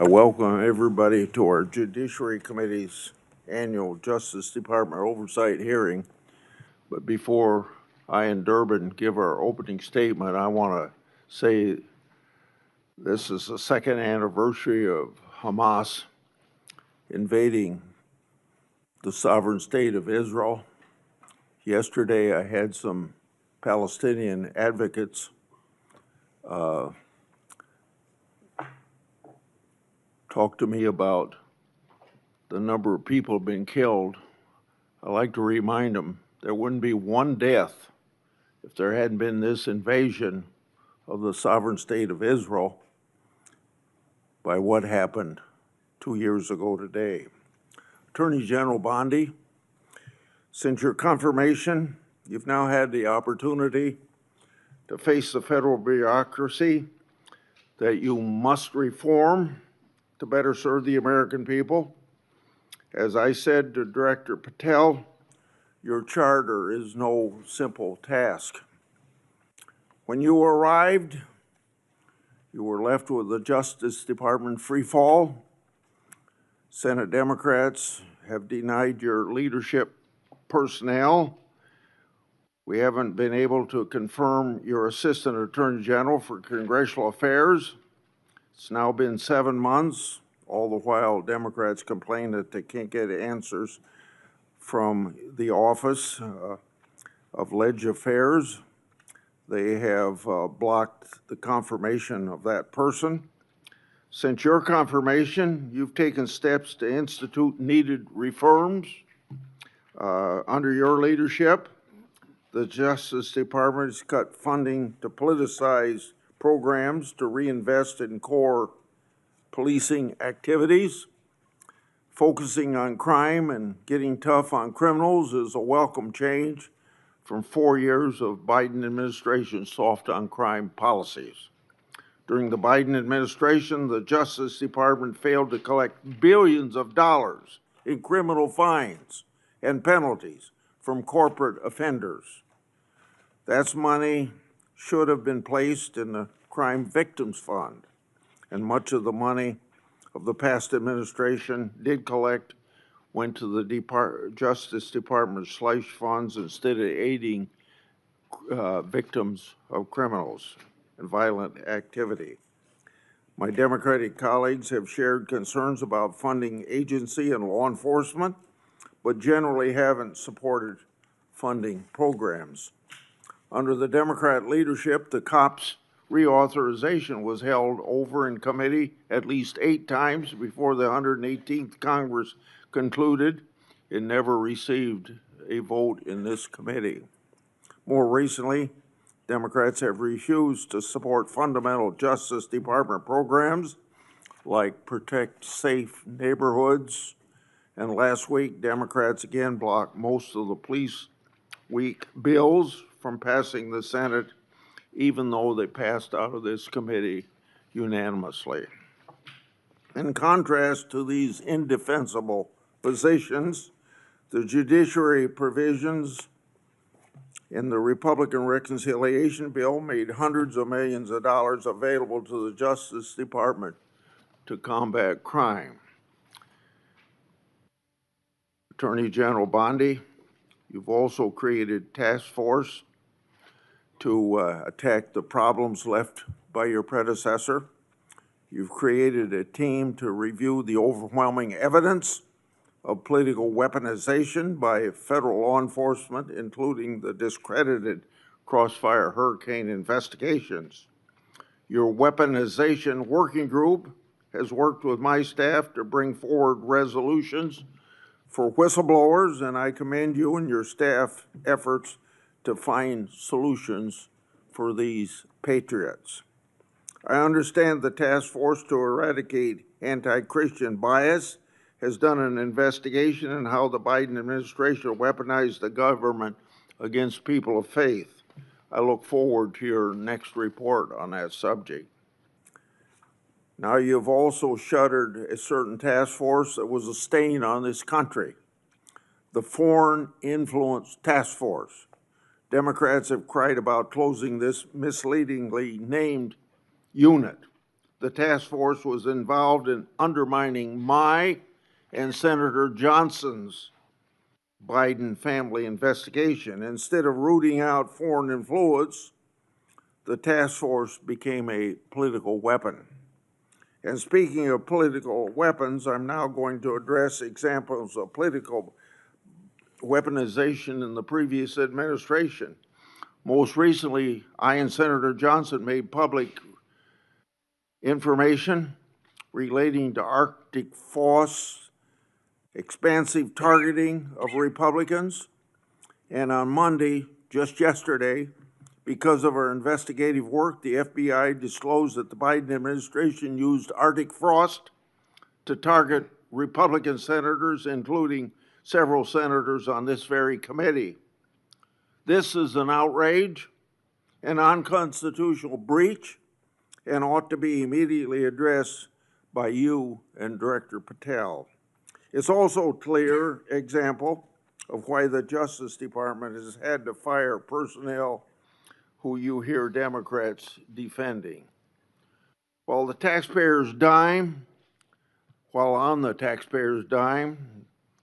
I welcome everybody to our Judiciary Committee's annual Justice Department oversight hearing. But before I and Durban give our opening statement, I want to say this is the second anniversary of Hamas invading the sovereign state of Israel. Yesterday, I had some Palestinian advocates talk to me about the number of people being killed. I like to remind them there wouldn't be one death if there hadn't been this invasion of the sovereign state of Israel by what happened 2 years ago today. Attorney General Bondi, since your confirmation, you've now had the opportunity to face the federal bureaucracy that you must reform to better serve the American people. As I said to Director Patel, your charter is no simple task. When you arrived, you were left with the Justice Department free fall. Senate Democrats have denied your leadership personnel. We haven't been able to confirm your Assistant Attorney General for Congressional Affairs. It's now been 7 months. All the while, Democrats complain that they can't get answers from the Office of Ledge Affairs. They have blocked the confirmation of that person. Since your confirmation, you've taken steps to institute needed reforms. Under your leadership, the Justice Department has cut funding to politicize programs to reinvest in core policing activities. Focusing on crime and getting tough on criminals is a welcome change from 4 years of Biden administration soft on crime policies. During the Biden administration, the Justice Department failed to collect billions of dollars in criminal fines and penalties from corporate offenders. That money should have been placed in the Crime Victims Fund, and much of the money of the past administration did collect went to the Justice Department's slush funds instead of aiding victims of criminals and violent activity. My Democratic colleagues have shared concerns about funding agency and law enforcement, but generally haven't supported funding programs. Under the Democrat leadership, the COPS reauthorization was held over in committee at least 8 times before the 118th Congress concluded. It never received a vote in this committee. More recently, Democrats have refused to support fundamental Justice Department programs like Protect Safe Neighborhoods, and last week, Democrats again blocked most of the Police Week bills from passing the Senate, even though they passed out of this committee unanimously. In contrast to these indefensible positions, the judiciary provisions in the Republican reconciliation bill made hundreds of millions of dollars available to the Justice Department to combat crime. Attorney General Bondi, you've also created a task force to attack the problems left by your predecessor. You've created a team to review the overwhelming evidence of political weaponization by federal law enforcement, including the discredited Crossfire Hurricane investigations. Your weaponization working group has worked with my staff to bring forward resolutions for whistleblowers, and I commend you and your staff efforts to find solutions for these patriots. I understand the task force to eradicate anti-Christian bias has done an investigation in how the Biden administration weaponized the government against people of faith. I look forward to your next report on that subject. Now, you've also shuttered a certain task force that was a stain on this country, the Foreign Influence Task Force. Democrats have cried about closing this misleadingly named unit. The task force was involved in undermining my and Senator Johnson's Biden family investigation. Instead of rooting out foreign influence, the task force became a political weapon. And speaking of political weapons, I'm now going to address examples of political weaponization in the previous administration. Most recently, I and Senator Johnson made public information relating to Arctic force, expansive targeting of Republicans, and on Monday, just yesterday, because of our investigative work, the FBI disclosed that the Biden administration used Arctic frost to target Republican senators, including several senators on this very committee. This is an outrage, an unconstitutional breach, and ought to be immediately addressed by you and Director Patel. It's also a clear example of why the Justice Department has had to fire personnel who you hear Democrats defending. While on the taxpayer's dime,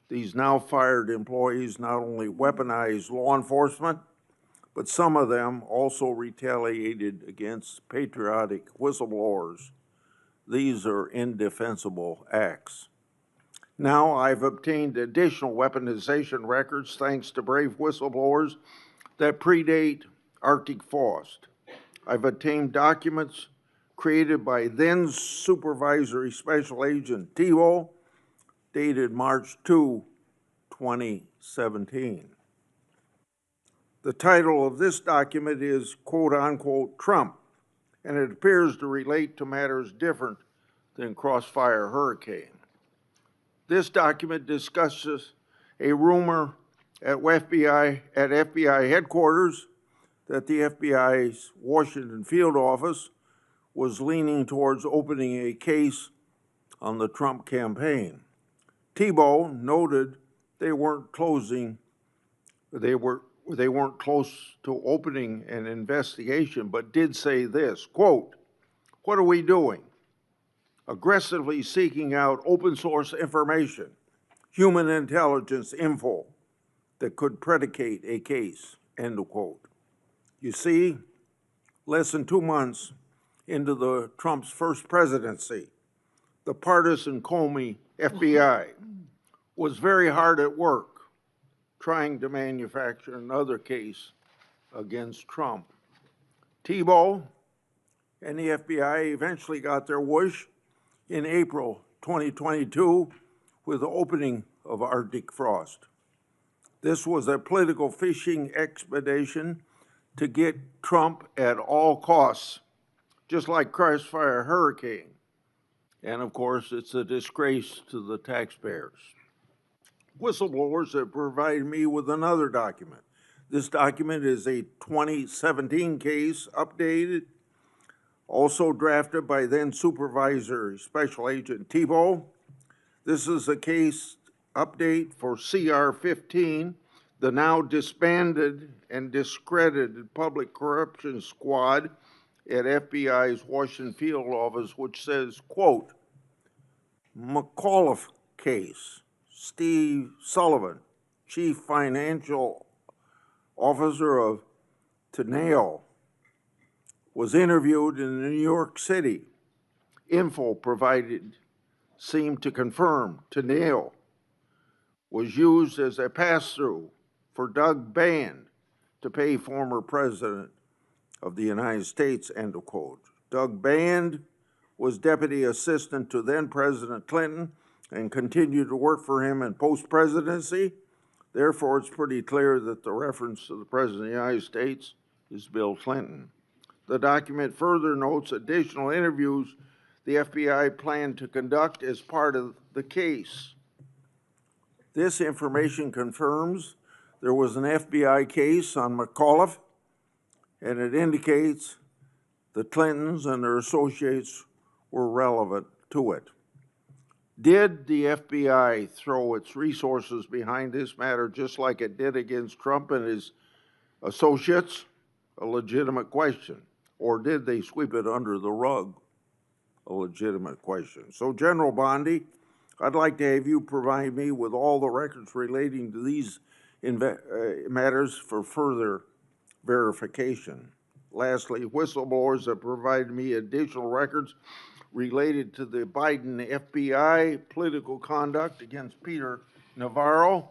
these now fired employees not only weaponized law enforcement, but some of them also retaliated against patriotic whistleblowers. These are indefensible acts. Now I've obtained additional weaponization records thanks to brave whistleblowers that predate Arctic frost. I've obtained documents created by then Supervisory Special Agent Tebow, dated March 2, 2017. The title of this document is quote unquote Trump, and it appears to relate to matters different than Crossfire Hurricane. This document discusses a rumor at FBI headquarters that the FBI's Washington field office was leaning towards opening a case on the Trump campaign. Tebow noted they weren't close to opening an investigation, but did say this, quote, "What are we doing? Aggressively seeking out open source information, human intelligence info that could predicate a case," end of quote. You see, less than 2 months into Trump's first presidency, the partisan Comey FBI was very hard at work trying to manufacture another case against Trump. Tebow and the FBI eventually got their wish in April 2022 with the opening of Arctic frost. This was a political fishing expedition to get Trump at all costs, just like Crossfire Hurricane. And of course, it's a disgrace to the taxpayers. Whistleblowers have provided me with another document. This document is a 2017 case, updated, also drafted by then Supervisor Special Agent Tebow. This is a case update for CR 15, the now disbanded and discredited Public Corruption Squad at FBI's Washington field office, which says, quote, McAuliffe case, Steve Sullivan, Chief Financial Officer of Teneo, was interviewed in New York City. Info provided seemed to confirm Teneo was used as a pass-through for Doug Band to pay former President of the United States, end of quote. Doug Band was deputy assistant to then President Clinton and continued to work for him in post-presidency. Therefore, it's pretty clear that the reference to the President of the United States is Bill Clinton. The document further notes additional interviews the FBI planned to conduct as part of the case. This information confirms there was an FBI case on McAuliffe, and it indicates the Clintons and their associates were relevant to it. Did the FBI throw its resources behind this matter just like it did against Trump and his associates? A legitimate question. Or did they sweep it under the rug? a legitimate question. So, General Bondi, I'd like to have you provide me with all the records relating to these matters for further verification. Lastly, whistleblowers have provided me additional records related to the Biden FBI political conduct against Peter Navarro.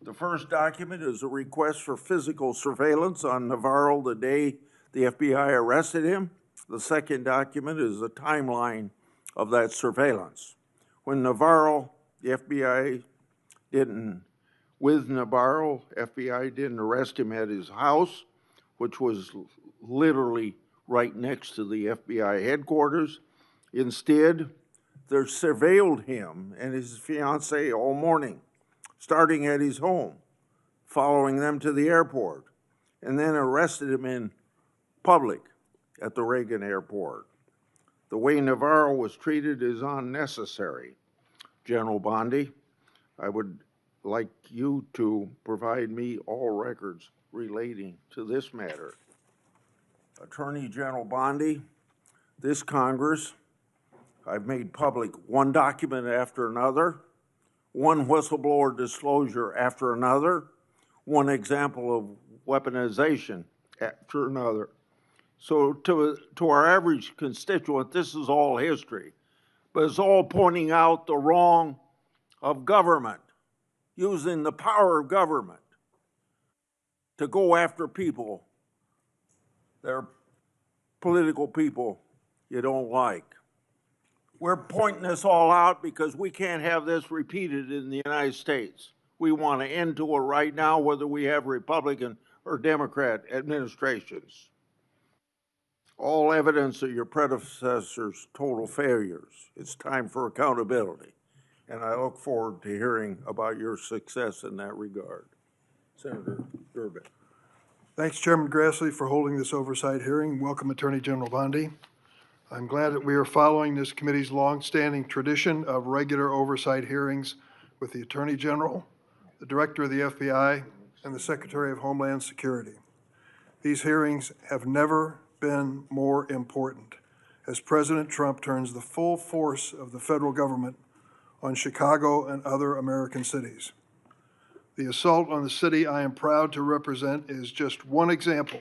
The first document is a request for physical surveillance on Navarro the day the FBI arrested him. The second document is a timeline of that surveillance. When Navarro, the FBI didn't arrest him at his house, which was literally right next to the FBI headquarters. Instead, they surveilled him and his fiancée all morning, starting at his home, following them to the airport, and then arrested him in public at the Reagan airport. The way Navarro was treated is unnecessary. General Bondi, I would like you to provide me all records relating to this matter. Attorney General Bondi, this Congress, I've made public one document after another, one whistleblower disclosure after another, one example of weaponization after another. So to our average constituent, this is all history, but it's all pointing out the wrong of government, using the power of government to go after people that are political people you don't like. We're pointing this all out because we can't have this repeated in the United States. We want to end to it right now, whether we have Republican or Democrat administrations. All evidence of your predecessors' total failures. It's time for accountability. And I look forward to hearing about your success in that regard. Senator Durban. Thanks, Chairman Grassley, for holding this oversight hearing. Welcome, Attorney General Bondi. I'm glad that we are following this committee's longstanding tradition of regular oversight hearings with the Attorney General, the Director of the FBI, and the Secretary of Homeland Security. These hearings have never been more important as President Trump turns the full force of the federal government on Chicago and other American cities. The assault on the city I am proud to represent is just one example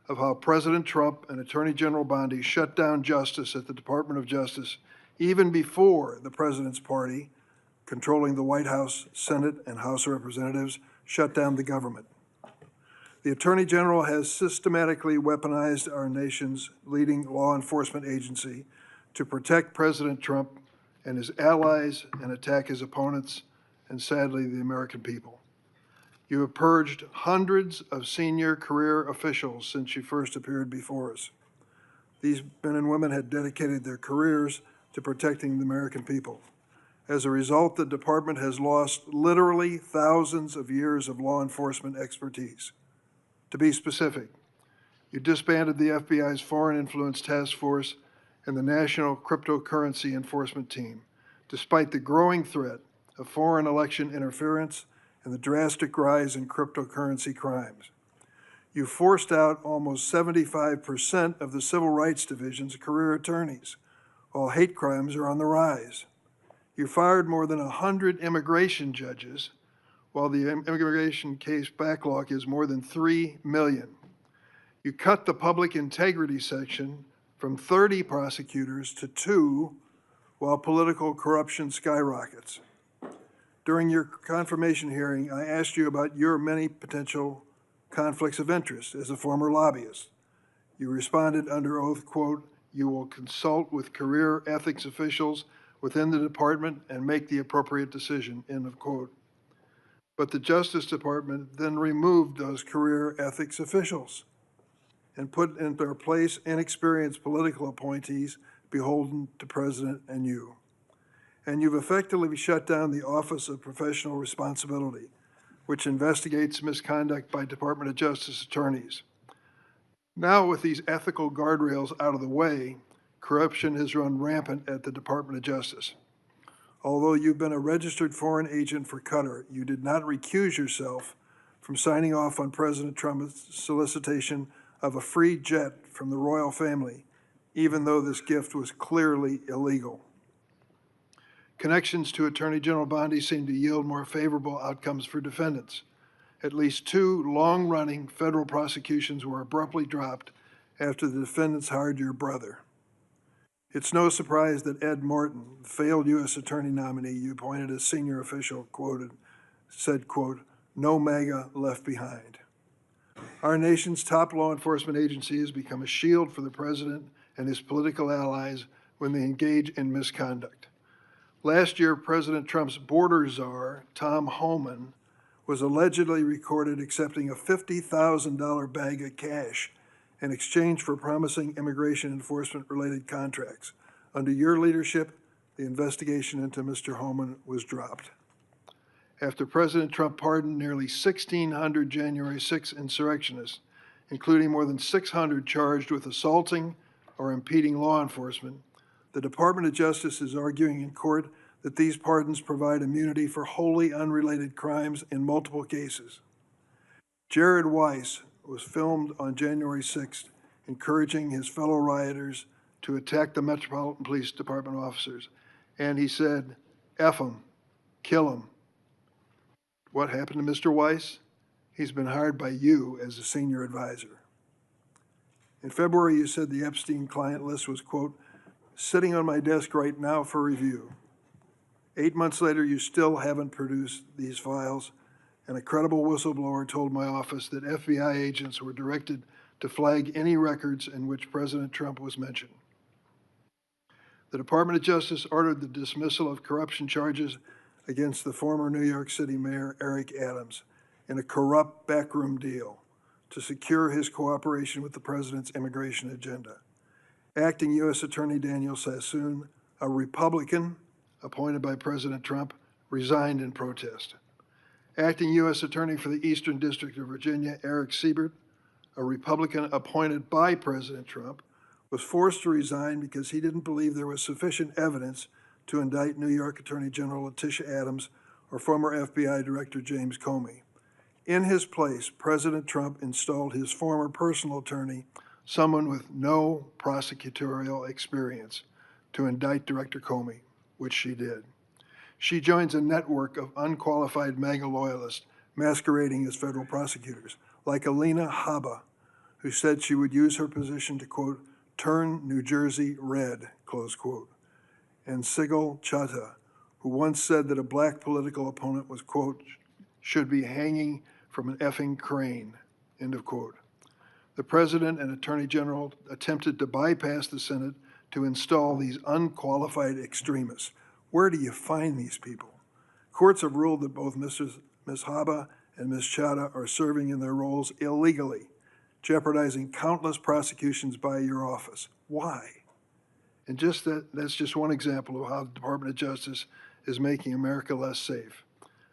of how President Trump and Attorney General Bondi shut down justice at the Department of Justice even before the President's party, controlling the White House, Senate, and House of Representatives, shut down the government. The Attorney General has systematically weaponized our nation's leading law enforcement agency to protect President Trump and his allies and attack his opponents and, sadly, the American people. You have purged hundreds of senior career officials since you first appeared before us. These men and women had dedicated their careers to protecting the American people. As a result, the department has lost literally thousands of years of law enforcement expertise. To be specific, you disbanded the FBI's Foreign Influence Task Force and the National Cryptocurrency Enforcement Team, despite the growing threat of foreign election interference and the drastic rise in cryptocurrency crimes. You forced out almost 75% of the Civil Rights Division's career attorneys, while hate crimes are on the rise. You fired more than 100 immigration judges, while the immigration case backlog is more than 3 million. You cut the public integrity section from 30 prosecutors to 2, while political corruption skyrockets. During your confirmation hearing, I asked you about your many potential conflicts of interest as a former lobbyist. You responded under oath, quote, "You will consult with career ethics officials within the department and make the appropriate decision," end of quote. But the Justice Department then removed those career ethics officials and put in their place inexperienced political appointees beholden to President and you. And you've effectively shut down the Office of Professional Responsibility, which investigates misconduct by Department of Justice attorneys. Now, with these ethical guardrails out of the way, corruption has run rampant at the Department of Justice. Although you've been a registered foreign agent for Qatar, you did not recuse yourself from signing off on President Trump's solicitation of a free jet from the royal family, even though this gift was clearly illegal. Connections to Attorney General Bondi seem to yield more favorable outcomes for defendants. At least 2 long-running federal prosecutions were abruptly dropped after the defendants hired your brother. It's no surprise that Ed Morton, the failed U.S. Attorney nominee you appointed as senior official, said, quote, "No MAGA left behind." Our nation's top law enforcement agency has become a shield for the president and his political allies when they engage in misconduct. Last year, President Trump's border czar, Tom Homan, was allegedly recorded accepting a $50,000 bag of cash in exchange for promising immigration enforcement-related contracts. Under your leadership, the investigation into Mr. Homan was dropped. After President Trump pardoned nearly 1,600 January 6 insurrectionists, including more than 600 charged with assaulting or impeding law enforcement, the Department of Justice is arguing in court that these pardons provide immunity for wholly unrelated crimes in multiple cases. Jared Weiss was filmed on January 6th, encouraging his fellow rioters to attack the Metropolitan Police Department officers. And he said, "F 'em, kill 'em." What happened to Mr. Weiss? He's been hired by you as a senior advisor. In February, you said the Epstein client list was, quote, "sitting on my desk right now for review." 8 months later, you still haven't produced these files, and a credible whistleblower told my office that FBI agents were directed to flag any records in which President Trump was mentioned. The Department of Justice ordered the dismissal of corruption charges against the former New York City Mayor Eric Adams in a corrupt backroom deal to secure his cooperation with the president's immigration agenda. Acting U.S. Attorney Daniel Sassoon, a Republican appointed by President Trump, resigned in protest. Acting U.S. Attorney for the Eastern District of Virginia, Eric Siebert, a Republican appointed by President Trump, was forced to resign because he didn't believe there was sufficient evidence to indict New York Attorney General Letitia Adams or former FBI Director James Comey. In his place, President Trump installed his former personal attorney, someone with no prosecutorial experience, to indict Director Comey, which she did. She joins a network of unqualified MAGA loyalists masquerading as federal prosecutors, like Alina Habba, who said she would use her position to, quote, "turn New Jersey red," close quote, and Sigal Chattah, who once said that a black political opponent was, quote, "should be hanging from an effing crane," end of quote. The President and Attorney General attempted to bypass the Senate to install these unqualified extremists. Where do you find these people? Courts have ruled that both Ms. Habba and Ms. Chattah are serving in their roles illegally, jeopardizing countless prosecutions by your office. Why? And that's just one example of how the Department of Justice is making America less safe.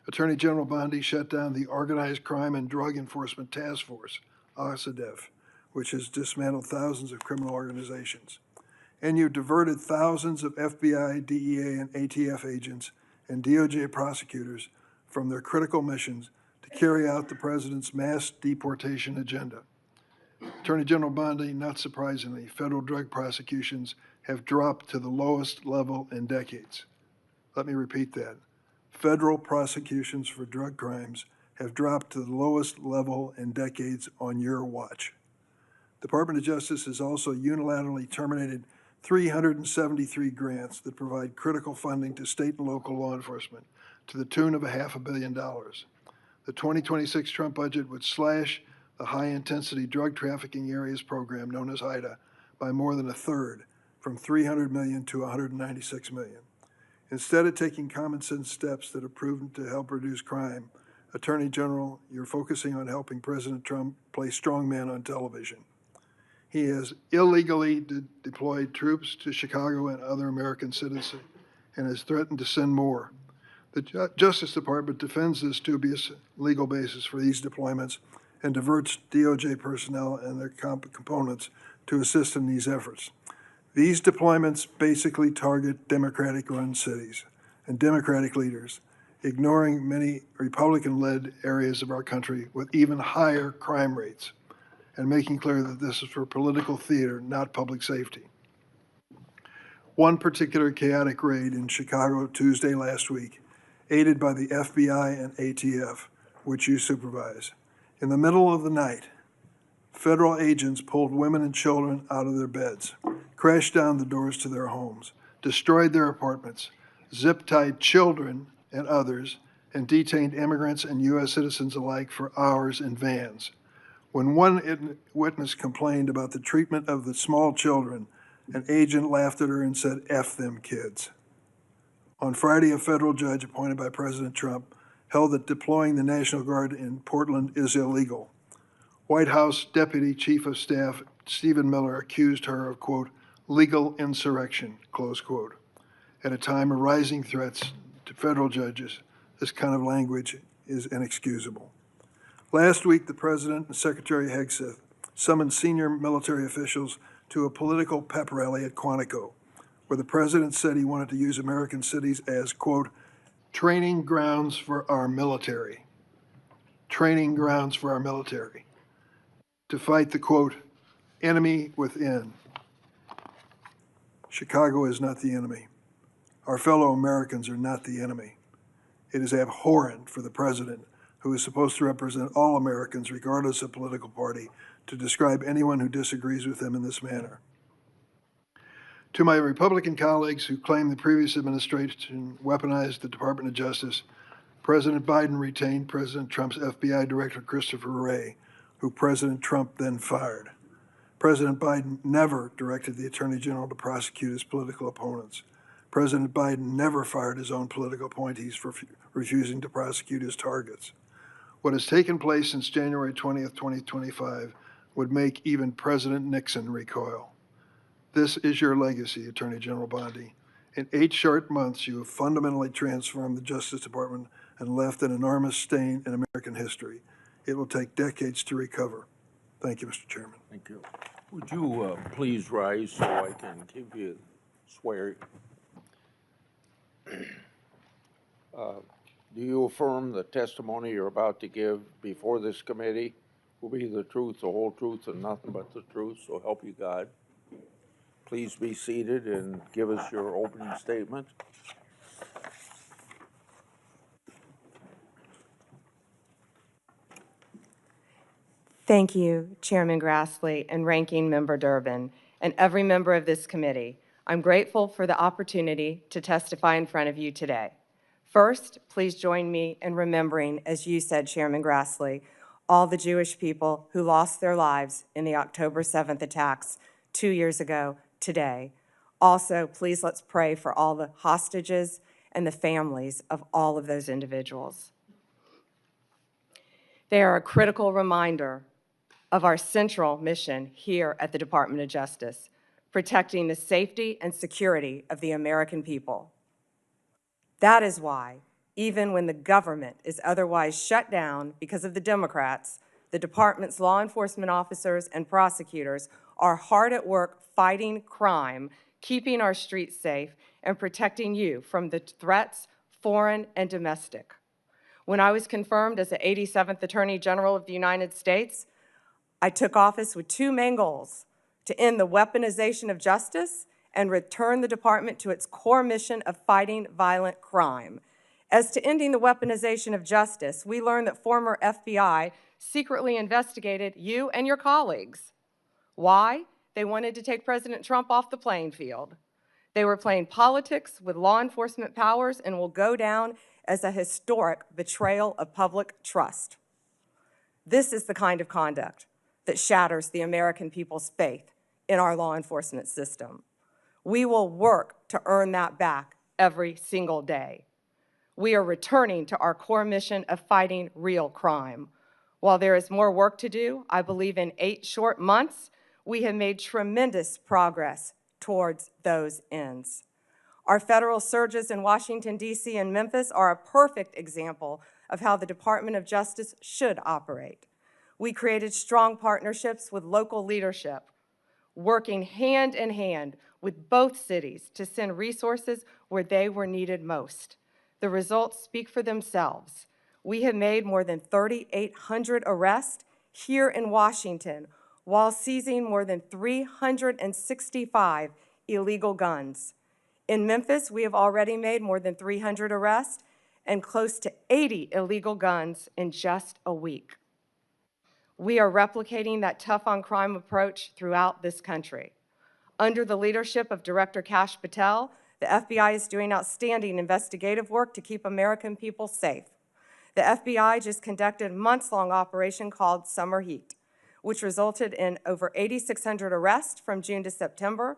Attorney General Bondi shut down the Organized Crime and Drug Enforcement Task Force, OSADEF, which has dismantled thousands of criminal organizations. And you diverted thousands of FBI, DEA, and ATF agents and DOJ prosecutors from their critical missions to carry out the president's mass deportation agenda. Attorney General Bondi, not surprisingly, federal drug prosecutions have dropped to the lowest level in decades. Let me repeat that. Federal prosecutions for drug crimes have dropped to the lowest level in decades on your watch. The Department of Justice has also unilaterally terminated 373 grants that provide critical funding to state and local law enforcement to the tune of $500 million. The 2026 Trump budget would slash the high-intensity drug trafficking areas program known as HIDA by more than a third, from $300 million to $196 million. Instead of taking common sense steps that have proven to help reduce crime, Attorney General, you're focusing on helping President Trump play strongman on television. He has illegally deployed troops to Chicago and other American cities and has threatened to send more. The Justice Department defends this dubious legal basis for these deployments and diverts DOJ personnel and their components to assist in these efforts. These deployments basically target Democratic-run cities and Democratic leaders, ignoring many Republican-led areas of our country with even higher crime rates, and making clear that this is for political theater, not public safety. One particular chaotic raid in Chicago Tuesday last week, aided by the FBI and ATF, which you supervise. In the middle of the night, federal agents pulled women and children out of their beds, crashed down the doors to their homes, destroyed their apartments, zip-tied children and others, and detained immigrants and U.S. citizens alike for hours in vans. When one witness complained about the treatment of the small children, an agent laughed at her and said, "F them kids." On Friday, a federal judge appointed by President Trump held that deploying the National Guard in Portland is illegal. White House Deputy Chief of Staff Stephen Miller accused her of, quote, legal insurrection, close quote. At a time of rising threats to federal judges, this kind of language is inexcusable. Last week, the President and Secretary Hegseth summoned senior military officials to a political pep rally at Quantico, where the President said he wanted to use American cities as, quote, training grounds for our military. Training grounds for our military. To fight the, quote, enemy within. Chicago is not the enemy. Our fellow Americans are not the enemy. It is abhorrent for the President, who is supposed to represent all Americans regardless of political party, to describe anyone who disagrees with him in this manner. To my Republican colleagues who claim the previous administration weaponized the Department of Justice, President Biden retained President Trump's FBI Director Christopher Wray, who President Trump then fired. President Biden never directed the Attorney General to prosecute his political opponents. President Biden never fired his own political appointees for refusing to prosecute his targets. What has taken place since January 20th, 2025 would make even President Nixon recoil. This is your legacy, Attorney General Bondi. In 8 short months, you have fundamentally transformed the Justice Department and left an enormous stain in American history. It will take decades to recover. Thank you, Mr. Chairman. Thank you. Would you please rise so I can give you swear? Do you affirm the testimony you're about to give before this committee will be the truth, the whole truth, and nothing but the truth, so help you God? Please be seated and give us your opening statement. Thank you, Chairman Grassley and Ranking Member Durban, and every member of this committee. I'm grateful for the opportunity to testify in front of you today. First, please join me in remembering, as you said, Chairman Grassley, all the Jewish people who lost their lives in the October 7th attacks 2 years ago today. Also, please let's pray for all the hostages and the families of all of those individuals. They are a critical reminder of our central mission here at the Department of Justice, protecting the safety and security of the American people. That is why, even when the government is otherwise shut down because of the Democrats, the department's law enforcement officers and prosecutors are hard at work fighting crime, keeping our streets safe, and protecting you from the threats, foreign and domestic. When I was confirmed as the 87th Attorney General of the United States, I took office with 2 main goals: to end the weaponization of justice and return the department to its core mission of fighting violent crime. As to ending the weaponization of justice, we learned that former FBI secretly investigated you and your colleagues. Why? They wanted to take President Trump off the playing field. They were playing politics with law enforcement powers and will go down as a historic betrayal of public trust. This is the kind of conduct that shatters the American people's faith in our law enforcement system. We will work to earn that back every single day. We are returning to our core mission of fighting real crime. While there is more work to do, I believe in 8 short months, we have made tremendous progress towards those ends. Our federal surges in Washington, D.C. and Memphis are a perfect example of how the Department of Justice should operate. We created strong partnerships with local leadership, working hand in hand with both cities to send resources where they were needed most. The results speak for themselves. We have made more than 3,800 arrests here in Washington while seizing more than 365 illegal guns. In Memphis, we have already made more than 300 arrests and close to 80 illegal guns in just a week. We are replicating that tough-on-crime approach throughout this country. Under the leadership of Director Kash Patel, the FBI is doing outstanding investigative work to keep American people safe. The FBI just conducted a months-long operation called Summer Heat, which resulted in over 8,600 arrests from June to September.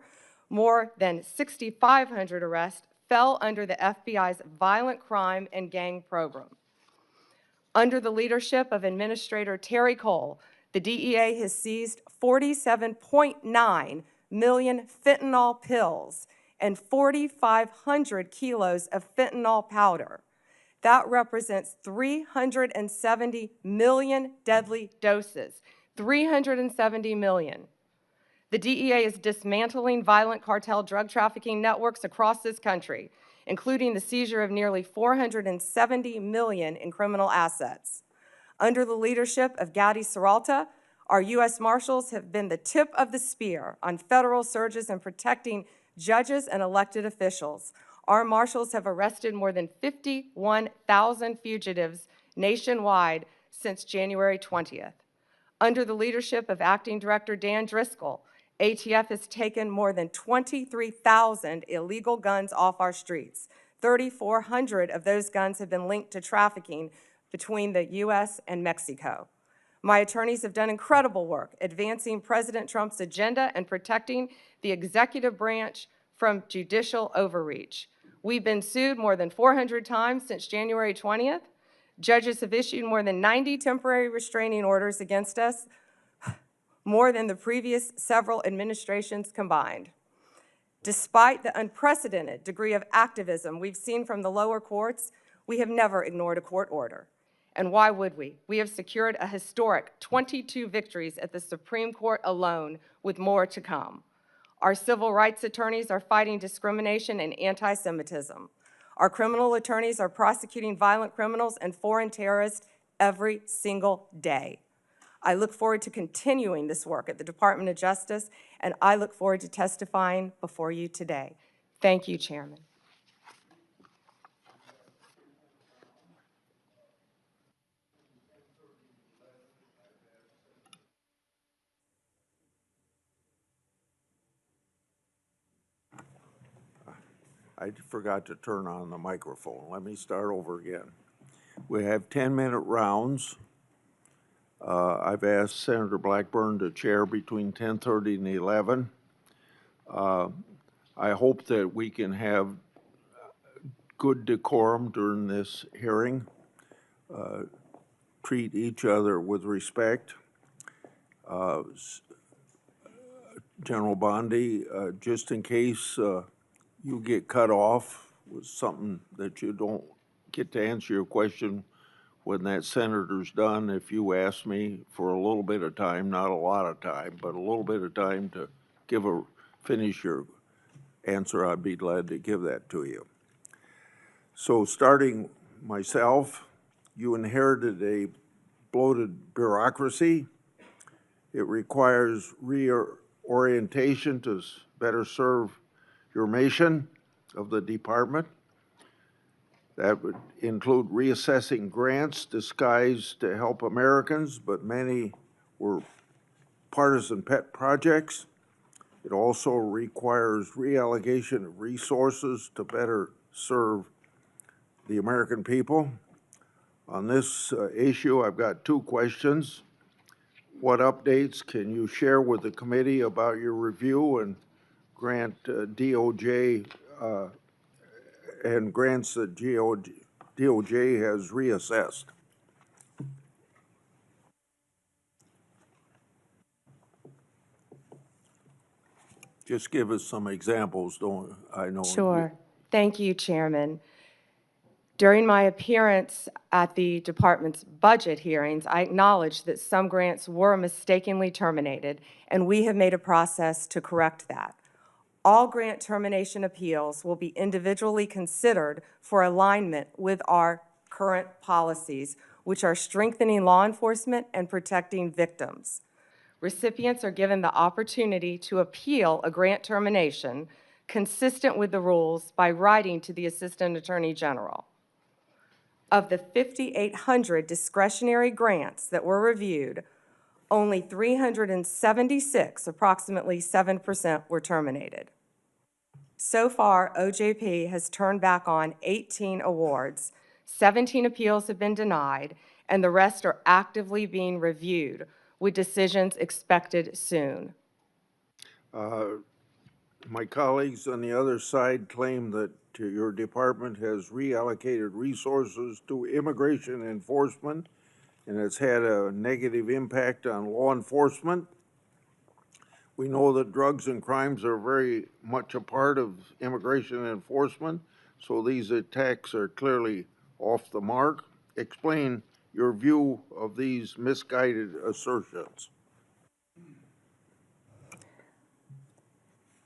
More than 6,500 arrests fell under the FBI's violent crime and gang program. Under the leadership of Administrator Terry Cole, the DEA has seized 47.9 million fentanyl pills and 4,500 kilos of fentanyl powder. That represents 370 million deadly doses. 370 million. The DEA is dismantling violent cartel drug trafficking networks across this country, including the seizure of nearly 470 million in criminal assets. Under the leadership of Gadi Saralta, our U.S. Marshals have been the tip of the spear on federal surges in protecting judges and elected officials. Our Marshals have arrested more than 51,000 fugitives nationwide since January 20th. Under the leadership of Acting Director Dan Driscoll, ATF has taken more than 23,000 illegal guns off our streets. 3,400 of those guns have been linked to trafficking between the U.S. and Mexico. My attorneys have done incredible work advancing President Trump's agenda and protecting the executive branch from judicial overreach. We've been sued more than 400 times since January 20th. Judges have issued more than 90 temporary restraining orders against us, more than the previous several administrations combined. Despite the unprecedented degree of activism we've seen from the lower courts, we have never ignored a court order. And why would we? We have secured a historic 22 victories at the Supreme Court alone, with more to come. Our civil rights attorneys are fighting discrimination and anti-Semitism. Our criminal attorneys are prosecuting violent criminals and foreign terrorists every single day. I look forward to continuing this work at the Department of Justice, and I look forward to testifying before you today. Thank you, Chairman. I forgot to turn on the microphone. Let me start over again. We have 10-minute rounds. I've asked Senator Blackburn to chair between 10:30 and 11. I hope that we can have good decorum during this hearing, treat each other with respect. General Bondi, just in case you get cut off with something that you don't get to answer your question when that senator's done, if you ask me for a little bit of time, not a lot of time, but a little bit of time to finish your answer, I'd be glad to give that to you. So starting myself, you inherited a bloated bureaucracy. It requires reorientation to better serve your mission of the department. That would include reassessing grants disguised to help Americans, but many were partisan pet projects. It also requires reallocation of resources to better serve the American people. On this issue, I've got two questions. What updates can you share with the committee about your review and grant DOJ and grants that DOJ has reassessed? Just give us some examples, don't I know? Sure. Thank you, Chairman. During my appearance at the department's budget hearings, I acknowledged that some grants were mistakenly terminated, and we have made a process to correct that. All grant termination appeals will be individually considered for alignment with our current policies, which are strengthening law enforcement and protecting victims. Recipients are given the opportunity to appeal a grant termination consistent with the rules by writing to the Assistant Attorney General. Of the 5,800 discretionary grants that were reviewed, only 376, approximately 7%, were terminated. So far, OJP has turned back on 18 awards, 17 appeals have been denied, and the rest are actively being reviewed, with decisions expected soon. My colleagues on the other side claim that your department has reallocated resources to immigration enforcement, and it's had a negative impact on law enforcement. We know that drugs and crimes are very much a part of immigration enforcement, so these attacks are clearly off the mark. Explain your view of these misguided assertions.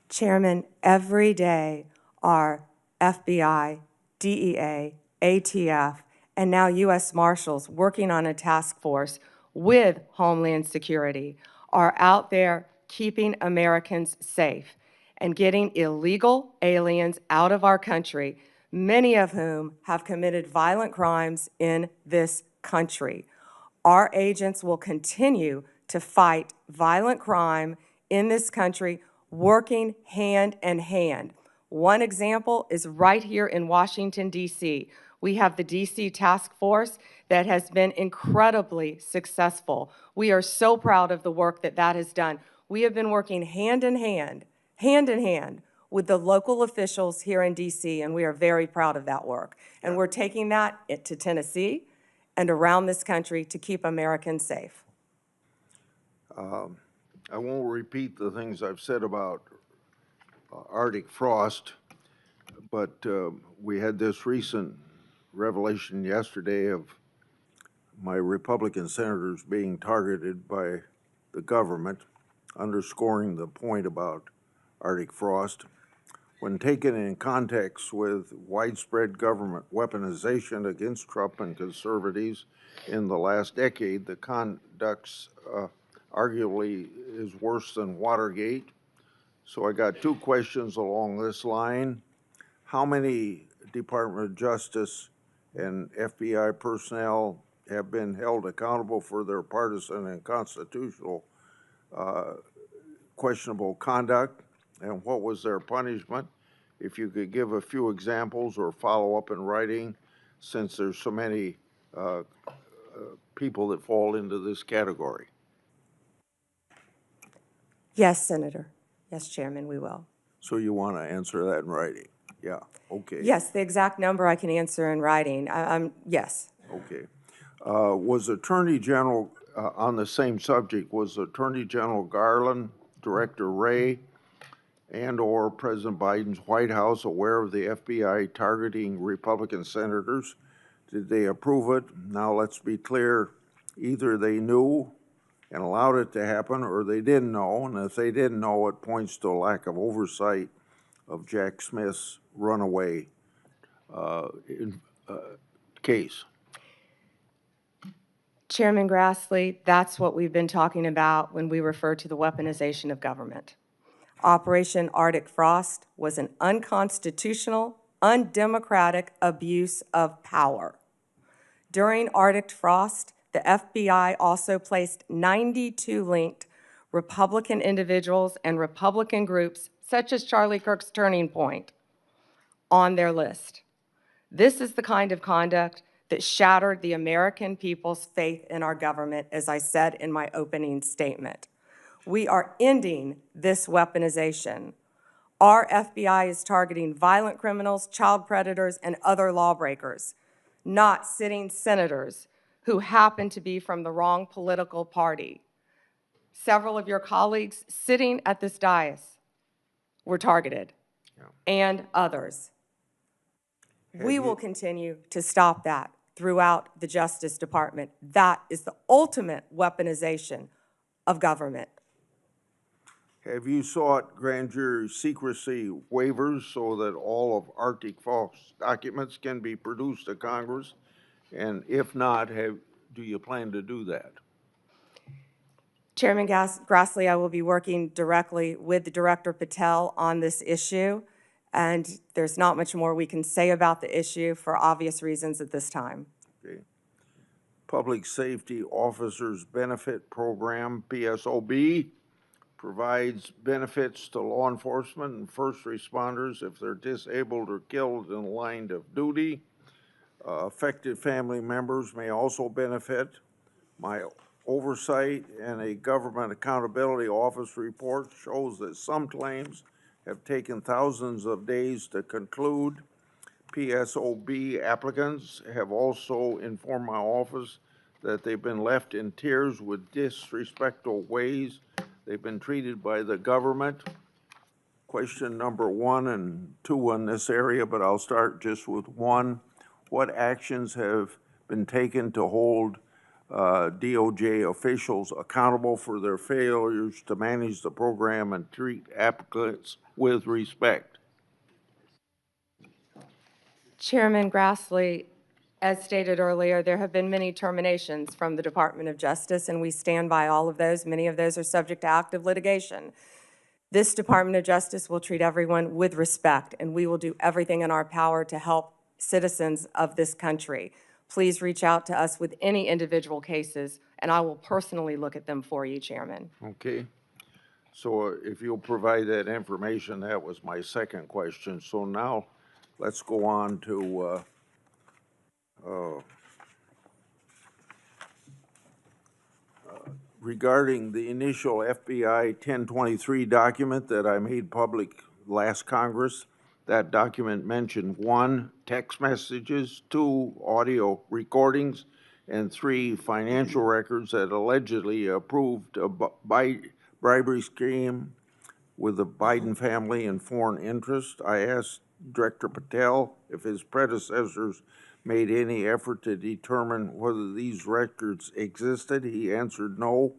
Chairman, every day our FBI, DEA, ATF, and now U.S. Marshals working on a task force with Homeland Security are out there keeping Americans safe and getting illegal aliens out of our country, many of whom have committed violent crimes in this country. Our agents will continue to fight violent crime in this country, working hand in hand. One example is right here in Washington, D.C. We have the D.C. Task Force that has been incredibly successful. We are so proud of the work that that has done. We have been working hand in hand with the local officials here in D.C., and we are very proud of that work. And we're taking that to Tennessee and around this country to keep Americans safe. I won't repeat the things I've said about Arctic frost, but we had this recent revelation yesterday of my Republican senators being targeted by the government, underscoring the point about Arctic frost. When taken in context with widespread government weaponization against Trump and conservatives in the last decade, the conduct arguably is worse than Watergate. So I got two questions along this line. How many Department of Justice and FBI personnel have been held accountable for their partisan and constitutional questionable conduct, and what was their punishment? If you could give a few examples or follow up in writing, since there's so many people that fall into this category. Yes, Senator. Yes, Chairman, we will. So you want to answer that in writing? Yeah, okay. Yes, the exact number I can answer in writing. Yes. Okay. Was Attorney General, on the same subject, was Attorney General Garland, Director Wray, and/or President Biden's White House aware of the FBI targeting Republican senators? Did they approve it? Now let's be clear, either they knew and allowed it to happen, or they didn't know, and if they didn't know, it points to a lack of oversight of Jack Smith's runaway case. Chairman Grassley, that's what we've been talking about when we refer to the weaponization of government. Operation Arctic Frost was an unconstitutional, undemocratic abuse of power. During Arctic Frost, the FBI also placed 92 linked Republican individuals and Republican groups, such as Charlie Kirk's Turning Point, on their list. This is the kind of conduct that shattered the American people's faith in our government, as I said in my opening statement. We are ending this weaponization. Our FBI is targeting violent criminals, child predators, and other lawbreakers, not sitting senators who happen to be from the wrong political party. Several of your colleagues sitting at this dais were targeted, and others. We will continue to stop that throughout the Justice Department. That is the ultimate weaponization of government. Have you sought grand jury secrecy waivers so that all of Arctic Frost documents can be produced to Congress? And if not, do you plan to do that? Chairman Grassley, I will be working directly with Director Patel on this issue. And there's not much more we can say about the issue for obvious reasons at this time. Okay. Public Safety Officers Benefit Program, PSOB, provides benefits to law enforcement and first responders if they're disabled or killed in the line of duty. Affected family members may also benefit. My oversight and a government accountability office report shows that some claims have taken thousands of days to conclude. PSOB applicants have also informed my office that they've been left in tears with disrespectful ways they've been treated by the government. Question number 1 and 2 in this area, but I'll start just with 1. What actions have been taken to hold DOJ officials accountable for their failures to manage the program and treat applicants with respect? Chairman Grassley, as stated earlier, there have been many terminations from the Department of Justice, and we stand by all of those. Many of those are subject to active litigation. This Department of Justice will treat everyone with respect, and we will do everything in our power to help citizens of this country. Please reach out to us with any individual cases, and I will personally look at them for you, Chairman. Okay. So if you'll provide that information, that was my second question. So now let's go on to regarding the initial FBI 1023 document that I made public last Congress. That document mentioned 1, text messages, 2, audio recordings, and 3, financial records that allegedly approved a bribery scheme with the Biden family and foreign interest. I asked Director Patel if his predecessors made any effort to determine whether these records existed. He answered no.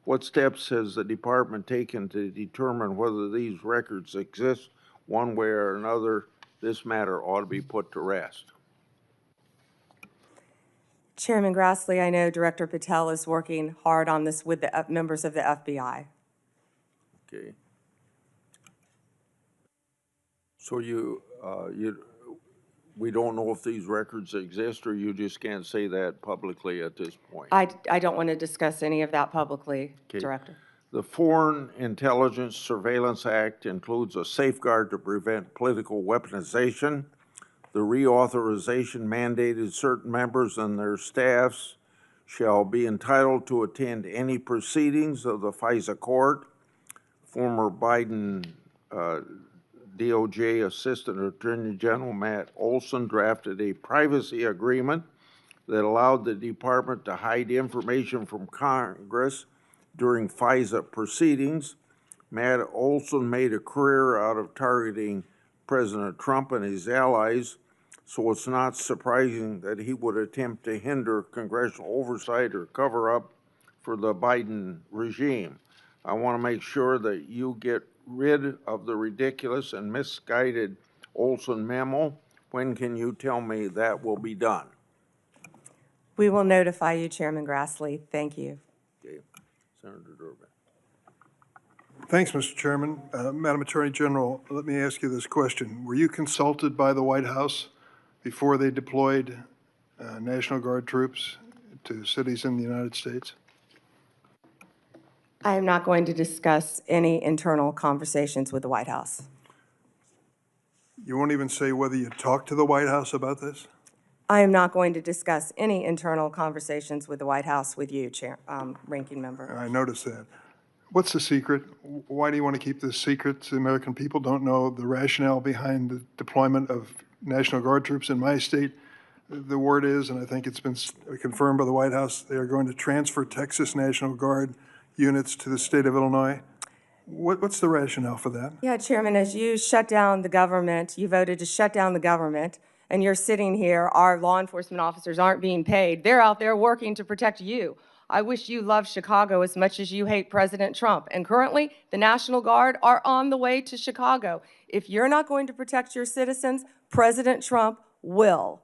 What steps has the department taken to determine whether these records exist? One way or another, this matter ought to be put to rest. Chairman Grassley, I know Director Patel is working hard on this with the members of the FBI. Okay. So we don't know if these records exist, or you just can't say that publicly at this point? I don't want to discuss any of that publicly, Okay. Director. The Foreign Intelligence Surveillance Act includes a safeguard to prevent political weaponization. The reauthorization mandated certain members and their staffs shall be entitled to attend any proceedings of the FISA court. Former Biden DOJ Assistant Attorney General Matt Olson drafted a privacy agreement that allowed the department to hide information from Congress during FISA proceedings. Matt Olson made a career out of targeting President Trump and his allies, so it's not surprising that he would attempt to hinder congressional oversight or cover up for the Biden regime. I want to make sure that you get rid of the ridiculous and misguided Olson memo. When can you tell me that will be done? We will notify you, Chairman Grassley. Thank you. Okay. Senator Durban. Thanks, Mr. Chairman. Madam Attorney General, let me ask you this question. Were you consulted by the White House before they deployed National Guard troops to cities in the United States? I am not going to discuss any internal conversations with the White House. You won't even say whether you talked to the White House about this? I am not going to discuss any internal conversations with the White House with you, Ranking Member. I noticed that. What's the secret? Why do you want to keep this secret? The American people don't know the rationale behind the deployment of National Guard troops in my state. The word is, and I think it's been confirmed by the White House, they are going to transfer Texas National Guard units to the state of Illinois. What's the rationale for that? Yeah, Chairman, as you shut down the government, you voted to shut down the government, and you're sitting here, our law enforcement officers aren't being paid. They're out there working to protect you. I wish you loved Chicago as much as you hate President Trump. And currently, the National Guard are on the way to Chicago. If you're not going to protect your citizens, President Trump will.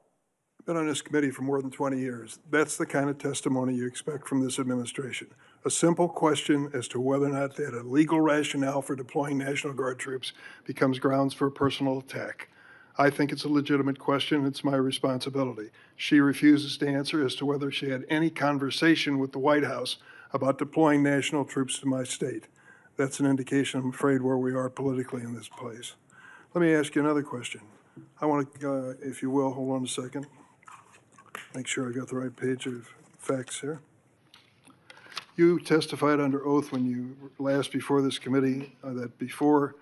been on this committee for more than 20 years. That's the kind of testimony you expect from this administration. A simple question as to whether or not they had a legal rationale for deploying National Guard troops becomes grounds for a personal attack. I think it's a legitimate question. It's my responsibility. She refuses to answer as to whether she had any conversation with the White House about deploying national troops to my state. That's an indication, I'm afraid, where we are politically in this place. Let me ask you another question. I want to, if you will, hold on a second. Make sure I got the right page of facts here. You testified under oath when you last before this committee that before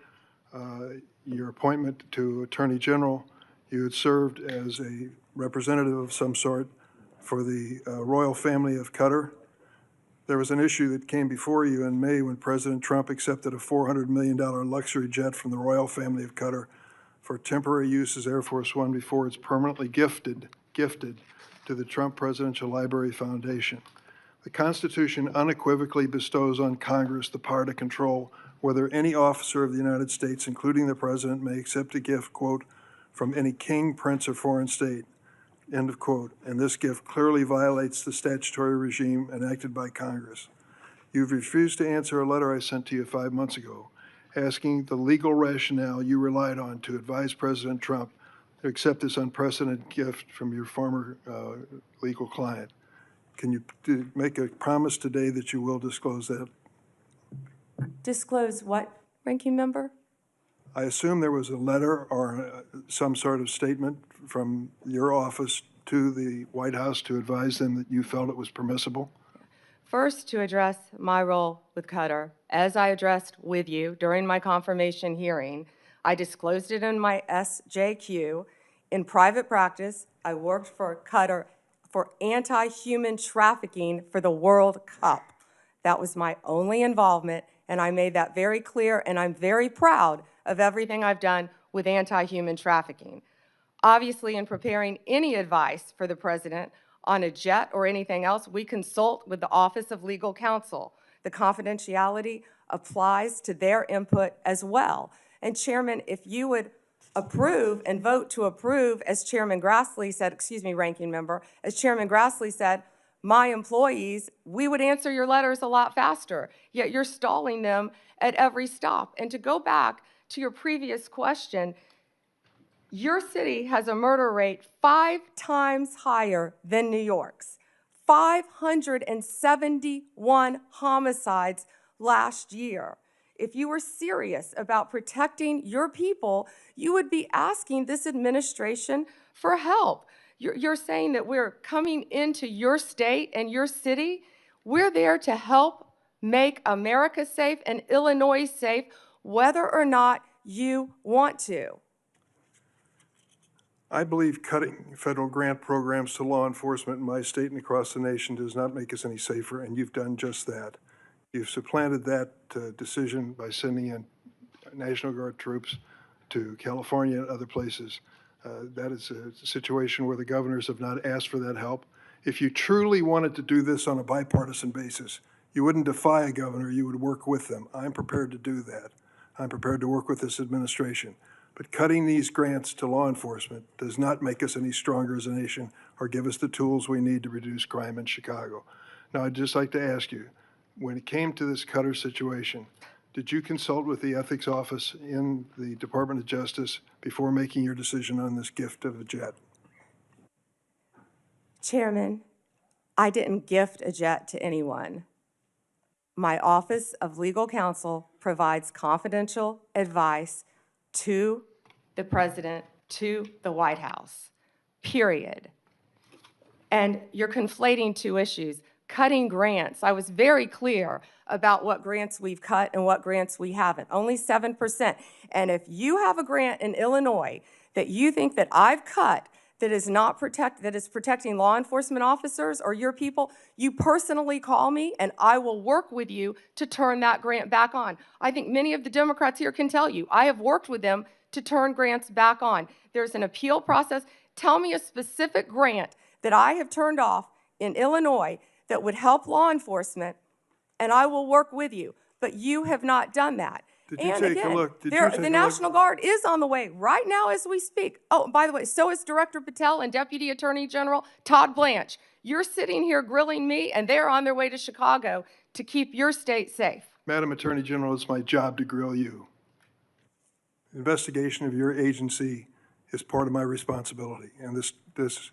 your appointment to Attorney General, you had served as a representative of some sort for the royal family of Qatar. There was an issue that came before you in May when President Trump accepted a $400 million luxury jet from the royal family of Qatar for temporary use as Air Force One before it's permanently gifted to the Trump Presidential Library Foundation. The Constitution unequivocally bestows on Congress the power to control whether any officer of the United States, including the President, may accept a gift, quote, from any king, prince, or foreign state, end of quote. And this gift clearly violates the statutory regime enacted by Congress. You've refused to answer a letter I sent to you 5 months ago asking the legal rationale you relied on to advise President Trump to accept this unprecedented gift from your former legal client. Can you make a promise today that you will disclose that? Disclose what, Ranking Member? I assume there was a letter or some sort of statement from your office to the White House to advise them that you felt it was permissible? First, to address my role with Qatar, as I addressed with you during my confirmation hearing, I disclosed it in my SJQ. In private practice, I worked for Qatar for anti-human trafficking for the World Cup. That was my only involvement, and I made that very clear, and I'm very proud of everything I've done with anti-human trafficking. Obviously, in preparing any advice for the President on a jet or anything else, we consult with the Office of Legal Counsel. The confidentiality applies to their input as well. And Chairman, if you would approve and vote to approve, as Chairman Grassley said, excuse me, Ranking Member, as Chairman Grassley said, my employees, we would answer your letters a lot faster, yet you're stalling them at every stop. And to go back to your previous question, your city has a murder rate 5 times higher than New York's. 571 homicides last year. If you were serious about protecting your people, you would be asking this administration for help. You're saying that we're coming into your state and your city. We're there to help make America safe and Illinois safe, whether or not you want to. I believe cutting federal grant programs to law enforcement in my state and across the nation does not make us any safer, and you've done just that. You've supplanted that decision by sending in National Guard troops to California and other places. That is a situation where the governors have not asked for that help. If you truly wanted to do this on a bipartisan basis, you wouldn't defy a governor, you would work with them. I'm prepared to do that. I'm prepared to work with this administration. But cutting these grants to law enforcement does not make us any stronger as a nation or give us the tools we need to reduce crime in Chicago. Now, I'd just like to ask you, when it came to this Qatar situation, did you consult with the ethics office in the Department of Justice before making your decision on this gift of a jet? Chairman, I didn't gift a jet to anyone. My Office of Legal Counsel provides confidential advice to the President, to the White House, period. And you're conflating two issues. Cutting grants, I was very clear about what grants we've cut and what grants we haven't, only 7%. And if you have a grant in Illinois that you think that I've cut that is protecting law enforcement officers or your people, you personally call me and I will work with you to turn that grant back on. I think many of the Democrats here can tell you, I have worked with them to turn grants back on. There's an appeal process. Tell me a specific grant that I have turned off in Illinois that would help law enforcement, and I will work with you. But you have not done that. Did you And take a again, look? Did you there, take the a National look? Guard is on the way right now as we speak. Oh, by the way, so is Director Patel and Deputy Attorney General Todd Blanche. You're sitting here grilling me, and they're on their way to Chicago to keep your state safe. Madam Attorney General, it's my job to grill you. Investigation of your agency is part of my responsibility and this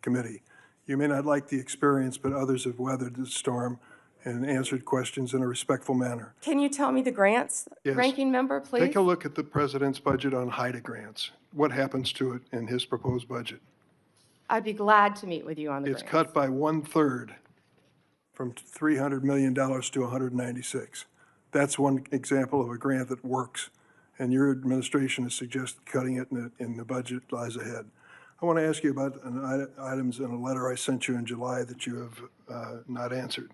committee. You may not like the experience, but others have weathered the storm and answered questions in a respectful manner. Can you tell me the grants, Yes. Ranking Member, please? Take a look at the president's budget on HIDA grants. What happens to it in his proposed budget? I'd be glad to meet with you on the It's grants. cut by 1/3 from $300 million to 196. That's one example of a grant that works, and your administration has suggested cutting it in the budget lies ahead. I want to ask you about items in a letter I sent you in July that you have not answered.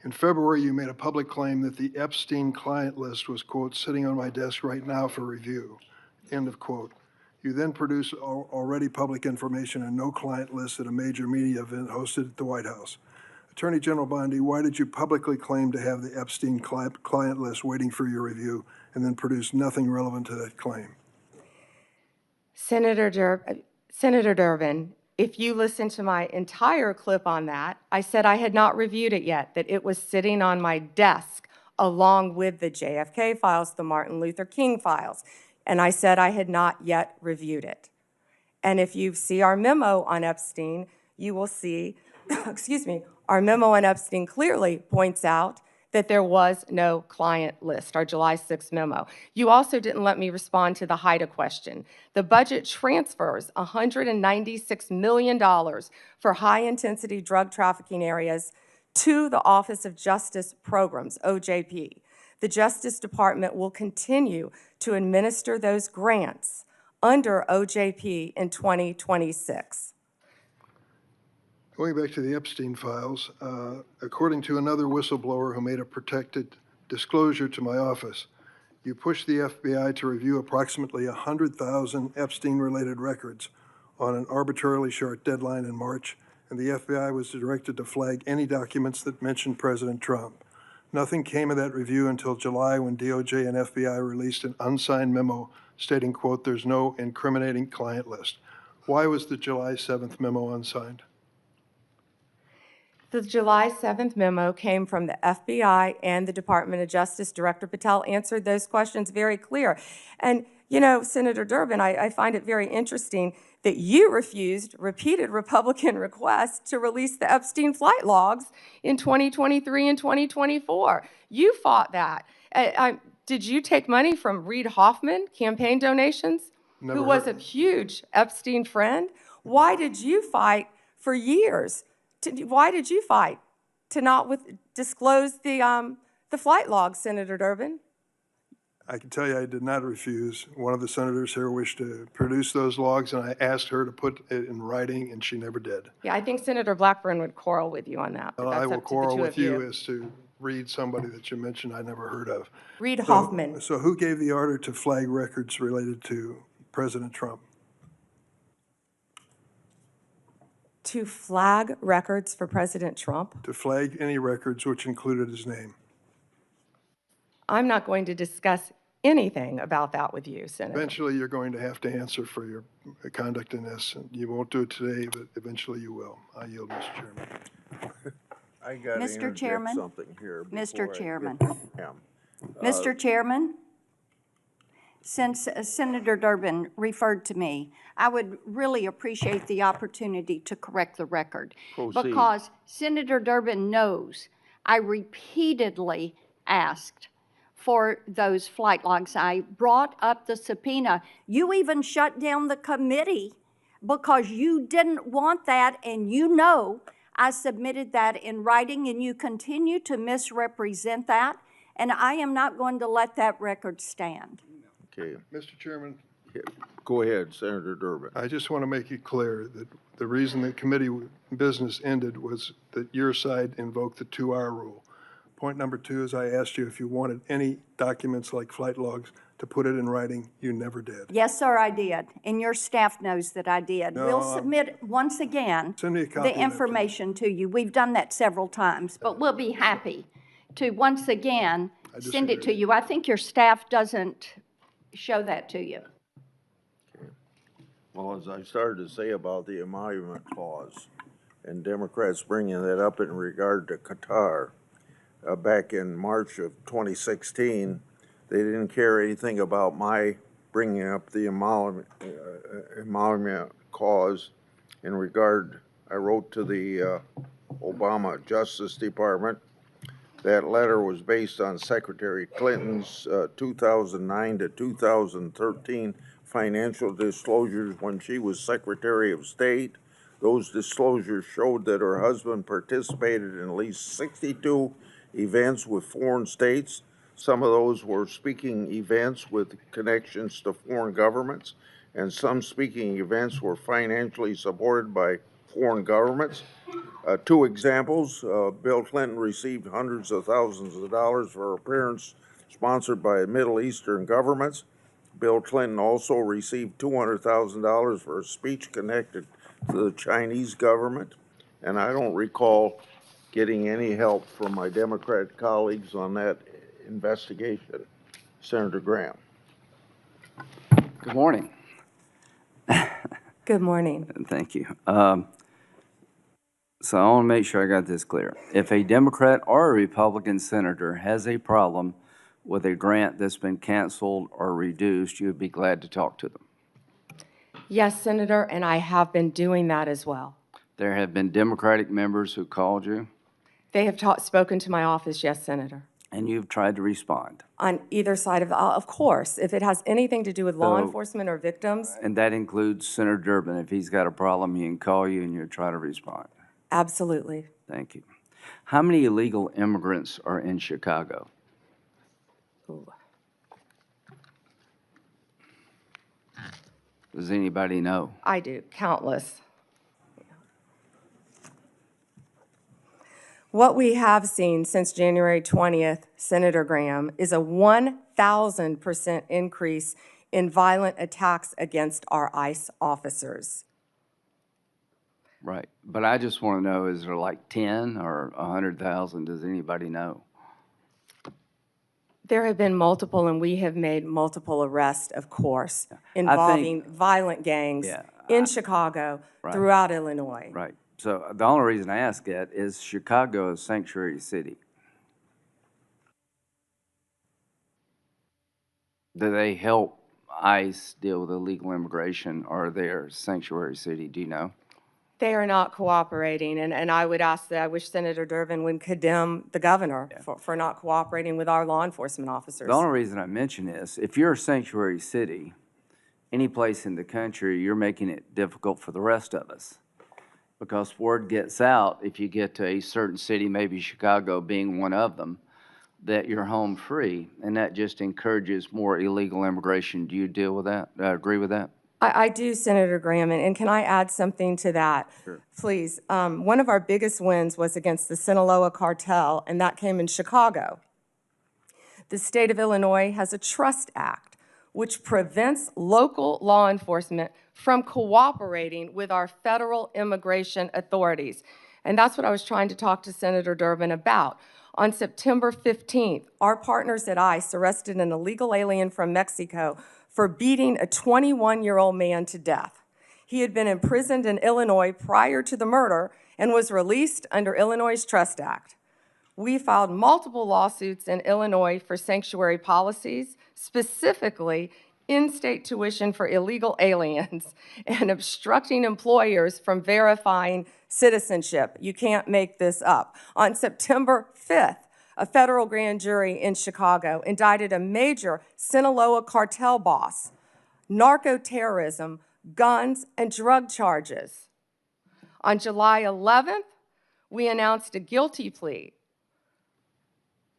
In February, you made a public claim that the Epstein client list was, quote, sitting on my desk right now for review, end of quote. You then produced already public information and no client list at a major media event hosted at the White House. Attorney General Bondi, why did you publicly claim to have the Epstein client list waiting for your review and then produce nothing relevant to that claim? Senator Durbin, if you listen to my entire clip on that, I said I had not reviewed it yet, that it was sitting on my desk along with the JFK files, the Martin Luther King files, and I said I had not yet reviewed it. And if you see our memo on Epstein, you will see, excuse me, our memo on Epstein clearly points out that there was no client list, our July 6th memo. You also didn't let me respond to the HIDA question. The budget transfers $196 million for high-intensity drug trafficking areas to the Office of Justice Programs, OJP. The Justice Department will continue to administer those grants under OJP in 2026. Going back to the Epstein files, according to another whistleblower who made a protected disclosure to my office, you pushed the FBI to review approximately 100,000 Epstein-related records on an arbitrarily short deadline in March, and the FBI was directed to flag any documents that mentioned President Trump. Nothing came of that review until July when DOJ and FBI released an unsigned memo stating, quote, there's no incriminating client list. Why was the July 7th memo unsigned? The July 7th memo came from the FBI and the Department of Justice. Director Patel answered those questions very clear. And, you know, Senator Durbin, I find it very interesting that you refused repeated Republican requests to release the Epstein flight logs in 2023 and 2024. You fought that. Did you take money from Reid Hoffman, campaign donations, Never who was a heard. huge Epstein friend? Why did you fight for years? Why did you fight to not disclose the flight logs, Senator Durbin? I can tell you I did not refuse. One of the senators here wished to produce those logs, and I asked her to put it in writing, and she never did. Yeah, I think Senator Blackburn would quarrel with you on that. But Well, that's I will up to the quarrel two with of you as to read somebody that you mentioned I never heard of. Reid Hoffman. So who gave the order to flag records related to President Trump? To flag records for President Trump? To flag any records which included his name. I'm not going to discuss anything about that with you, Senator. Eventually, you're going to have to answer for your conduct in this. And you won't do it today, but eventually you will. I yield, Mr. Chairman. I got to Mr. interject Chairman? something here. Mr. before I get Chairman. to Pam. Mr. Chairman, since Senator Durbin referred to me, I would really appreciate the opportunity to correct the record. Proceed. Because Senator Durbin knows I repeatedly asked for those flight logs. I brought up the subpoena. You even shut down the committee because you didn't want that, and you know I submitted that in writing, and you continue to misrepresent that, and I am not going to let that record stand. Okay, Mr. Chairman, go ahead, Senator Durbin. I just want to make it clear that the reason the committee business ended was that your side invoked the 2-hour rule. Point number 2 is I asked you if you wanted any documents like flight logs to put it in writing. You never did. Yes, sir, I did, and your staff knows that I did. No, We'll submit, once again, Send me a copy of the that, information to you. We've done that several times, but we'll be happy to, once again, send it to you. I think your staff doesn't show that to you. Well, as I started to say about the emolument clause, and Democrats bringing that up in regard to Qatar, back in March of 2016, they didn't care anything about my bringing up the emolument clause in regard. I wrote to the Obama Justice Department. That letter was based on Secretary Clinton's 2009 to 2013 financial disclosures when she was Secretary of State. Those disclosures showed that her husband participated in at least 62 events with foreign states. Some of those were speaking events with connections to foreign governments, and some speaking events were financially supported by foreign governments. Two examples, Bill Clinton received hundreds of thousands of dollars for appearance sponsored by Middle Eastern governments. Bill Clinton also received $200,000 for a speech connected to the Chinese government. And I don't recall getting any help from my Democrat colleagues on that investigation. Senator Graham. Good morning. Good morning. Thank you. So I want to make sure I got this clear. If a Democrat or a Republican senator has a problem with a grant that's been canceled or reduced, you would be glad to talk to them. Yes, Senator, and I have been doing that as well. There have been Democratic members who called you, They have spoken to my office, yes, Senator. and you've tried to respond. On either side of course, if it has anything to do with law So- enforcement or victims, And that includes Senator Durban. If he's got a problem, he can call you and you'll try to respond. absolutely. Thank you. How many illegal immigrants are in Chicago? Ooh. Does anybody know? I do, countless. What we have seen since January 20th, Senator Graham, is a 1,000% increase in violent attacks against our ICE officers. Right. But I just want to know, is there like 10 or 100,000? Does anybody know? There have been multiple, and we have made multiple arrests, of course, involving violent gangs Yeah, in Chicago, Right. throughout Illinois. Right. So the only reason I ask that is Chicago is sanctuary city. Do they help ICE deal with illegal immigration, or they're sanctuary city? Do you know? They are not cooperating, and I would ask that, I wish Senator Durban would condemn the governor for not cooperating with our law enforcement officers. The only reason I mention this, if you're a sanctuary city, any place in the country, you're making it difficult for the rest of us. Because word gets out, if you get to a certain city, maybe Chicago being one of them, that you're home free, and that just encourages more illegal immigration. Do you deal with that? Agree with that? I do, Senator Graham, and can I add something to that? Sure. Please. One of our biggest wins was against the Sinaloa cartel, and that came in Chicago. The state of Illinois has a Trust Act, which prevents local law enforcement from cooperating with our federal immigration authorities. And that's what I was trying to talk to Senator Durban about. On September 15th, our partners at ICE arrested an illegal alien from Mexico for beating a 21-year-old man to death. He had been imprisoned in Illinois prior to the murder and was released under Illinois' Trust Act. We filed multiple lawsuits in Illinois for sanctuary policies, specifically in-state tuition for illegal aliens and obstructing employers from verifying citizenship. You can't make this up. On September 5th, a federal grand jury in Chicago indicted a major Sinaloa cartel boss, narco-terrorism, guns, and drug charges. On July 11th, we announced a guilty plea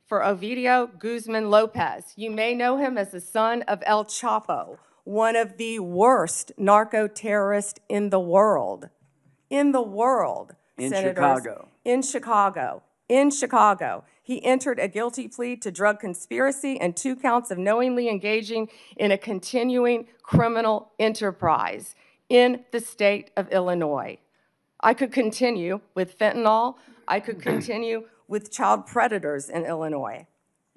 for Ovidio Guzman Lopez. You may know him as the son of El Chapo, one of the worst narco-terrorists in the world. In the world, In senators. Chicago. In Chicago. In Chicago. He entered a guilty plea to drug conspiracy and 2 counts of knowingly engaging in a continuing criminal enterprise in the state of Illinois. I could continue with fentanyl. I could continue with child predators in Illinois.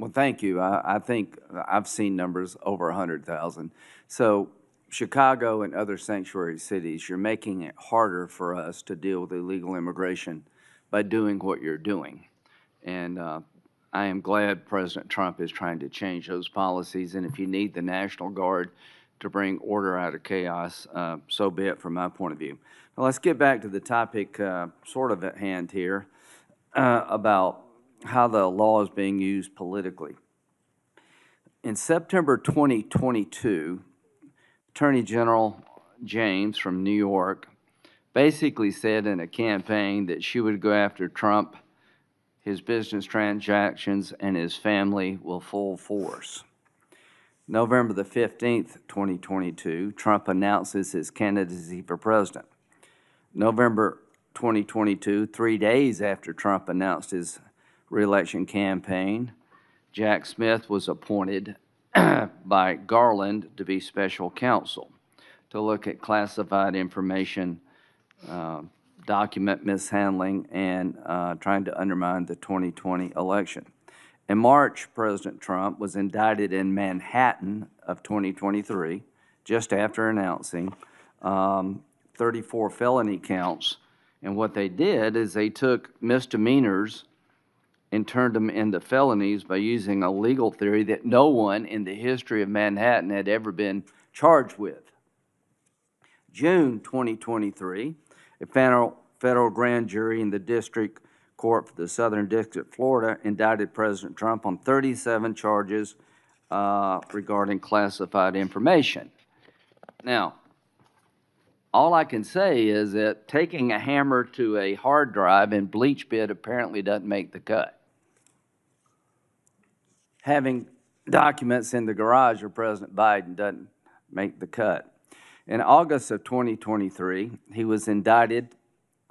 Well, thank you. I think I've seen numbers over 100,000. So Chicago and other sanctuary cities, you're making it harder for us to deal with illegal immigration by doing what you're doing. And I am glad President Trump is trying to change those policies. And if you need the National Guard to bring order out of chaos, so be it from my point of view. Now, let's get back to the topic sort of at hand here about how the law is being used politically. In September 2022, Attorney General James from New York basically said in a campaign that she would go after Trump, his business transactions, and his family with full force. November the 15th, 2022, Trump announces his candidacy for president. November 2022, 3 days after Trump announced his re-election campaign, Jack Smith was appointed by Garland to be special counsel to look at classified information, document mishandling, and trying to undermine the 2020 election. In March, President Trump was indicted in Manhattan of 2023, just after announcing 34 felony counts. And what they did is they took misdemeanors and turned them into felonies by using a legal theory that no one in the history of Manhattan had ever been charged with. June 2023, a federal grand jury in the District Court for the Southern District of Florida indicted President Trump on 37 charges regarding classified information. Now, all I can say is that taking a hammer to a hard drive and bleach bit apparently doesn't make the cut. Having documents in the garage of President Biden doesn't make the cut. In August of 2023, he was indicted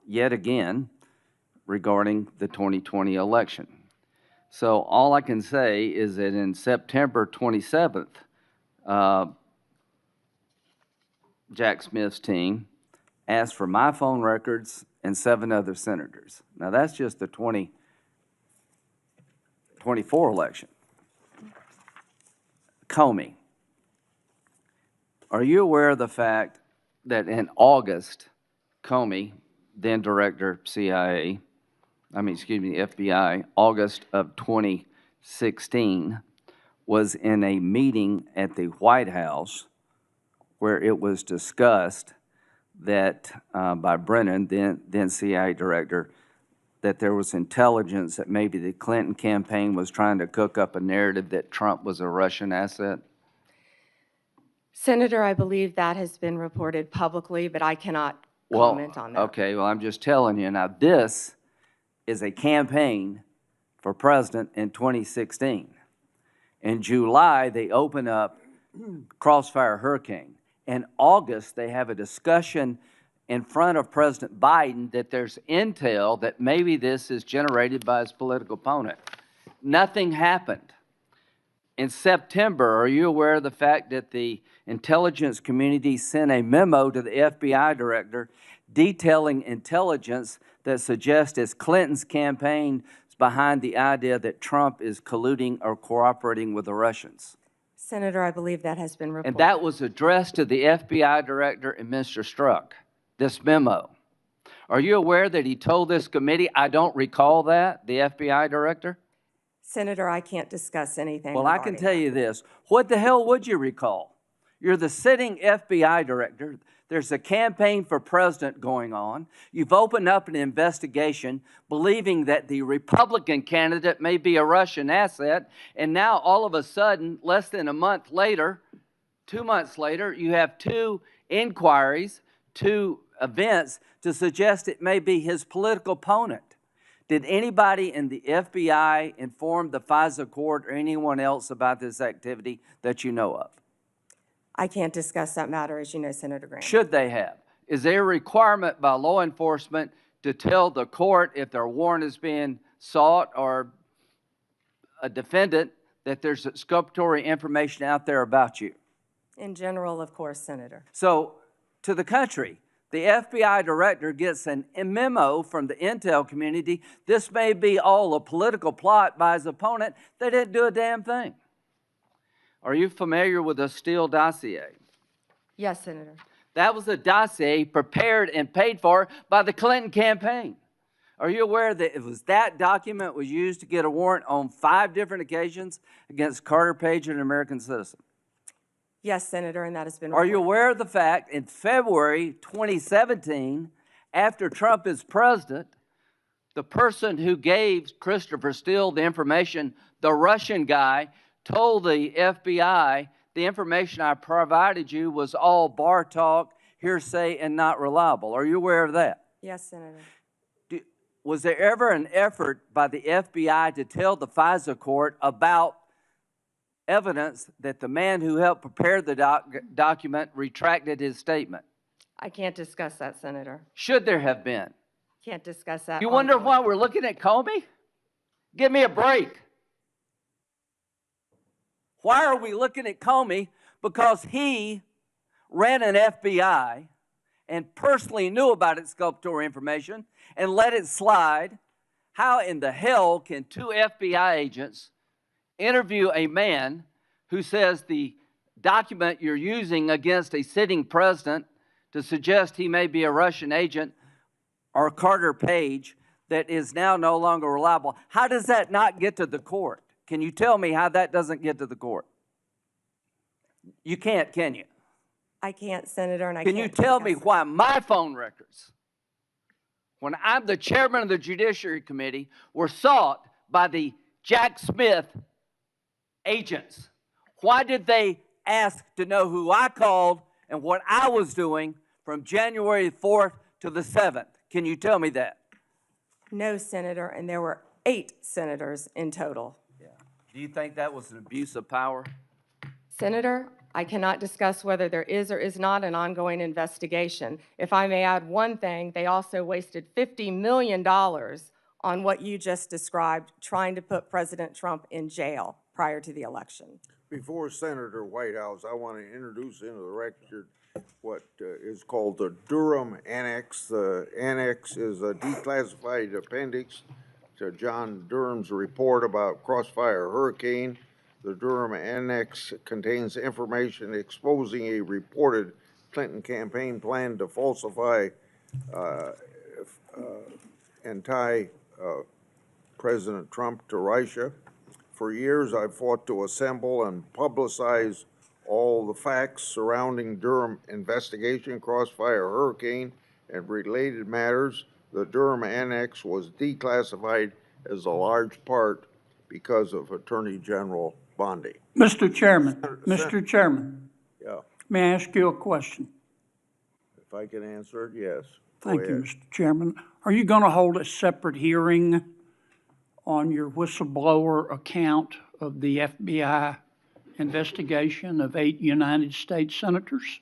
yet again regarding the 2020 election. So all I can say is that in September 27th, Jack Smith's team asked for my phone records and 7 other senators. Now that's just the 2024 election. Comey, are you aware of the fact that in August, Comey, then director FBI, August of 2016, was in a meeting at the White House where it was discussed that by Brennan, then CIA director, that there was intelligence that maybe the Clinton campaign was trying to cook up a narrative that Trump was a Russian asset? Senator, I believe that has been reported publicly, but I cannot comment on that. Okay, well, I'm just telling you. Now, this is a campaign for president in 2016. In July, they open up Crossfire Hurricane. In August, they have a discussion in front of President Biden that there's intel that maybe this is generated by his political opponent. Nothing happened. In September, are you aware of the fact that the intelligence community sent a memo to the FBI director detailing intelligence that suggests it's Clinton's campaign is behind the idea that Trump is colluding or cooperating with the Russians? Senator, I believe that has been reported. And that was addressed to the FBI director and Mr. Strzok, this memo. Are you aware that he told this committee, I don't recall that, the FBI director? Senator, I can't discuss anything. Well, I can tell you this. What the hell would you recall? You're the sitting FBI director. There's a campaign for president going on. You've opened up an investigation believing that the Republican candidate may be a Russian asset. And now all of a sudden, less than a month later, 2 months later, you have 2 inquiries, 2 events to suggest it may be his political opponent. Did anybody in the FBI inform the FISA court or anyone else about this activity that you know of? I can't discuss that matter, as you know, Senator Graham. Should they have? Is there a requirement by law enforcement to tell the court if their warrant is being sought or a defendant that there's exculpatory information out there about you? In general, of course, Senator. So, to the country, The FBI director gets a memo from the intel community. This may be all a political plot by his opponent. They didn't do a damn thing. Are you familiar with the Steele dossier? Yes, Senator. That was a dossier prepared and paid for by the Clinton campaign. Are you aware that it was that document was used to get a warrant on 5 different occasions against Carter Page, an American citizen? Yes, Senator, and that has been Are you reported. aware of the fact in February 2017, after Trump is president, the person who gave Christopher Steele the information, the Russian guy, told the FBI, the information I provided you was all bar talk, hearsay, and not reliable. Are you aware of that? Yes, Senator. Was there ever an effort by the FBI to tell the FISA court about evidence that the man who helped prepare the document retracted his statement? I can't discuss that, Senator. Should there have been? Can't discuss that. You wonder ongoing. why we're looking at Comey? Give me a break. Why are we looking at Comey? Because he ran an FBI and personally knew about exculpatory information and let it slide. How in the hell can 2 FBI agents interview a man who says the document you're using against a sitting president to suggest he may be a Russian agent or Carter Page that is now no longer reliable? How does that not get to the court? Can you tell me how that doesn't get to the court? You can't, can you? I can't, Senator, and I Can can't you tell me discuss it. why my phone records, when I'm the chairman of the Judiciary Committee, were sought by the Jack Smith agents? Why did they ask to know who I called and what I was doing from January 4th to the 7th? Can you tell me that? No, Senator, and there were 8 senators in total. Do you think that was an abuse of power? Senator, I cannot discuss whether there is or is not an ongoing investigation. If I may add one thing, they also wasted $50 million on what you just described, trying to put President Trump in jail prior to the election. Before Senator Whitehouse, I want to introduce into the record what is called the Durham Annex. The annex is a declassified appendix to John Durham's report about Crossfire Hurricane. The Durham Annex contains information exposing a reported Clinton campaign plan to falsify and tie President Trump to Russia. For years, I've fought to assemble and publicize all the facts surrounding Durham investigation, Crossfire Hurricane, and related matters. The Durham Annex was declassified as a large part because of Attorney General Bondi. Mr. Chairman, Yeah, may I ask you a question? if I can answer it, yes. Go Thank you, ahead. Mr. Chairman. Are you going to hold a separate hearing on your whistleblower account of the FBI investigation of 8 United States senators?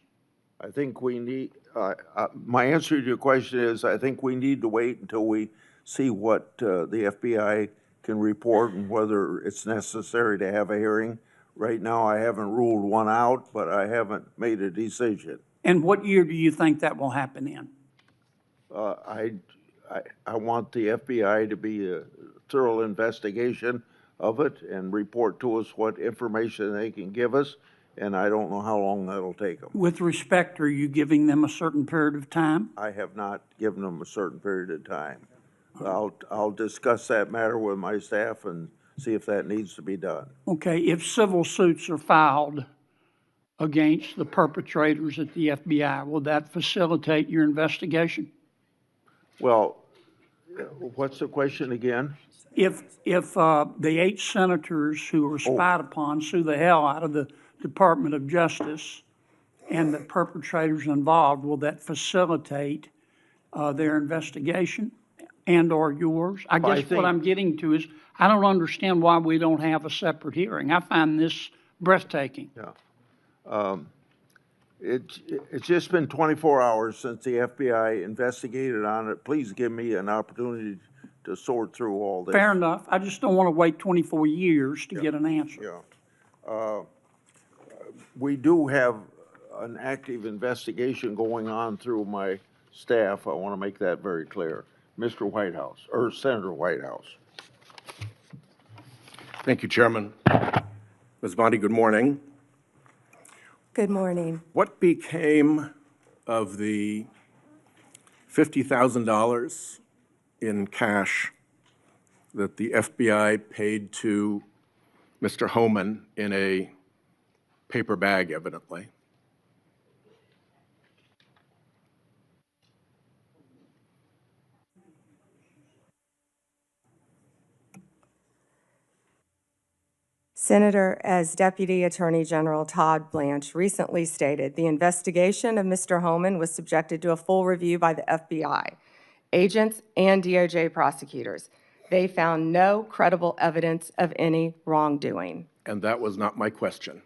I think we need, my answer to your question is, I think we need to wait until we see what the FBI can report and whether it's necessary to have a hearing. Right now, I haven't ruled one out, but I haven't made a decision. And what year do you think that will happen in? I want the FBI to be a thorough investigation of it and report to us what information they can give us, and I don't know how long that'll take them. With respect, are you giving them a certain period of time? I have not given them a certain period of time. I'll discuss that matter with my staff and see if that needs to be done. Okay, if civil suits are filed against the perpetrators at the FBI, will that facilitate your investigation? Well, what's the question again? If the 8 senators who were spied upon sue the hell out of the Department of Justice and the perpetrators involved, will that facilitate their investigation and/or yours? I guess what think- I'm getting to is, I don't understand why we don't have a separate hearing. I find this breathtaking. Yeah. It's just been 24 hours since the FBI investigated on it. Please give me an opportunity to sort through all this. Fair enough. I just don't want to wait 24 years to get an answer. Yeah. We do have an active investigation going on through my staff. I want to make that very clear. Mr. Whitehouse, or Senator Whitehouse. Thank you, Chairman. Ms. Bondi, good morning. Good morning. What became of the $50,000 in cash that the FBI paid to Mr. Homan in a paper bag, evidently? Senator, as Deputy Attorney General Todd Blanche recently stated, the investigation of Mr. Homan was subjected to a full review by the FBI, agents, and DOJ prosecutors. They found no credible evidence of any wrongdoing. And that was not my question.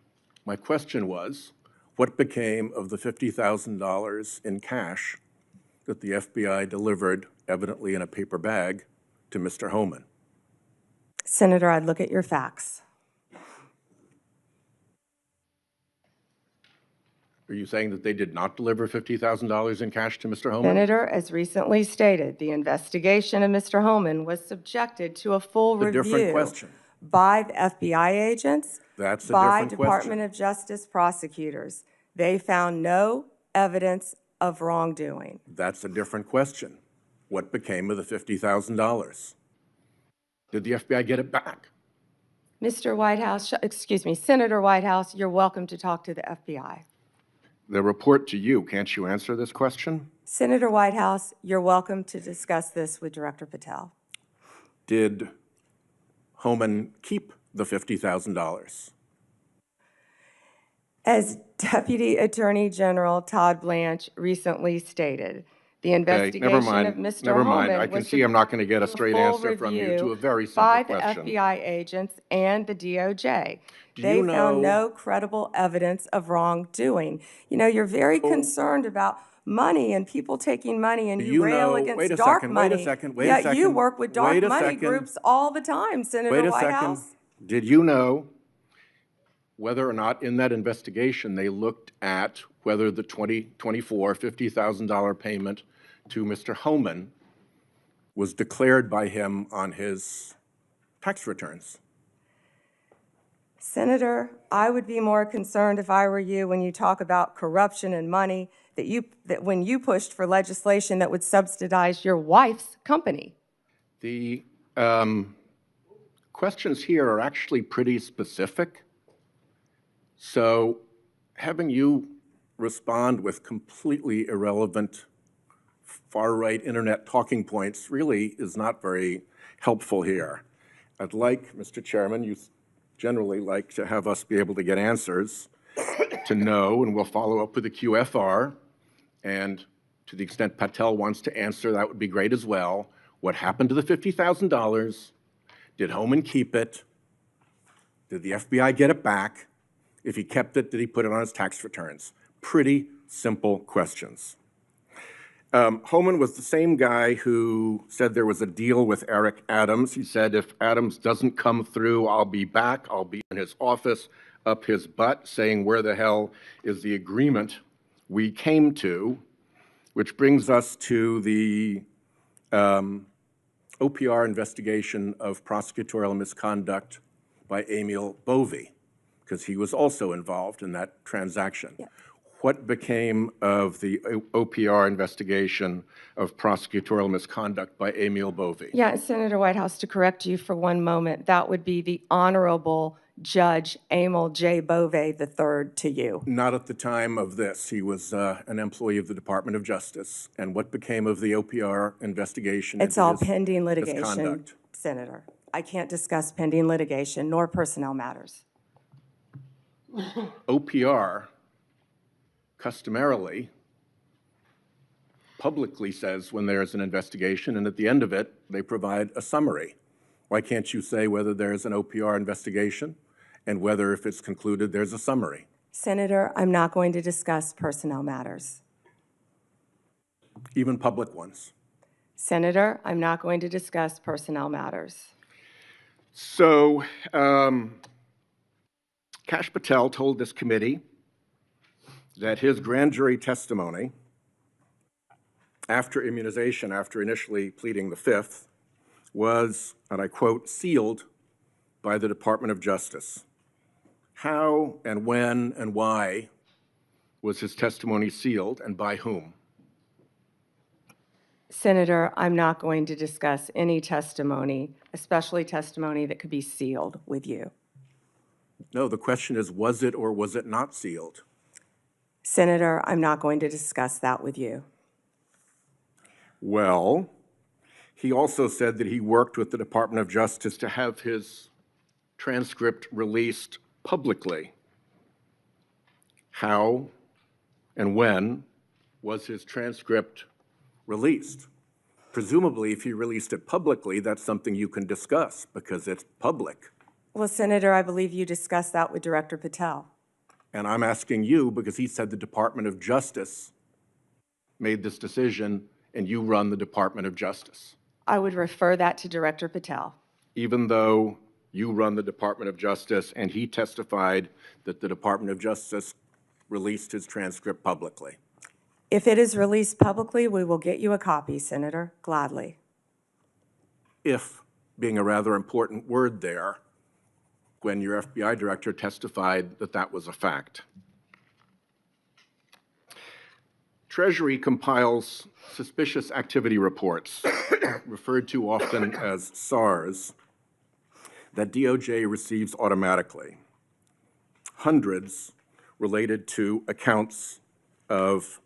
My question was, what became of the $50,000 in cash that the FBI delivered, evidently in a paper bag, to Mr. Homan? Senator, I'd look at your facts. Are you saying that they did not deliver $50,000 in cash to Mr. Homan? Senator, as recently stated, the investigation of Mr. Homan was subjected to a full That's a different review question. by the FBI agents, That's a by different Department question. of Justice prosecutors. They found no evidence of wrongdoing. That's a different question. What became of the $50,000? Did the FBI get it back? Mr. Whitehouse, excuse me, Senator Whitehouse, you're welcome to talk to the FBI. The report to you, can't you answer this question? Senator Whitehouse, you're welcome to discuss this with Director Patel. Did Homan keep the $50,000? As Deputy Attorney General Todd Blanche recently stated, the Okay, investigation never mind. of Mr. Never mind. Homan I can was see I'm not going to get a subject straight full answer from you to review a very simple by question. the FBI agents and the DOJ. Do They you found know- no credible evidence of wrongdoing. You know, you're very concerned about money and people taking money, and Do you you rail know- against wait a dark second, wait a money. second, wait a Yet you second, work with dark wait a money second. groups all the time, Senator Wait a Whitehouse. second. Did you know whether or not in that investigation they looked at whether the $50,000 payment to Mr. Homan was declared by him on his tax returns? Senator, I would be more concerned if I were you when you talk about corruption and money that when you pushed for legislation that would subsidize your wife's company. The questions here are actually pretty specific. So having you respond with completely irrelevant far-right internet talking points really is not very helpful here. I'd like, Mr. Chairman, you generally like to have us be able to get answers to know, and we'll follow up with the QFR. And to the extent Patel wants to answer, that would be great as well. What happened to the $50,000? Did Homan keep it? Did the FBI get it back? If he kept it, did he put it on his tax returns? Pretty simple questions. Homan was the same guy who said there was a deal with Eric Adams. He said, if Adams doesn't come through, I'll be back. I'll be in his office, up his butt, saying, where the hell is the agreement we came to? Which brings us to the OPR investigation of prosecutorial misconduct by Emil Bovee, because he was also involved in that transaction. Yeah. What became of the OPR investigation of prosecutorial misconduct by Emil Bovee? Yeah, Senator Whitehouse, to correct you for one moment, that would be the Honorable Judge Emil J. Bovee III to you. Not at the time of this. He was an employee of the Department of Justice. And what became of the OPR investigation? It's all pending litigation, misconduct? Senator. I can't discuss pending litigation nor personnel matters. OPR customarily publicly says when there's an investigation, and at the end of it, they provide a summary. Why can't you say whether there's an OPR investigation and whether, if it's concluded, there's a summary? Senator, I'm not going to discuss personnel matters. Even public ones? Senator, I'm not going to discuss personnel matters. So, Kash Patel told this committee that his grand jury testimony after immunization, after initially pleading the Fifth, was, and I quote, sealed by the Department of Justice. How and when and why was his testimony sealed, and by whom? Senator, I'm not going to discuss any testimony, especially testimony that could be sealed with you. No, the question is, was it or was it not sealed? Senator, I'm not going to discuss that with you. Well, he also said that he worked with the Department of Justice to have his transcript released publicly. How and when was his transcript released? Presumably, if he released it publicly, that's something you can discuss because it's public. Well, Senator, I believe you discussed that with Director Patel. And I'm asking you because he said the Department of Justice made this decision and you run the Department of Justice. I would refer that to Director Patel. Even though you run the Department of Justice and he testified that the Department of Justice released his transcript publicly. If it is released publicly, we will get you a copy, Senator, gladly. If being a rather important word there, when your FBI director testified that that was a fact. Treasury compiles suspicious activity reports, referred to often as SARs, that DOJ receives automatically. Hundreds related to accounts of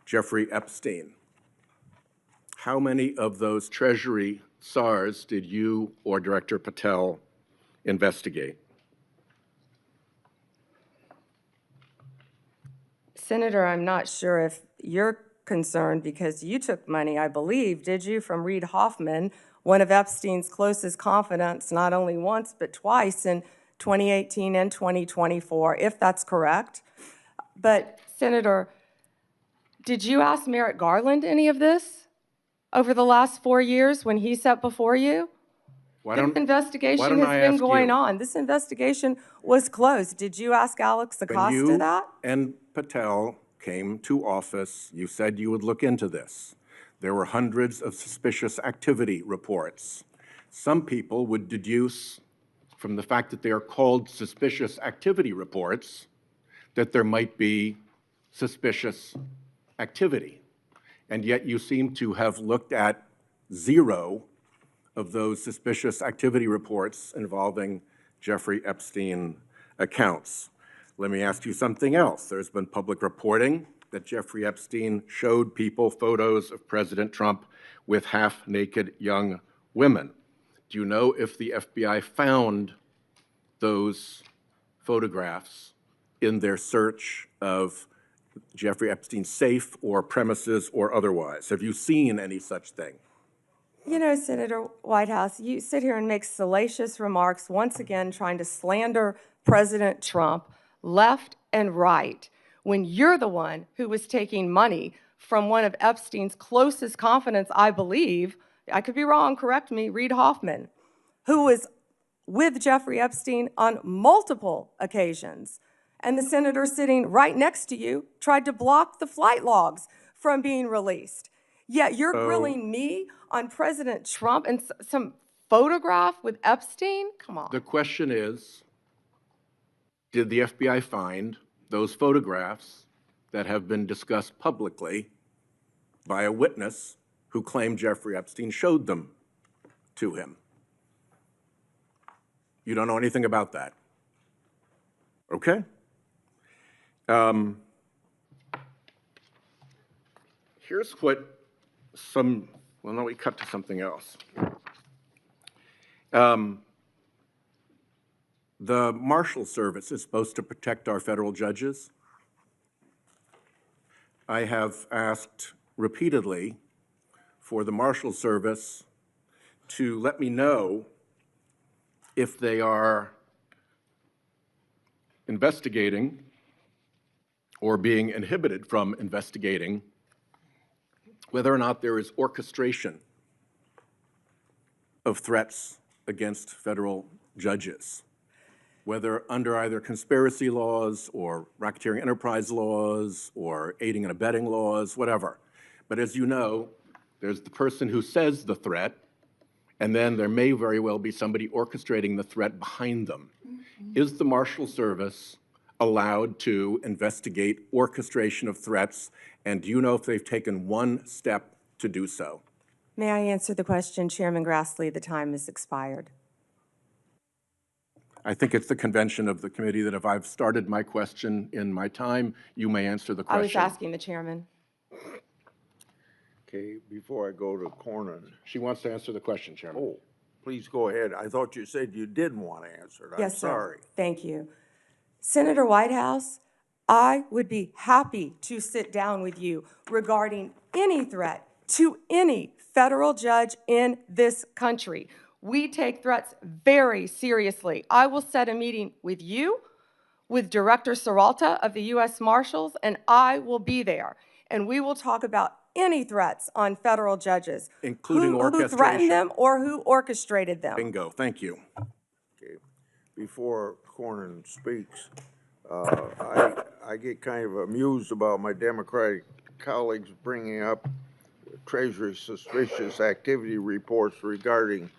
Jeffrey Epstein. How many of those Treasury SARs did you or Director Patel investigate? Senator, I'm not sure if you're concerned because you took money, I believe, did you, from Reid Hoffman, one of Epstein's closest confidants, not only once but twice in 2018 and 2024, if that's correct. But, Senator, did you ask Merrick Garland any of this over the last 4 years when he sat before you? This investigation has been going on. This investigation was closed. Did you ask Alex Acosta that? And Patel came to office, you said you would look into this. There were hundreds of suspicious activity reports. Some people would deduce from the fact that they are called suspicious activity reports that there might be suspicious activity. And yet you seem to have looked at 0 of those suspicious activity reports involving Jeffrey Epstein accounts. Let me ask you something else. There's been public reporting that Jeffrey Epstein showed people photos of President Trump with half-naked young women. Do you know if the FBI found those photographs in their search of Jeffrey Epstein's safe or premises or otherwise? Have you seen any such thing? You know, Senator Whitehouse, you sit here and make salacious remarks, once again trying to slander President Trump left and right, when you're the one who was taking money from one of Epstein's closest confidants, I believe, I could be wrong, correct me, Reid Hoffman, who was with Jeffrey Epstein on multiple occasions. And the senator sitting right next to you tried to block the flight logs from being released. Yet you're grilling me on President Trump and some photograph with Epstein? Come on. The question is, did the FBI find those photographs that have been discussed publicly by a witness who claimed Jeffrey Epstein showed them to him? You don't know anything about that? Okay. Here's what well, no, we cut to something else. The Marshal Service is supposed to protect our federal judges. I have asked repeatedly for the Marshal Service to let me know if they are investigating or being inhibited from investigating whether or not there is orchestration of threats against federal judges, whether under either conspiracy laws or racketeering enterprise laws or aiding and abetting laws, whatever. But as you know, there's the person who says the threat, and then there may very well be somebody orchestrating the threat behind them. Is the Marshal Service allowed to investigate orchestration of threats, and do you know if they've taken one step to do so? May I answer the question, Chairman Grassley? The time has expired. I think it's the convention of the committee that if I've started my question in my time, you may answer the I question. was asking the chairman. Okay, before I go to Cornyn. She wants to answer the question, Chairman. Oh, please go ahead. I thought you said you didn't want to answer it. I'm Yes, sir. sorry. Thank you. Senator Whitehouse, I would be happy to sit down with you regarding any threat to any federal judge in this country. We take threats very seriously. I will set a meeting with you, with Director Serralta of the U.S. Marshals, and I will be there. And we will talk about any threats on federal judges. Including who orchestration. threatened them or who orchestrated them. Bingo, thank you. Okay, before Cornyn speaks, I get kind of amused about my Democratic colleagues bringing up Treasury suspicious activity reports regarding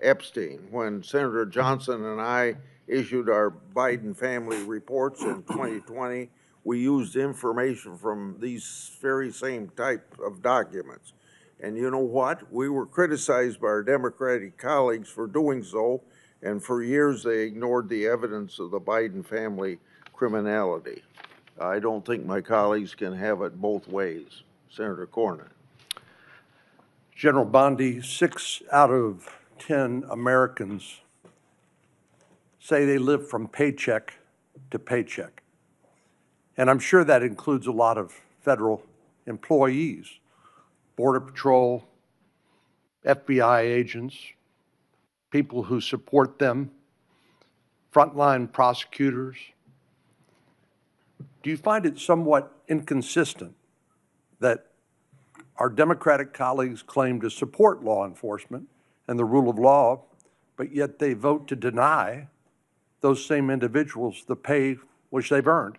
Epstein. When Senator Johnson and I issued our Biden family reports in 2020, we used information from these very same type of documents. And you know what? We were criticized by our Democratic colleagues for doing so, and for years they ignored the evidence of the Biden family criminality. I don't think my colleagues can have it both ways. Senator Cornyn. General Bondi, 6 out of 10 Americans say they live from paycheck to paycheck. And I'm sure that includes a lot of federal employees, Border Patrol, FBI agents, people who support them, frontline prosecutors. Do you find it somewhat inconsistent that our Democratic colleagues claim to support law enforcement and the rule of law, but yet they vote to deny those same individuals the pay which they've earned?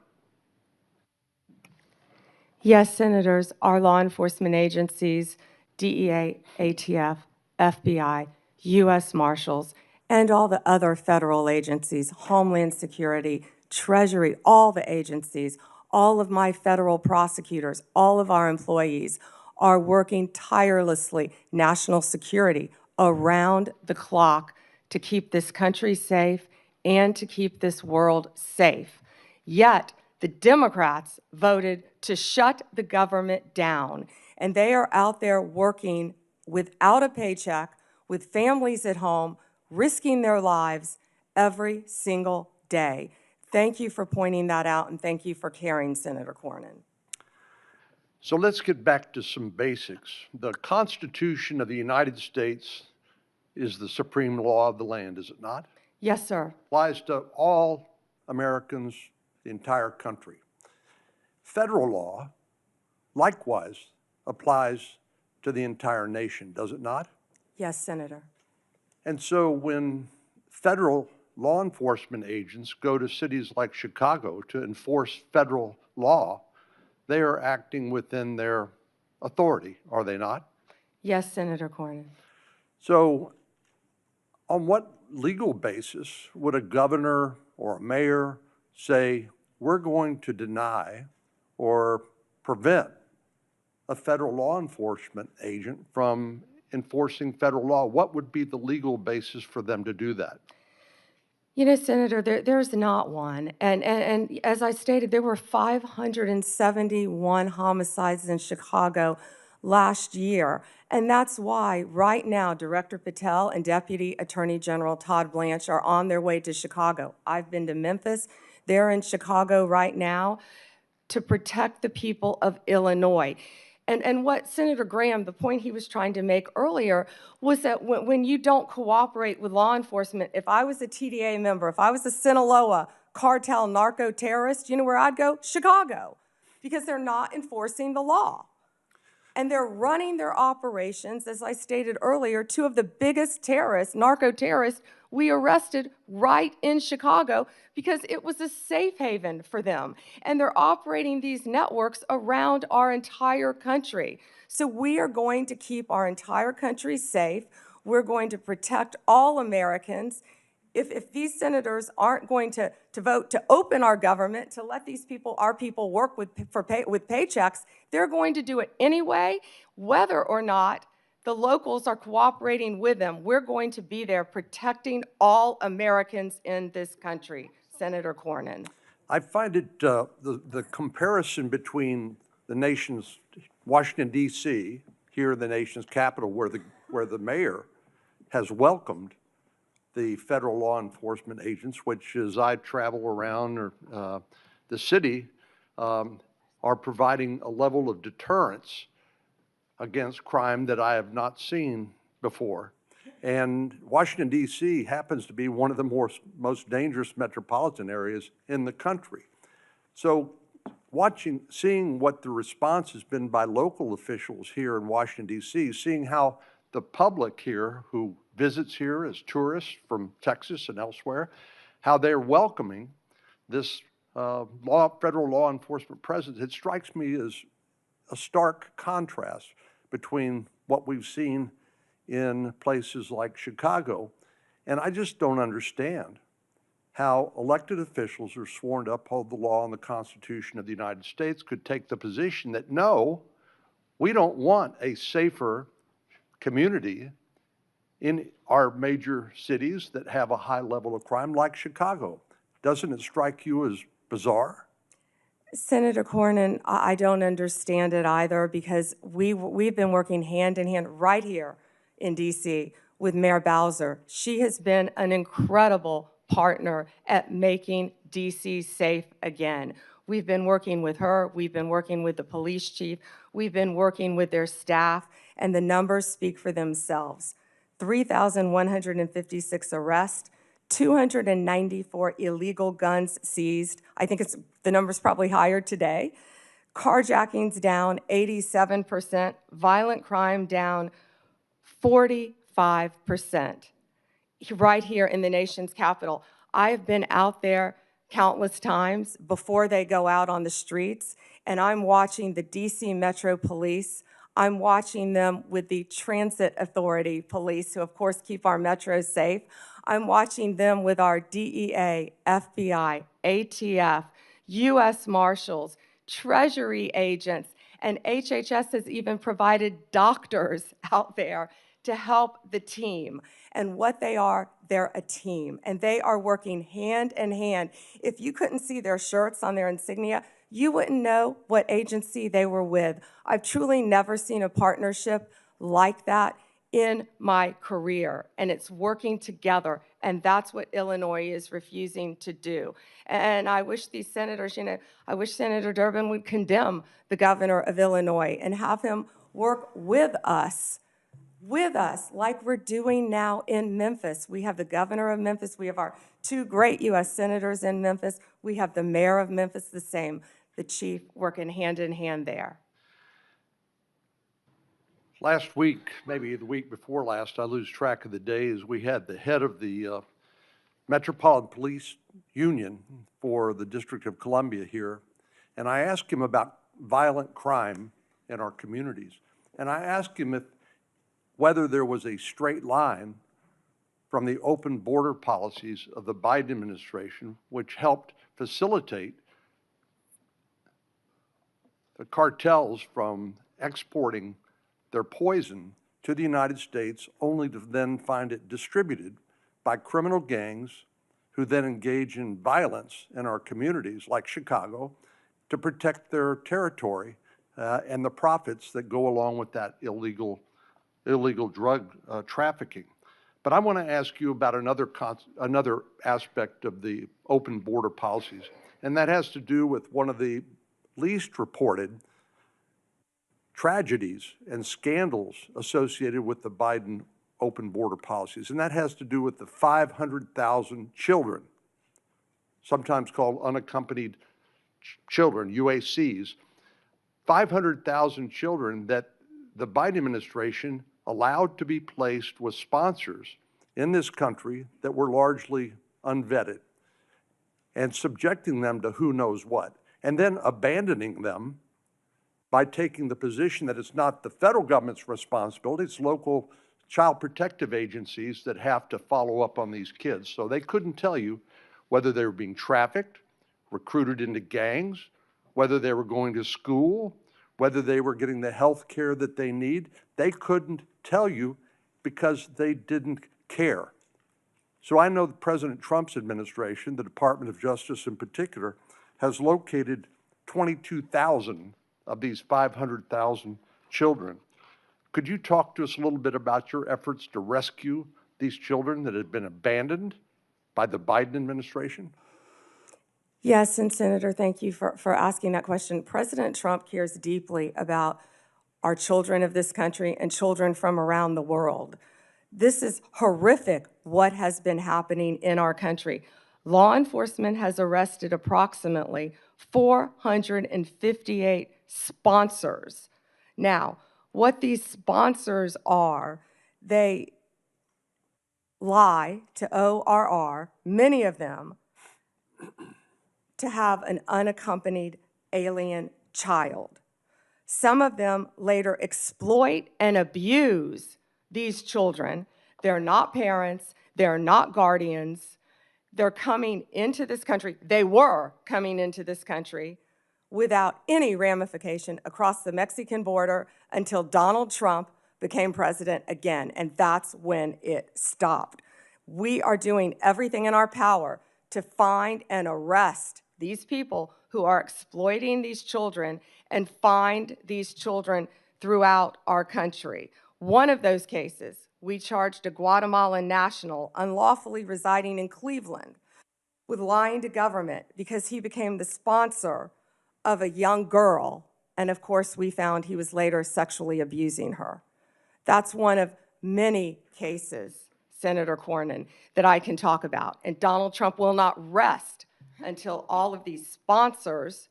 Yes, Senators, our law enforcement agencies, DEA, ATF, FBI, U.S. Marshals, and all the other federal agencies, Homeland Security, Treasury, all the agencies, all of my federal prosecutors, all of our employees are working tirelessly, national security, around the clock to keep this country safe and to keep this world safe. Yet, the Democrats voted to shut the government down, and they are out there working without a paycheck, with families at home, risking their lives every single day. Thank you for pointing that out, and thank you for caring, Senator Cornyn. So let's get back to some basics. The Constitution of the United States is the supreme law of the land, is it not? Yes, sir. Applies to all Americans, the entire country. Federal law, likewise, applies to the entire nation, does it not? Yes, Senator. And so when federal law enforcement agents go to cities like Chicago to enforce federal law, they are acting within their authority, are they not? Yes, Senator Cornyn. So on what legal basis would a governor or a mayor say, we're going to deny or prevent a federal law enforcement agent from enforcing federal law? What would be the legal basis for them to do that? You know, Senator, there's not one. And as I stated, there were 571 homicides in Chicago last year. And that's why right now Director Patel and Deputy Attorney General Todd Blanche are on their way to Chicago. I've been to Memphis. They're in Chicago right now to protect the people of Illinois. And what Senator Graham, the point he was trying to make earlier, was that when you don't cooperate with law enforcement, if I was a TDA member, if I was a Sinaloa cartel narco-terrorist, you know where I'd go? Chicago, because they're not enforcing the law. And they're running their operations, as I stated earlier, two of the biggest terrorists, narco-terrorists, we arrested right in Chicago because it was a safe haven for them. And they're operating these networks around our entire country. So we are going to keep our entire country safe. We're going to protect all Americans. If these senators aren't going to vote to open our government, to let these people, our people, work with paychecks, they're going to do it anyway, whether or not the locals are cooperating with them. We're going to be there protecting all Americans in this country, Senator Cornyn. I find it, the comparison between the nation's, Washington DC, here in the nation's capital, where the mayor has welcomed the federal law enforcement agents, which as I travel around the city, are providing a level of deterrence against crime that I have not seen before. And Washington, D.C. happens to be one of the most dangerous metropolitan areas in the country. So seeing what the response has been by local officials here in Washington, D.C., seeing how the public here who visits here as tourists from Texas and elsewhere, how they're welcoming this federal law enforcement presence, it strikes me as a stark contrast between what we've seen in places like Chicago. And I just don't understand how elected officials who are sworn to uphold the law and the Constitution of the United States could take the position that, no, we don't want a safer community in our major cities that have a high level of crime like Chicago. Doesn't it strike you as bizarre? Senator Cornyn, I don't understand it either, because we've been working hand in hand right here in D.C. with Mayor Bowser. She has been an incredible partner at making D.C. safe again. We've been working with her, we've been working with the police chief, we've been working with their staff, and the numbers speak for themselves. 3,156 arrests, 294 illegal guns seized. I think the number's probably higher today. Carjackings down 87%, violent crime down 45%. Right here in the nation's capital. I've been out there countless times before they go out on the streets, and I'm watching the DC Metro Police. I'm watching them with the Transit Authority Police, who of course keep our metros safe. I'm watching them with our DEA, FBI, ATF, U.S. Marshals, Treasury agents, and HHS has even provided doctors out there to help the team. And what they are, they're a team, and they are working hand in hand. If you couldn't see their shirts on their insignia, you wouldn't know what agency they were with. I've truly never seen a partnership like that in my career, and it's working together, and that's what Illinois is refusing to do. And I wish these senators, I wish Senator Durbin would condemn the governor of Illinois and have him work with us like we're doing now in Memphis. We have the governor of Memphis, we have our two great U.S. senators in Memphis, we have the mayor of Memphis the same, the chief working hand in hand there. Last week, maybe the week before last, I lose track of the days, we had the head of the Metropolitan Police Union for the District of Columbia here, and I asked him about violent crime in our communities. And I asked him whether there was a straight line from the open border policies of the Biden administration, which helped facilitate the cartels from exporting their poison to the United States, only to then find it distributed by criminal gangs who then engage in violence in our communities like Chicago to protect their territory and the profits that go along with that illegal drug trafficking. But I want to ask you about another aspect of the open border policies, and that has to do with one of the least reported tragedies and scandals associated with the Biden open border policies, and that has to do with the 500,000 children, sometimes called unaccompanied children, UACs, 500,000 children that the Biden administration allowed to be placed with sponsors in this country that were largely unvetted and subjecting them to who knows what, and then abandoning them by taking the position that it's not the federal government's responsibility, it's local child protective agencies that have to follow up on these kids. So they couldn't tell you whether they were being trafficked, recruited into gangs, whether they were going to school, whether they were getting the health care that they need. They couldn't tell you because they didn't care. So I know that President Trump's administration, the Department of Justice in particular, has located 22,000 of these 500,000 children. Could you talk to us a little bit about your efforts to rescue these children that had been abandoned by the Biden administration? Yes, and Senator, thank you for asking that question. President Trump cares deeply about our children of this country and children from around the world. This is horrific what has been happening in our country. Law enforcement has arrested approximately 458 sponsors. Now, what these sponsors are, they lie to ORR, many of them, to have an unaccompanied alien child. Some of them later exploit and abuse these children. They're not parents, they're not guardians. They're coming into this country, they were coming into this country without any ramification across the Mexican border until Donald Trump became president again, and that's when it stopped. We are doing everything in our power to find and arrest these people who are exploiting these children and find these children throughout our country. One of those cases, we charged a Guatemalan national unlawfully residing in Cleveland with lying to government because he became the sponsor of a young girl, and of course we found he was later sexually abusing her. That's one of many cases, Senator Cornyn, that I can talk about. And Donald Trump will not rest until all of these sponsors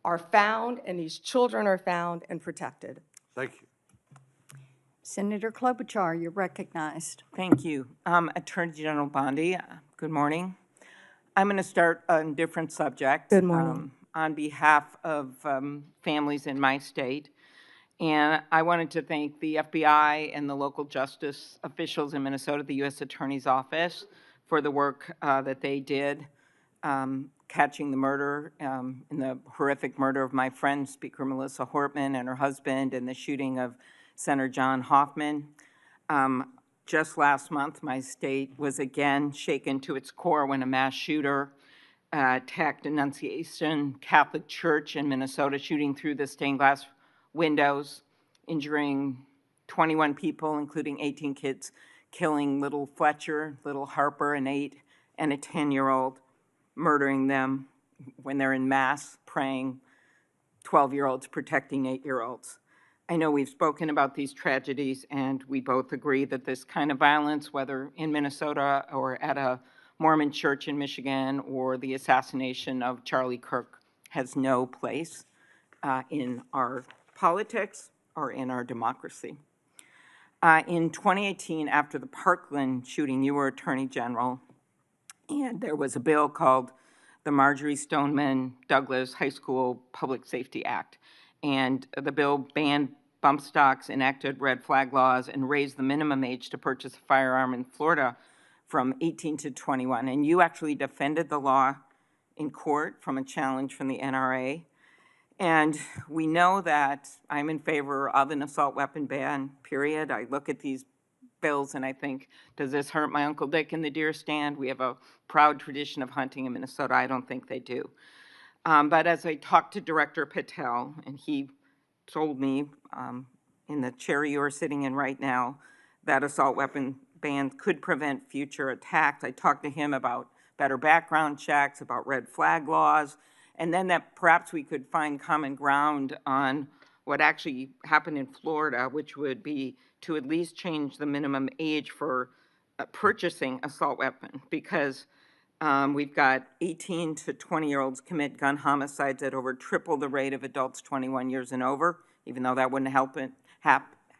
are found and these children are found and protected. Thank you. Senator Klobuchar, you're recognized. Thank you. Attorney General Bondi, good morning. I'm going to start on a different subject. Good morning. On behalf of families in my state. And I wanted to thank the FBI and the local justice officials in Minnesota, the U.S. Attorney's Office, for the work that they did catching the murder, in the horrific murder of my friend, Speaker Melissa Hortman, and her husband, and the shooting of Senator John Hoffman. Just last month, my state was again shaken to its core when a mass shooter attacked Annunciation Catholic Church in Minnesota, shooting through the stained glass windows, injuring 21 people, including 18 kids, killing little Fletcher, little Harper, an 8 and a 10-year-old, murdering them when they're in mass praying, 12-year-olds protecting 8-year-olds. I know we've spoken about these tragedies, and we both agree that this kind of violence, whether in Minnesota or at a Mormon church in Michigan or the assassination of Charlie Kirk, has no place in our politics or in our democracy. In 2018, after the Parkland shooting, you were Attorney General, and there was a bill called the Marjorie Stoneman Douglas High School Public Safety Act. And the bill banned bump stocks, enacted red flag laws, and raised the minimum age to purchase a firearm in Florida from 18 to 21. And you actually defended the law in court from a challenge from the NRA. And we know that I'm in favor of an assault weapon ban, period. I look at these bills and I think, does this hurt my Uncle Dick in the deer stand? We have a proud tradition of hunting in Minnesota. I don't think they do. But as I talked to Director Patel, and he told me in the chair you are sitting in right now, that assault weapon ban could prevent future attacks. I talked to him about better background checks, about red flag laws, and then that perhaps we could find common ground on what actually happened in Florida, which would be to at least change the minimum age for purchasing assault weapon, because we've got 18 to 20-year-olds commit gun homicides at over triple the rate of adults 21 years and over. even though that wouldn't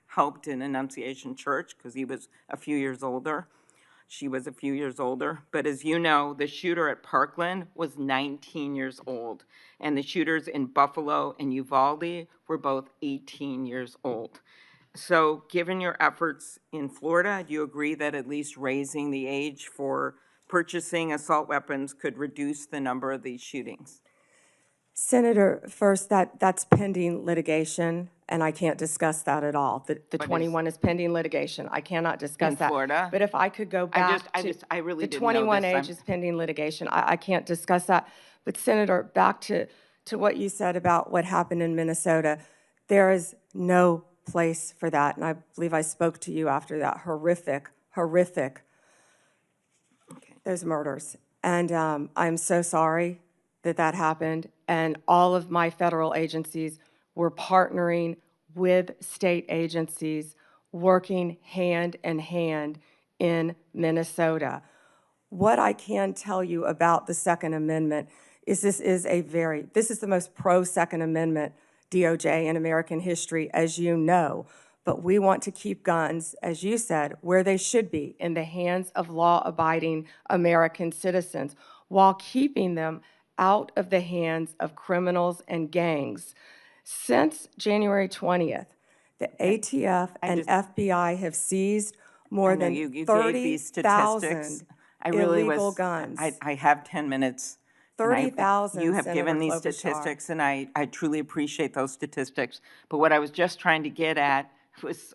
helped in Annunciation Church because he was a few years older. She was a few years older. But as you know, the shooter at Parkland was 19 years old, and the shooters in Buffalo and Uvalde were both 18 years old. So given your efforts in Florida, do you agree that at least raising the age for purchasing assault weapons could reduce the number of these shootings? Senator, first, that's pending litigation, and I can't discuss that at all. The But 21 is pending litigation. I cannot discuss In that. Florida? But if I could go back I really the didn't know 21 this. age is pending litigation. I can't discuss that. But Senator, back to what you said about what happened in Minnesota, there is no place for that. And I believe I spoke to you after that horrific, those murders. And I'm so sorry that happened. And all of my federal agencies were partnering with state agencies, working hand in hand in Minnesota. What I can tell you about the Second Amendment is this is the most pro-Second Amendment DOJ in American history, as you know. But we want to keep guns, as you said, where they should be, in the hands of law-abiding American citizens, while keeping them out of the hands of criminals and gangs. Since January 20th, the ATF and FBI have seized more than you gave these statistics. 30,000 illegal guns. I have 10 minutes. and 30,000, You have given Senator these Klobuchar. statistics, and I truly appreciate those statistics. But what I was just trying to get at was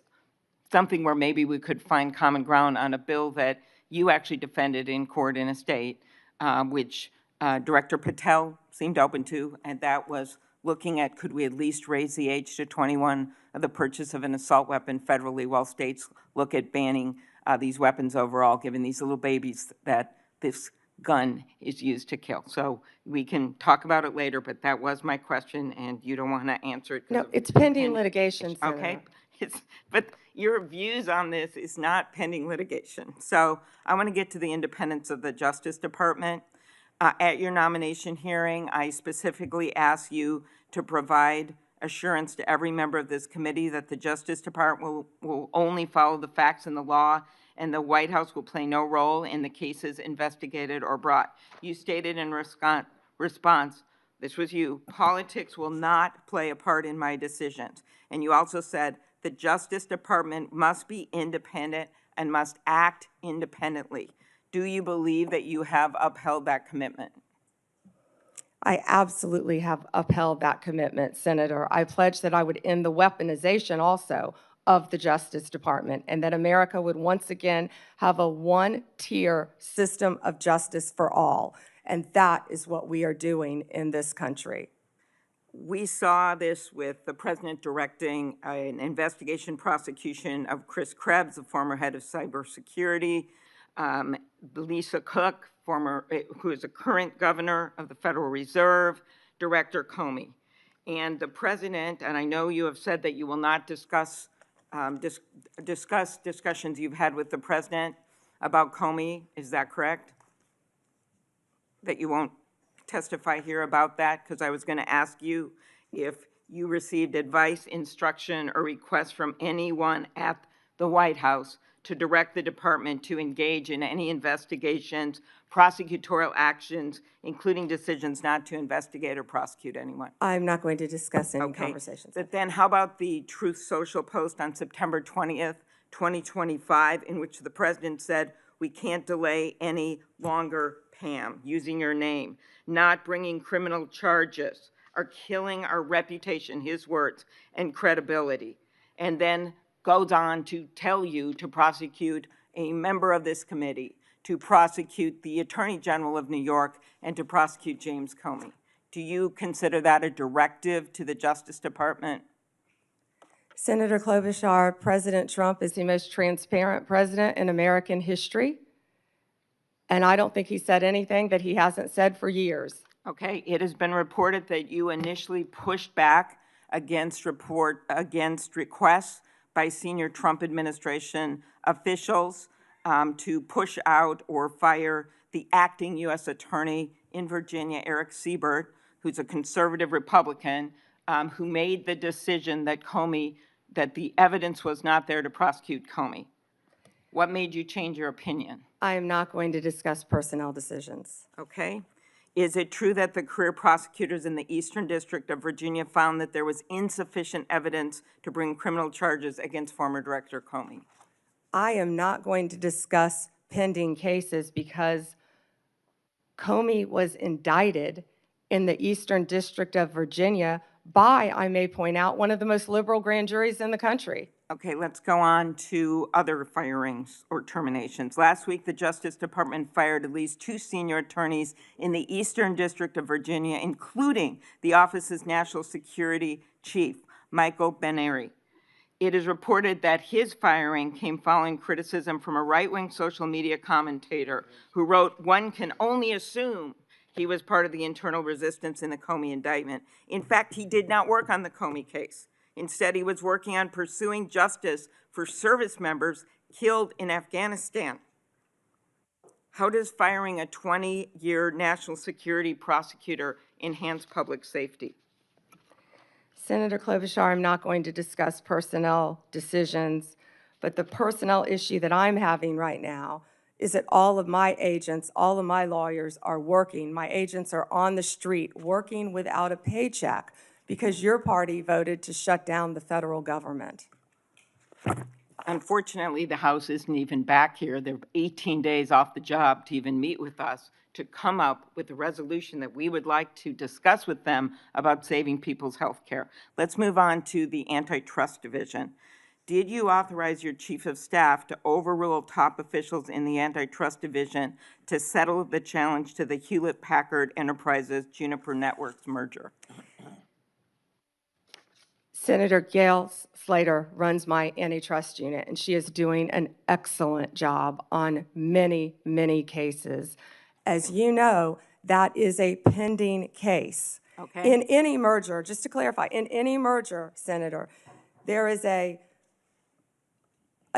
something where maybe we could find common ground on a bill that you actually defended in court in a state, which Director Patel seemed open to, and that was looking at could we at least raise the age to 21 of the purchase of an assault weapon federally while states look at banning these weapons overall, given these little babies that this gun is used to kill. So we can talk about it later, but that was my question, and you don't want to answer it. No, it's pending litigation, Senator. Okay, but your views on this is not pending litigation. So I want to get to the independence of the Justice Department. At your nomination hearing, I specifically asked you to provide assurance to every member of this committee that the Justice Department will only follow the facts and the law, and the White House will play no role in the cases investigated or brought. You stated in response, this was you, politics will not play a part in my decisions. And you also said the Justice Department must be independent and must act independently. Do you believe that you have upheld that commitment? I absolutely have upheld that commitment, Senator. I pledged that I would end the weaponization also of the Justice Department, and that America would once again have a one-tier system of justice for all. And that is what we are doing in this country. We saw this with the president directing an investigation prosecution of Chris Krebs, the former head of cybersecurity, Lisa Cook, who is a current governor of the Federal Reserve, Director Comey. And the president, and I know you have said that you will not discuss discussions you've had with the president about Comey. Is that correct? That you won't testify here about that? Because I was going to ask you if you received advice, instruction, or request from anyone at the White House to direct the department to engage in any investigations, prosecutorial actions, including decisions not to investigate or prosecute anyone. I'm not going to discuss any conversations. But then how about the Truth Social post on September 20th, 2025, in which the president said, we can't delay any longer, Pam, using your name, not bringing criminal charges, are killing our reputation, his words, and credibility. And then goes on to tell you to prosecute a member of this committee, to prosecute the Attorney General of New York, and to prosecute James Comey. Do you consider that a directive to the Justice Department? Senator Klobuchar, President Trump is the most transparent president in American history, and I don't think he said anything that he hasn't said for years. Okay, it has been reported that you initially pushed back against requests by senior Trump administration officials to push out or fire the acting U.S. attorney in Virginia, Eric Siebert, who's a conservative Republican, who made the decision that that the evidence was not there to prosecute Comey. What made you change your opinion? I am not going to discuss personnel decisions. Okay. Is it true that the career prosecutors in the Eastern District of Virginia found that there was insufficient evidence to bring criminal charges against former Director Comey? I am not going to discuss pending cases because Comey was indicted in the Eastern District of Virginia by, I may point out, one of the most liberal grand juries in the country. Okay, let's go on to other firings or terminations. Last week, the Justice Department fired at least 2 senior attorneys in the Eastern District of Virginia, including the office's national security chief, Michael Benary. It is reported that his firing came following criticism from a right-wing social media commentator who wrote, "One can only assume he was part of the internal resistance in the Comey indictment." In fact, he did not work on the Comey case. Instead, he was working on pursuing justice for service members killed in Afghanistan. How does firing a 20-year national security prosecutor enhance public safety? Senator Klobuchar, I'm not going to discuss personnel decisions, but the personnel issue that I'm having right now is that all of my agents, all of my lawyers are working. My agents are on the street working without a paycheck because your party voted to shut down the federal government. Unfortunately, the House isn't even back here. They're 18 days off the job to even meet with us to come up with a resolution that we would like to discuss with them about saving people's health care. Let's move on to the Antitrust Division. Did you authorize your Chief of Staff to overrule top officials in the Antitrust Division to settle the challenge to the Hewlett-Packard Enterprises Juniper Networks merger? Senator Gail Slater runs my antitrust unit, and she is doing an excellent job on many, many cases. As you know, that is a pending case. Okay. In any merger, just to clarify, in any merger, Senator, there is a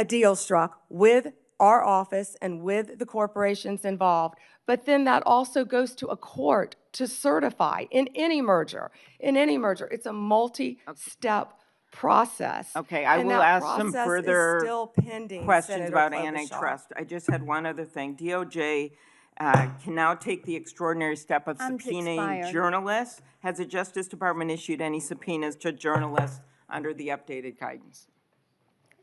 deal struck with our office and with the corporations involved, but then that also goes to a court to certify in any merger. In any merger, it's a multi-step process. Okay, I and will that ask some process further is still pending, questions Senator about Klobuchar. antitrust. I just had one other thing. DOJ can now take the extraordinary step of Time's subpoenaing expired. journalists. Has the Justice Department issued any subpoenas to journalists under the updated guidance?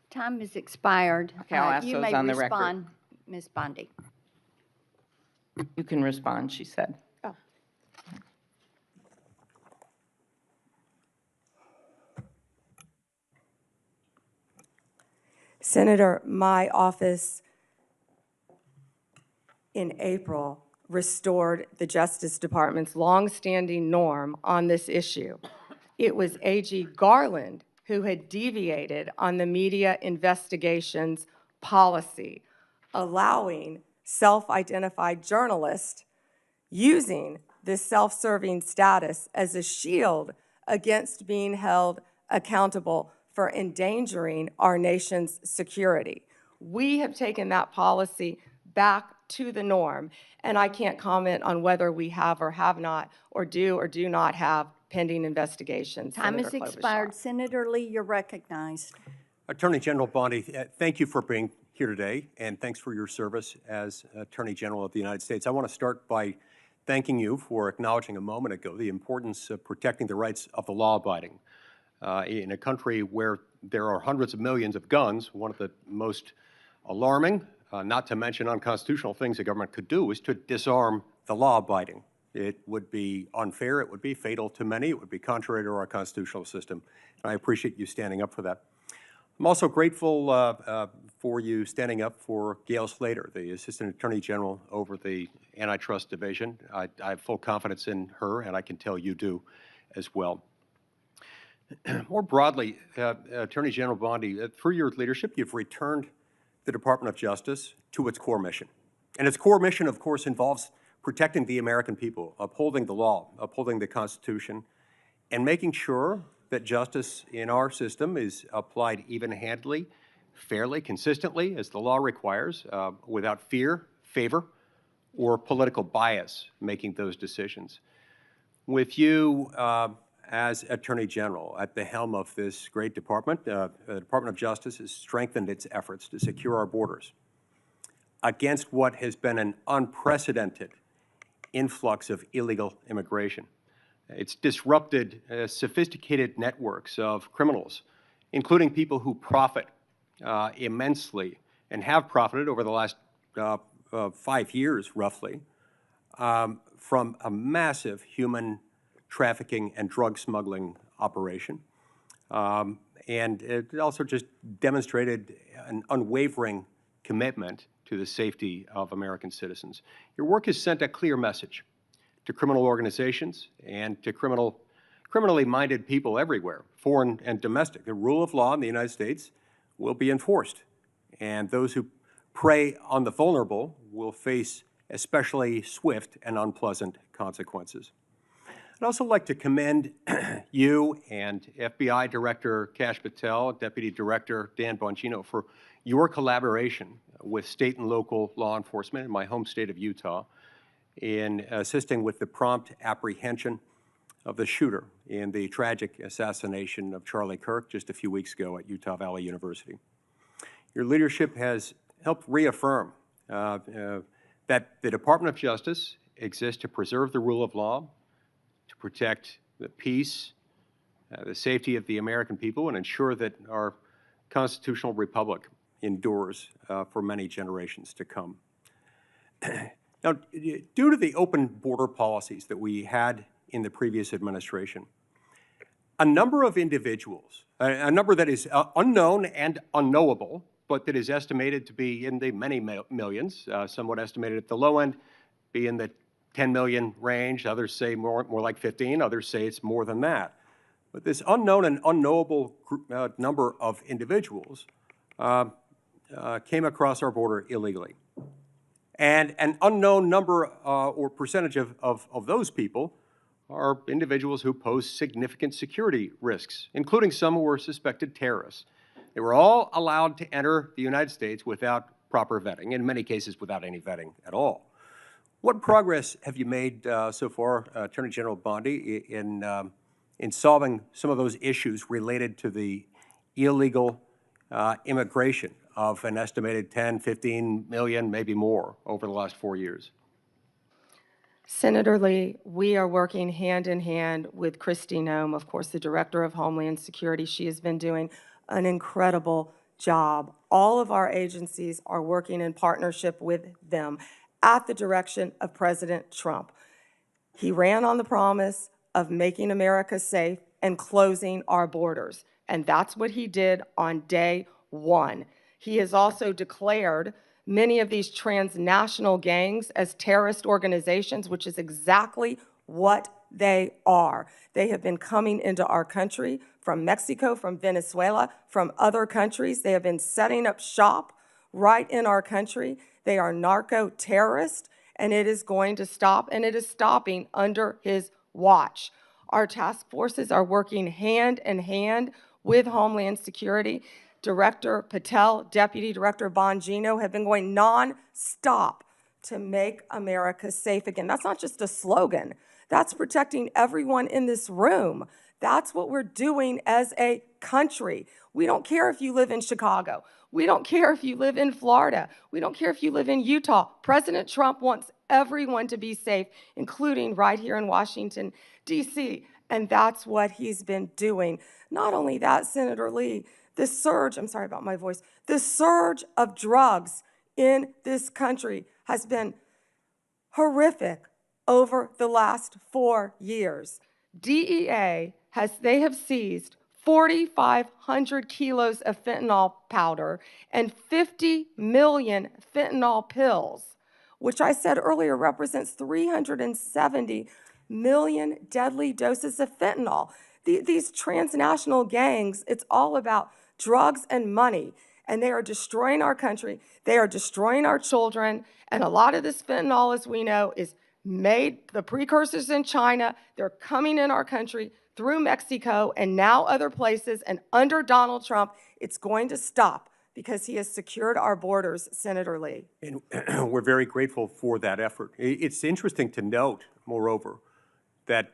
Time has expired. Okay, I'll ask You those may on the record. respond, Ms. Bondi. You can respond, she said. Oh. Senator, my office in April restored the Justice Department's longstanding norm on this issue. It was AG Garland who had deviated on the media investigations policy, allowing self-identified journalists using this self-serving status as a shield against being held accountable for endangering our nation's security. We have taken that policy back to the norm, and I can't comment on whether we have or have not, or do not have pending investigations. Time has Senator Klobuchar. expired. Senator Lee, you're recognized. Attorney General Bondi, thank you for being here today, and thanks for your service as Attorney General of the United States. I want to start by thanking you for acknowledging a moment ago the importance of protecting the rights of the law-abiding. In a country where there are hundreds of millions of guns, one of the most alarming, not to mention unconstitutional things the government could do is to disarm the law-abiding. It would be unfair, it would be fatal to many, it would be contrary to our constitutional system. And I appreciate you standing up for that. I'm also grateful for you standing up for Gail Slater, the Assistant Attorney General over the Antitrust Division. I have full confidence in her, and I can tell you do as well. More broadly, Attorney General Bondi, through your leadership, you've returned the Department of Justice to its core mission. And its core mission, of course, involves protecting the American people, upholding the law, upholding the Constitution, and making sure that justice in our system is applied even-handedly, fairly, consistently, as the law requires, without fear, favor, or political bias making those decisions. With you as Attorney General at the helm of this great department, the Department of Justice has strengthened its efforts to secure our borders against what has been an unprecedented influx of illegal immigration. It's disrupted sophisticated networks of criminals, including people who profit immensely and have profited over the last 5 years, roughly, from a massive human trafficking and drug smuggling operation. And it also just demonstrated an unwavering commitment to the safety of American citizens. Your work has sent a clear message to criminal organizations and to criminally minded people everywhere, foreign and domestic. The rule of law in the United States will be enforced, and those who prey on the vulnerable will face especially swift and unpleasant consequences. I'd also like to commend you and FBI Director Kash Patel, Deputy Director Dan Bongino for your collaboration with state and local law enforcement in my home state of Utah in assisting with the prompt apprehension of the shooter in the tragic assassination of Charlie Kirk just a few weeks ago at Utah Valley University. Your leadership has helped reaffirm that the Department of Justice exists to preserve the rule of law, to protect the peace, the safety of the American people, and ensure that our constitutional republic endures for many generations to come. Now, due to the open border policies that we had in the previous administration, a number of individuals, a number that is unknown and unknowable, but that is estimated to be in the many millions, somewhat estimated at the low end, be in the 10 million range. Others say more like 15. Others say it's more than that. But this unknown and unknowable number of individuals came across our border illegally. And an unknown number or percentage of those people are individuals who pose significant security risks, including some who were suspected terrorists. They were all allowed to enter the United States without proper vetting, in many cases without any vetting at all. What progress have you made so far, Attorney General Bondi, in solving some of those issues related to the illegal immigration of an estimated 10, 15 million, maybe more, over the last 4 years? Senator Lee, we are working hand in hand with Kristi Noem, of course, the Director of Homeland Security. She has been doing an incredible job. All of our agencies are working in partnership with them at the direction of President Trump. He ran on the promise of making America safe and closing our borders, and that's what he did on day one. He has also declared many of these transnational gangs as terrorist organizations, which is exactly what they are. They have been coming into our country from Mexico, from Venezuela, from other countries. They have been setting up shop right in our country. They are narco-terrorists, and it is going to stop, and it is stopping under his watch. Our task forces are working hand in hand with Homeland Security. Director Patel, Deputy Director Bongino have been going non-stop to make America safe again. That's not just a slogan. That's protecting everyone in this room. That's what we're doing as a country. We don't care if you live in Chicago. We don't care if you live in Florida. We don't care if you live in Utah. President Trump wants everyone to be safe, including right here in Washington, D.C., and that's what he's been doing. Not only that, Senator Lee, this surge, I'm sorry about my voice, this surge of drugs in this country has been horrific over the last 4 years. DEA they have seized 4,500 kilos of fentanyl powder and 50 million fentanyl pills, which I said earlier represents 370 million deadly doses of fentanyl. These transnational gangs, it's all about drugs and money, and they are destroying our country. They are destroying our children, and a lot of this fentanyl, as we know, is made, the precursors in China. They're coming in our country through Mexico and now other places, and under Donald Trump, it's going to stop because he has secured our borders, Senator Lee. And we're very grateful for that effort. It's interesting to note, moreover, that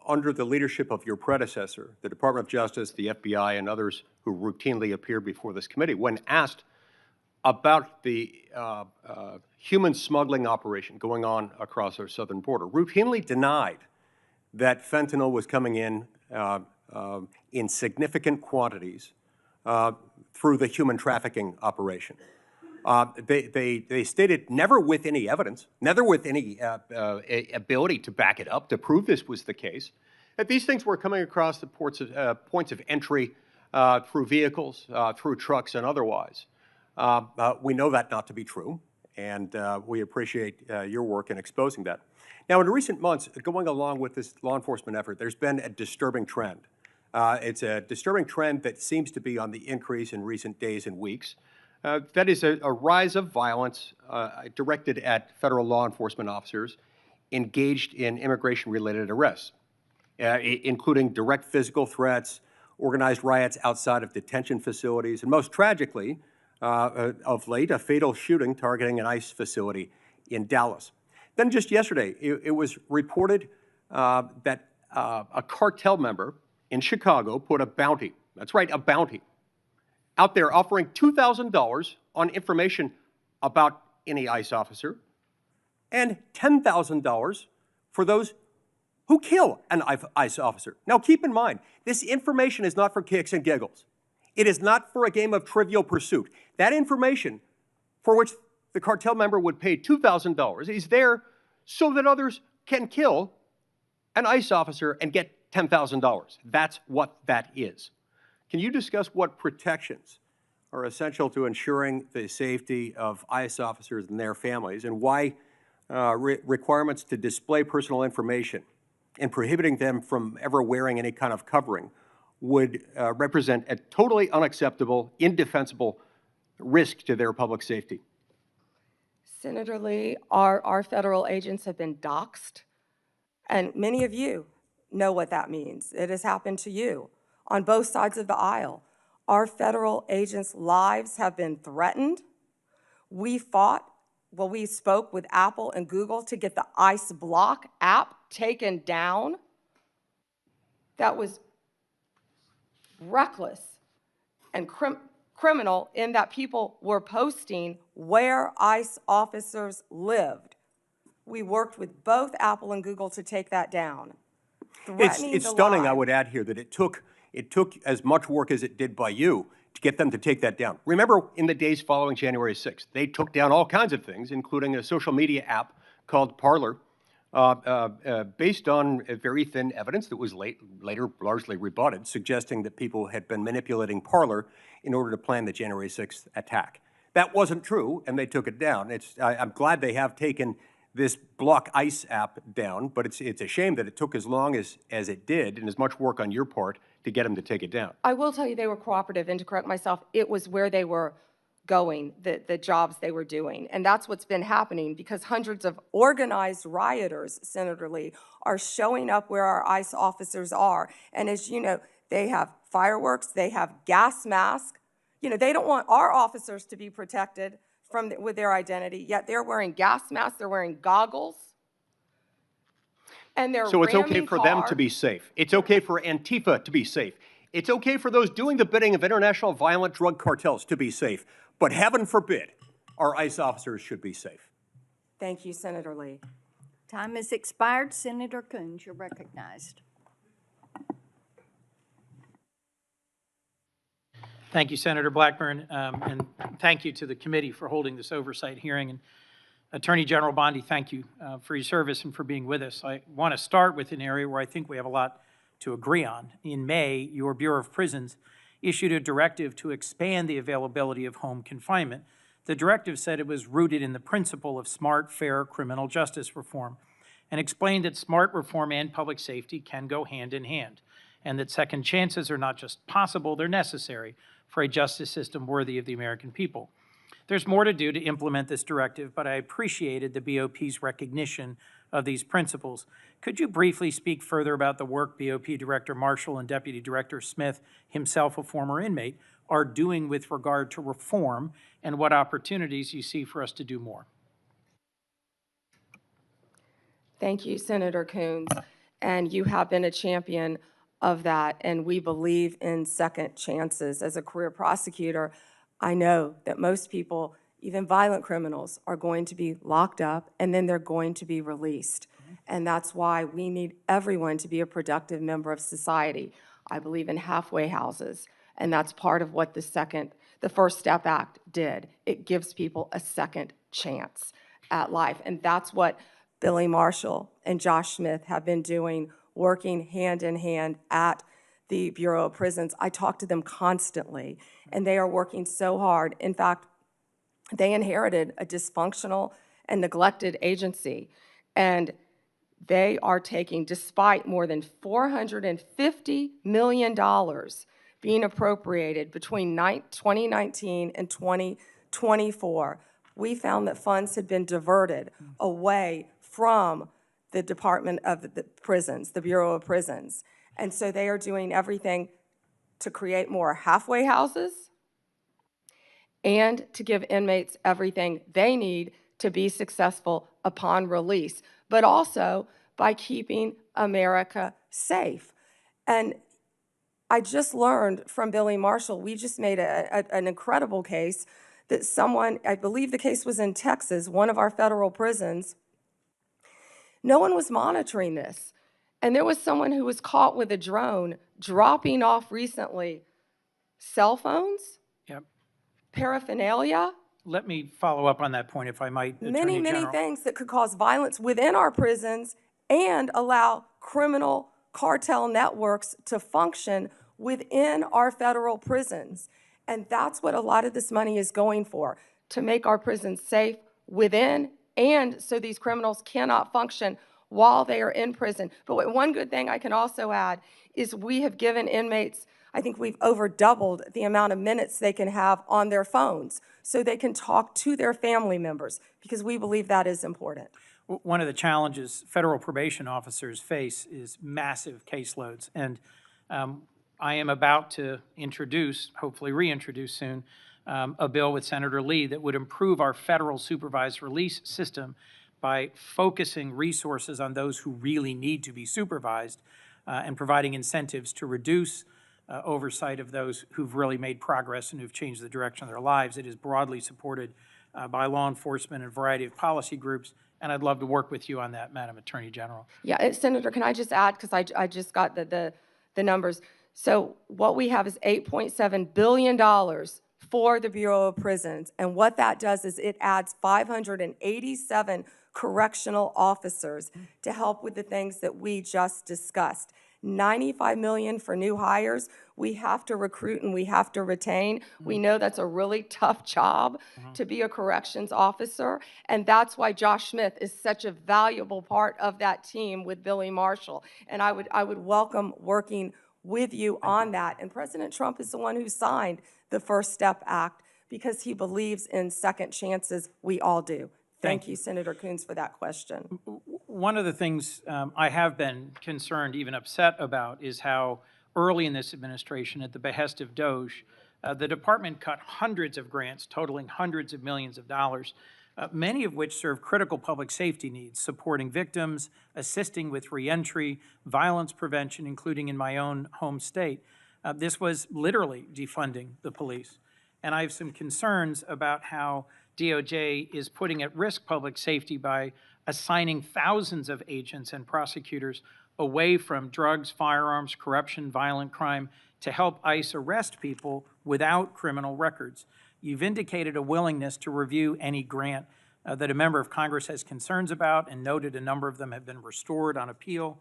under the leadership of your predecessor, the Department of Justice, the FBI, and others who routinely appear before this committee, when asked about the human smuggling operation going on across our southern border, routinely denied that fentanyl was coming in significant quantities through the human trafficking operation. They stated never with any evidence, never with any ability to back it up, to prove this was the case, that these things were coming across the points of entry through vehicles, through trucks, and otherwise. We know that not to be true, and we appreciate your work in exposing that. Now, in recent months, going along with this law enforcement effort, there's been a disturbing trend. It's a disturbing trend that seems to be on the increase in recent days and weeks. That is a rise of violence directed at federal law enforcement officers engaged in immigration-related arrests, including direct physical threats, organized riots outside of detention facilities, and most tragically, of late, a fatal shooting targeting an ICE facility in Dallas. Then just yesterday, it was reported that a cartel member in Chicago put a bounty, that's right, a bounty, out there offering $2,000 on information about any ICE officer and $10,000 for those who kill an ICE officer. Now, keep in mind, this information is not for kicks and giggles. It is not for a game of Trivial Pursuit. That information, for which the cartel member would pay $2,000, is there so that others can kill an ICE officer and get $10,000. That's what that is. Can you discuss what protections are essential to ensuring the safety of ICE officers and their families, and why requirements to display personal information and prohibiting them from ever wearing any kind of covering would represent a totally unacceptable, indefensible risk to their public safety? Senator Lee, our federal agents have been doxxed, and many of you know what that means. It has happened to you on both sides of the aisle. Our federal agents' lives have been threatened. We spoke with Apple and Google to get the ICE Block app taken down. That was reckless and criminal in that people were posting where ICE officers lived. We worked with both Apple and Google to take that down. It's stunning, I would add here, that it took as much work as it did by you to get them to take that down. Remember, in the days following January 6th, they took down all kinds of things, including a social media app called Parler, based on very thin evidence that was later largely rebutted, suggesting that people had been manipulating Parler in order to plan the January 6th attack. That wasn't true, and they took it down. I'm glad they have taken this Block ICE app down, but it's a shame that it took as long as it did, and as much work on your part to get them to take it down. I will tell you they were cooperative, and to correct myself, it was where they were going, the jobs they were doing. And that's what's been happening, because hundreds of organized rioters, Senator Lee, are showing up where our ICE officers are. And as you know, they have fireworks, they have gas masks. You know, they don't want our officers to be protected with their identity, yet they're wearing gas masks, they're wearing goggles, and they're So it's okay for them to be safe. It's okay for Antifa to be safe. It's okay for those doing the bidding of international violent drug cartels to be safe. But heaven forbid, our ICE officers should be safe. Thank you, Senator Lee. Time has expired. Senator Coons, you're recognized. Thank you, Senator Blackburn, and thank you to the committee for holding this oversight hearing. And Attorney General Bondi, thank you for your service and for being with us. I want to start with an area where I think we have a lot to agree on. In May, your Bureau of Prisons issued a directive to expand the availability of home confinement. The directive said it was rooted in the principle of smart, fair criminal justice reform, and explained that smart reform and public safety can go hand in hand, and that second chances are not just possible, they're necessary for a justice system worthy of the American people. There's more to do to implement this directive, but I appreciated the BOP's recognition of these principles. Could you briefly speak further about the work BOP Director Marshall and Deputy Director Smith, himself a former inmate, are doing with regard to reform, and what opportunities you see for us to do more? Thank you, Senator Coons. And you have been a champion of that, and we believe in second chances. As a career prosecutor, I know that most people, even violent criminals, are going to be locked up and then they're going to be released. And that's why we need everyone to be a productive member of society. I believe in halfway houses, and that's part of what the First Step Act did. It gives people a second chance at life, and that's what Billy Marshall and Josh Smith have been doing, working hand in hand at the Bureau of Prisons. I talk to them constantly, and they are working so hard. In fact, they inherited a dysfunctional and neglected agency, and they are taking, despite more than $450 million being appropriated between 2019 and 2024, we found that funds had been diverted away from the Department of the Prisons, the Bureau of Prisons. And so they are doing everything to create more halfway houses and to give inmates everything they need to be successful upon release, but also by keeping America safe. And I just learned from Billy Marshall, we just made an incredible case that someone, I believe the case was in Texas, one of our federal prisons, no one was monitoring this. And there was someone who was caught with a drone dropping off recently cell phones, Yep. paraphernalia, Let me follow up on that point, if I might, Attorney many General. things that could cause violence within our prisons and allow criminal cartel networks to function within our federal prisons. And that's what a lot of this money is going for, to make our prisons safe within and so these criminals cannot function while they are in prison. But one good thing I can also add is we have given inmates, I think we've over doubled the amount of minutes they can have on their phones so they can talk to their family members, because we believe that is important. One of the challenges federal probation officers face is massive caseloads. And I am about to introduce, hopefully reintroduce soon, a bill with Senator Lee that would improve our federal supervised release system by focusing resources on those who really need to be supervised and providing incentives to reduce oversight of those who've really made progress and who've changed the direction of their lives. It is broadly supported by law enforcement and a variety of policy groups, and I'd love to work with you on that, Madam Attorney General. Yeah, Senator, can I just add, because I just got the numbers. So what we have is $8.7 billion for the Bureau of Prisons, and what that does is it adds 587 correctional officers to help with the things that we just discussed. $95 million for new hires. We have to recruit and we have to retain. We know that's a really tough job to be a corrections officer, and that's why Josh Smith is such a valuable part of that team with Billy Marshall. And I would welcome working with you on that. And President Trump is the one who signed the First Step Act because he believes in second chances. We all do. Thank you, Senator Coons, for that question. One of the things I have been concerned, even upset about, is how early in this administration, at the behest of DOJ, the department cut hundreds of grants totaling hundreds of millions of dollars, many of which serve critical public safety needs, supporting victims, assisting with reentry, violence prevention, including in my own home state. This was literally defunding the police. And I have some concerns about how DOJ is putting at risk public safety by assigning thousands of agents and prosecutors away from drugs, firearms, corruption, violent crime to help ICE arrest people without criminal records. You've indicated a willingness to review any grant that a member of Congress has concerns about, and noted a number of them have been restored on appeal.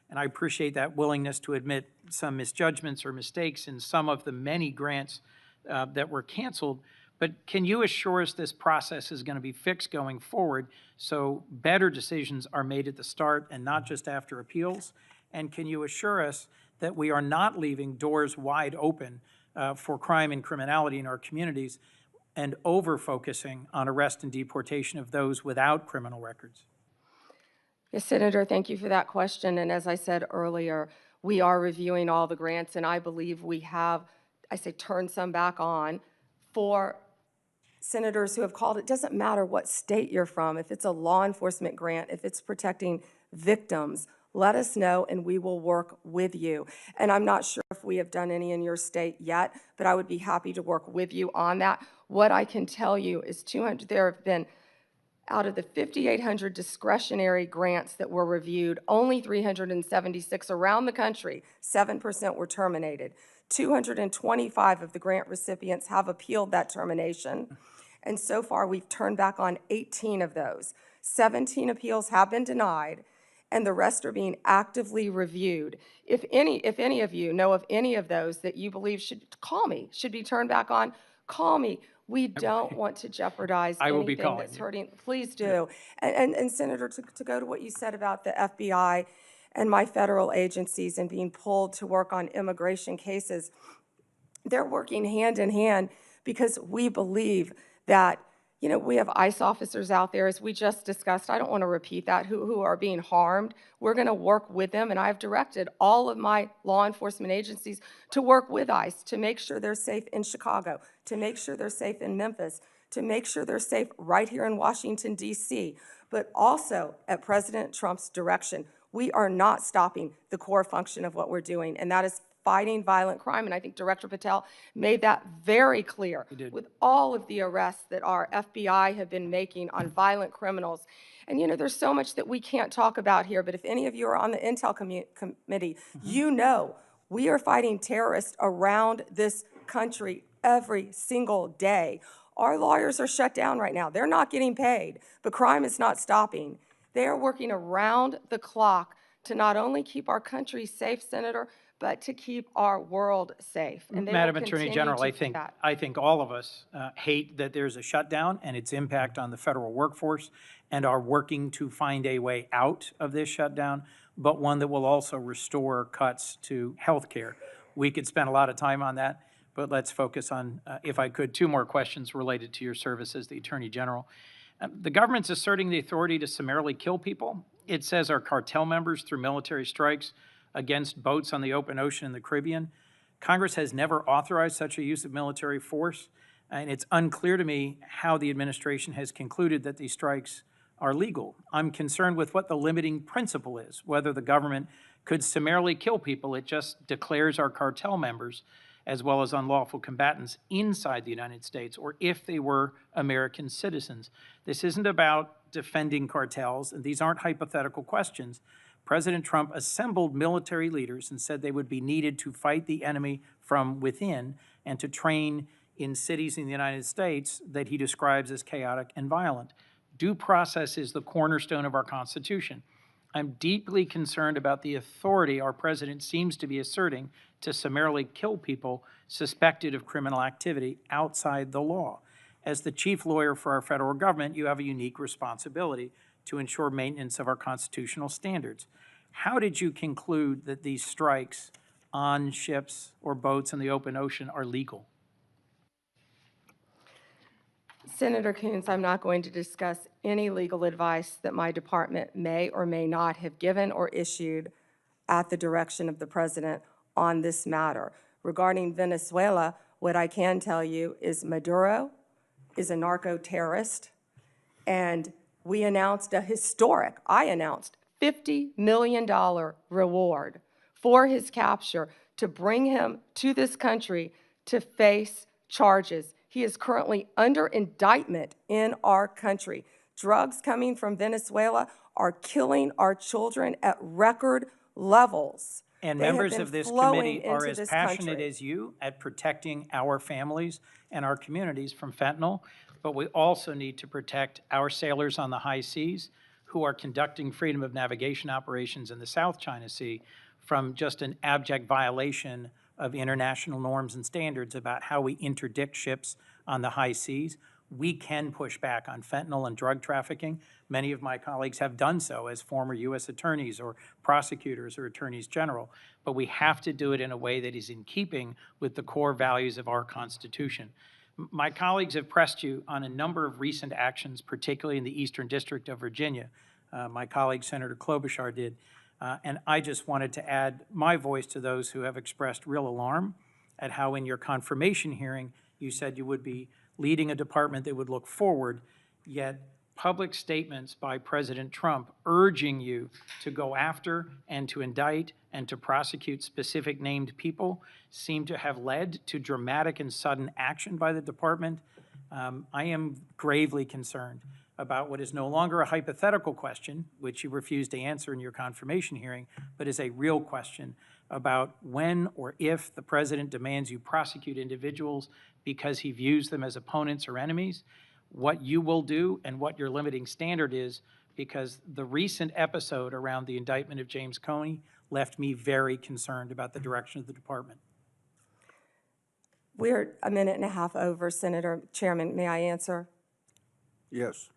And I appreciate that willingness to admit some misjudgments or mistakes in some of the many grants that were canceled. But can you assure us this process is going to be fixed going forward so better decisions are made at the start and not just after appeals? And can you assure us that we are not leaving doors wide open for crime and criminality in our communities and over-focusing on arrest and deportation of those without criminal records? Yes, Senator, thank you for that question. And as I said earlier, we are reviewing all the grants, and I believe we have, I say, turned some back on for senators who have called. It doesn't matter what state you're from, if it's a law enforcement grant, if it's protecting victims, let us know and we will work with you. And I'm not sure if we have done any in your state yet, but I would be happy to work with you on that. What I can tell you is there have been, out of the 5,800 discretionary grants that were reviewed, only 376 around the country, 7% were terminated. 225 of the grant recipients have appealed that termination. And so far, we've turned back on 18 of those. 17 appeals have been denied, and the rest are being actively reviewed. If any of you know of any of those that you believe should be turned back on, call me. We don't want to jeopardize I will be anything calling that's you. hurting. Please do. And Senator, to go to what you said about the FBI and my federal agencies and being pulled to work on immigration cases, they're working hand in hand because we believe that, we have ICE officers out there, as we just discussed. I don't want to repeat that, who are being harmed. We're going to work with them, and I've directed all of my law enforcement agencies to work with ICE to make sure they're safe in Chicago, to make sure they're safe in Memphis, to make sure they're safe right here in Washington, D.C., but also at President Trump's direction. We are not stopping the core function of what we're doing, and that is fighting violent crime, and I think Director Patel made that very clear with all of the arrests that our FBI have been making on violent criminals. And there's so much that we can't talk about here, but if any of you are on the Intel Committee, we are fighting terrorists around this country every single day. Our lawyers are shut down right now. They're not getting paid, but crime is not stopping. They are working around the clock to not only keep our country safe, Senator, but to keep our world safe. And they Madam will Attorney continue General, to do that. I think all of us hate that there's a shutdown and its impact on the federal workforce, and are working to find a way out of this shutdown, but one that will also restore cuts to health care. We could spend a lot of time on that, but let's focus on, if I could, two more questions related to your service as the Attorney General. The government's asserting the authority to summarily kill people. It says our cartel members through military strikes against boats on the open ocean in the Caribbean. Congress has never authorized such a use of military force, and it's unclear to me how the administration has concluded that these strikes are legal. I'm concerned with what the limiting principle is, whether the government could summarily kill people. It just declares our cartel members as well as unlawful combatants inside the United States, or if they were American citizens. This isn't about defending cartels, and these aren't hypothetical questions. President Trump assembled military leaders and said they would be needed to fight the enemy from within and to train in cities in the United States that he describes as chaotic and violent. Due process is the cornerstone of our Constitution. I'm deeply concerned about the authority our president seems to be asserting to summarily kill people suspected of criminal activity outside the law. As the chief lawyer for our federal government, you have a unique responsibility to ensure maintenance of our constitutional standards. How did you conclude that these strikes on ships or boats in the open ocean are legal? Senator Coons, I'm not going to discuss any legal advice that my department may or may not have given or issued at the direction of the president on this matter. Regarding Venezuela, what I can tell you is Maduro is a narco-terrorist, and I announced $50 million reward for his capture to bring him to this country to face charges. He is currently under indictment in our country. Drugs coming from Venezuela are killing our children at record levels. And They have members been of this flowing committee are into as this passionate country. as you at protecting our families and our communities from fentanyl, but we also need to protect our sailors on the high seas who are conducting freedom of navigation operations in the South China Sea from just an abject violation of international norms and standards about how we interdict ships on the high seas. We can push back on fentanyl and drug trafficking. Many of my colleagues have done so as former U.S. attorneys or prosecutors or attorneys general, but we have to do it in a way that is in keeping with the core values of our Constitution. My colleagues have pressed you on a number of recent actions, particularly in the Eastern District of Virginia. My colleague, Senator Klobuchar, did. And I just wanted to add my voice to those who have expressed real alarm at how in your confirmation hearing you said you would be leading a department that would look forward, yet public statements by President Trump urging you to go after and to indict and to prosecute specific named people seem to have led to dramatic and sudden action by the department. I am gravely concerned about what is no longer a hypothetical question, which you refused to answer in your confirmation hearing, but is a real question about when or if the president demands you prosecute individuals because he views them as opponents or enemies, what you will do and what your limiting standard is, because the recent episode around the indictment of James Comey left me very concerned about the direction of the department. We're a minute and a half over, Senator Chairman. May I answer? Yes.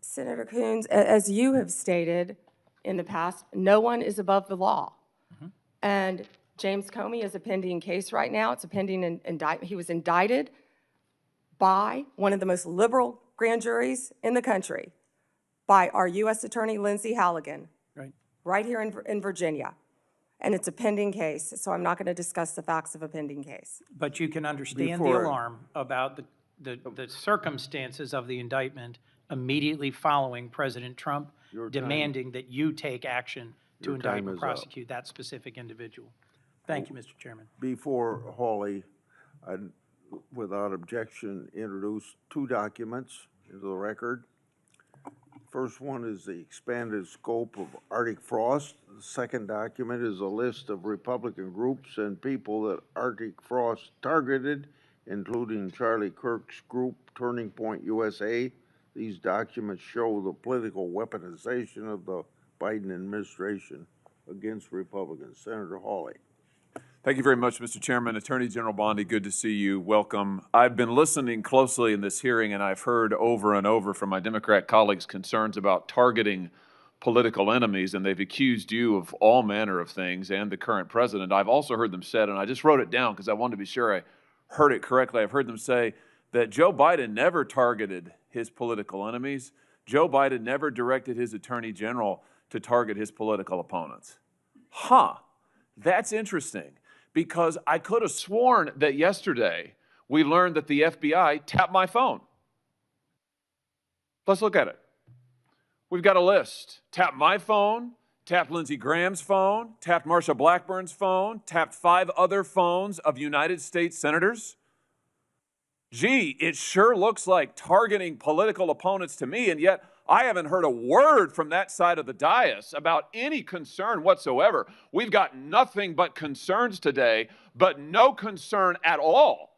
Senator Coons, as you have stated in the past, no one is above the law. And James Comey is a pending case right now. It's a pending indictment. He was indicted by one of the most liberal grand juries in the country, by our U.S. Attorney Lindsay Halligan, right here in Virginia. And it's a pending case, so I'm not going to discuss the facts of a pending case. But you can understand the alarm about the circumstances of the indictment immediately following President Trump demanding that you take action to indict and prosecute that specific individual. Thank you, Mr. Chairman. Before Hawley, I'd, without objection, introduce two documents into the record. First one is the expanded scope of Arctic frost. The second document is a list of Republican groups and people that Arctic frost targeted, including Charlie Kirk's group, Turning Point USA. These documents show the political weaponization of the Biden administration against Republicans. Senator Hawley. Thank you very much, Mr. Chairman. Attorney General Bondi, good to see you. Welcome. I've been listening closely in this hearing, and I've heard over and over from my Democrat colleagues concerns about targeting political enemies, and they've accused you of all manner of things and the current president. I've also heard them said, and I just wrote it down because I wanted to be sure I heard it correctly. I've heard them say that Joe Biden never targeted his political enemies. Joe Biden never directed his attorney general to target his political opponents. That's interesting, because I could have sworn that yesterday we learned that the FBI tapped my phone. Let's look at it. We've got a list. Tapped my phone, tapped Lindsey Graham's phone, tapped Marsha Blackburn's phone, tapped 5 other phones of United States senators. Gee, it sure looks like targeting political opponents to me, and yet I haven't heard a word from that side of the dais about any concern whatsoever. We've got nothing but concerns today, but no concern at all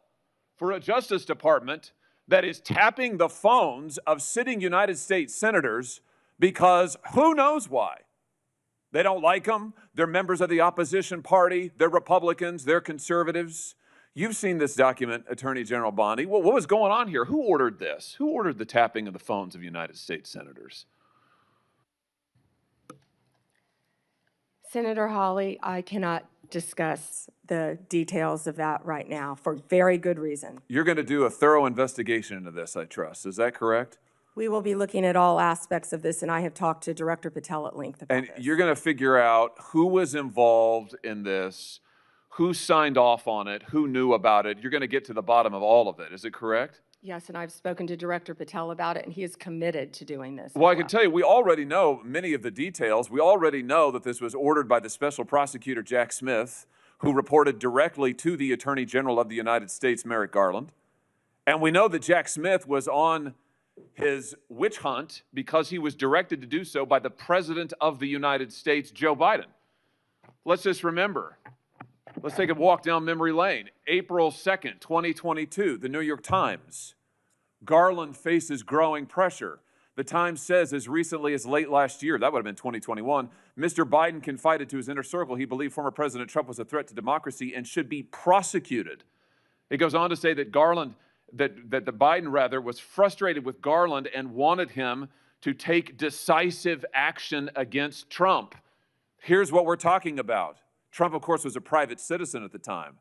for a Justice Department that is tapping the phones of sitting United States senators because who knows why. They don't like them. They're members of the opposition party. They're Republicans. They're conservatives. You've seen this document, Attorney General Bondi. What was going on here? Who ordered this? Who ordered the tapping of the phones of United States senators? Senator Hawley, I cannot discuss the details of that right now for very good reason. You're going to do a thorough investigation into this, I trust. Is that correct? We will be looking at all aspects of this, and I have talked to Director Patel at length about And this. you're going to figure out who was involved in this, who signed off on it, who knew about it. You're going to get to the bottom of all of it. Is it correct? Yes, and I've spoken to Director Patel about it, and he is committed to doing this. Well, I can tell you, we already know many of the details. We already know that this was ordered by the special prosecutor, Jack Smith, who reported directly to the Attorney General of the United States, Merrick Garland. And we know that Jack Smith was on his witch hunt because he was directed to do so by the President of the United States, Joe Biden. Let's just remember. Let's take a walk down memory lane. April 2nd, 2022, the New York Times. Garland faces growing pressure. The Times says as recently as late last year, that would have been 2021, Mr. Biden confided to his inner circle he believed former President Trump was a threat to democracy and should be prosecuted. It goes on to say that Biden was frustrated with Garland and wanted him to take decisive action against Trump. Here's what we're talking about. Trump, of course, was a private citizen at the time.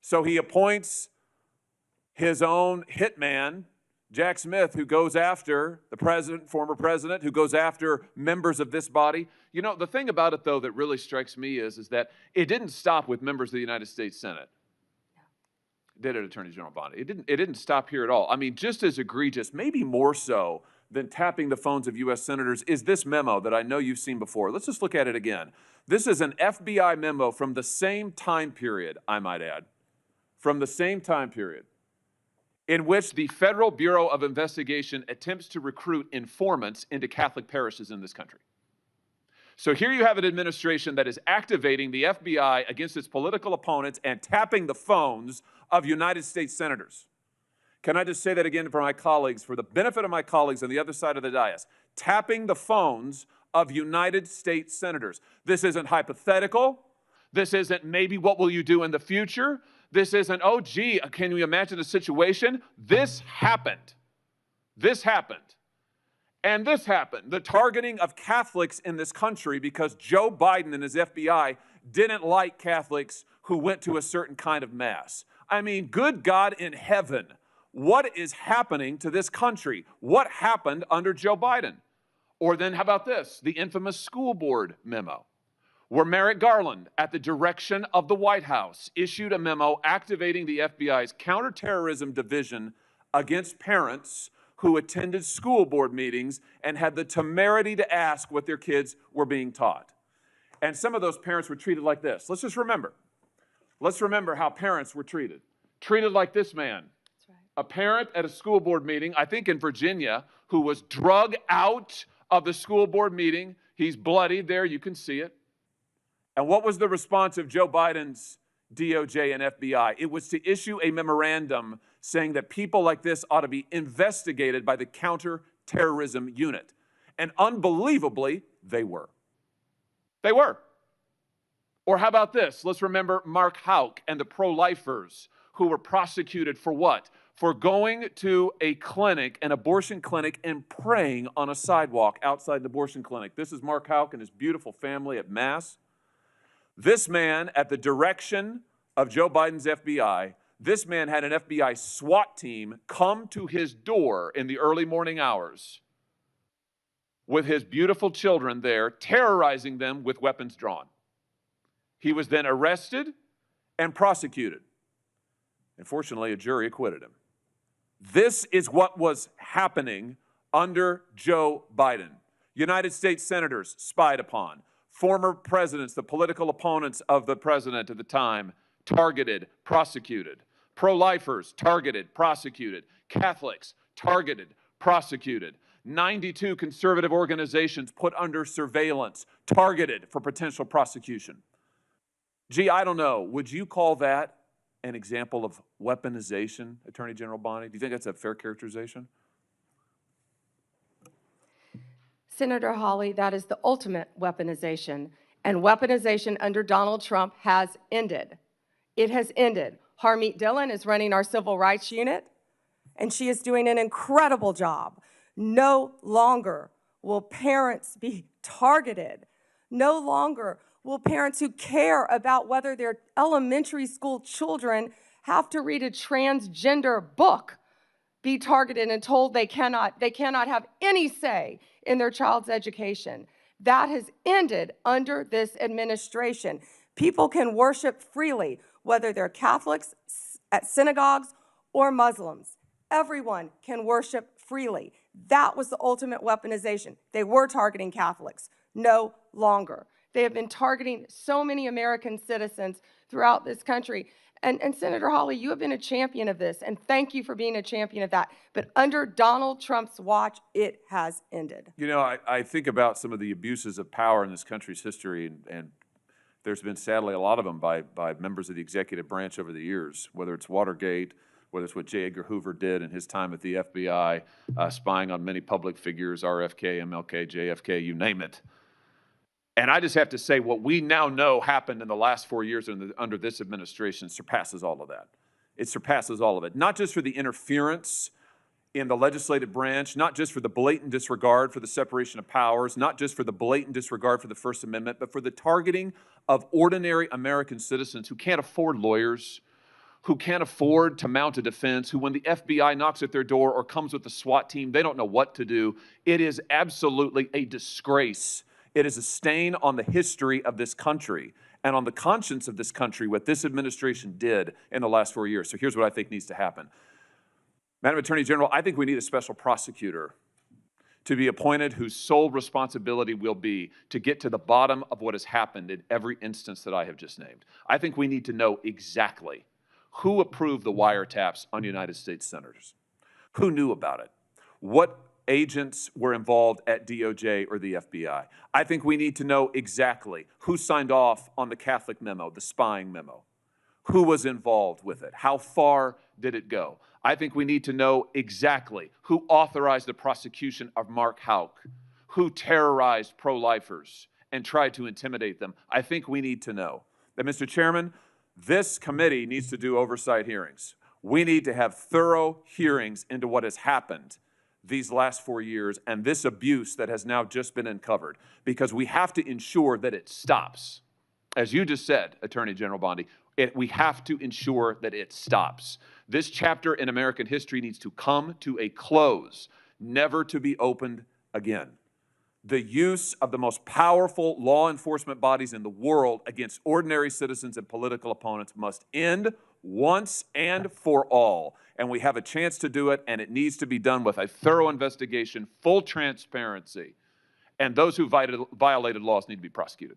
So he appoints his own hitman, Jack Smith, who goes after the president, former president, who goes after members of this body. You know, the thing about it, though, that really strikes me is that it didn't stop with members of the United States Senate. did it, Attorney General Bondi. It didn't stop here at all. I mean, just as egregious, maybe more so than tapping the phones of U.S. senators, is this memo that I know you've seen before. Let's just look at it again. This is an FBI memo from the same time period, I might add, from the same time period, in which the Federal Bureau of Investigation attempts to recruit informants into Catholic parishes in this country. So here you have an administration that is activating the FBI against its political opponents and tapping the phones of United States senators. Can I just say that again for my colleagues, for the benefit of my colleagues on the other side of the dais? Tapping the phones of United States senators. This isn't hypothetical. This isn't maybe what will you do in the future. This isn't, oh, gee, can you imagine a situation? This happened. This happened. And this happened. The targeting of Catholics in this country because Joe Biden and his FBI didn't like Catholics who went to a certain kind of mass. I mean, good God in heaven, what is happening to this country? What happened under Joe Biden? Or then how about this, the infamous school board memo, where Merrick Garland, at the direction of the White House, issued a memo activating the FBI's counterterrorism division against parents who attended school board meetings and had the temerity to ask what their kids were being taught. And some of those parents were treated like this. Let's just remember. Let's remember how parents were treated. Treated like this man. That's right. A parent at a school board meeting, I think in Virginia, who was drug out of the school board meeting. He's bloodied there, you can see it. And what was the response of Joe Biden's DOJ and FBI? It was to issue a memorandum saying that people like this ought to be investigated by the counterterrorism unit. And unbelievably, they were. They were. Or how about this? Let's remember Mark Houck and the pro-lifers who were prosecuted for what? For going to a clinic, an abortion clinic, and praying on a sidewalk outside an abortion clinic. This is Mark Houck and his beautiful family at Mass. This man, at the direction of Joe Biden's FBI, this man had an FBI SWAT team come to his door in the early morning hours with his beautiful children there, terrorizing them with weapons drawn. He was then arrested and prosecuted. And fortunately, a jury acquitted him. This is what was happening under Joe Biden. United States senators spied upon. Former presidents, the political opponents of the president at the time, targeted, prosecuted. Pro-lifers, targeted, prosecuted. Catholics, targeted, prosecuted. 92 conservative organizations put under surveillance, targeted for potential prosecution. Gee, I don't know. Would you call that an example of weaponization, Attorney General Bondi? Do you think that's a fair characterization? Senator Hawley, that is the ultimate weaponization. And weaponization under Donald Trump has ended. It has ended. Harmeet Dillon is running our civil rights unit, and she is doing an incredible job. No longer will parents be targeted. No longer will parents who care about whether their elementary school children have to read a transgender book be targeted and told they cannot have any say in their child's education. That has ended under this administration. People can worship freely, whether they're Catholics at synagogues or Muslims. Everyone can worship freely. That was the ultimate weaponization. They were targeting Catholics. No longer. They have been targeting so many American citizens throughout this country. And Senator Hawley, you have been a champion of this, and thank you for being a champion of that. But under Donald Trump's watch, it has ended. You know, I think about some of the abuses of power in this country's history, and there's been, sadly, a lot of them by members of the executive branch over the years, whether it's Watergate, whether it's what J. Edgar Hoover did in his time at the FBI, spying on many public figures, RFK, MLK, JFK, you name it. And I just have to say, what we now know happened in the last 4 years under this administration surpasses all of that. It surpasses all of it. Not just for the interference in the legislative branch, not just for the blatant disregard for the separation of powers, not just for the blatant disregard for the First Amendment, but for the targeting of ordinary American citizens who can't afford lawyers, who can't afford to mount a defense, who when the FBI knocks at their door or comes with the SWAT team, they don't know what to do. It is absolutely a disgrace. It is a stain on the history of this country. and on the conscience of this country what this administration did in the last 4 years. So here's what I think needs to happen. Madam Attorney General, I think we need a special prosecutor to be appointed whose sole responsibility will be to get to the bottom of what has happened in every instance that I have just named. I think we need to know exactly who approved the wiretaps on United States senators, who knew about it, what agents were involved at DOJ or the FBI. I think we need to know exactly who signed off on the Catholic memo, the spying memo, who was involved with it, how far did it go. I think we need to know exactly who authorized the prosecution of Mark Houck, who terrorized pro-lifers and tried to intimidate them. I think we need to know. That, Mr. Chairman, this committee needs to do oversight hearings. We need to have thorough hearings into what has happened these last 4 years and this abuse that has now just been uncovered, because we have to ensure that it stops. As you just said, Attorney General Bondi, we have to ensure that it stops. This chapter in American history needs to come to a close, never to be opened again. The use of the most powerful law enforcement bodies in the world against ordinary citizens and political opponents must end once and for all. And we have a chance to do it, and it needs to be done with a thorough investigation, full transparency, and those who violated laws need to be prosecuted.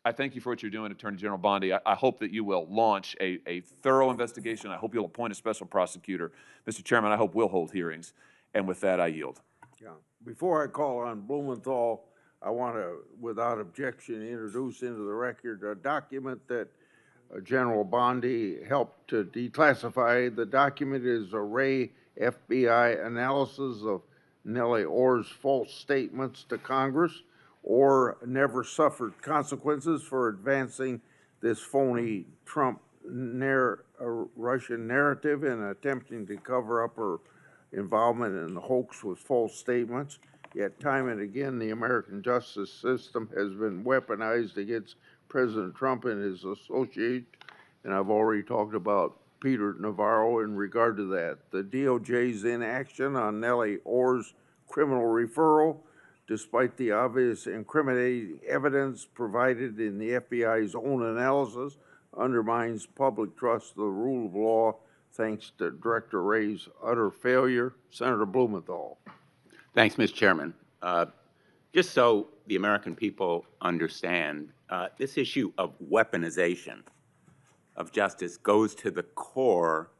I thank you for what you're doing, Attorney General Bondi. I hope that you will launch a thorough investigation. I hope you'll appoint a special prosecutor. Mr. Chairman, I hope we'll hold hearings. And with that, I yield. Yeah. Before I call on Blumenthal, I want to, without objection, introduce into the record a document that General Bondi helped to declassify. The document is a Ray FBI analysis of Nellie Orr's false statements to Congress, or never suffered consequences for advancing this phony Trump Russian narrative and attempting to cover up her involvement in the hoax with false statements. Yet time and again, the American justice system has been weaponized against President Trump and his associates, and I've already talked about Peter Navarro in regard to that. The DOJ's inaction on Nellie Orr's criminal referral, despite the obvious incriminating evidence provided in the FBI's own analysis, undermines public trust in the rule of law thanks to Director Ray's utter failure. Senator Blumenthal. Thanks, Mr. Chairman. Just so the American people understand, this issue of weaponization of justice goes to the core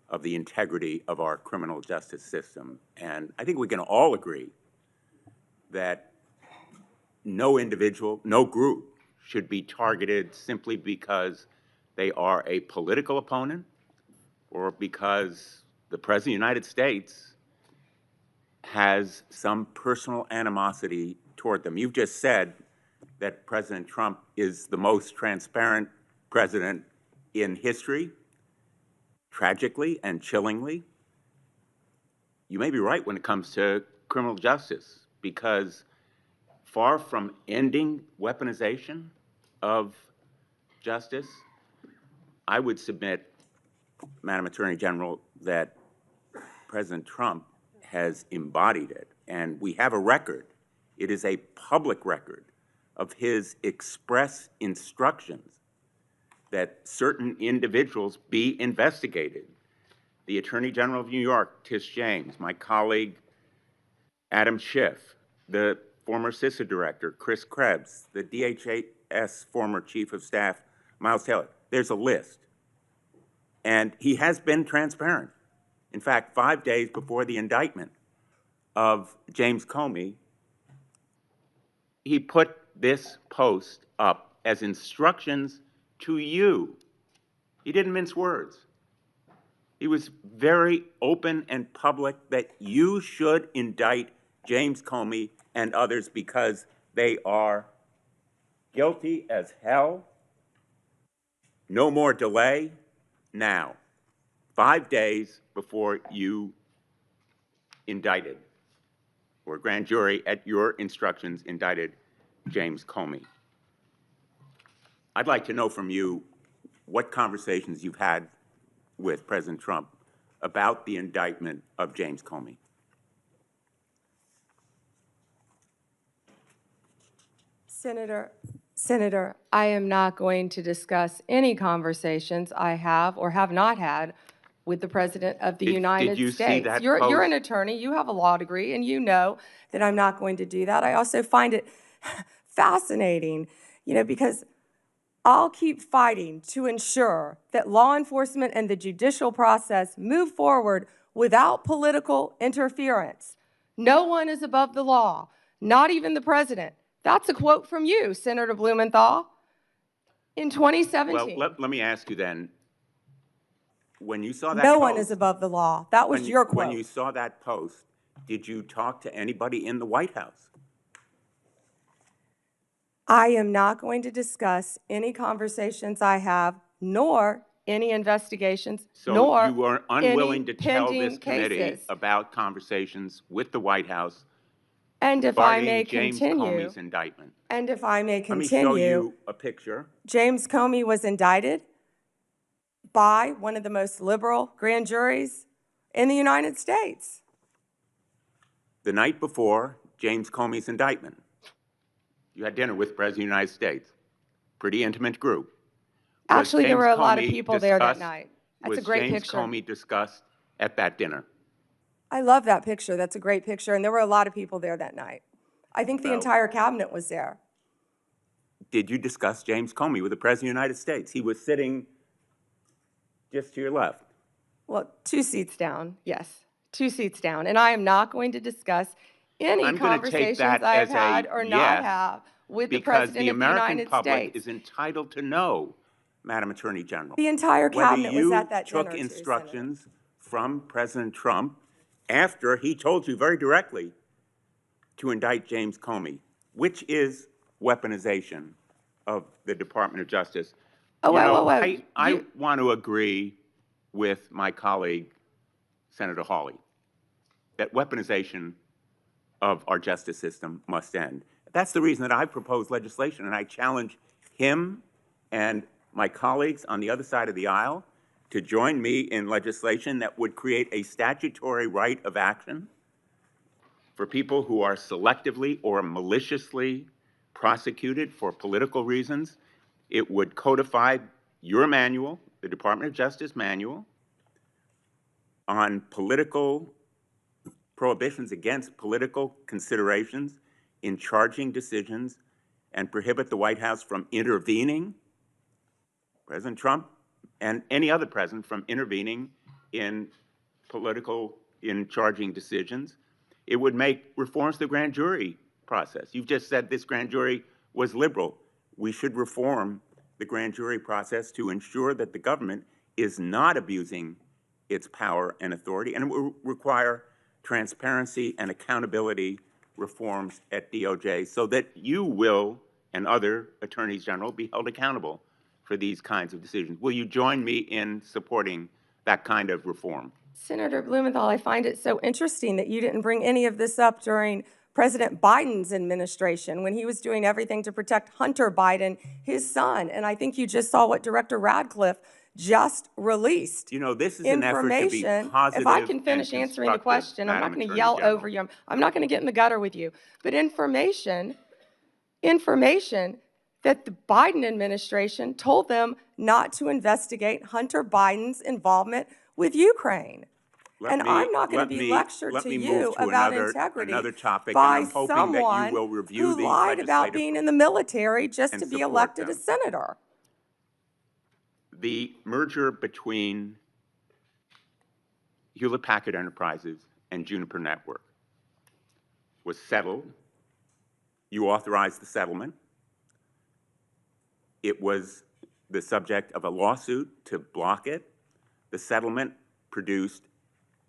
of the integrity of our criminal justice system. And I think we can all agree that no individual, no group should be targeted simply because they are a political opponent or because the President of the United States has some personal animosity toward them. You've just said that President Trump is the most transparent president in history. Tragically and chillingly, you may be right when it comes to criminal justice, because far from ending weaponization of justice, I would submit, Madam Attorney General, that President Trump has embodied it. And we have a record. It is a public record of his express instructions that certain individuals be investigated. The Attorney General of New York, Tish James, my colleague Adam Schiff, the former CISA director, Chris Krebs, the DHS former Chief of Staff, Miles Taylor. There's a list. And he has been transparent. In fact, 5 days before the indictment of James Comey, he put this post up as instructions to you. He didn't mince words. He was very open and public that you should indict James Comey and others because they are guilty as hell. No more delay now. 5 days before you indicted, or grand jury at your instructions indicted James Comey. I'd like to know from you what conversations you've had with President Trump about the indictment of James Comey. Senator, Senator, I am not going to discuss any conversations I have or have not had with the President of the United did you States. see that You're an post? attorney, you have a law degree, and you know that I'm not going to do that. I also find it fascinating, because I'll keep fighting to ensure that law enforcement and the judicial process move forward without political interference. No one is above the law, not even the president. That's a quote from you, Senator Blumenthal, in 2017. Well, let me ask you then, when you saw that No post, one is above the law. That was your quote. when you saw that post, did you talk to anybody in the White House? I am not going to discuss any conversations I have, nor any investigations, So nor you were unwilling to tell this pending committee cases. about conversations with the White House And if I may regarding James continue, Comey's indictment. and if I may Let me show continue, you a picture. James Comey was indicted by one of the most liberal grand juries in the United States. The night before James Comey's indictment, you had dinner with the President of the United States. Pretty intimate group. Actually, there James were a lot of Comey people there that discussed- night. That's a great Was James picture. Comey discussed at that dinner? I love that picture. That's a great picture. And there were a lot of people there that night. I think the Well- entire cabinet was there. Did you discuss James Comey with the President of the United States? He was sitting just to your left. Well, 2 seats down, yes, 2 seats down. And I am not going to discuss any I'm gonna take conversations that I've as a had or not yes, have with the because President the of the American United public States. is entitled to know, Madam Attorney General. The entire cabinet was at that dinner, Whether too, you took Senator. instructions from President Trump after he told you very directly to indict James Comey, which is weaponization of the Department of Justice. Oh, You know, wait. I want to agree with my colleague, Senator Hawley, that weaponization of our justice system must end. That's the reason that I proposed legislation, and I challenge him and my colleagues on the other side of the aisle to join me in legislation that would create a statutory right of action for people who are selectively or maliciously prosecuted for political reasons. It would codify your manual, the Department of Justice manual, on political prohibitions against political considerations in charging decisions, and prohibit the White House from intervening, President Trump and any other president from intervening in charging decisions. It would make reforms to the grand jury process. You've just said this grand jury was liberal. We should reform the grand jury process to ensure that the government is not abusing its power and authority, and it will require transparency and accountability reforms at DOJ so that you will and other attorneys general be held accountable for these kinds of decisions. Will you join me in supporting that kind of reform? Senator Blumenthal, I find it so interesting that you didn't bring any of this up during President Biden's administration when he was doing everything to protect Hunter Biden, his son. And I think you just saw what Director Radcliffe just released. You know, this is an effort to be positive. If I can finish and answering the question, I'm not going to Attorney yell General. over you. I'm not going to get in the gutter with you. But information that the Biden administration told them not to investigate Hunter Biden's involvement with Ukraine. I'm not going to be lectured to you about integrity by someone who lied about being in the military just to be elected a senator. The merger between Hewlett-Packard Enterprises and Juniper Network was settled. You authorized the settlement. It was the subject of a lawsuit to block it. The settlement produced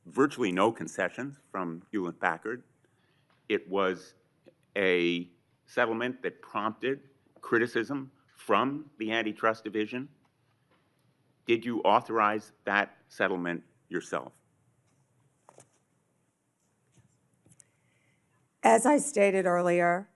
virtually no concessions from Hewlett-Packard. It was a settlement that prompted criticism from the Antitrust Division. Did you authorize that settlement yourself? As I stated earlier,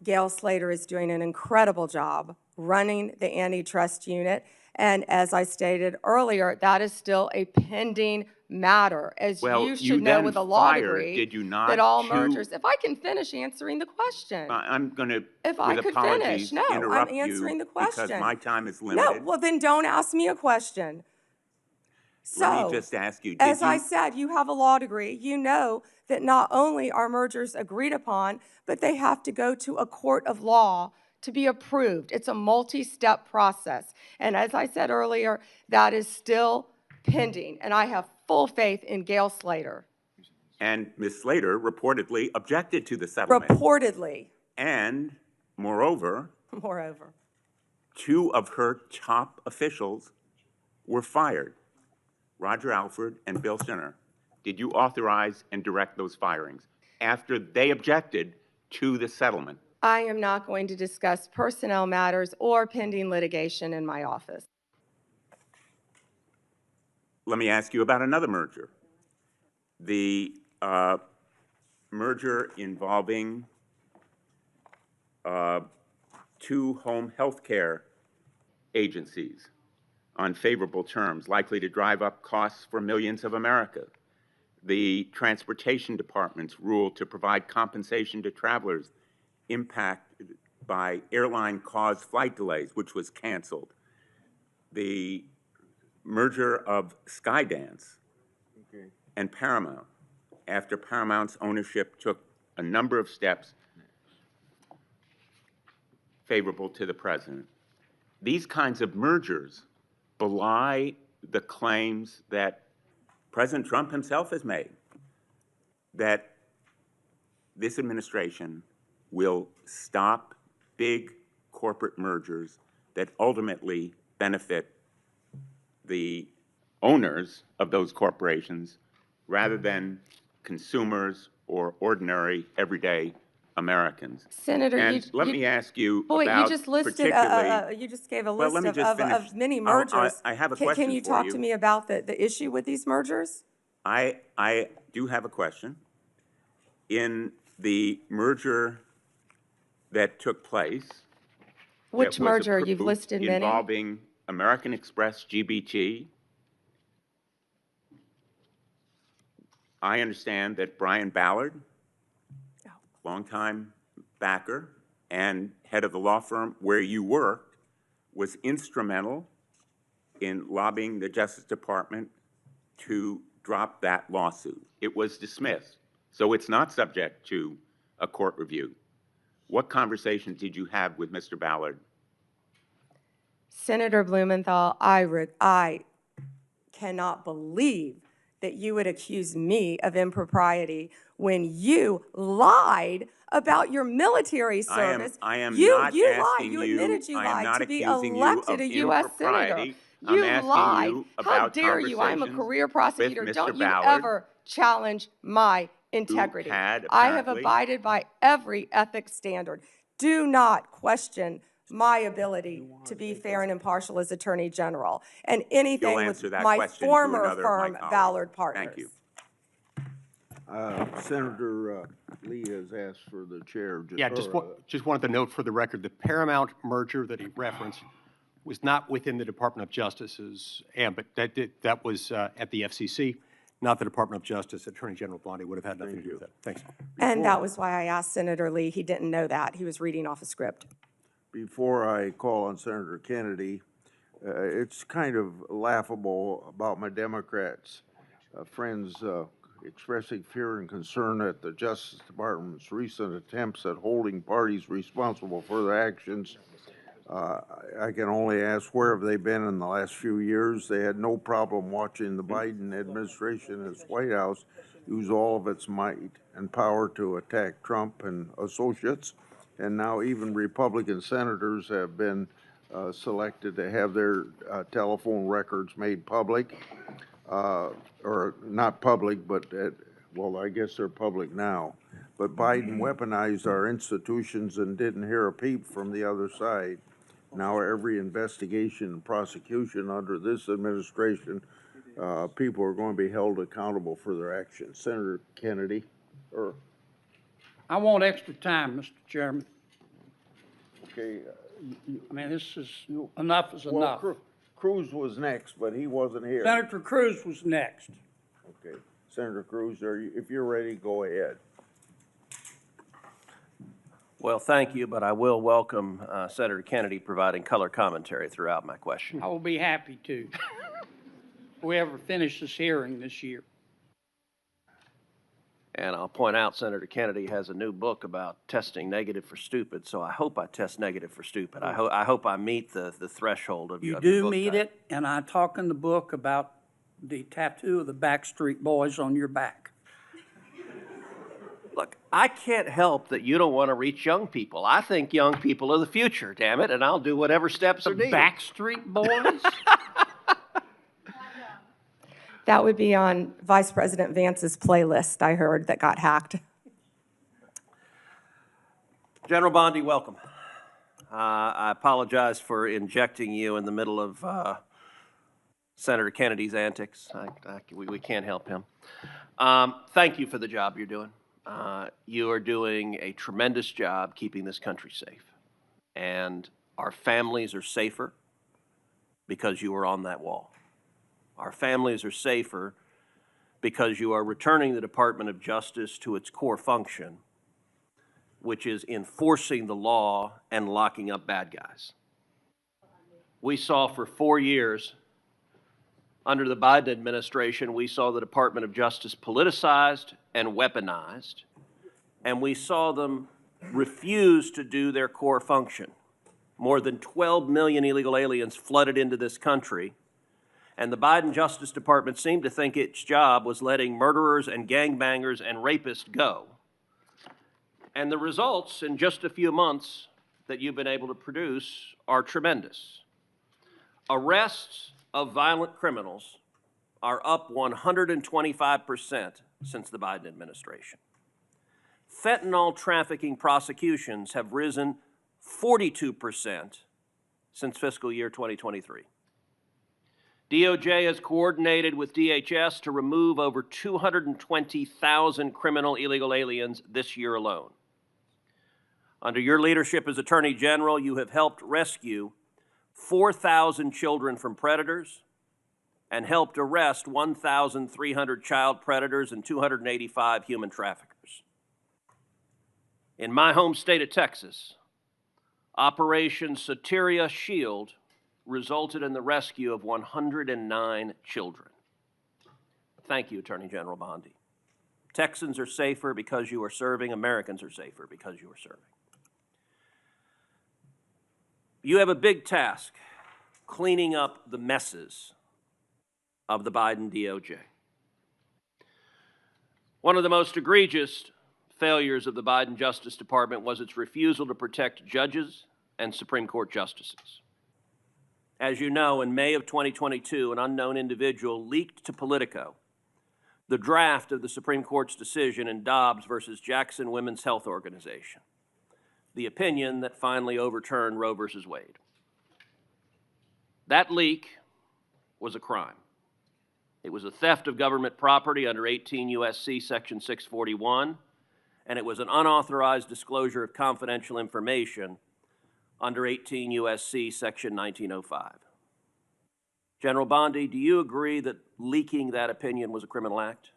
Gail Slater is doing an incredible job running the antitrust unit. And as I stated earlier, that is still a pending matter, as Well, you you should know then with a law fired, degree. did you not, That all two- mergers, if I can finish answering the question. I'm going to, If I with could apologies, finish. No, I'm interrupt answering you the question. because my time is No, limited. well then don't ask me a question. Let me So, just ask you, as did I you, said, you have a law degree. You know that not only are mergers agreed upon, but they have to go to a court of law to be approved. It's a multi-step process. And as I said earlier, that is still pending. And I have full faith in Gail Slater. and Ms. Slater reportedly objected to the settlement. Reportedly, And moreover, moreover. 2 of her top officials were fired, Roger Alford and Bill Sinner. Did you authorize and direct those firings after they objected to the settlement? I am not going to discuss personnel matters or pending litigation in my office. Let me ask you about another merger. The merger involving 2 home health care agencies on favorable terms, likely to drive up costs for millions of Americans. The Transportation Department's rule to provide compensation to travelers impacted by airline-caused flight delays, which was canceled. The merger of Skydance and Paramount, after Paramount's ownership took a number of steps favorable to the president. These kinds of mergers belie the claims that President Trump himself has made, that this administration will stop big corporate mergers that ultimately benefit the owners of those corporations rather than consumers or ordinary, everyday Americans. Senator, And let me ask you but wait, about you just listed, particularly. you just gave a Well, list let me just finish. of many Oh, mergers. I have a Can question you for talk you. to me about the issue with these mergers? I do have a question. In the merger that took place. Which that was merger? You've approved listed many. Involving American Express GBT. I understand that Brian Ballard, longtime backer and head of the law firm where you worked, was instrumental in lobbying the Justice Department to drop that lawsuit. It was dismissed, so it's not subject to a court review. What conversations did you have with Mr. Ballard? Senator Blumenthal, I cannot believe that you would accuse me of impropriety when you lied about your military service. I am you not lied. asking You you. admitted you I am lied not to be accusing you elected of a U.S. senator. impropriety. You I'm asking lied. you How about dare you? I'm a conversations career prosecutor. with Mr. Don't you Ballard, ever challenge my integrity. had I have apparently- abided by every ethics standard. Do not question my ability to be fair and impartial as Attorney General, and anything You'll with answer that my question to former another of my firm, colleagues. Ballard Partners. Thank you. Senator Lee has asked for the chair. Yeah, just wanted to note for the record, the Paramount merger that he referenced was not within the Department of Justice's ambit. That was at the FCC, not the Department of Justice. Attorney General Bondi would have had nothing to do with that. Thanks. And that was why I asked Senator Lee. He didn't know that. He was reading off a script. Before I call on Senator Kennedy, it's kind of laughable about my Democrats friends expressing fear and concern at the Justice Department's recent attempts at holding parties responsible for their actions. I can only ask, where have they been in the last few years? They had no problem watching the Biden administration and its White House use all of its might and power to attack Trump and associates. And now even Republican senators have been selected to have their telephone records made public, or not public, but well, I guess they're public now. But Biden weaponized our institutions and didn't hear a peep from the other side. Now every investigation and prosecution under this administration, people are going to be held accountable for their actions. Senator Kennedy, or I want extra time, Mr. Chairman. okay. I mean, this is, enough is Well, enough. Cruz was next, but he wasn't here. Senator Cruz was next. Okay. Senator Cruz, if you're ready, go ahead. Well, thank you, but I will welcome Senator Kennedy providing color commentary throughout my question. I will be happy to. If we ever finish this hearing this year. And I'll point out Senator Kennedy has a new book about testing negative for stupid, so I hope I test negative for stupid. I hope I meet the threshold of your You of your do book meet type. it, and I talk in the book about the tattoo of the Backstreet Boys on your back. Look, I can't help that you don't want to reach young people. I think young people are the future, damn it, and I'll do whatever steps are The needed. Backstreet Boys? That would be on Vice President Vance's playlist, I heard, that got hacked. General Bondi, welcome. I apologize for injecting you in the middle of Senator Kennedy's antics. We can't help him. Thank you for the job you're doing. You are doing a tremendous job keeping this country safe. And our families are safer because you were on that wall. Our families are safer because you are returning the Department of Justice to its core function, which is enforcing the law and locking up bad guys. We saw for 4 years, under the Biden administration, we saw the Department of Justice politicized and weaponized, and we saw them refuse to do their core function. More than 12 million illegal aliens flooded into this country, and the Biden Justice Department seemed to think its job was letting murderers and gangbangers and rapists go. And the results in just a few months that you've been able to produce are tremendous. Arrests of violent criminals are up 125% since the Biden administration. Fentanyl trafficking prosecutions have risen 42% since fiscal year 2023. DOJ has coordinated with DHS to remove over 220,000 criminal illegal aliens this year alone. Under your leadership as Attorney General, you have helped rescue 4,000 children from predators and helped arrest 1,300 child predators and 285 human traffickers. In my home state of Texas, Operation Soteria Shield resulted in the rescue of 109 children. Thank you, Attorney General Bondi. Texans are safer because you are serving. Americans are safer because you are serving. You have a big task, cleaning up the messes of the Biden DOJ. One of the most egregious failures of the Biden Justice Department was its refusal to protect judges and Supreme Court justices. As you know, in May of 2022, an unknown individual leaked to Politico the draft of the Supreme Court's decision in Dobbs versus Jackson Women's Health Organization, the opinion that finally overturned Roe versus Wade. That leak was a crime. It was a theft of government property under 18 U.S.C. Section 641, and it was an unauthorized disclosure of confidential information under 18 U.S.C. Section 1905. General Bondi, do you agree that leaking that opinion was a criminal act?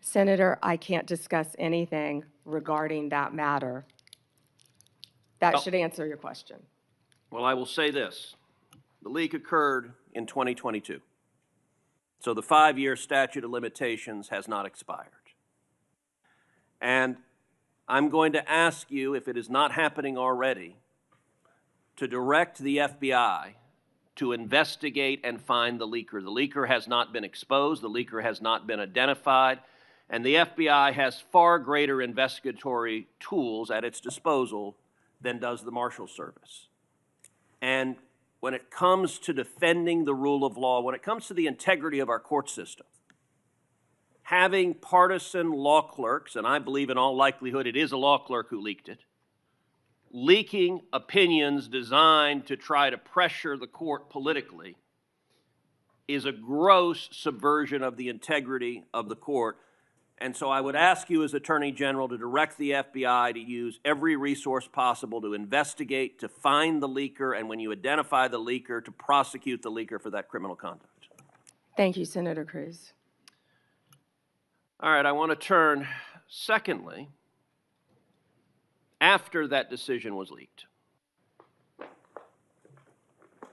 Senator, I can't discuss anything regarding that matter. That should answer your question. Well, I will say this. The leak occurred in 2022, so the 5-year statute of limitations has not expired. And I'm going to ask you, if it is not happening already, to direct the FBI to investigate and find the leaker. The leaker has not been exposed, the leaker has not been identified, and the FBI has far greater investigatory tools at its disposal than does the Marshal Service. And when it comes to defending the rule of law, when it comes to the integrity of our court system, having partisan law clerks, and I believe in all likelihood it is a law clerk who leaked it, leaking opinions designed to try to pressure the court politically is a gross subversion of the integrity of the court. And so I would ask you as Attorney General to direct the FBI to use every resource possible to investigate, to find the leaker, and when you identify the leaker, to prosecute the leaker for that criminal conduct. Thank you, Senator Cruz. All right, I want to turn, secondly, after that decision was leaked.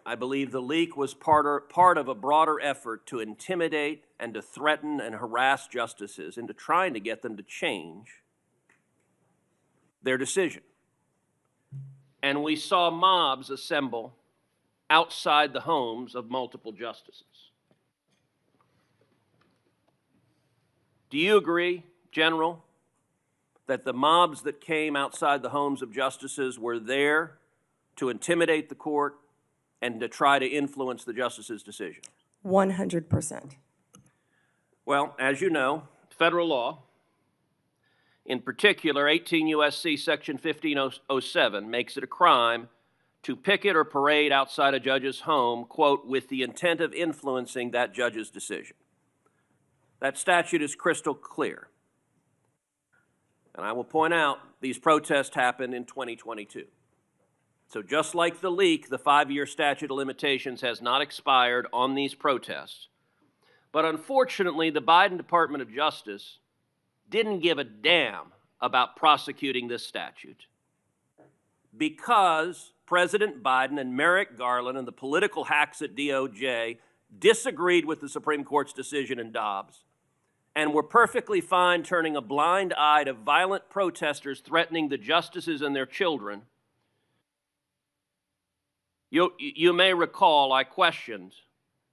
I believe the leak was part of a broader effort to intimidate and to threaten and harass justices into trying to get them to change their decision. And we saw mobs assemble outside the homes of multiple justices. Do you agree, General, that the mobs that came outside the homes of justices were there to intimidate the court and to try to influence the justice's decision? 100%. Well, as you know, federal law, in particular 18 U.S.C. Section 1507, makes it a crime to picket or parade outside a judge's home, quote, with the intent of influencing that judge's decision. That statute is crystal clear. And I will point out, these protests happened in 2022. So just like the leak, the 5-year statute of limitations has not expired on these protests. But unfortunately, the Biden Department of Justice didn't give a damn about prosecuting this statute because President Biden and Merrick Garland and the political hacks at DOJ disagreed with the Supreme Court's decision in Dobbs and were perfectly fine turning a blind eye to violent protesters threatening the justices and their children. You may recall I questioned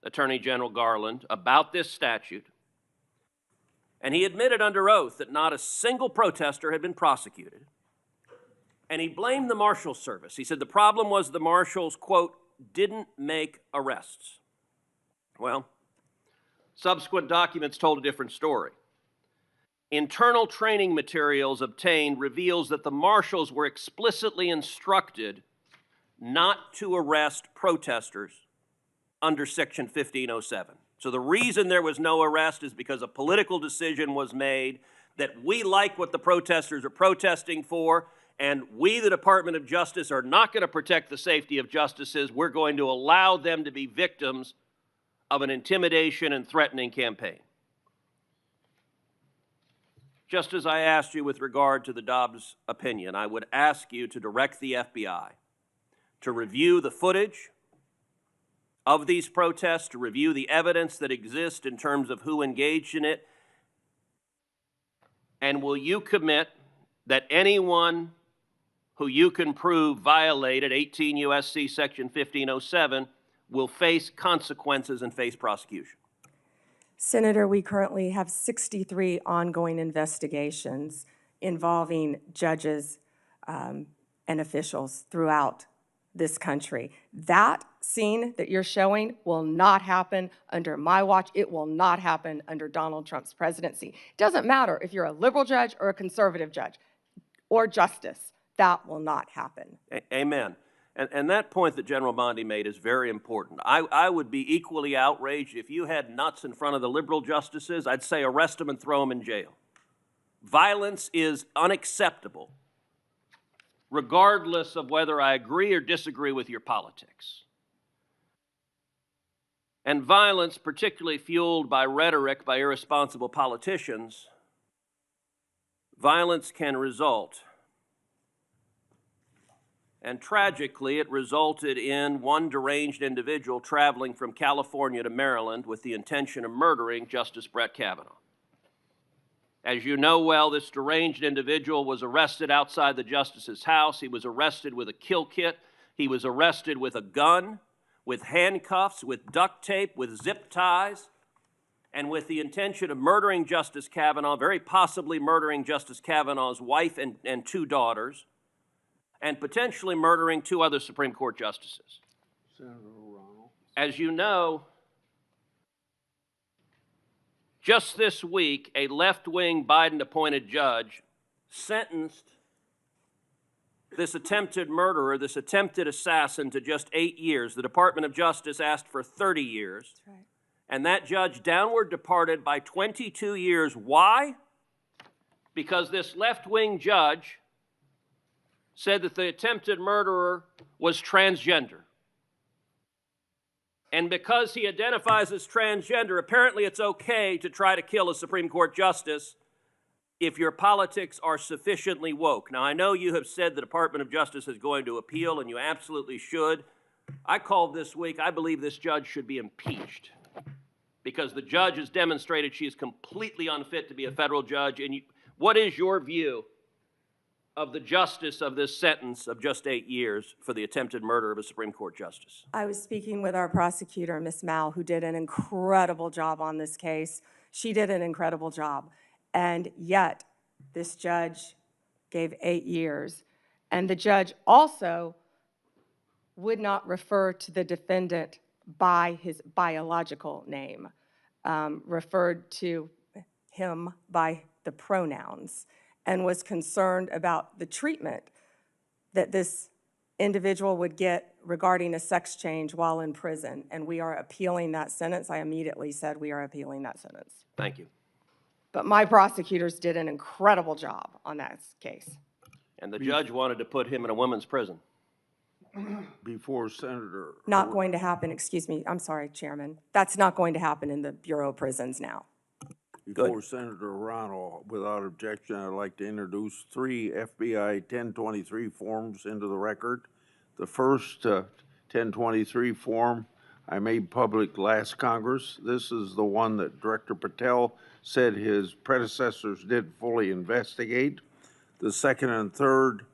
Attorney General Garland about this statute, and he admitted under oath that not a single protester had been prosecuted. And he blamed the Marshal Service. He said the problem was the marshals, quote, didn't make arrests. Well, subsequent documents told a different story. Internal training materials obtained reveals that the marshals were explicitly instructed not to arrest protesters under Section 1507. So the reason there was no arrest is because a political decision was made that we like what the protesters are protesting for, and we, the Department of Justice, are not going to protect the safety of justices. We're going to allow them to be victims of an intimidation and threatening campaign. Just as I asked you with regard to the Dobbs opinion, I would ask you to direct the FBI to review the footage of these protests, to review the evidence that exists in terms of who engaged in it, and will you commit that anyone who you can prove violated 18 U.S.C. Section 1507 will face consequences and face prosecution? Senator, we currently have 63 ongoing investigations involving judges and officials throughout this country. That scene that you're showing will not happen under my watch. It will not happen under Donald Trump's presidency. It doesn't matter if you're a liberal judge or a conservative judge or justice. That will not happen. Amen. And that point that General Bondi made is very important. I would be equally outraged if you had nuts in front of the liberal justices. I'd say arrest them and throw them in jail. Violence is unacceptable, regardless of whether I agree or disagree with your politics. And violence, particularly fueled by rhetoric by irresponsible politicians, violence can result. And tragically, it resulted in one deranged individual traveling from California to Maryland with the intention of murdering Justice Brett Kavanaugh. As you know well, this deranged individual was arrested outside the justice's house. He was arrested with a kill kit. He was arrested with a gun, with handcuffs, with duct tape, with zip ties, and with the intention of murdering Justice Kavanaugh, very possibly murdering Justice Kavanaugh's wife and 2 daughters, and potentially murdering 2 other Supreme Court justices. Senator Ronald. As you know, just this week, a left-wing Biden-appointed judge sentenced this attempted murderer, this attempted assassin, to just 8 years. The Department of Justice asked for 30 years. That's right. And that judge downward departed by 22 years. Why? Because this left-wing judge said that the attempted murderer was transgender. And because he identifies as transgender, apparently it's okay to try to kill a Supreme Court justice if your politics are sufficiently woke. Now, I know you have said the Department of Justice is going to appeal, and you absolutely should. I called this week, I believe this judge should be impeached because the judge has demonstrated she is completely unfit to be a federal judge. And what is your view of the justice of this sentence of just 8 years for the attempted murder of a Supreme Court justice? I was speaking with our prosecutor, Ms. Mal, who did an incredible job on this case. She did an incredible job. And yet, this judge gave 8 years. And the judge also would not refer to the defendant by his biological name, referred to him by the pronouns, and was concerned about the treatment that this individual would get regarding a sex change while in prison. And we are appealing that sentence. I immediately said we are appealing that sentence. Thank you. But my prosecutors did an incredible job on that case. And the judge wanted to put him in a women's prison. Before Senator... Not going to happen, excuse me, I'm sorry, Chairman. That's not going to happen in the Bureau of Prisons now. Before Senator Ronald, without objection, I'd like to introduce 3 FBI 1023 forms into the record. The first 1023 form I made public last Congress. This is the one that Director Patel said his predecessors did fully investigate. The second and third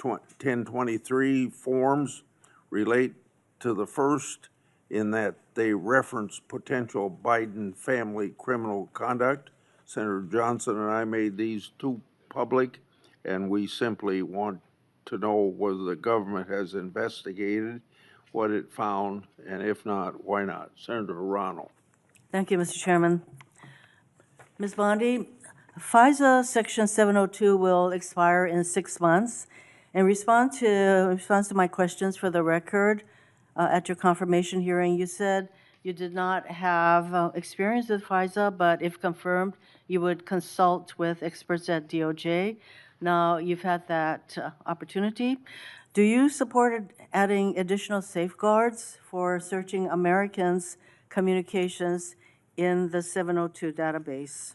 1023 forms relate to the first in that they reference potential Biden family criminal conduct. Senator Johnson and I made these 2 public, and we simply want to know whether the government has investigated what it found, and if not, why not? Senator Ronald. Thank you, Mr. Chairman. Ms. Bondi, FISA Section 702 will expire in 6 months. In response to my questions for the record, at your confirmation hearing, you said you did not have experience with FISA, but if confirmed, you would consult with experts at DOJ. Now, you've had that opportunity. Do you support adding additional safeguards for searching Americans' communications in the 702 database?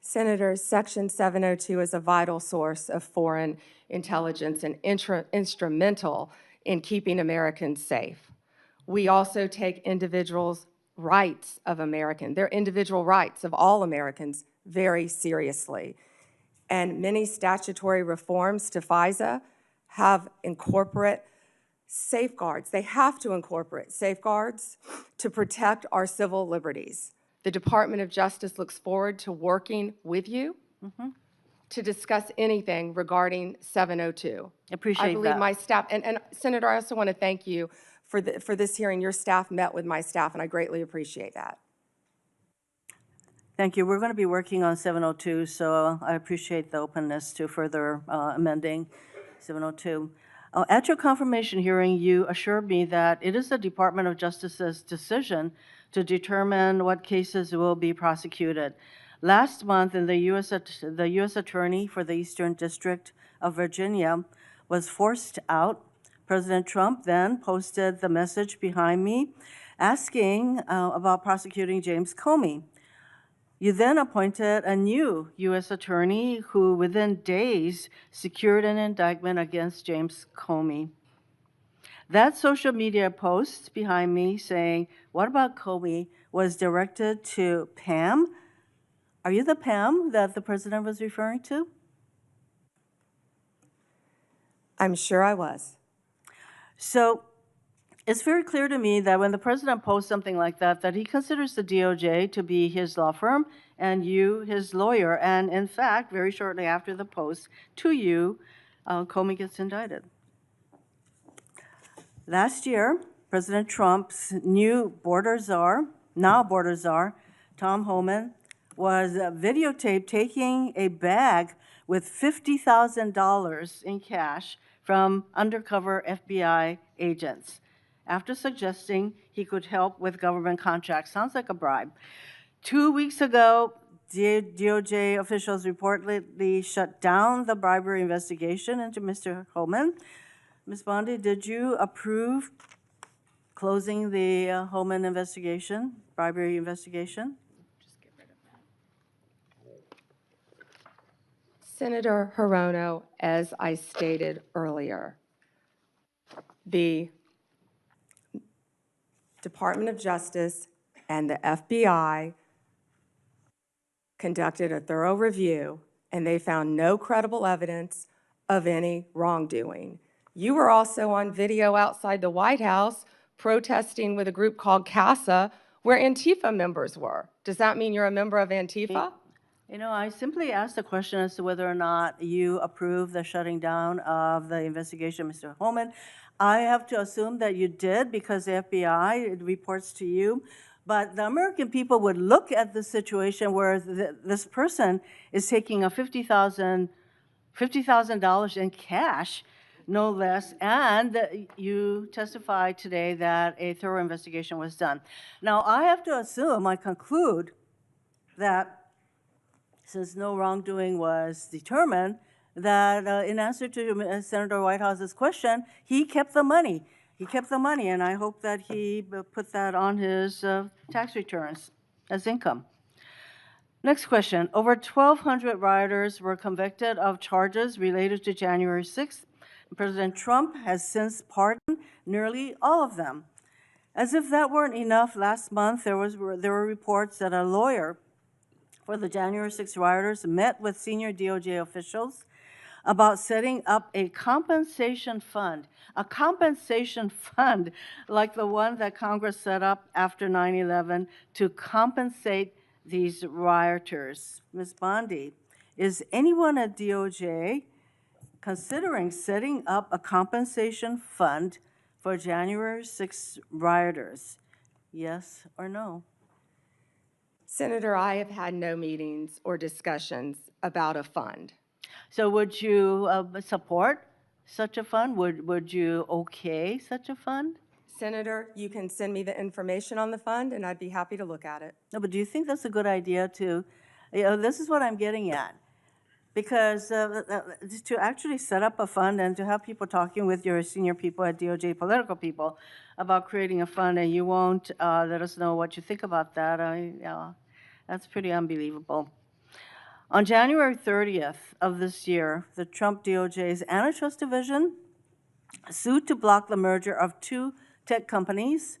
Senator, Section 702 is a vital source of foreign intelligence and instrumental in keeping Americans safe. We also take individuals' rights of their individual rights of all Americans very seriously. And many statutory reforms to FISA have incorporate safeguards. They have to incorporate safeguards to protect our civil liberties. The Department of Justice looks forward to working with you to discuss anything regarding 702. Appreciate that. I believe my staff, and Senator, I also want to thank you for this hearing. Your staff met with my staff, and I greatly appreciate that. Thank you. We're going to be working on 702, so I appreciate the openness to further amending 702. At your confirmation hearing, you assured me that it is the Department of Justice's decision to determine what cases will be prosecuted. Last month, the U.S. Attorney for the Eastern District of Virginia was forced out. President Trump then posted the message behind me asking about prosecuting James Comey. You then appointed a new U.S. attorney who within days secured an indictment against James Comey. That social media post behind me saying, "What about Comey?" was directed to Pam. Are you the Pam that the president was referring to? I'm sure I was. So it's very clear to me that when the president posts something like that, that he considers the DOJ to be his law firm and you his lawyer. And in fact, very shortly after the post to you, Comey gets indicted. Last year, President Trump's new now border czar, Tom Homan, was videotaped taking a bag with $50,000 in cash from undercover FBI agents after suggesting he could help with government contracts. Sounds like a bribe. 2 weeks ago, DOJ officials reportedly shut down the bribery investigation into Mr. Homan. Ms. Bondi, did you approve closing the Homan investigation, bribery investigation. Senator Hirono, as I stated earlier, the Department of Justice and the FBI conducted a thorough review, and they found no credible evidence of any wrongdoing. You were also on video outside the White House protesting with a group called CASA, where Antifa members were. Does that mean you're a member of Antifa? You know, I simply asked the question as to whether or not you approve the shutting down of the investigation, Mr. Homan. I have to assume that you did because the FBI reports to you. But the American people would look at the situation where this person is taking a $50,000 in cash, no less, and you testified today that a thorough investigation was done. Now, I have to assume, I conclude, that since no wrongdoing was determined, that in answer to Senator Whitehouse's question, he kept the money. He kept the money, and I hope that he put that on his tax returns as income. Next question. Over 1,200 rioters were convicted of charges related to January 6th. President Trump has since pardoned nearly all of them. As if that weren't enough, last month there were reports that a lawyer for the January 6th rioters met with senior DOJ officials about setting up a compensation fund like the one that Congress set up after 9/11 to compensate these rioters. Ms. Bondi, is anyone at DOJ considering setting up a compensation fund for January 6th rioters? Yes or no? Senator, I have had no meetings or discussions about a fund. So would you support such a fund? Would you okay such a fund? Senator, you can send me the information on the fund, and I'd be happy to look at it. No, but do you think that's a good idea to, this is what I'm getting at. Because to actually set up a fund and to have people talking with your senior people at DOJ, political people, about creating a fund, and you won't let us know what you think about that, that's pretty unbelievable. On January 30th of this year, the Trump DOJ's Antitrust Division sued to block the merger of two tech companies.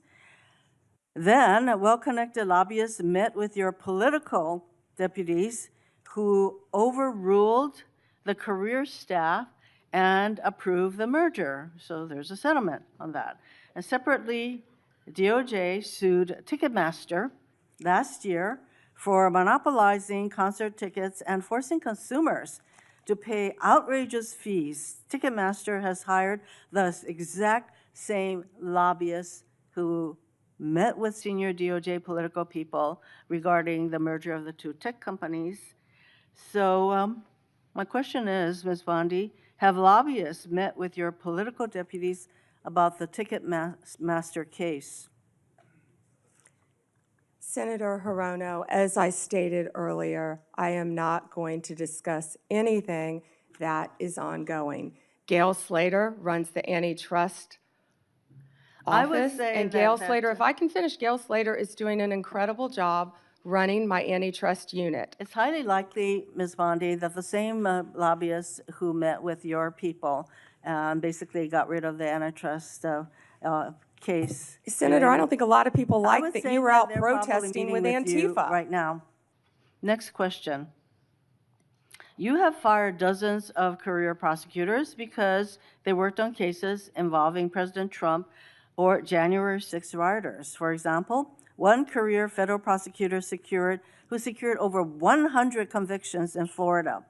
Then, well-connected lobbyists met with your political deputies who overruled the career staff and approved the merger. So there's a settlement on that. And separately, DOJ sued Ticketmaster last year for monopolizing concert tickets and forcing consumers to pay outrageous fees. Ticketmaster has hired the exact same lobbyists who met with senior DOJ political people regarding the merger of the two tech companies. So my question is, Ms. Bondi, have lobbyists met with your political deputies about the Ticketmaster case? Senator Hirono, as I stated earlier, I am not going to discuss anything that is ongoing. Gail Slater runs the antitrust I would office, say and Gail Slater, if I can finish, Gail Slater is doing an incredible job running my antitrust unit. It's highly likely, Ms. Bondi, that the same lobbyists who met with your people basically got rid of the antitrust case. Senator, I don't think a lot of people I like would that say you were out they're probably protesting with meeting you Antifa. right now. Next question. You have fired dozens of career prosecutors because they worked on cases involving President Trump or January 6th rioters. For example, one career federal prosecutor who secured over 100 convictions in Florida.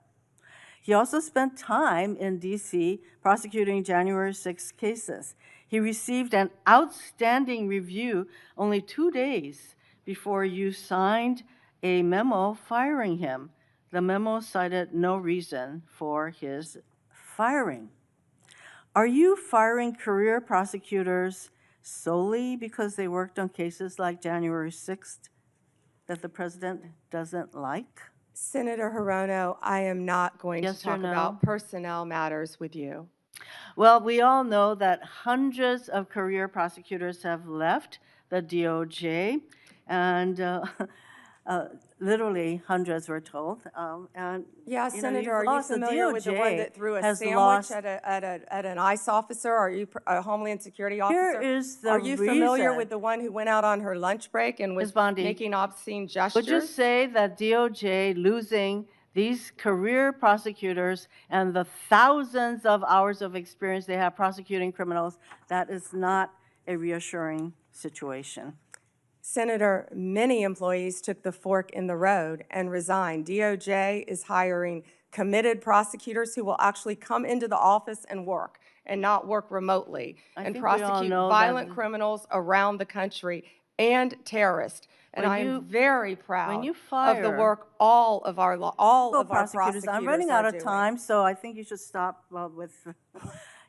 He also spent time in D.C. prosecuting January 6 cases. He received an outstanding review only 2 days before you signed a memo firing him. The memo cited no reason for his firing. Are you firing career prosecutors solely because they worked on cases like January 6th that the president doesn't like? Senator Hirono, I am not going Yes to talk or no? about personnel matters with you. Well, we all know that hundreds of career prosecutors have left the DOJ, and literally hundreds, we're told. And Yeah, you know, Senator, you've are you lost- the familiar with the one DOJ that threw a has sandwich lost- at an ICE officer? Are you a Homeland Security officer? Here is the Are you familiar reason. with the one who went out on her lunch break and was Ms. Bondi, making obscene gestures? would you say that DOJ losing these career prosecutors and the thousands of hours of experience they have prosecuting criminals, that is not a reassuring situation? Senator, many employees took the fork in the road and resigned. DOJ is hiring committed prosecutors who will actually come into the office and work and not work remotely and think we all prosecute know violent that- criminals around the country and terrorists. And When I you- am very proud when you of the fire work all of our prosecutors I'm running out are of doing. time, so I think you should stop with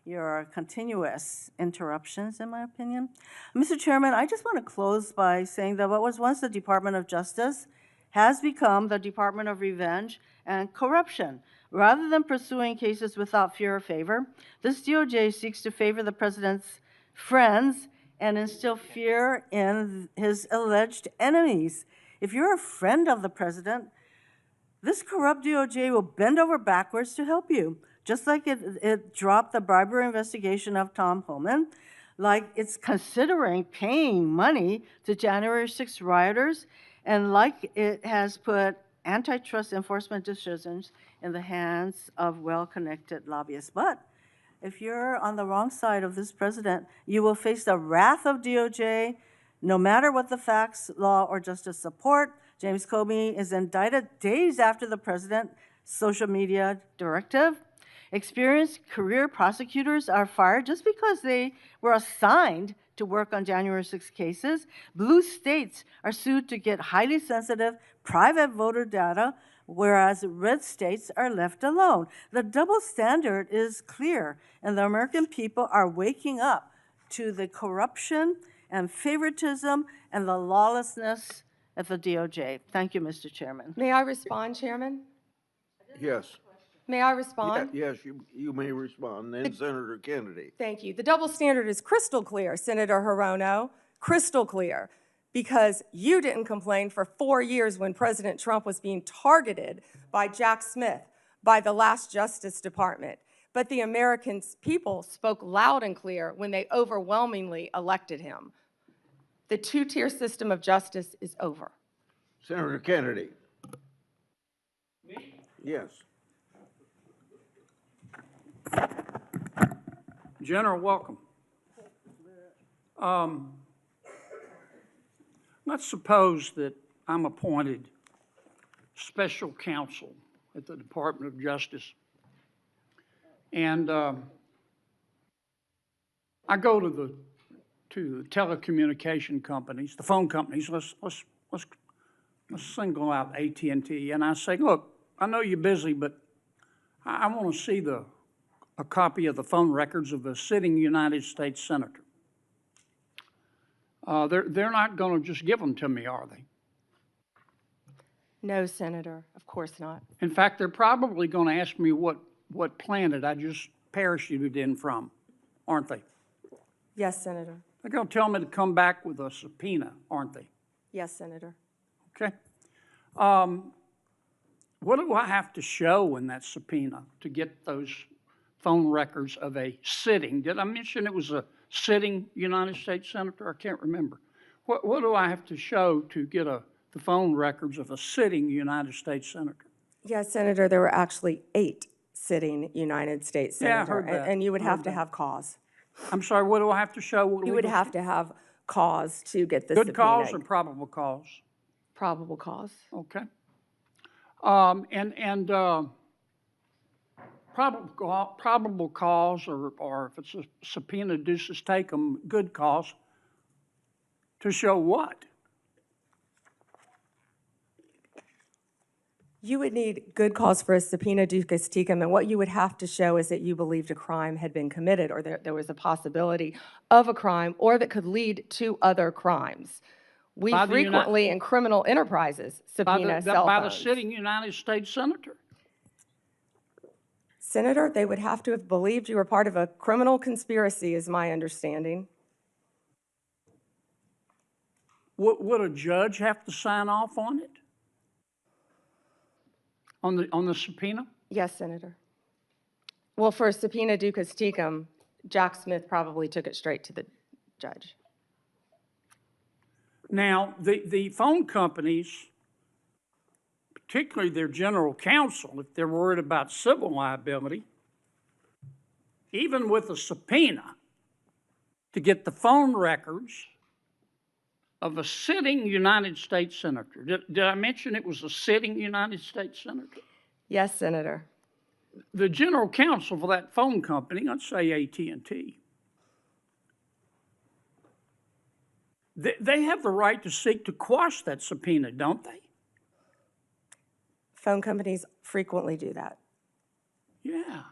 your continuous interruptions, in my opinion. Mr. Chairman, I just want to close by saying that what was once the Department of Justice has become the Department of Revenge and Corruption. Rather than pursuing cases without fear or favor, this DOJ seeks to favor the president's friends and instill fear in his alleged enemies. If you're a friend of the president, this corrupt DOJ will bend over backwards to help you, just like it dropped the bribery investigation of Tom Homan, like it's considering paying money to January 6 rioters, and like it has put antitrust enforcement decisions in the hands of well-connected lobbyists. But if you're on the wrong side of this president, you will face the wrath of DOJ, no matter what the facts, law, or justice support. James Comey is indicted days after the president's social media directive. Experienced career prosecutors are fired just because they were assigned to work on January 6 cases. Blue states are sued to get highly sensitive private voter data, whereas red states are left alone. The double standard is clear, and the American people are waking up to the corruption and favoritism and the lawlessness at the DOJ. Thank you, Mr. Chairman. May I respond, Chairman? Yes. May I respond? Yes, you may respond. Then Senator Kennedy. Thank you. The double standard is crystal clear, Senator Hirono, crystal clear, because you didn't complain for 4 years when President Trump was being targeted by Jack Smith, by the last Justice Department. But the American people spoke loud and clear when they overwhelmingly elected him. The two-tier system of justice is over. Senator Kennedy. Yes. General, welcome. Let's suppose that I'm appointed special counsel at the Department of Justice, and I go to the telecommunication companies, the phone companies. Let's single out AT&T, and I say, look, I know you're busy, but I want to see a copy of the phone records of a sitting United States senator. They're not going to just give them to me, are they? No, Senator, of course not. In fact, they're probably going to ask me what planet I just parachuted in from, aren't they? Yes, Senator. They're going to tell me to come back with a subpoena, aren't they? Yes, Senator. Okay. What do I have to show in that subpoena to get those phone records of a sitting? Did I mention it was a sitting United States senator? I can't remember. What do I have to show to get the phone records of a sitting United States senator? Yes, Senator, there were actually 8 sitting United States Yeah, I senators, heard that. and you would I have heard to that. have cause. I'm sorry, what do I have to show? You would have to have cause to get the Good subpoena. cause or probable cause? Probable cause. Okay. Probable cause, or if it's a subpoena, deuces take them, good cause, to show what? You would need good cause for a subpoena ducis tecum, and what you would have to show is that you believed a crime had been committed, or there was a possibility of a crime, or that could lead to other crimes. We By the frequently, in criminal enterprises, subpoena cell by the phones. sitting United States senator. Senator, they would have to have believed you were part of a criminal conspiracy, is my understanding. Would a judge have to sign off on it? On the subpoena? Yes, Senator. Well, for subpoena ducas tecum, Jack Smith probably took it straight to the judge. Now, the phone companies, particularly their general counsel, if they're worried about civil liability, even with a subpoena to get the phone records of a sitting United States senator. Did I mention it was a sitting United States senator? Yes, Senator. The general counsel for that phone company, let's say AT&T, they have the right to seek to quash that subpoena, don't they? Phone companies frequently do that. Yeah.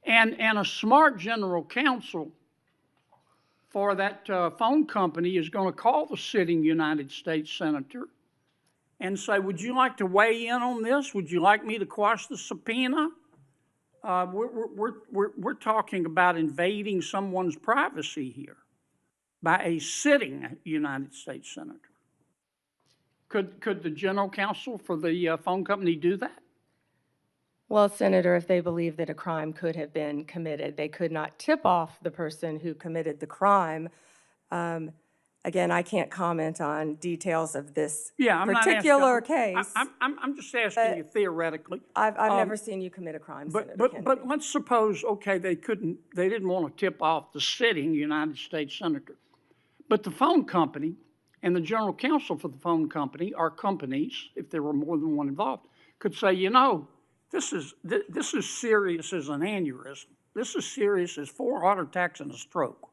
And a smart general counsel for that phone company is going to call the sitting United States senator and say, would you like to weigh in on this? Would you like me to quash the subpoena? We're talking about invading someone's privacy here by a sitting United States senator. Could the general counsel for the phone company do that? Well, Senator, if they believe that a crime could have been committed, they could not tip off the person who committed the crime. Again, I can't comment on details of this particular case. I'm just asking you theoretically. I've never seen you commit a crime, Senator Kennedy. But let's suppose, okay, they didn't want to tip off the sitting United States senator. But the phone company and the general counsel for the phone company, or companies, if there were more than one involved, could say, you know, this is serious as an aneurysm. This is serious as 4 heart attacks and a stroke.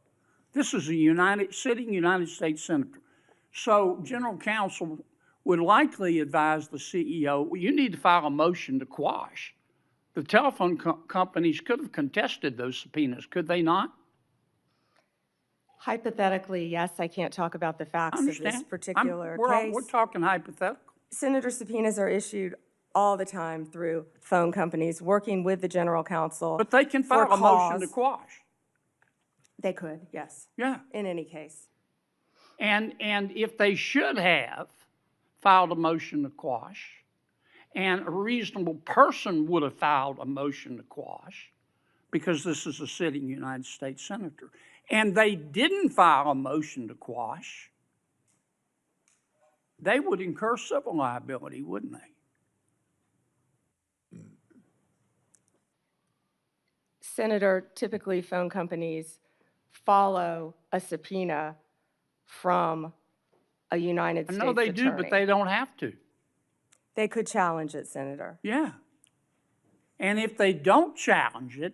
This is a sitting United States senator. So general counsel would likely advise the CEO, well, you need to file a motion to quash. The telephone companies could have contested those subpoenas, could they not? Hypothetically, yes. I can't talk about the facts of this particular case. We're talking hypothetical. Senator, subpoenas are issued all the time through phone companies working with the general counsel. But they can file a motion to quash. They could, yes. Yeah. In any case. And if they should have filed a motion to quash, and a reasonable person would have filed a motion to quash, because this is a sitting United States senator, and they didn't file a motion to quash, they would incur civil liability, wouldn't they? Senator, typically phone companies follow a subpoena from a United States attorney. I know they do, but they don't have to. They could challenge it, Senator. Yeah. And if they don't challenge it,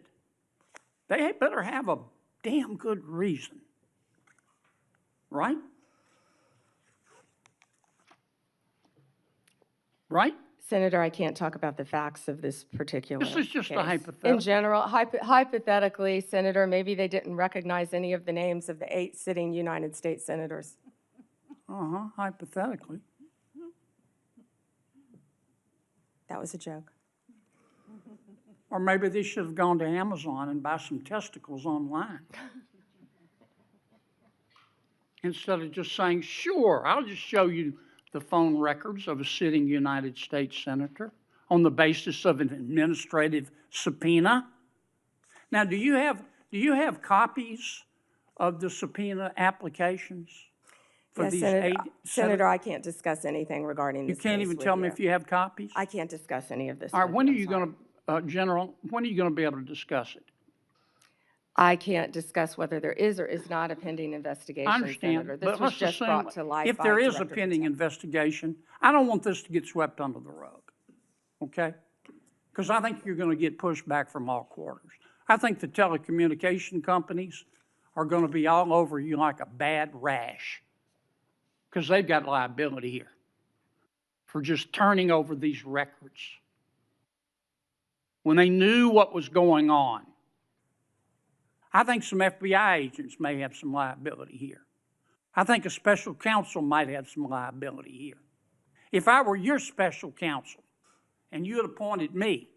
they better have a damn good reason. Right? Right? Senator, I can't talk about the facts of this particular This is just case. a hypothetical. In general, hypothetically, Senator, maybe they didn't recognize any of the names of the 8 sitting United States senators. Hypothetically. That was a joke. Or maybe they should have gone to Amazon and buy some testicles online. Instead of just saying, sure, I'll just show you the phone records of a sitting United States senator on the basis of an administrative subpoena. Now, do you have copies of the subpoena applications for these Senator, 8? Senator, I can't discuss anything regarding this You can't case even with tell me you. if you have copies? I can't discuss any of this. All right, with when are I'm you going to, General, when are you going to be able to discuss it? I can't discuss whether there is or is not a pending investigation, I understand, Senator. but This was let's just assume brought to light if by there is a Director pending Patel. investigation, I don't want this to get swept under the rug, okay? Because I think you're going to get pushback from all quarters. I think the telecommunication companies are going to be all over you like a bad rash because they've got liability here for just turning over these records when they knew what was going on. I think some FBI agents may have some liability here. I think a special counsel might have some liability here. If I were your special counsel and you had appointed me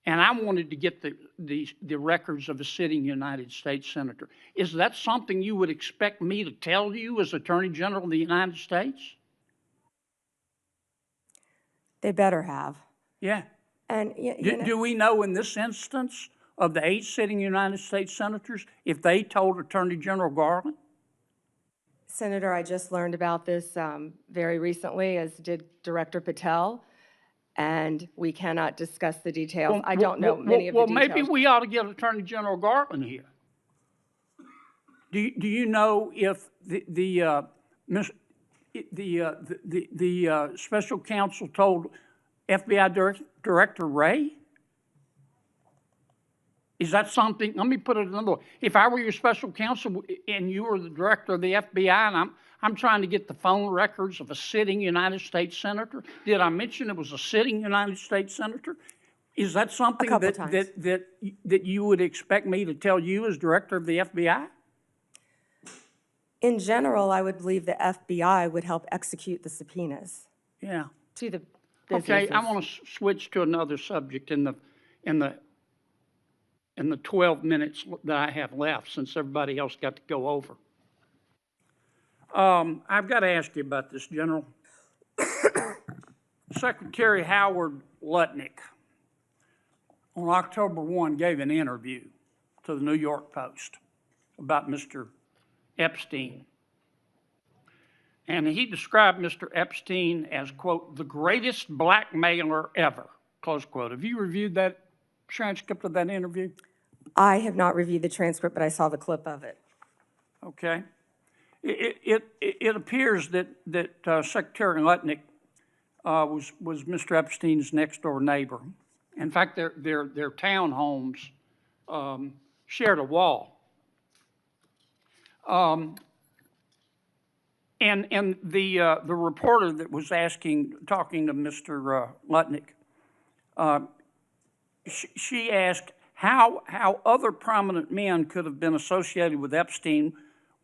and I wanted to get the records of a sitting United States senator. Is that something you would expect me to tell you as Attorney General of the United States? They better have. Yeah. And Do we know in this instance of the 8 sitting United States senators if they told Attorney General Garland? Senator, I just learned about this very recently, as did Director Patel, and we cannot discuss the details. I don't know many of the details. Well, maybe we ought to get Attorney General Garland here. Do you know if the special counsel told FBI Director Wray? Is that something? Let me put it another way. If I were your special counsel and you were the director of the FBI, and I'm trying to get the phone records of a sitting United States senator, did I mention it was a sitting United States senator? Is that something that you would expect me to tell you as director of the FBI? In general, I would believe the FBI would help execute the subpoenas. Yeah. To the businesses. Okay, I want to switch to another subject in the 12 minutes that I have left, since everybody else got to go over. I've got to ask you about this, General. Secretary Howard Lutnick on October 1 gave an interview to the New York Post about Mr. Epstein. And he described Mr. Epstein as, quote, the greatest blackmailer ever, close quote. Have you reviewed that transcript of that interview? I have not reviewed the transcript, but I saw the clip of it. Okay. It appears that Secretary Lutnick was Mr. Epstein's next door neighbor. In fact, their townhomes shared a wall. And the reporter that was talking to Mr. Lutnick, she asked how other prominent men could have been associated with Epstein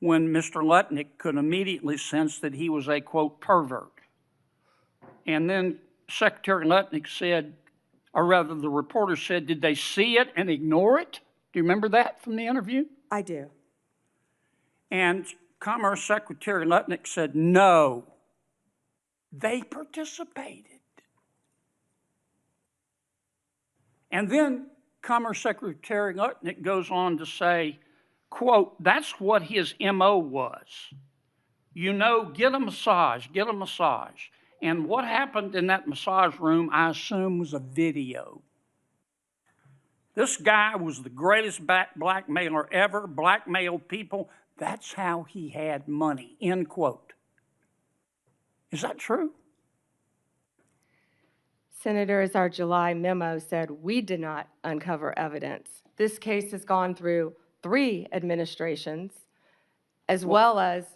when Mr. Lutnick could immediately sense that he was a, quote, pervert. And then Secretary Lutnick said, or rather the reporter said, did they see it and ignore it? Do you remember that from the interview? I do. And Commerce Secretary Lutnick said, no, they participated. And then Commerce Secretary Lutnick goes on to say, quote, that's what his MO was. You know, get a massage, get a massage. And what happened in that massage room, I assume, was a video. This guy was the greatest blackmailer ever, blackmailed people. That's how he had money, end quote. Is that true? Senator, as our July memo said, we did not uncover evidence. This case has gone through 3 administrations, as well as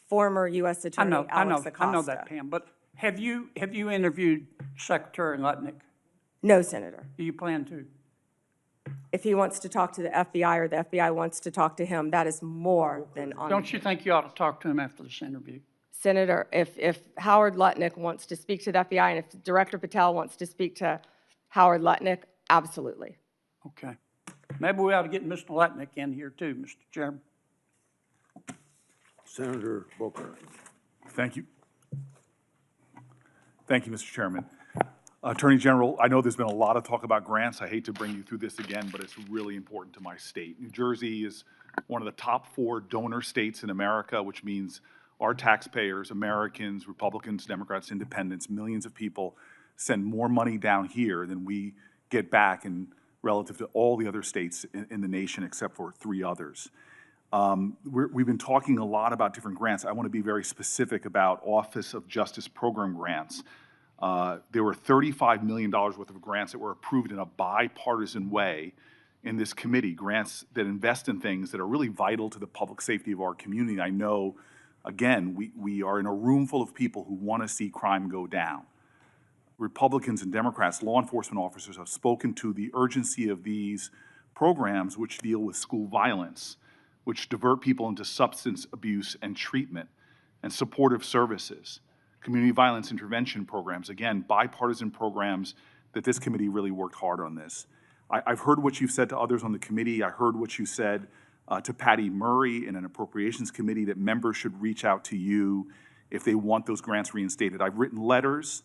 former U.S. Attorney Alex Acosta. I know that, Pam, but have you interviewed Secretary Lutnick? No, Senator. Do you plan to? If he wants to talk to the FBI or the FBI wants to talk to him, that is more than on. Don't you think you ought to talk to him after this interview? Senator, if Howard Lutnick wants to speak to the FBI and if Director Patel wants to speak to Howard Lutnick, absolutely. Okay. Maybe we ought to get Mr. Lutnick in here too, Mr. Chairman. Senator Booker. Thank you. Thank you, Mr. Chairman. Attorney General, I know there's been a lot of talk about grants. I hate to bring you through this again, but it's really important to my state. New Jersey is one of the top 4 donor states in America, which means our taxpayers, Americans, Republicans, Democrats, Independents, millions of people send more money down here than we get back in relative to all the other states in the nation except for 3 others. We've been talking a lot about different grants. I want to be very specific about Office of Justice Program grants. There were $35 million worth of grants that were approved in a bipartisan way in this committee, grants that invest in things that are really vital to the public safety of our community. I know, again, we are in a room full of people who want to see crime go down. Republicans and Democrats, law enforcement officers have spoken to the urgency of these programs which deal with school violence, which divert people into substance abuse and treatment, and supportive services. Community violence intervention programs, again, bipartisan programs that this committee really worked hard on this. I've heard what you've said to others on the committee. I heard what you said to Patty Murray in an appropriations committee, that members should reach out to you if they want those grants reinstated. I've written letters,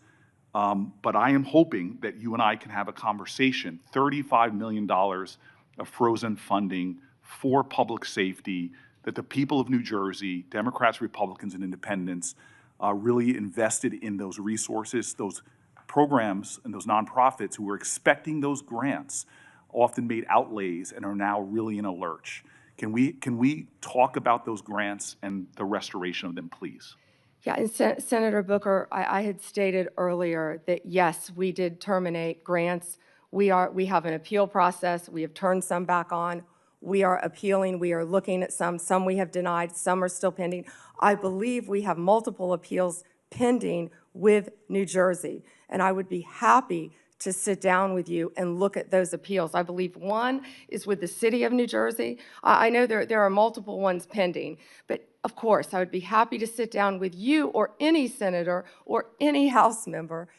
but I am hoping that you and I can have a conversation. $35 million of frozen funding for public safety that the people of New Jersey, Democrats, Republicans, and Independents, really invested in those resources, those programs, and those nonprofits who were expecting those grants often made outlays and are now really in a lurch. Can we talk about those grants and the restoration of them, please? Yeah, and Senator Booker, I had stated earlier that yes, we did terminate grants. We have an appeal process. We have turned some back on. We are appealing. We are looking at some. Some we have denied. Some are still pending. I believe we have multiple appeals pending with New Jersey, and I would be happy to sit down with you and look at those appeals. I believe one is with the city of New Jersey. I know there are multiple ones pending, but of course, I would be happy to sit down with you or any senator or any House member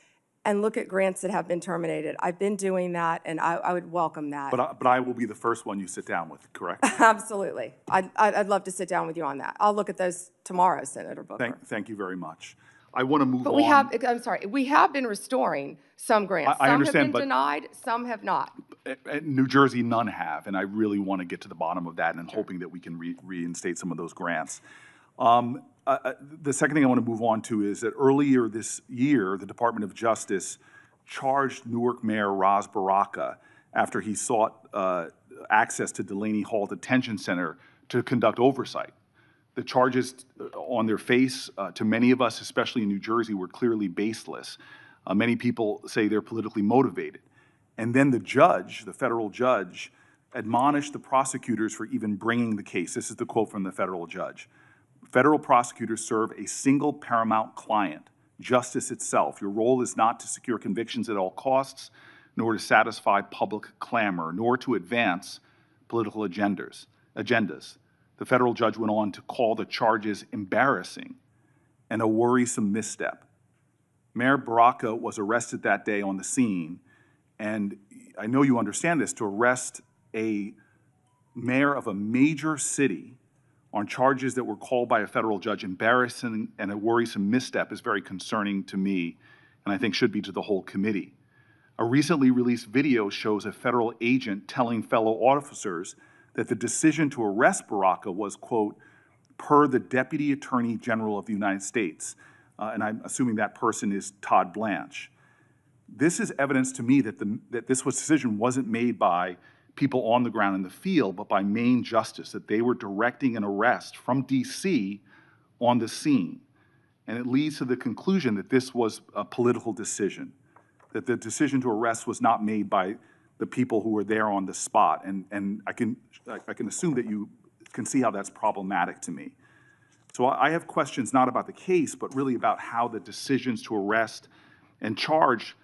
and look at grants that have been terminated. I've been doing that, and I would welcome that. But I will be the first one you sit down with, correct? Absolutely. I'd love to sit down with you on that. I'll look at those tomorrow, Senator Booker. Thank you very much. I want to move But on. I'm sorry, we have been restoring some grants. I understand, some have but been denied, some have not. At New Jersey, none have, and I really want to get to the bottom of that, and I'm hoping that we can reinstate some of those grants. The second thing I want to move on to is that earlier this year, the Department of Justice charged Newark Mayor Ras Baraka after he sought access to Delaney Hall Detention Center to conduct oversight. The charges on their face, to many of us, especially in New Jersey, were clearly baseless. Many people say they're politically motivated. And then the judge, the federal judge, admonished the prosecutors for even bringing the case. This is the quote from the federal judge. Federal prosecutors serve a single paramount client, justice itself. Your role is not to secure convictions at all costs, nor to satisfy public clamor, nor to advance political agendas. The federal judge went on to call the charges embarrassing and a worrisome misstep. Mayor Baraka was arrested that day on the scene, and I know you understand this, to arrest a mayor of a major city on charges that were called by a federal judge embarrassing and a worrisome misstep is very concerning to me, and I think should be to the whole committee. A recently released video shows a federal agent telling fellow officers that the decision to arrest Baraka was, quote, per the Deputy Attorney General of the United States. And I'm assuming that person is Todd Blanche. This is evidence to me that this decision wasn't made by people on the ground in the field, but by Maine Justice, that they were directing an arrest from D.C. on the scene. And it leads to the conclusion that this was a political decision, that the decision to arrest was not made by the people who were there on the spot. And I can assume that you can see how that's problematic to me. So I have questions not about the case, but really about how the decisions to arrest and charge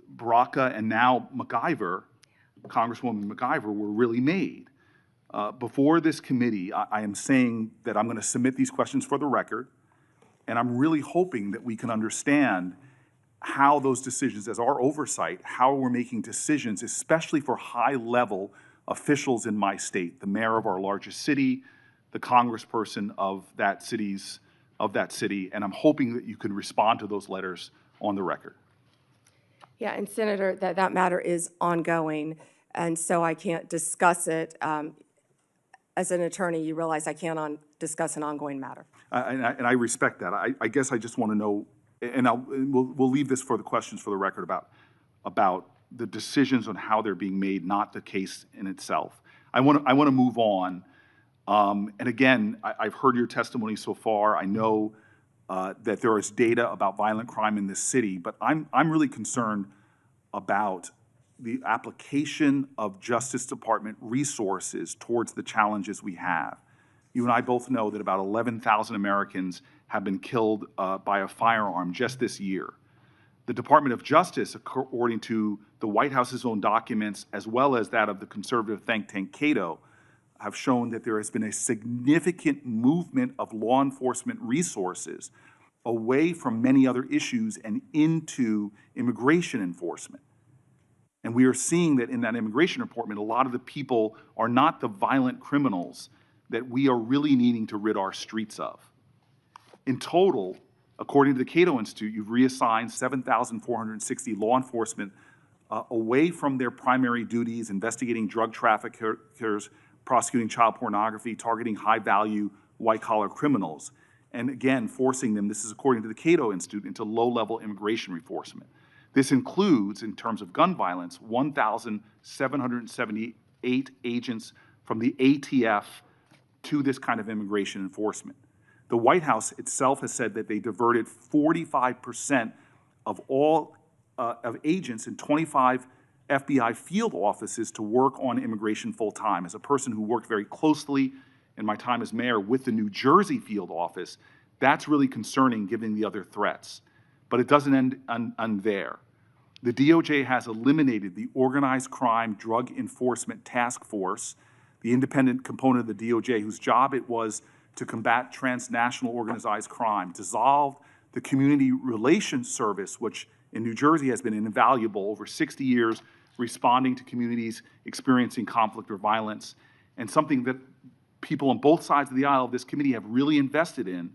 Baraka and now MacIver, Congresswoman MacIver, were really made. Before this committee, I am saying that I'm going to submit these questions for the record, and I'm really hoping that we can understand how those decisions, as our oversight, how we're making decisions, especially for high-level officials in my state, the mayor of our largest city, the congressperson of that city, and I'm hoping that you can respond to those letters on the record. Yeah, and Senator, that matter is ongoing, and so I can't discuss it. As an attorney, you realize I can't discuss an ongoing matter. And I respect that. I guess I just want to know, and we'll leave this for the questions for the record about the decisions on how they're being made, not the case in itself. I want to move on. And again, I've heard your testimony so far. I know that there is data about violent crime in this city, but I'm really concerned about the application of Justice Department resources towards the challenges we have. You and I both know that about 11,000 Americans have been killed by a firearm just this year. The Department of Justice, according to the White House's own documents, as well as that of the conservative think tank Cato, have shown that there has been a significant movement of law enforcement resources away from many other issues and into immigration enforcement. And we are seeing that in that immigration report, a lot of the people are not the violent criminals that we are really needing to rid our streets of. In total, according to the Cato Institute, you've reassigned 7,460 law enforcement away from their primary duties, investigating drug traffickers, prosecuting child pornography, targeting high-value white-collar criminals, and again, forcing them, this is according to the Cato Institute, into low-level immigration enforcement. This includes, in terms of gun violence, 1,778 agents from the ATF to this kind of immigration enforcement. The White House itself has said that they diverted 45% of all of agents in 25 FBI field offices to work on immigration full-time. As a person who worked very closely in my time as mayor with the New Jersey field office, that's really concerning given the other threats. But it doesn't end there. The DOJ has eliminated the Organized Crime Drug Enforcement Task Force, the independent component of the DOJ whose job it was to combat transnational organized crime, dissolved the Community Relations Service, which in New Jersey has been invaluable over 60 years, responding to communities experiencing conflict or violence, and something that people on both sides of the aisle of this committee have really invested in.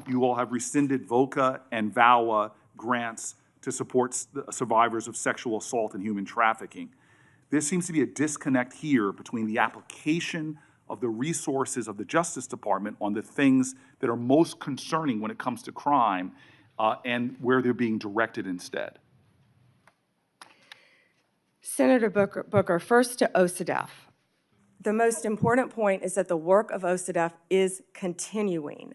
You all have rescinded VOCA and VAWA grants to support survivors of sexual assault and human trafficking. There seems to be a disconnect here between the application of the resources of the Justice Department on the things that are most concerning when it comes to crime and where they're being directed instead. Senator Booker, first to OCDEF. The most important point is that the work of OCDEF is continuing.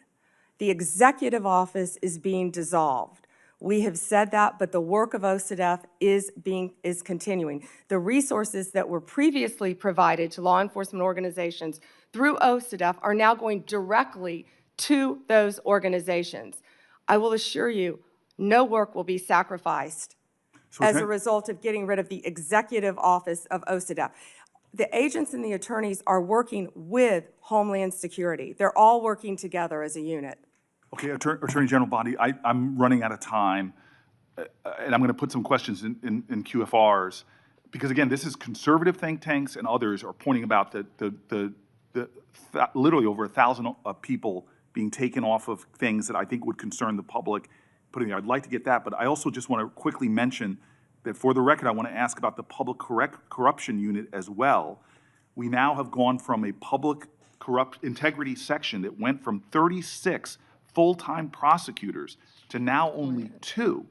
The executive office is being dissolved. We have said that, but the work of OCDEF is continuing. The resources that were previously provided to law enforcement organizations through OCDEF are now going directly to those organizations. I will assure you, no work will be sacrificed as a result of getting rid of the executive office of OCDEF. The agents and the attorneys are working with Homeland Security. They're all working together as a unit. Okay, Attorney General Bondi, I'm running out of time, and I'm going to put some questions in QFRs, because again, this is conservative think tanks and others are pointing about literally over 1,000 people being taken off of things that I think would concern the public. I'd like to get that, but I also just want to quickly mention that for the record, I want to ask about the public corruption unit as well. We now have gone from a public integrity section that went from 36 full-time prosecutors to now only 2.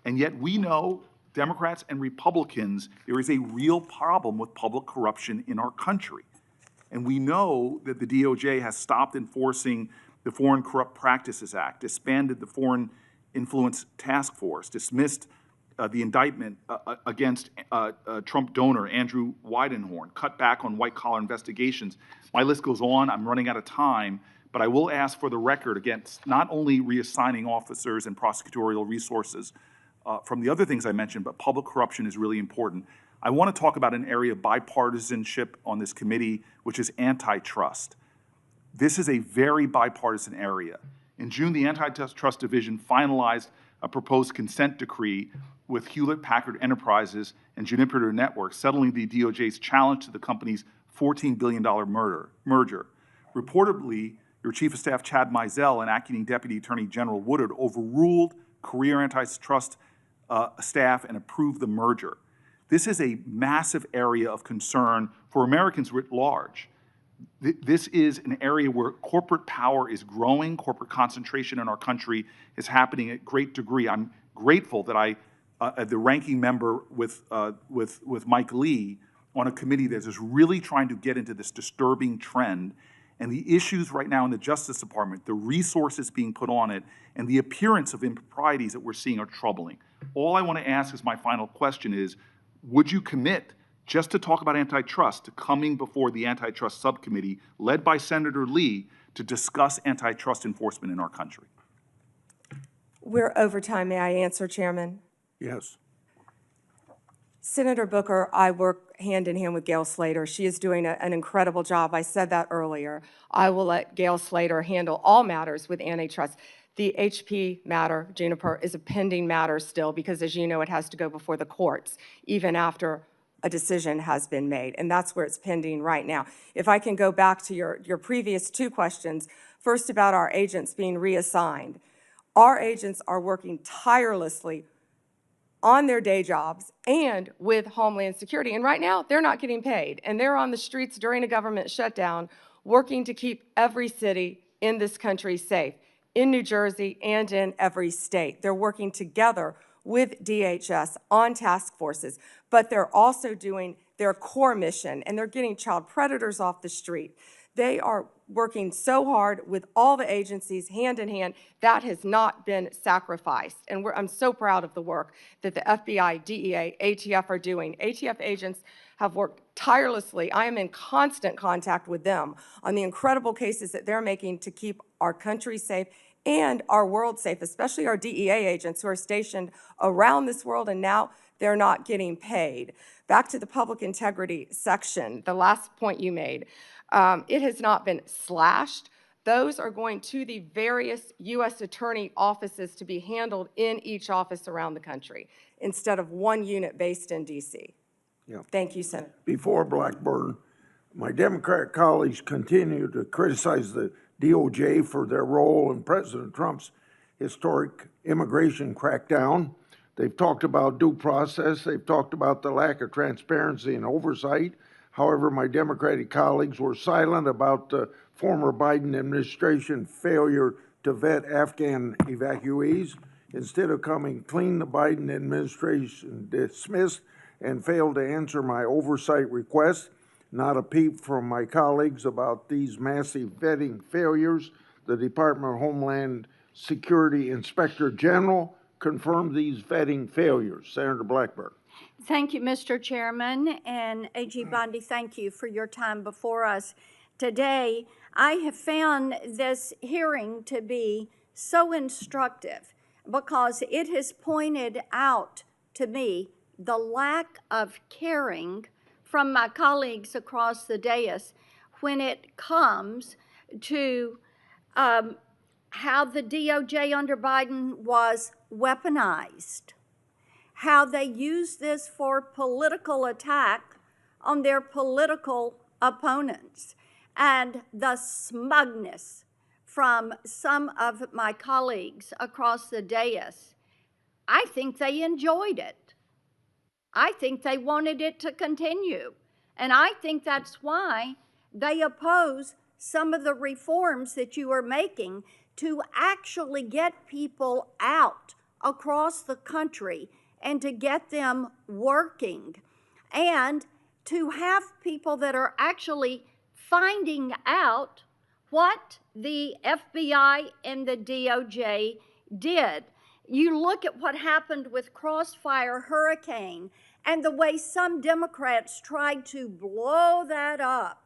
And yet we know, Democrats and Republicans, there is a real problem with public corruption in our country. And we know that the DOJ has stopped enforcing the Foreign Corrupt Practices Act, disbanded the Foreign Influence Task Force, dismissed the indictment against Trump donor Andrew Weidenhorn, cut back on white-collar investigations. My list goes on. I'm running out of time. But I will ask for the record against not only reassigning officers and prosecutorial resources from the other things I mentioned, but public corruption is really important. I want to talk about an area of bipartisanship on this committee, which is antitrust. This is a very bipartisan area. In June, the Antitrust Division finalized a proposed consent decree with Hewlett-Packard Enterprises and Juniper Networks, settling the DOJ's challenge to the company's $14 billion merger. Reportedly, your Chief of Staff, Chad Mizell, and Acting Deputy Attorney General Woodard overruled career antitrust staff and approved the merger. This is a massive area of concern for Americans writ large. This is an area where corporate power is growing, corporate concentration in our country is happening at great degree. I'm grateful that the ranking member with Mike Lee on a committee that is really trying to get into this disturbing trend. And the issues right now in the Justice Department, the resources being put on it, and the appearance of improprieties that we're seeing are troubling. All I want to ask as my final question is, would you commit just to talk about antitrust to coming before the Antitrust Subcommittee led by Senator Lee to discuss antitrust enforcement in our country? We're over time. May I answer, Chairman? Yes. Senator Booker, I work hand in hand with Gail Slater. She is doing an incredible job. I said that earlier. I will let Gail Slater handle all matters with antitrust. The HP matter, Juniper, is a pending matter still because, as you know, it has to go before the courts even after a decision has been made, and that's where it's pending right now. If I can go back to your previous two questions, first about our agents being reassigned. Our agents are working tirelessly on their day jobs and with Homeland Security, and right now they're not getting paid, and they're on the streets during a government shutdown working to keep every city in this country safe, in New Jersey and in every state. They're working together with DHS on task forces, but they're also doing their core mission, and they're getting child predators off the street. They are working so hard with all the agencies hand in hand. That has not been sacrificed. And I'm so proud of the work that the FBI, DEA, ATF are doing. ATF agents have worked tirelessly. I am in constant contact with them on the incredible cases that they're making to keep our country safe and our world safe, especially our DEA agents who are stationed around this world, and now they're not getting paid. Back to the public integrity section, the last point you made. It has not been slashed. Those are going to the various U.S. attorney offices to be handled in each office around the country instead of one unit based in D.C. Yeah. Thank you, Senator. Before Blackburn, my Democrat colleagues continue to criticize the DOJ for their role in President Trump's historic immigration crackdown. They've talked about due process. They've talked about the lack of transparency and oversight. However, my Democratic colleagues were silent about the former Biden administration failure to vet Afghan evacuees. Instead of coming clean, the Biden administration dismissed and failed to answer my oversight request. Not a peep from my colleagues about these massive vetting failures. The Department of Homeland Security Inspector General confirmed these vetting failures. Senator Blackburn. Thank you, Mr. Chairman, and AG Bondi, thank you for your time before us today. I have found this hearing to be so instructive because it has pointed out to me the lack of caring from my colleagues across the dais when it comes to how the DOJ under Biden was weaponized, how they used this for political attack on their political opponents, and the smugness from some of my colleagues across the dais. I think they enjoyed it. I think they wanted it to continue. And I think that's why they oppose some of the reforms that you are making to actually get people out across the country and to get them working and to have people that are actually finding out what the FBI and the DOJ did. You look at what happened with Crossfire Hurricane and the way some Democrats tried to blow that up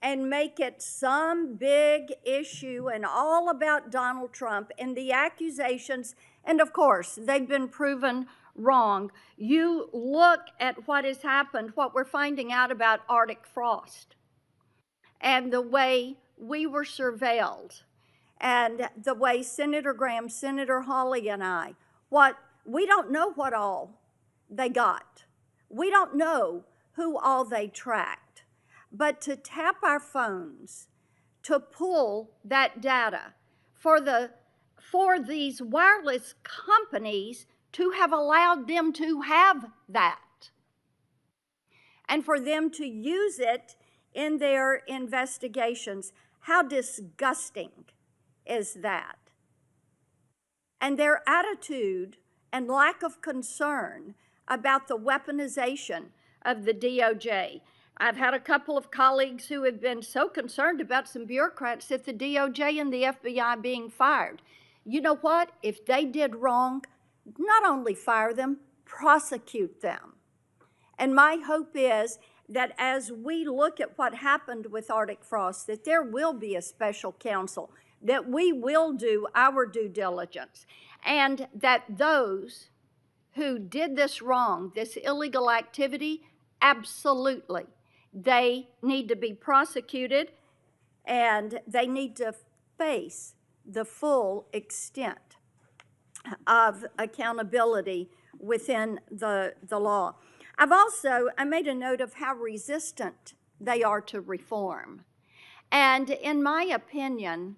and make it some big issue and all about Donald Trump and the accusations, and of course, they've been proven wrong. You look at what has happened, what we're finding out about Arctic frost, and the way we were surveilled, and the way Senator Graham, Senator Hawley, and I, we don't know what all they got. We don't know who all they tracked. But to tap our phones, to pull that data, for these wireless companies to have allowed them to have that, and for them to use it in their investigations, how disgusting is that? And their attitude and lack of concern about the weaponization of the DOJ. I've had a couple of colleagues who have been so concerned about some bureaucrats at the DOJ and the FBI being fired. You know what? If they did wrong, not only fire them, prosecute them. And my hope is that as we look at what happened with Arctic frost, that there will be a special counsel, that we will do our due diligence, and that those who did this wrong, this illegal activity, absolutely, they need to be prosecuted and they need to face the full extent of accountability within the law. I made a note of how resistant they are to reform. And in my opinion,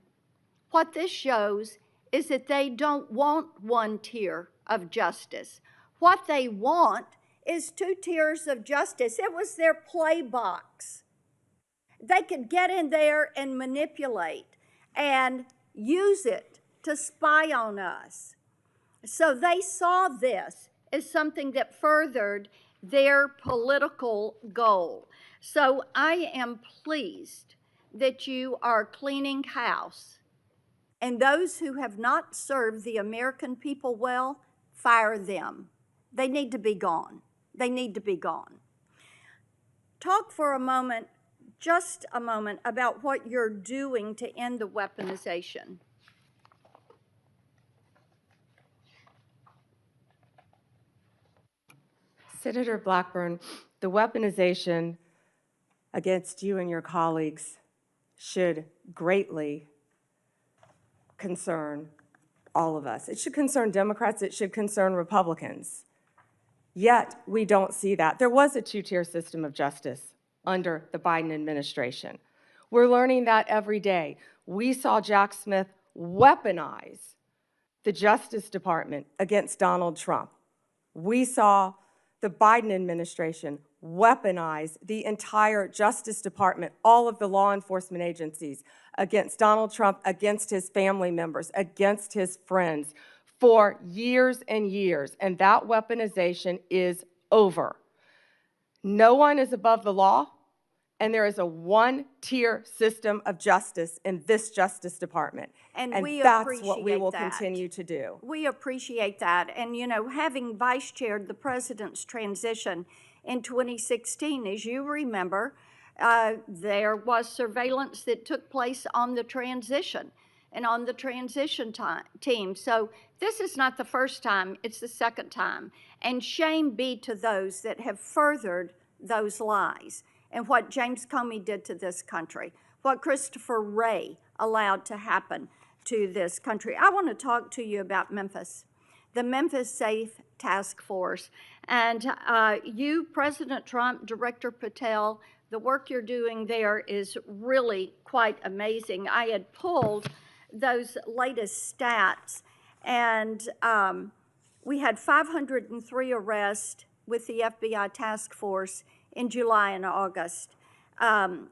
what this shows is that they don't want one tier of justice. What they want is two tiers of justice. It was their play box. They could get in there and manipulate and use it to spy on us. So they saw this as something that furthered their political goal. So I am pleased that you are cleaning house. And those who have not served the American people well, fire them. They need to be gone. They need to be gone. Talk for a moment, just a moment, about what you're doing to end the weaponization. Senator Blackburn, the weaponization against you and your colleagues should greatly concern all of us. It should concern Democrats, it should concern Republicans. Yet, we don't see that. There was a two-tier system of justice under the Biden administration. We're learning that every day. We saw Jack Smith weaponize the Justice Department against Donald Trump. We saw the Biden administration weaponize the entire Justice Department, all of the law enforcement agencies, against Donald Trump, against his family members, against his friends for years and years. And that weaponization is over. No one is above the law, and there is a one-tier system of justice in this Justice Department. And that's what we will continue to do. We appreciate that. And, you know, having vice chaired the president's transition in 2016, as you remember, there was surveillance that took place on the transition and on the transition team. So this is not the first time, it's the second time. And shame be to those that have furthered those lies and what James Comey did to this country, what Christopher Wray allowed to happen to this country. I want to talk to you about Memphis, the Memphis Safe Task Force. And you, President Trump, Director Patel, the work you're doing there is really quite amazing. I had pulled those latest stats, and we had 503 arrests with the FBI task force in July and August.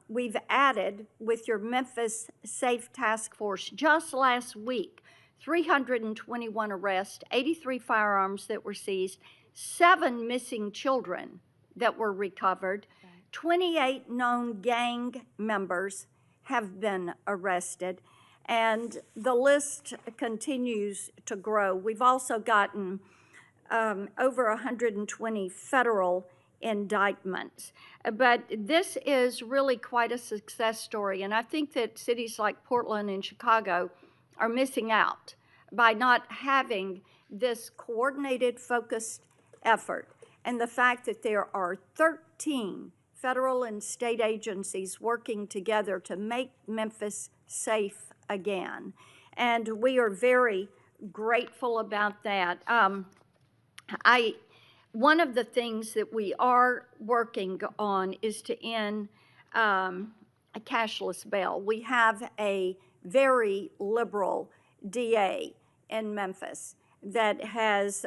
We've added, with your Memphis Safe Task Force, just last week, 321 arrests, 83 firearms that were seized, 7 missing children that were recovered, 28 known gang members have been arrested, and the list continues to grow. We've also gotten over 120 federal indictments. But this is really quite a success story, and I think that cities like Portland and Chicago are missing out by not having this coordinated, focused effort. And the fact that there are 13 federal and state agencies working together to make Memphis safe again. And we are very grateful about that. One of the things that we are working on is to end a cashless bail. We have a very liberal DA in Memphis that has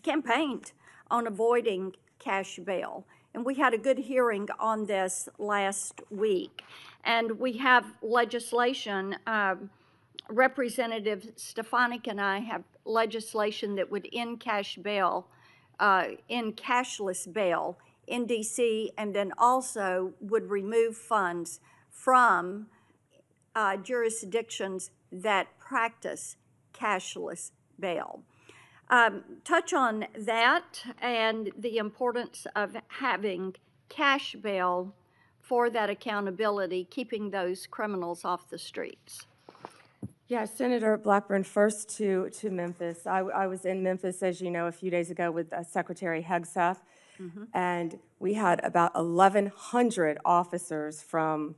campaigned on avoiding cash bail. And we had a good hearing on this last week. And we have legislation, Representative Stefanik and I have legislation that would end cash bail, cashless bail in DC, and then also would remove funds from jurisdictions that practice cashless bail. Touch on that and the importance of having cash bail for that accountability, keeping those criminals off the streets. Yeah, Senator Blackburn, first to Memphis. I was in Memphis, as you know, a few days ago with Secretary Hegseth, and we had about 1,100 officers from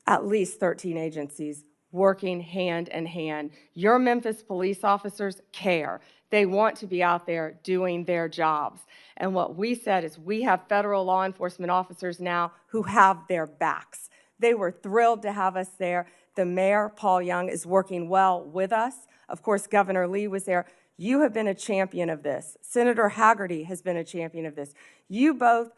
at least 13 agencies working hand in hand. Your Memphis police officers care. They want to be out there doing their jobs. And what we said is we have federal law enforcement officers now who have their backs. They were thrilled to have us there. The mayor, Paul Young, is working well with us. Of course, Governor Lee was there. You have been a champion of this. Senator Haggerty has been a champion of this. You both,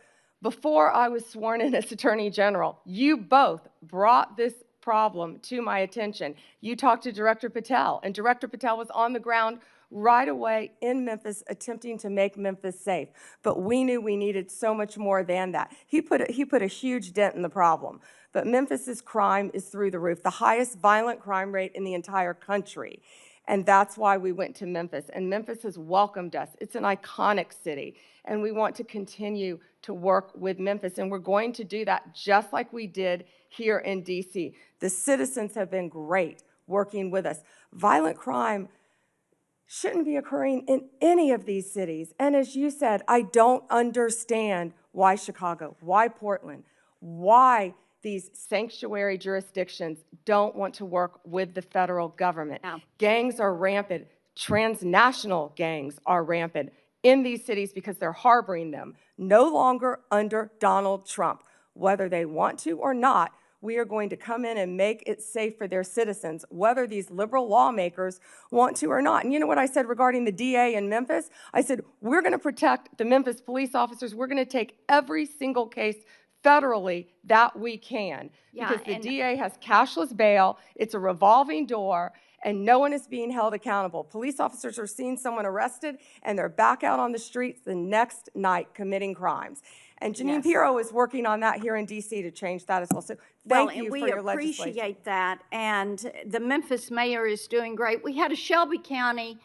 before I was sworn in as Attorney General, you both brought this problem to my attention. You talked to Director Patel, and Director Patel was on the ground right away in Memphis attempting to make Memphis safe. But we knew we needed so much more than that. He put a huge dent in the problem. But Memphis's crime is through the roof, the highest violent crime rate in the entire country. And that's why we went to Memphis. And Memphis has welcomed us. It's an iconic city. And we want to continue to work with Memphis. And we're going to do that just like we did here in D.C. The citizens have been great working with us. Violent crime shouldn't be occurring in any of these cities. And as you said, I don't understand why Chicago, why Portland, why these sanctuary jurisdictions don't want to work with the federal government. No. Gangs are rampant. Transnational gangs are rampant in these cities because they're harboring them, no longer under Donald Trump. Whether they want to or not, we are going to come in and make it safe for their citizens, whether these liberal lawmakers want to or not. And you know what I said regarding the DA in Memphis? I said, we're going to protect the Memphis police officers. We're going to take every single case federally that we can. Yeah, Because the and DA has cashless bail, it's a revolving door, and no one is being held accountable. Police officers are seeing someone arrested, and they're back out on the streets the next night committing crimes. And Janine Yes. Pirro is working on that here in D.C. to change that as well. So thank you for your legislation. Well, and we appreciate that, and the Memphis mayor is doing great. We had a Shelby County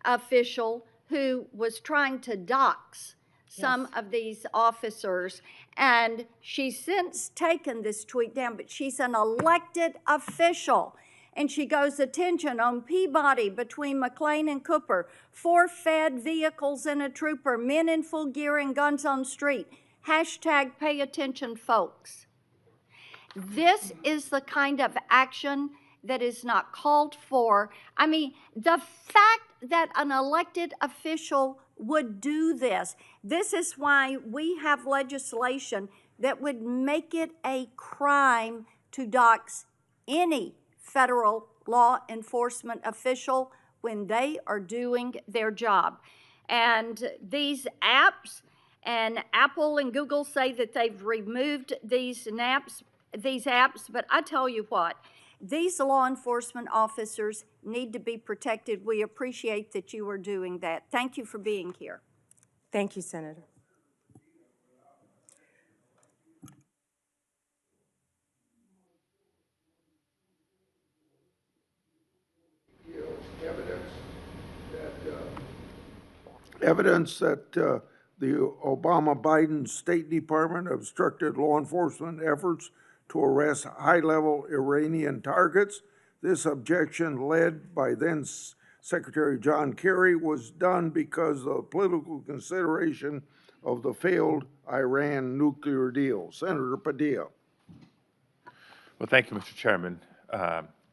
official who was trying to dox some of these officers, and she's since taken this tweet down, but she's an elected official. And she goes, attention, on Peabody between McLean and Cooper, 4 fed vehicles and a trooper, men in full gear and guns on street. Hashtag pay attention, folks. This is the kind of action that is not called for. I mean, the fact that an elected official would do this, this is why we have legislation that would make it a crime to dox any federal law enforcement official when they are doing their job. And these apps, and Apple and Google say that they've removed these apps, but I tell you what, these law enforcement officers need to be protected. We appreciate that you are doing that. Thank you for being here. Thank you, Senator. Evidence that the Obama-Biden State Department obstructed law enforcement efforts to arrest high-level Iranian targets. This objection, led by then Secretary John Kerry, was done because of political consideration of the failed Iran nuclear deal. Senator Padilla. Well, thank you, Mr. Chairman.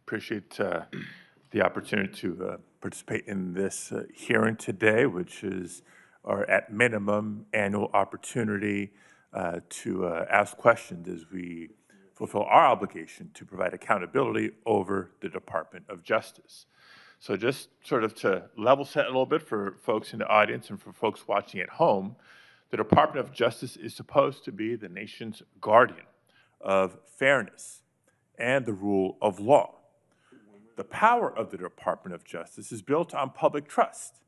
Appreciate the opportunity to participate in this hearing today, which is our, at minimum, annual opportunity to ask questions as we fulfill our obligation to provide accountability over the Department of Justice. So just sort of to level set a little bit for folks in the audience and for folks watching at home, the Department of Justice is supposed to be the nation's guardian of fairness and the rule of law. The power of the Department of Justice is built on public trust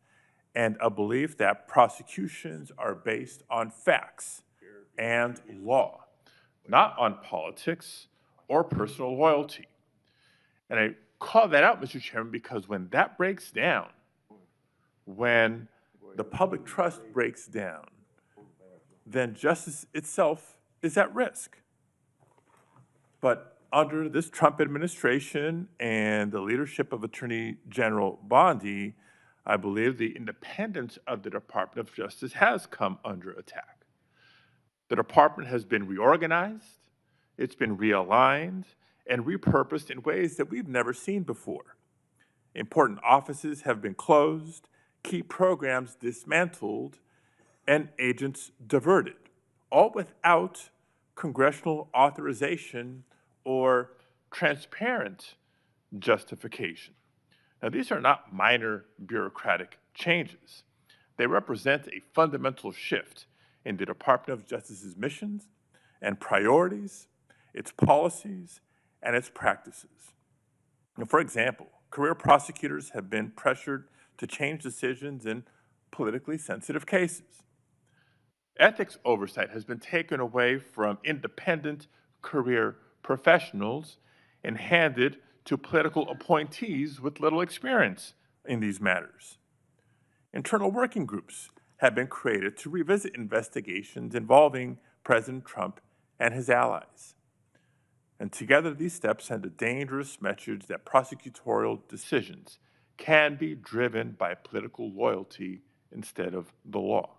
and a belief that prosecutions are based on facts and law, not on politics or personal loyalty. And I call that out, Mr. Chairman, because when that breaks down, when the public trust breaks down, then justice itself is at risk. But under this Trump administration and the leadership of Attorney General Bondi, I believe the independence of the Department of Justice has come under attack. The department has been reorganized, it's been realigned, and repurposed in ways that we've never seen before. Important offices have been closed, key programs dismantled, and agents diverted, all without congressional authorization or transparent justification. Now, these are not minor bureaucratic changes. They represent a fundamental shift in the Department of Justice's missions and priorities, its policies, and its practices. And for example, career prosecutors have been pressured to change decisions in politically sensitive cases. Ethics oversight has been taken away from independent career professionals and handed to political appointees with little experience in these matters. Internal working groups have been created to revisit investigations involving President Trump and his allies. And together, these steps send a dangerous message that prosecutorial decisions can be driven by political loyalty instead of the law.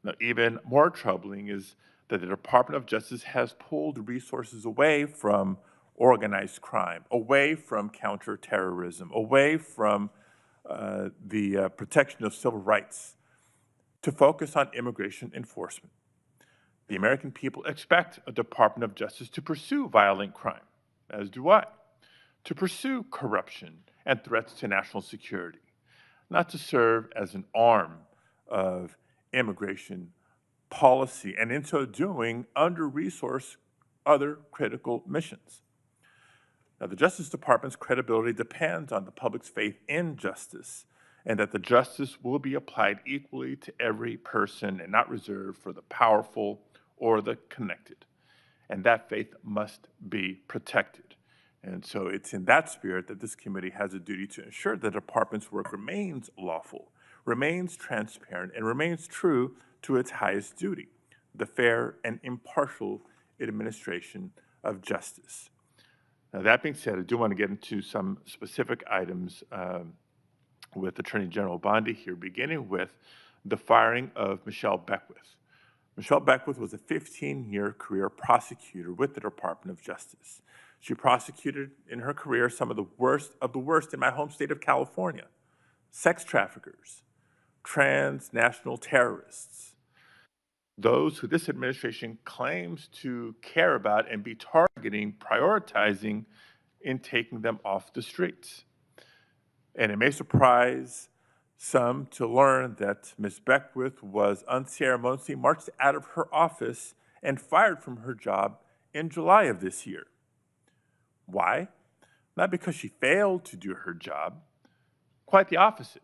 Now, even more troubling is that the Department of Justice has pulled resources away from organized crime, away from counterterrorism, away from the protection of civil rights, to focus on immigration enforcement. The American people expect a Department of Justice to pursue violent crime, as do I, to pursue corruption and threats to national security, not to serve as an arm of immigration policy, and in so doing, under-resource other critical missions. Now, the Justice Department's credibility depends on the public's faith in justice, and that the justice will be applied equally to every person and not reserved for the powerful or the connected. And that faith must be protected. And so it's in that spirit that this committee has a duty to ensure the department's work remains lawful, remains transparent, and remains true to its highest duty, the fair and impartial administration of justice. Now, that being said, I do want to get into some specific items with Attorney General Bondi here, beginning with the firing of Michelle Beckwith. Michelle Beckwith was a 15-year career prosecutor with the Department of Justice. She prosecuted in her career some of the worst in my home state of California: sex traffickers, transnational terrorists, those who this administration claims to care about and be targeting, prioritizing in taking them off the streets. And it may surprise some to learn that Ms. Beckwith was unceremoniously marched out of her office and fired from her job in July of this year. Why? Not because she failed to do her job, quite the opposite.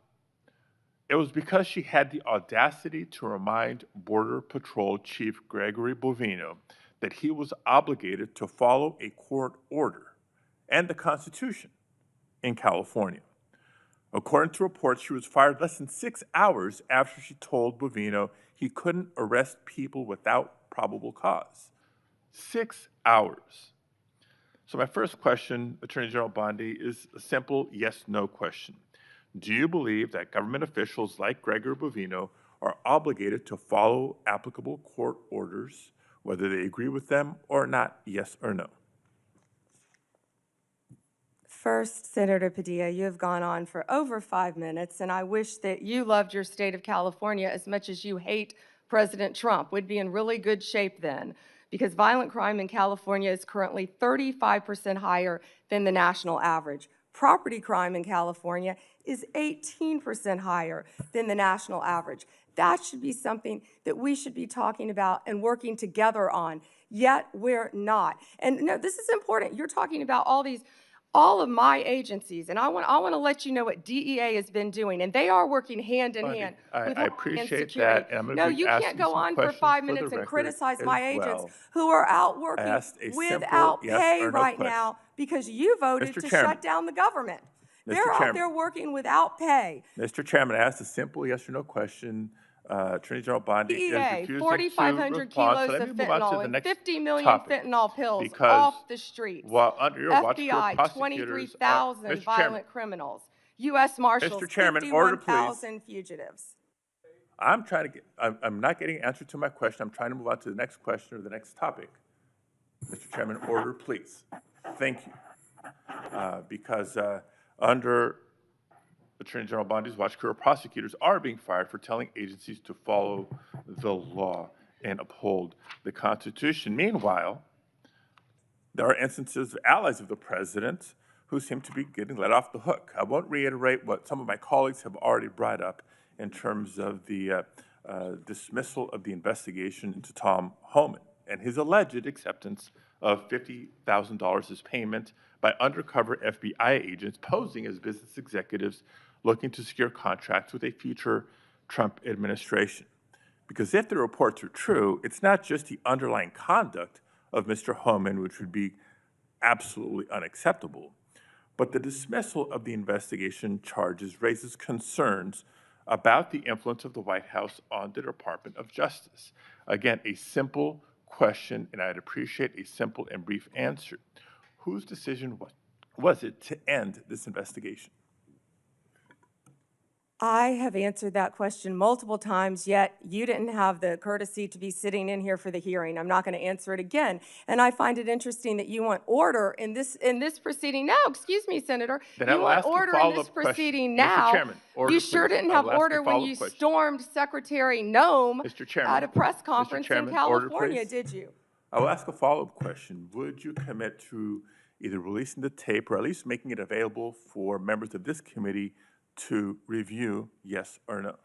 It was because she had the audacity to remind Border Patrol Chief Gregory Bovino that he was obligated to follow a court order and the Constitution in California. According to reports, she was fired less than 6 hours after she told Bovino he couldn't arrest people without probable cause. 6 hours. So my first question, Attorney General Bondi, is a simple yes-no question. Do you believe that government officials like Gregory Bovino are obligated to follow applicable court orders, whether they agree with them or not, yes or no? First, Senator Padilla, you have gone on for over 5 minutes, and I wish that you loved your state of California as much as you hate President Trump. We'd be in really good shape then, because violent crime in California is currently 35% higher than the national average. Property crime in California is 18% higher than the national average. That should be something that we should be talking about and working together on, yet we're not. And no, this is important. You're talking about all of my agencies, and I want to let you know what DEA has been doing, and they are working hand in hand with I Homeland appreciate Security. that, and I'm going No, to be you asking can't go some on for questions 5 for minutes the and record criticize as my agents well. who are out I working asked a simple without yes pay or no right question. now because you voted Mr. to Chairman. shut down the government. Mr. They're out Chairman. there working without pay. Mr. Chairman, I asked a simple yes or no question. Attorney General Bondi is DEA, refusing to 4,500 respond, so kilos let of me move on to fentanyl the and next 50 million topic. fentanyl pills Because off the streets. while under your watch, career FBI, prosecutors are, 23,000 Mr. Chairman, violent criminals. U.S. Marshals, Mr. Chairman, order please. 51,000 fugitives. I'm not getting an answer to my question. I'm trying to move on to the next question or the next topic. Mr. Chairman, order, please. Thank you. Because under Attorney General Bondi's watch, career prosecutors are being fired for telling agencies to follow the law and uphold the Constitution. Meanwhile, there are instances of allies of the president who seem to be getting let off the hook. I won't reiterate what some of my colleagues have already brought up in terms of the dismissal of the investigation into Tom Homan and his alleged acceptance of $50,000 as payment by undercover FBI agents posing as business executives looking to secure contracts with a future Trump administration. Because if the reports are true, it's not just the underlying conduct of Mr. Homan, which would be absolutely unacceptable, but the dismissal of the investigation charges raises concerns about the influence of the White House on the Department of Justice. Again, a simple question, and I'd appreciate a simple and brief answer. Whose decision was it to end this investigation? I have answered that question multiple times, yet you didn't have the courtesy to be sitting in here for the hearing. I'm not going to answer it again. And I find it interesting that you want order in this proceeding now. Excuse me, Senator. Then You I'll want ask a order in this follow-up question. proceeding Mr. now. Chairman, order, You sure please. didn't I'll have ask a order when follow-up you question. stormed Secretary Noem Mr. Chairman, at a press conference in Chairman, order, California, please. did you? I will ask a follow-up question. Would you commit to either releasing the tape or at least making it available for members of this committee to review, yes or no?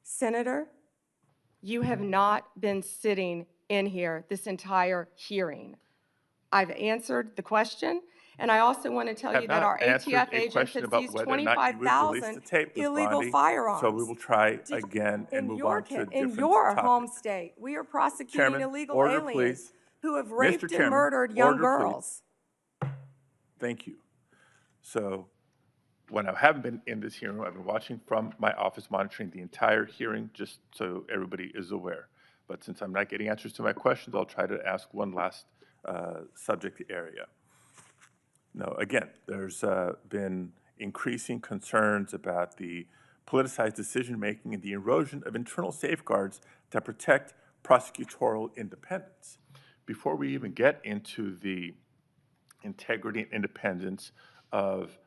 Senator, you have not been sitting in here this entire hearing. I've answered the question, and I also want to tell you that our ATF agents have seized 25,000 illegal firearms. So we will try again and move on to a different in your topic. home state, we are prosecuting Chairman, illegal order, aliens please. who have Mr. raped and Chairman, murdered young order, girls. please. Thank you. So when I haven't been in this hearing, I've been watching from my office, monitoring the entire hearing, just so everybody is aware. But since I'm not getting answers to my questions, I'll try to ask one last subject area. Now, again, there's been increasing concerns about the politicized decision-making and the erosion of internal safeguards that protect prosecutorial independence. Before we even get into the integrity and independence of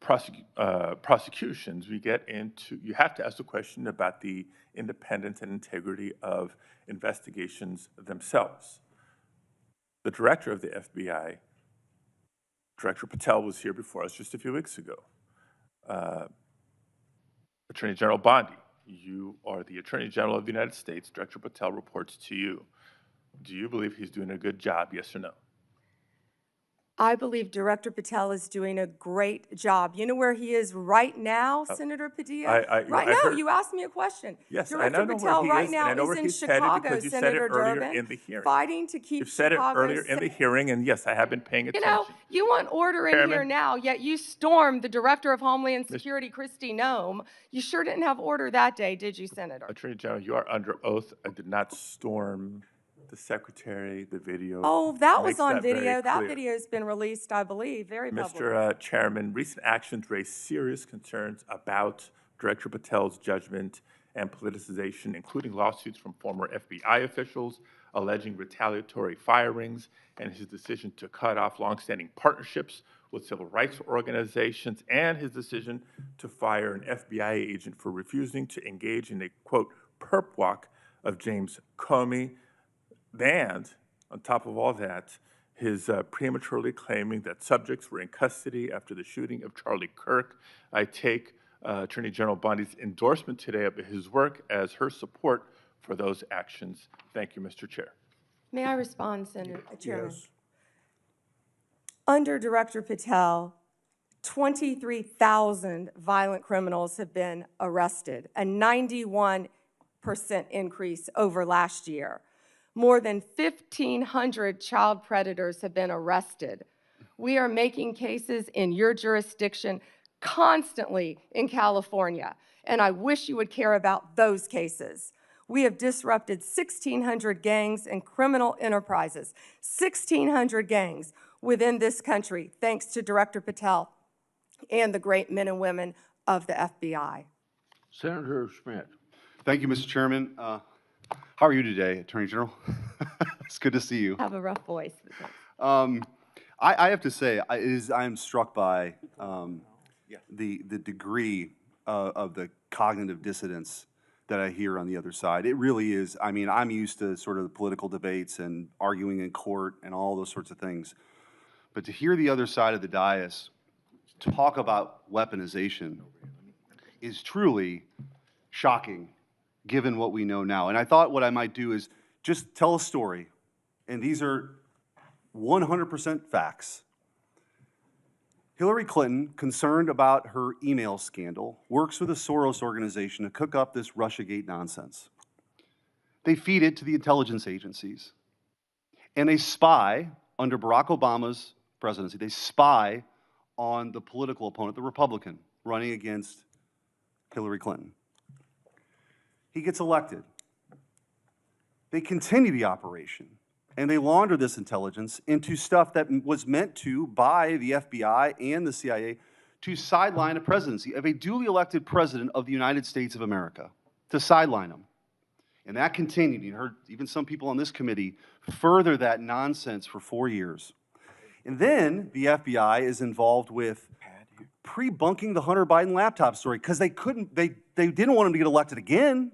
prosecutions, we get into, you have to ask the question about the independence and integrity of investigations themselves. The director of the FBI, Director Patel, was here before us just a few weeks ago. Attorney General Bondi, you are the Attorney General of the United States. Director Patel reports to you. Do you believe he's doing a good job, yes or no? I believe Director Patel is doing a great job. You know where he is right now, Senator Padilla? Right now, you asked me a question. Yes, Director I know Patel where he right is, now and I know is where in he's headed Chicago, because you said Senator it earlier Durban, in the hearing. fighting to keep You've said it Chicago earlier in the hearing, and yes, I have been paying You attention. know, you want order in here now, yet you stormed the Director of Homeland Security, Kristi Noem. You sure didn't have order that day, did you, Senator? Attorney General, you are under oath. I did not storm the secretary, the video. Oh, that was makes on that very video. That clear. video's been released, I believe, very publicly. Mr. Chairman, recent actions raise serious concerns about Director Patel's judgment and politicization, including lawsuits from former FBI officials alleging retaliatory firings and his decision to cut off longstanding partnerships with civil rights organizations and his decision to fire an FBI agent for refusing to engage in a, quote, perp walk of James Comey. And on top of all that, his prematurely claiming that subjects were in custody after the shooting of Charlie Kirk. I take Attorney General Bondi's endorsement today of his work as her support for those actions. Thank you, Mr. Chair. May I respond, Senator Chairman? Yes. Under Director Patel, 23,000 violent criminals have been arrested, a 91% increase over last year. More than 1,500 child predators have been arrested. We are making cases in your jurisdiction constantly in California, and I wish you would care about those cases. We have disrupted 1,600 gangs and criminal enterprises, 1,600 gangs within this country, thanks to Director Patel and the great men and women of the FBI. Senator Schmidt. Thank you, Mr. Chairman. How are you today, Attorney General? It's good to see you. Have a rough voice. I have to say, I'm struck by the degree of the cognitive dissonance that I hear on the other side. It really is. I mean, I'm used to sort of the political debates and arguing in court and all those sorts of things. But to hear the other side of the dais talk about weaponization is truly shocking, given what we know now. And I thought what I might do is just tell a story. And these are 100% facts. Hillary Clinton, concerned about her email scandal, works with a Soros organization to cook up this Russiagate nonsense. They feed it to the intelligence agencies. And they spy, under Barack Obama's presidency, they spy on the political opponent, the Republican, running against Hillary Clinton. He gets elected. They continue the operation. And they launder this intelligence into stuff that was meant to, by the FBI and the CIA, to sideline a presidency of a duly elected president of the United States of America, to sideline him. And that continued. You heard even some people on this committee further that nonsense for 4 years. And then the FBI is involved with pre-bunking the Hunter Biden laptop story because they didn't want him to get elected again.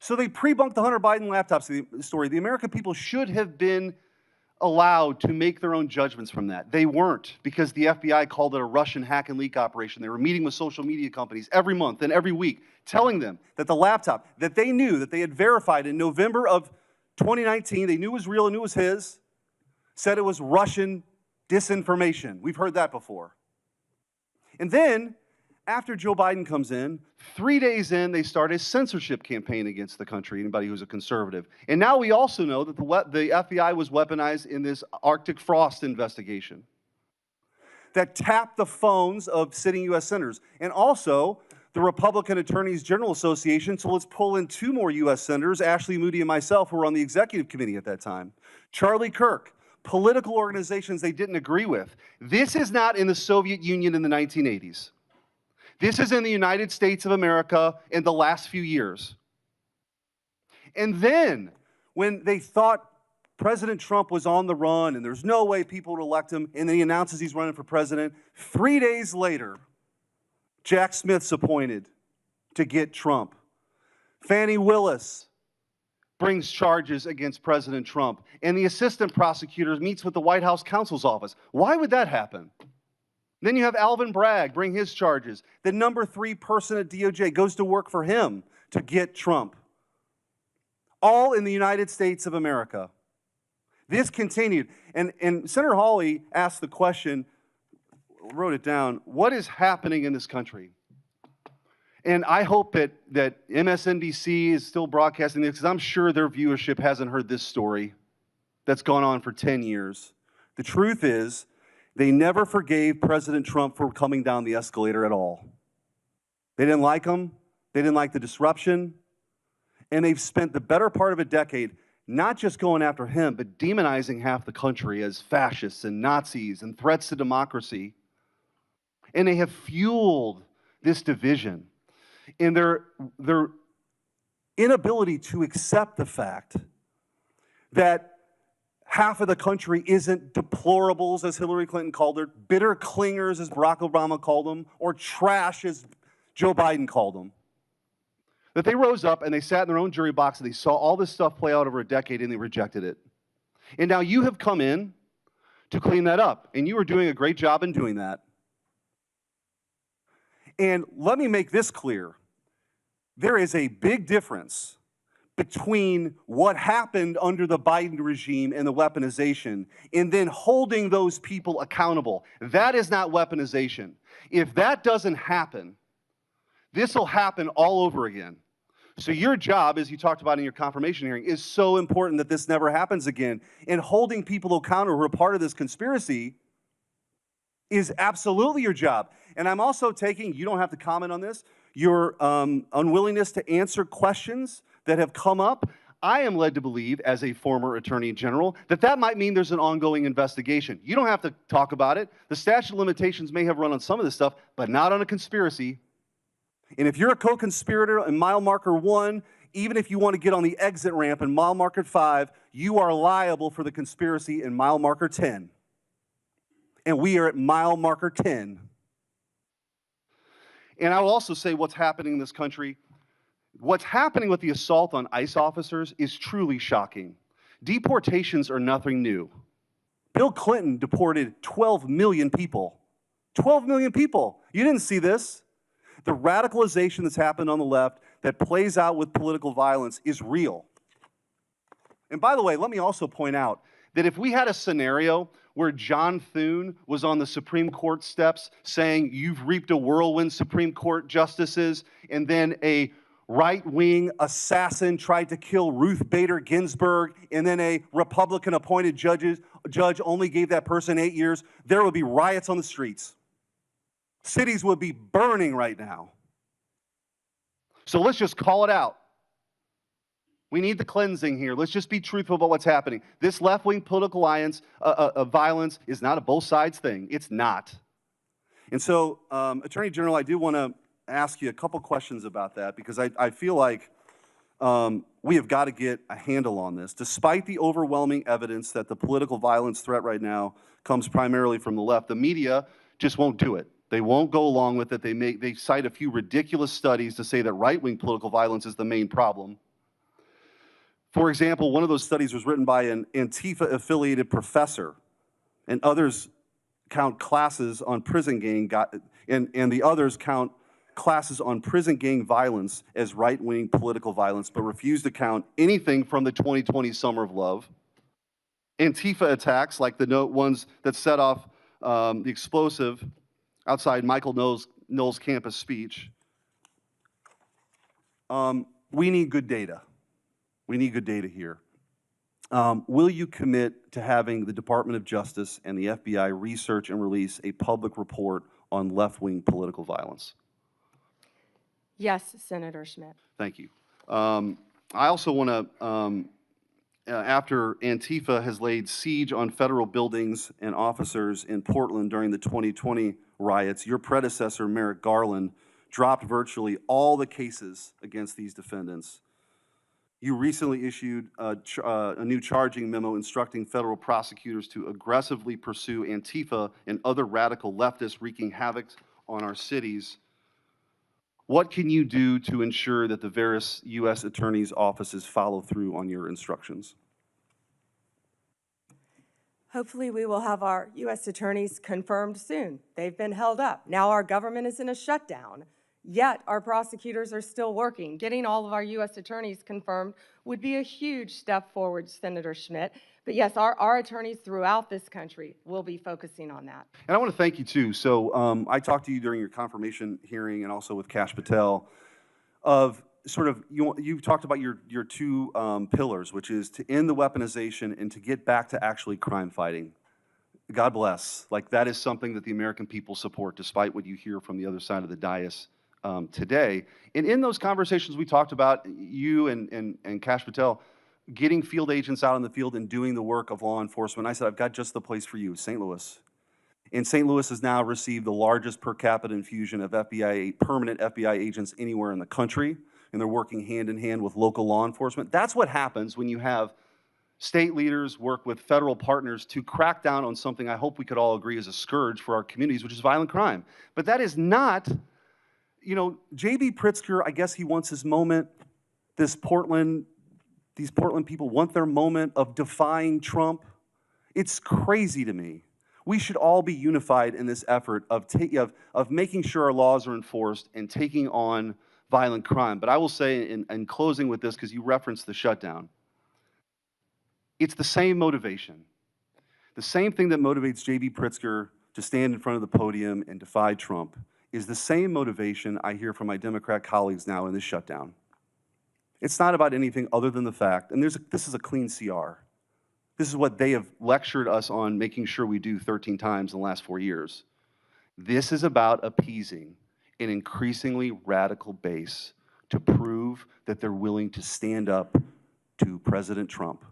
So they pre-bunked the Hunter Biden laptop story. The American people should have been allowed to make their own judgments from that. They weren't, because the FBI called it a Russian hack and leak operation. They were meeting with social media companies every month and every week, telling them that the laptop that they knew, that they had verified in November of 2019, they knew was real and knew was his, said it was Russian disinformation. We've heard that before. And then, after Joe Biden comes in, 3 days in, they start a censorship campaign against the country, anybody who's a conservative. And now we also know that the FBI was weaponized in this Arctic frost investigation that tapped the phones of sitting U.S. senators. And also, the Republican Attorneys General Association, so let's pull in 2 more U.S. senators, Ashley Moody and myself, who were on the executive committee at that time. Charlie Kirk, political organizations they didn't agree with. This is not in the Soviet Union in the 1980s. This is in the United States of America in the last few years. And then, when they thought President Trump was on the run and there's no way people would elect him, and then he announces he's running for president, 3 days later, Jack Smith's appointed to get Trump. Fannie Willis brings charges against President Trump, and the assistant prosecutor meets with the White House counsel's office. Why would that happen? Then you have Alvin Bragg bring his charges. The number 3 person at DOJ goes to work for him to get Trump. All in the United States of America. This continued. And Senator Hawley asked the question, wrote it down, what is happening in this country? And I hope that MSNBC is still broadcasting this, because I'm sure their viewership hasn't heard this story that's gone on for 10 years. The truth is, they never forgave President Trump for coming down the escalator at all. They didn't like him. They didn't like the disruption. And they've spent the better part of a decade not just going after him, but demonizing half the country as fascists and Nazis and threats to democracy. And they have fueled this division in their inability to accept the fact that half of the country isn't deplorables, as Hillary Clinton called her, bitter clingers, as Barack Obama called them, or trash, as Joe Biden called them. That they rose up and they sat in their own jury box and they saw all this stuff play out over a decade and they rejected it. And now you have come in to clean that up, and you are doing a great job in doing that. And let me make this clear. There is a big difference between what happened under the Biden regime and the weaponization, and then holding those people accountable. That is not weaponization. If that doesn't happen, this will happen all over again. So your job, as you talked about in your confirmation hearing, is so important that this never happens again. And holding people accountable who are part of this conspiracy is absolutely your job. And I'm also taking, you don't have to comment on this, your unwillingness to answer questions that have come up. I am led to believe, as a former Attorney General, that that might mean there's an ongoing investigation. You don't have to talk about it. The statute of limitations may have run on some of this stuff, but not on a conspiracy. And if you're a co-conspirator in mile marker 1 even if you want to get on the exit ramp in mile marker 5, you are liable for the conspiracy in mile marker 10. And we are at mile marker 10. And I will also say what's happening in this country. What's happening with the assault on ICE officers is truly shocking. Deportations are nothing new. Bill Clinton deported 12 million people. 12 million people. You didn't see this. The radicalization that's happened on the left that plays out with political violence is real. And by the way, let me also point out that if we had a scenario where John Thune was on the Supreme Court steps saying, "You've reaped a whirlwind, Supreme Court justices," and then a right-wing assassin tried to kill Ruth Bader Ginsburg, and then a Republican-appointed judge only gave that person 8 years, there would be riots on the streets. Cities would be burning right now. So let's just call it out. We need the cleansing here. Let's just be truthful about what's happening. This left-wing political alliance, violence is not a both sides thing. It's not. And so, Attorney General, I do want to ask you a couple questions about that, because I feel like we have got to get a handle on this. Despite the overwhelming evidence that the political violence threat right now comes primarily from the left, the media just won't do it. They won't go along with it. They cite a few ridiculous studies to say that right-wing political violence is the main problem. For example, one of those studies was written by an Antifa-affiliated professor, and others count classes on prison gang, and the others count classes on prison gang violence as right-wing political violence, but refuse to count anything from the 2020 Summer of Love. Antifa attacks, like the ones that set off the explosive outside Michael Knowles' campus speech. We need good data. We need good data here. Will you commit to having the Department of Justice and the FBI research and release a public report on left-wing political violence? Yes, Senator Schmidt. Thank you. I also want to, after Antifa has laid siege on federal buildings and officers in Portland during the 2020 riots, your predecessor, Merrick Garland, dropped virtually all the cases against these defendants. You recently issued a new charging memo instructing federal prosecutors to aggressively pursue Antifa and other radical leftists wreaking havoc on our cities. What can you do to ensure that the various U.S. attorneys' offices follow through on your instructions? Hopefully, we will have our U.S. attorneys confirmed soon. They've been held up. Now our government is in a shutdown, yet our prosecutors are still working. Getting all of our U.S. attorneys confirmed would be a huge step forward, Senator Schmidt. But yes, our attorneys throughout this country will be focusing on that. And I want to thank you, too. So I talked to you during your confirmation hearing and also with Kash Patel of sort of, you've talked about your two pillars, which is to end the weaponization and to get back to actually crime fighting. God bless. Like, that is something that the American people support, despite what you hear from the other side of the dais today. And in those conversations, we talked about you and Kash Patel getting field agents out in the field and doing the work of law enforcement. I said, I've got just the place for you, St. Louis. And St. Louis has now received the largest per capita infusion of permanent FBI agents anywhere in the country, and they're working hand in hand with local law enforcement. That's what happens when you have state leaders work with federal partners to crack down on something I hope we could all agree is a scourge for our communities, which is violent crime. But that is not, J.B. Pritzker, I guess he wants his moment. These Portland people want their moment of defying Trump. It's crazy to me. We should all be unified in this effort of making sure our laws are enforced and taking on violent crime. But I will say, in closing with this, because you referenced the shutdown, it's the same motivation. The same thing that motivates J.B. Pritzker to stand in front of the podium and defy Trump is the same motivation I hear from my Democrat colleagues now in this shutdown. It's not about anything other than the fact, and this is a clean CR. This is what they have lectured us on making sure we do 13 times in the last 4 years. This is about appeasing an increasingly radical base to prove that they're willing to stand up to President Trump.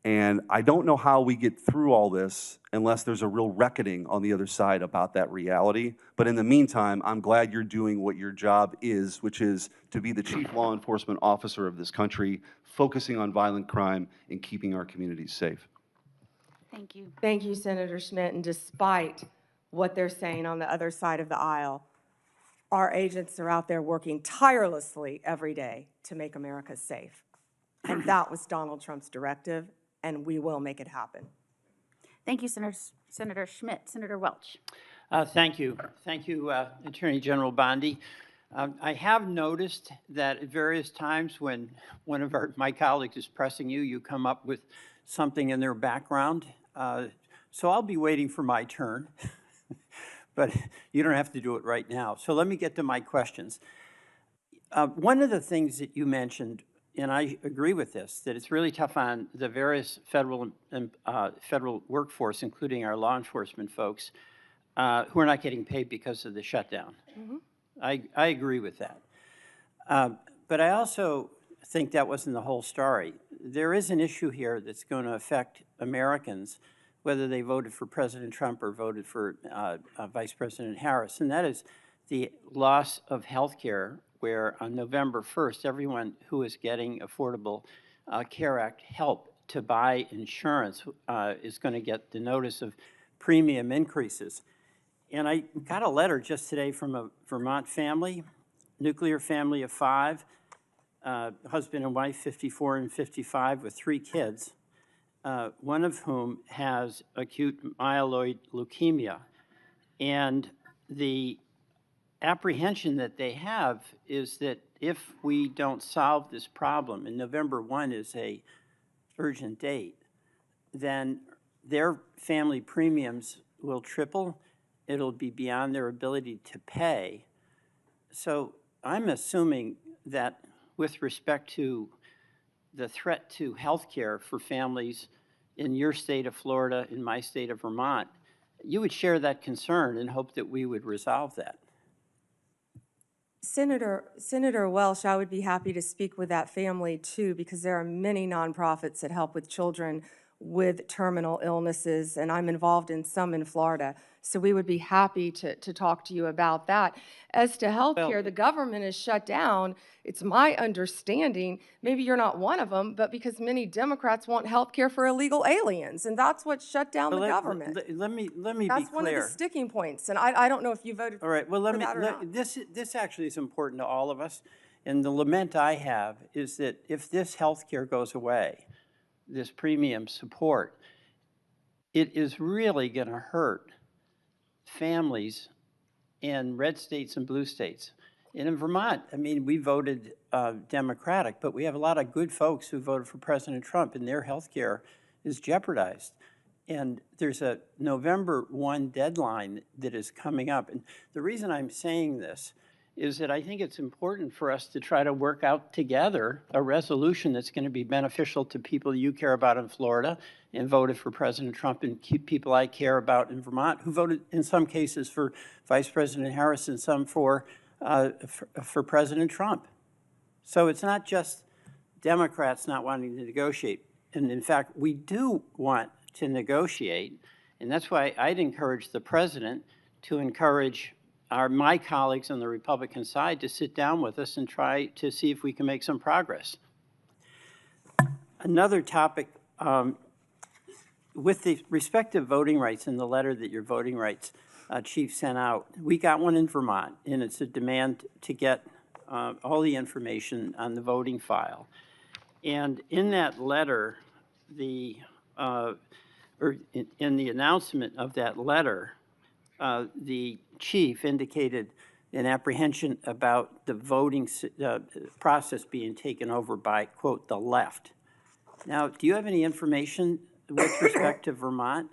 And I don't know how we get through all this unless there's a real reckoning on the other side about that reality. But in the meantime, I'm glad you're doing what your job is, which is to be the chief law enforcement officer of this country, focusing on violent crime and keeping our communities safe. Thank you. Thank you, Senator Schmidt. And despite what they're saying on the other side of the aisle, our agents are out there working tirelessly every day to make America safe. And that was Donald Trump's directive, and we will make it happen. Thank you, Senator Schmidt. Senator Welch. Thank you. Thank you, Attorney General Bondi. I have noticed that at various times when one of my colleagues is pressing you, you come up with something in their background. So I'll be waiting for my turn, but you don't have to do it right now. So let me get to my questions. One of the things that you mentioned, and I agree with this, that it's really tough on the various federal workforce, including our law enforcement folks, who are not getting paid because of the shutdown. Mm-hmm. I agree with that. But I also think that wasn't the whole story. There is an issue here that's going to affect Americans, whether they voted for President Trump or voted for Vice President Harris, and that is the loss of health care, where on November 1st, everyone who is getting Affordable Care Act help to buy insurance is going to get the notice of premium increases. And I got a letter just today from a Vermont family, nuclear family of 5, husband and wife, 54 and 55, with 3 kids, one of whom has acute myeloid leukemia. And the apprehension that they have is that if we don't solve this problem, and November 1 is a urgent date, then their family premiums will triple. It'll be beyond their ability to pay. So I'm assuming that with respect to the threat to health care for families in your state of Florida, in my state of Vermont, you would share that concern and hope that we would resolve that. Senator Welch, I would be happy to speak with that family too, because there are many nonprofits that help with children with terminal illnesses, and I'm involved in some in Florida. So we would be happy to talk to you about that. As to health care, the government is shut down. It's my understanding, maybe you're not one of them, but because many Democrats want health care for illegal aliens, and that's what shut down the government. Let me be clear. That's one of the sticking points, and I don't know if you voted all right, well, for that or not. This actually is important to all of us, and the lament I have is that if this health care goes away, this premium support, it is really going to hurt families in red states and blue states. And in Vermont, I mean, we voted Democratic, but we have a lot of good folks who voted for President Trump, and their health care is jeopardized. And there's a November 1 deadline that is coming up. And the reason I'm saying this is that I think it's important for us to try to work out together a resolution that's going to be beneficial to people you care about in Florida and voted for President Trump, and keep people I care about in Vermont who voted in some cases for Vice President Harris and some for President Trump. So it's not just Democrats not wanting to negotiate. And in fact, we do want to negotiate, and that's why I'd encourage the president to encourage my colleagues on the Republican side to sit down with us and try to see if we can make some progress. Another topic, with the respect to voting rights in the letter that your voting rights chief sent out, we got one in Vermont, and it's a demand to get all the information on the voting file. And in that letter, in the announcement of that letter, the chief indicated an apprehension about the voting process being taken over by, quote, the left. Now, do you have any information with respect to Vermont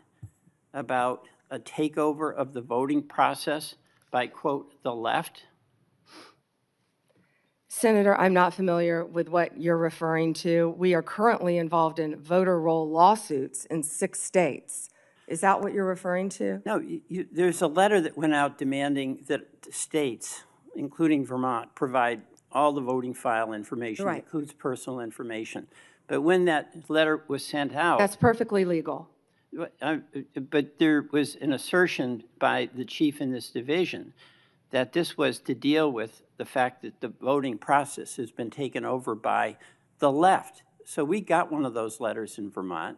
about a takeover of the voting process by, quote, the left? Senator, I'm not familiar with what you're referring to. We are currently involved in voter roll lawsuits in 6 states. Is that what you're referring to? No, there's a letter that went out demanding that states, including Vermont, provide all the voting file information. Right. It includes personal information. But when that letter was sent out. That's perfectly legal. But there was an assertion by the chief in this division that this was to deal with the fact that the voting process has been taken over by the left. So we got one of those letters in Vermont.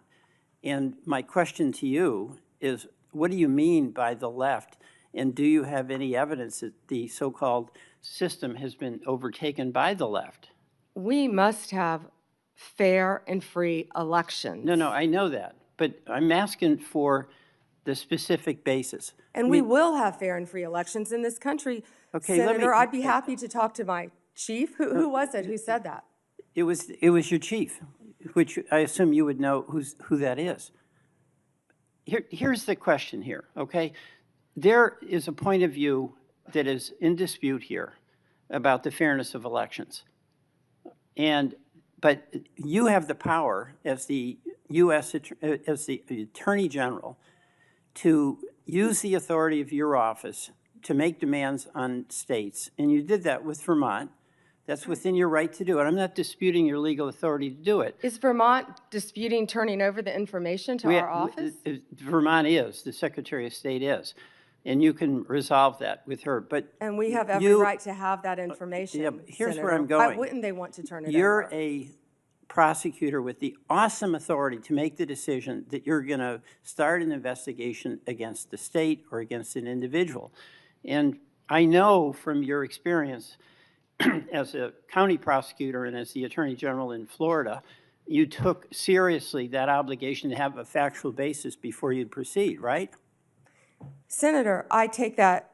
And my question to you is, what do you mean by the left? And do you have any evidence that the so-called system has been overtaken by the left? We must have fair and free elections. No, I know that. But I'm asking for the specific basis. And we will have fair and free elections in this country. Okay, Senator, I'd be happy to talk to my chief. Who was it who said that? It was your chief, which I assume you would know who that is. Here's the question here, okay? There is a point of view that is in dispute here about the fairness of elections. But you have the power as the as the Attorney General to use the authority of your office to make demands on states. And you did that with Vermont. That's within your right to do it. I'm not disputing your legal authority to do it. Is Vermont disputing turning over the information to our office? Vermont is, the Secretary of State is. And you can resolve that with her. And we have every right to have that information. Yeah, here's Senator. where I'm going. Why wouldn't they want to turn it over? You're a prosecutor with the awesome authority to make the decision that you're going to start an investigation against the state or against an individual. And I know from your experience as a county prosecutor and as the Attorney General in Florida, you took seriously that obligation to have a factual basis before you'd proceed, right? Senator, I take that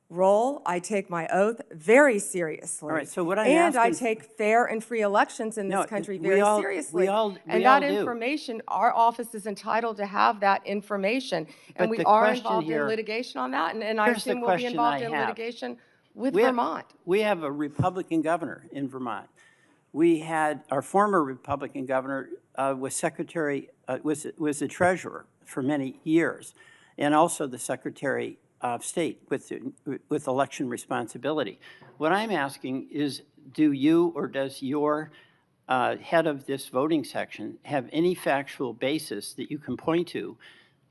role, I take my oath very seriously. All right, so what I And ask I is, take fair and free elections in this country very seriously. And all that do. information, our office is entitled to have that information. And But we the are question involved here- in litigation on that, and I Here's the assume we'll be question involved I in have. litigation with We have- Vermont. We have a Republican governor in Vermont. We had our former Republican governor was the treasurer for many years, and also the Secretary of State with election responsibility. What I'm asking is, do you or does your head of this voting section have any factual basis that you can point to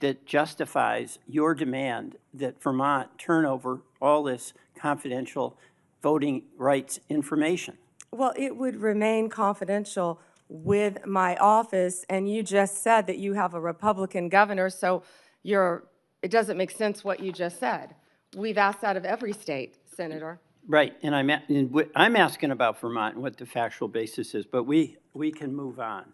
that justifies your demand that Vermont turn over all this confidential voting rights information? Well, it would remain confidential with my office, and you just said that you have a Republican governor, so it doesn't make sense what you just said. We've asked that of every state, Senator. Right, and I'm asking about Vermont and what the factual basis is, but we can move on.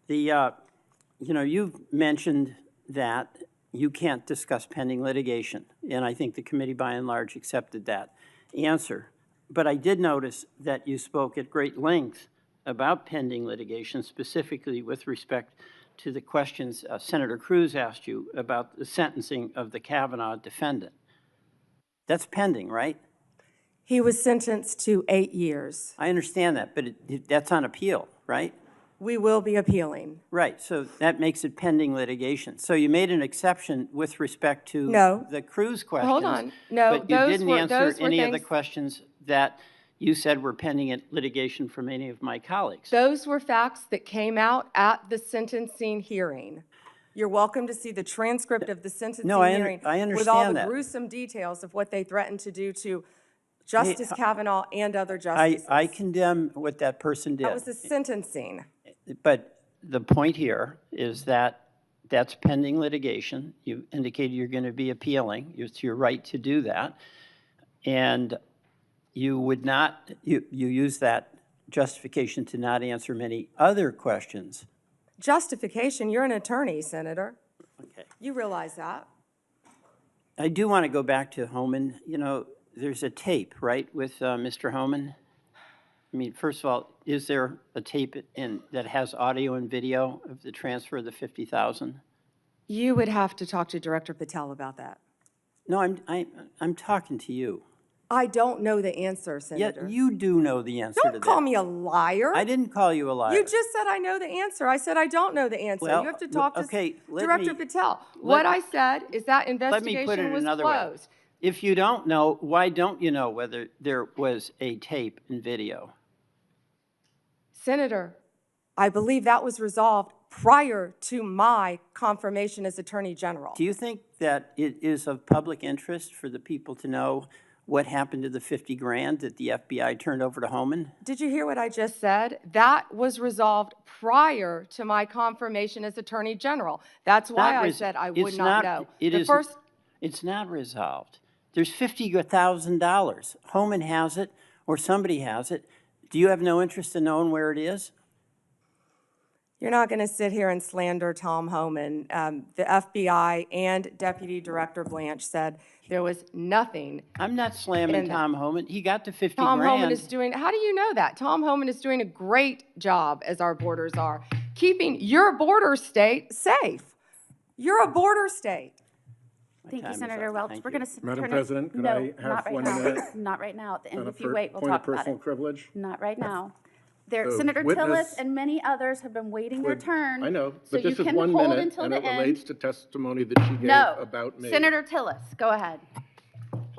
You've mentioned that you can't discuss pending litigation, and I think the committee by and large accepted that answer. But I did notice that you spoke at great length about pending litigation, specifically with respect to the questions Senator Cruz asked you about the sentencing of the Kavanaugh defendant. That's pending, right? He was sentenced to 8 years. I understand that, but that's on appeal, right? We will be appealing. Right, so that makes it pending litigation. So you made an exception with respect to the Cruz questions. Hold on. No, but you those didn't were- answer those were any of the things- questions that you said were pending in litigation from any of my colleagues. Those were facts that came out at the sentencing hearing. You're welcome to see the transcript of the sentencing hearing I with all the understand that. gruesome details of what they threatened to do to Justice Kavanaugh and other justices. I condemn what that person did. That was the sentencing. But the point here is that that's pending litigation. You indicated you're going to be appealing. It's your right to do that. And you would not, you use that justification to not answer many other questions. Justification, you're an attorney, Senator. Okay. You realize that. I do want to go back to Homan. There's a tape, right, with Mr. Homan? I mean, first of all, is there a tape that has audio and video of the transfer of the $50,000? You would have to talk to Director Patel about that. No, I'm talking to you. I don't know the answer, Senator. Yeah, you do know the answer to that. Don't call me a liar. I didn't call you a liar. You just said I know the answer. I said I don't know the answer. Well, you have to talk to okay, Director Patel. What I said is that investigation was closed. If you don't know, why don't you know whether there was a tape and video? Senator, I believe that was resolved prior to my confirmation as Attorney General. Do you think that it is of public interest for the people to know what happened to the 50 grand that the FBI turned over to Homan? Did you hear what I just said? That was resolved prior to my confirmation as Attorney General. That's why I said I would not know. It's not resolved. There's $50,000. Homan has it, or somebody has it. Do you have no interest in knowing where it is? You're not going to sit here and slander Tom Homan. The FBI and Deputy Director Blanche said there was nothing. I'm not slamming Tom Homan. He got the 50 Tom grand. Homan is doing, how do you know that? Tom Homan is doing a great job, as our borders are, keeping your border state safe. You're a border state. Thank you, Senator Welch. We're going to Madam President, could I have 1 minute? Not right now. At the end, On a if you wait, we'll talk about Point of personal it. privilege? Not right now. The Senator witness Tillis and many others have been waiting their turn. I know, so but this you is can 1 hold minute, until and the it end. relates to testimony that she gave No. about me. Senator Tillis, go ahead.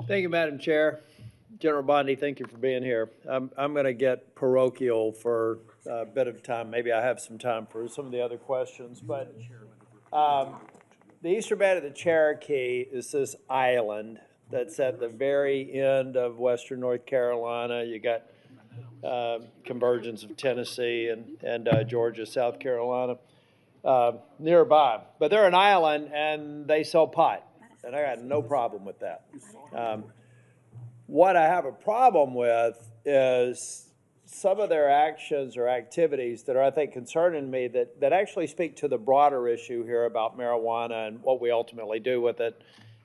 Thank you, Madam Chair. General Bondi, thank you for being here. I'm going to get parochial for a bit of time. Maybe I have some time for some of the other questions, but the eastern band of the Cherokee is this island that's at the very end of western North Carolina. You got convergence of Tennessee and Georgia, South Carolina nearby. But they're an island and they sell pot, and I got no problem with that. What I have a problem with is some of their actions or activities that are, I think, concerning me that actually speak to the broader issue here about marijuana and what we ultimately do with it,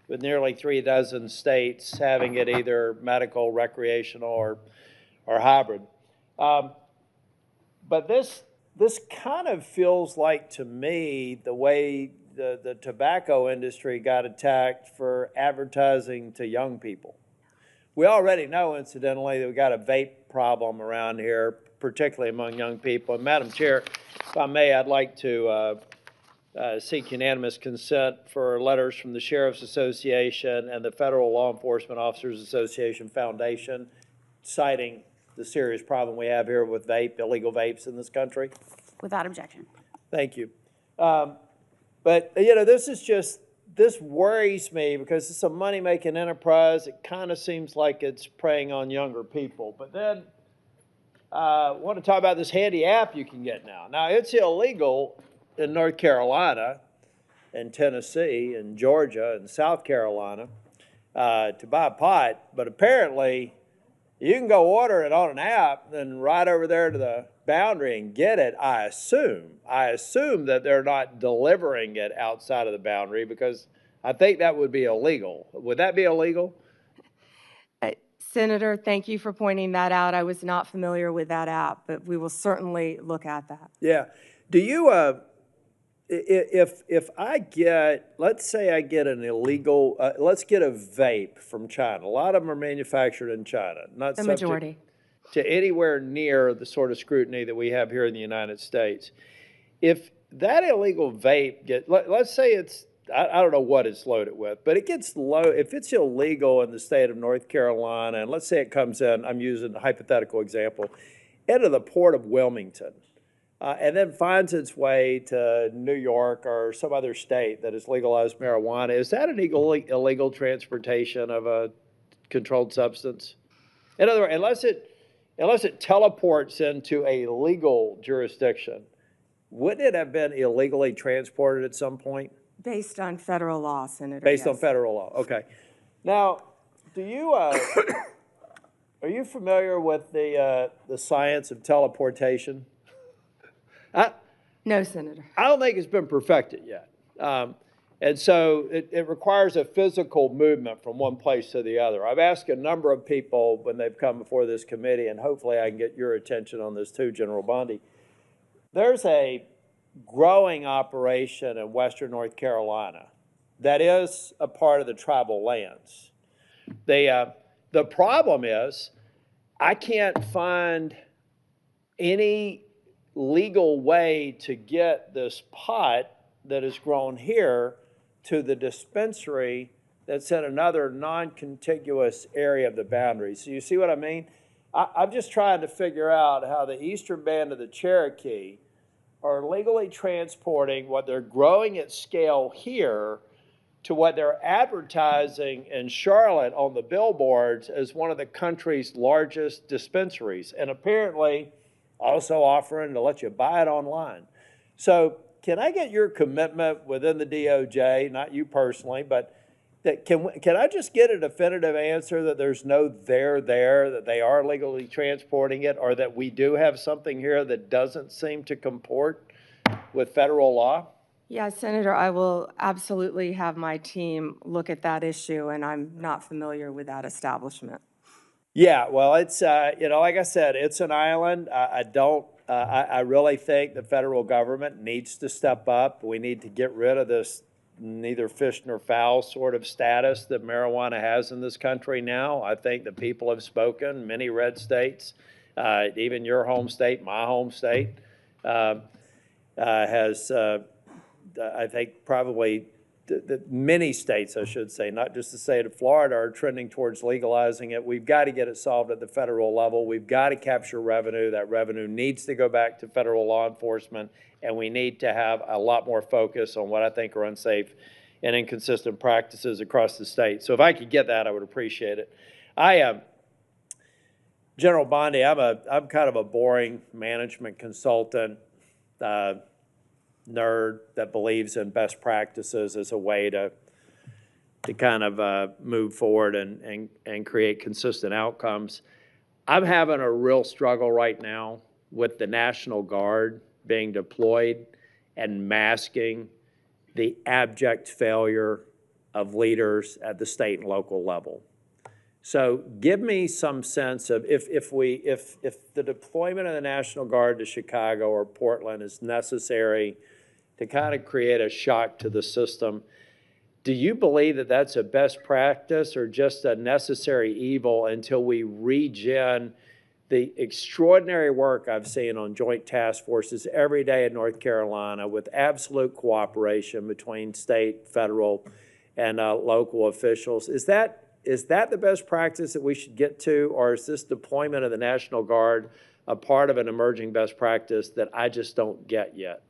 with nearly 36 states having it either medical, recreational, or hybrid. But this kind of feels like, to me, the way the tobacco industry got attacked for advertising to young people. We already know, incidentally, that we got a vape problem around here, particularly among young people. And Madam Chair, if I may, I'd like to seek unanimous consent for letters from the Sheriff's Association and the Federal Law Enforcement Officers Association Foundation citing the serious problem we have here with illegal vapes in this country. Without objection. Thank you. But, you know, this worries me because it's a money-making enterprise. It kind of seems like it's preying on younger people. But then I want to talk about this handy app you can get now. Now, it's illegal in North Carolina and Tennessee and Georgia and South Carolina to buy pot, but apparently you can go order it on an app, then right over there to the boundary and get it, I assume that they're not delivering it outside of the boundary, because I think that would be illegal. Would that be illegal? Senator, thank you for pointing that out. I was not familiar with that app, but we will certainly look at that. Yeah. Do you, if I get, let's say I get an illegal, let's get a vape from China. A lot of them are manufactured in China, not The subject majority. to anywhere near the sort of scrutiny that we have here in the United States. If that illegal vape let's say it's, I don't know what it's loaded with, but it gets if it's illegal in the state of North Carolina, and let's say it comes in, I'm using a hypothetical example, into the port of Wilmington, and then finds its way to New York or some other state that has legalized marijuana, is that an illegal transportation of a controlled substance? In other words, unless it teleports into a legal jurisdiction, wouldn't it have been illegally transported at some point? Based on federal law, Senator. Based on yes. federal law, okay. Now, do you, are you familiar with the science of teleportation? No, Senator. I don't think it's been perfected yet. And so it requires a physical movement from one place to the other. I've asked a number of people when they've come before this committee, and hopefully I can get your attention on this too, General Bondi. There's a growing operation in western North Carolina that is a part of the tribal lands. The problem is I can't find any legal way to get this pot that is grown here to the dispensary that's in another non-contiguous area of the boundary. So you see what I mean? I'm just trying to figure out how the eastern band of the Cherokee are legally transporting what they're growing at scale here to what they're advertising in Charlotte on the billboards as one of the country's largest dispensaries, and apparently also offering to let you buy it online. So can I get your commitment within the DOJ, not you personally, but that can I just get a definitive answer that there's no there, that they are legally transporting it, or that we do have something here that doesn't seem to comport with federal law? Yeah, Senator, I will absolutely have my team look at that issue, and I'm not familiar with that establishment. Yeah, well, it's, like I said, it's an island. I really think the federal government needs to step up. We need to get rid of this neither fish nor fowl sort of status that marijuana has in this country now. I think the people have spoken. Many red states, even your home state, my home state, has, I think, probably many states, I should say, not just the state of Florida, are trending towards legalizing it. We've got to get it solved at the federal level. We've got to capture revenue. That revenue needs to go back to federal law enforcement, and we need to have a lot more focus on what I think are unsafe and inconsistent practices across the state. So if I could get that, I would appreciate it. General Bondi, I'm kind of a boring management consultant, nerd that believes in best practices as a way to kind of move forward and create consistent outcomes. I'm having a real struggle right now with the National Guard being deployed and masking the abject failure of leaders at the state and local level. So give me some sense of if the deployment of the National Guard to Chicago or Portland is necessary to kind of create a shock to the system, do you believe that that's a best practice or just a necessary evil until we regen the extraordinary work I've seen on joint task forces every day in North Carolina with absolute cooperation between state, federal, and local officials? Is that the best practice that we should get to, or is this deployment of the National Guard a part of an emerging best practice that I just don't get yet?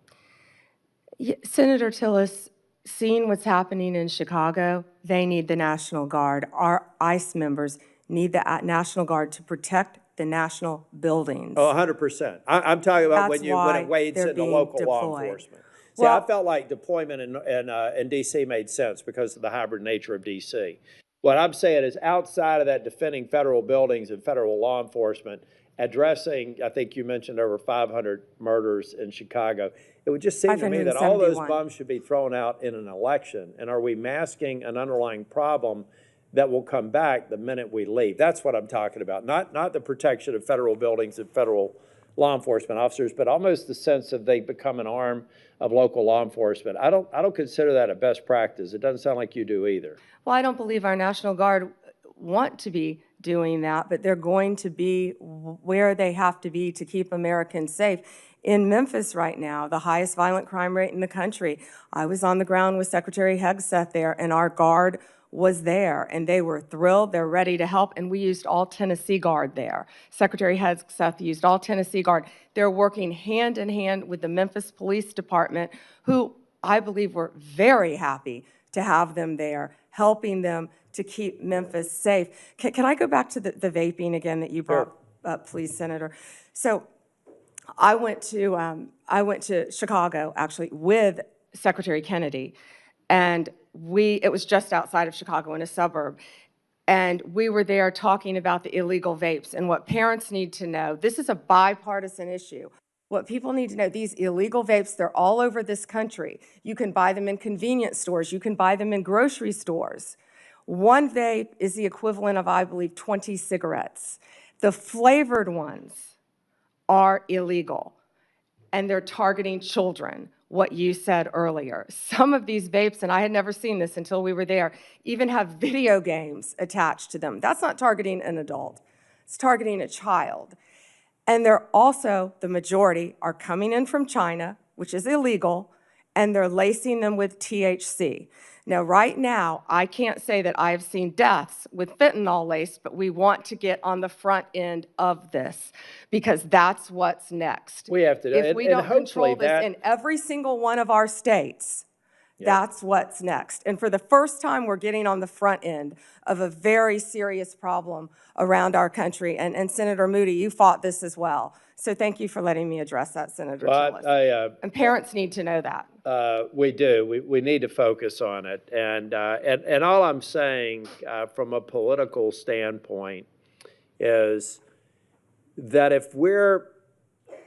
Yeah, Senator Tillis, seeing what's happening in Chicago, they need the National Guard. Our ICE members need the National Guard to protect the national buildings. Oh, 100%. I'm talking about when it wades into local law enforcement. See, I felt like deployment in D.C. made sense because of the hybrid nature of D.C. What I'm saying is outside of that defending federal buildings and federal law enforcement, addressing, I think you mentioned over 500 murders in Chicago, it would just seem to me that all those bums should be thrown out in an election. And are we masking an underlying problem that will come back the minute we leave? That's what I'm talking about. Not the protection of federal buildings and federal law enforcement officers, but almost the sense that they become an arm of local law enforcement. I don't consider that a best practice. It doesn't sound like you do either. Well, I don't believe our National Guard want to be doing that, but they're going to be where they have to be to keep Americans safe. In Memphis right now, the highest violent crime rate in the country. I was on the ground with Secretary Hegseth there, and our Guard was there, and they were thrilled. They're ready to help, and we used all Tennessee Guard there. Secretary Hegseth used all Tennessee Guard. They're working hand in hand with the Memphis Police Department, who I believe were very happy to have them there, helping them to keep Memphis safe. Can I go back to the vaping again that you brought up, please, Senator? So I went to Chicago, actually, with Secretary Kennedy, and it was just outside of Chicago in a suburb, and we were there talking about the illegal vapes and what parents need to know. This is a bipartisan issue. What people need to know, these illegal vapes, they're all over this country. You can buy them in convenience stores. You can buy them in grocery stores. One vape is the equivalent of, I believe, 20 cigarettes. The flavored ones are illegal, and they're targeting children, what you said earlier. Some of these vapes, and I had never seen this until we were there, even have video games attached to them. That's not targeting an adult. It's targeting a child. And they're also, the majority, are coming in from China, which is illegal, and they're lacing them with THC. Now, right now, I can't say that I have seen deaths with fentanyl laced, but we want to get on the front end of this because that's what's next. We have to, If we don't control this that, in every single one of our states, that's what's next. And for the first time, we're getting on the front end of a very serious problem around our country. And Senator Moody, you fought this as well. So thank you for letting me address that, Senator Tillis. And parents need to know that. We do. We need to focus on it. And all I'm saying from a political standpoint is that if we're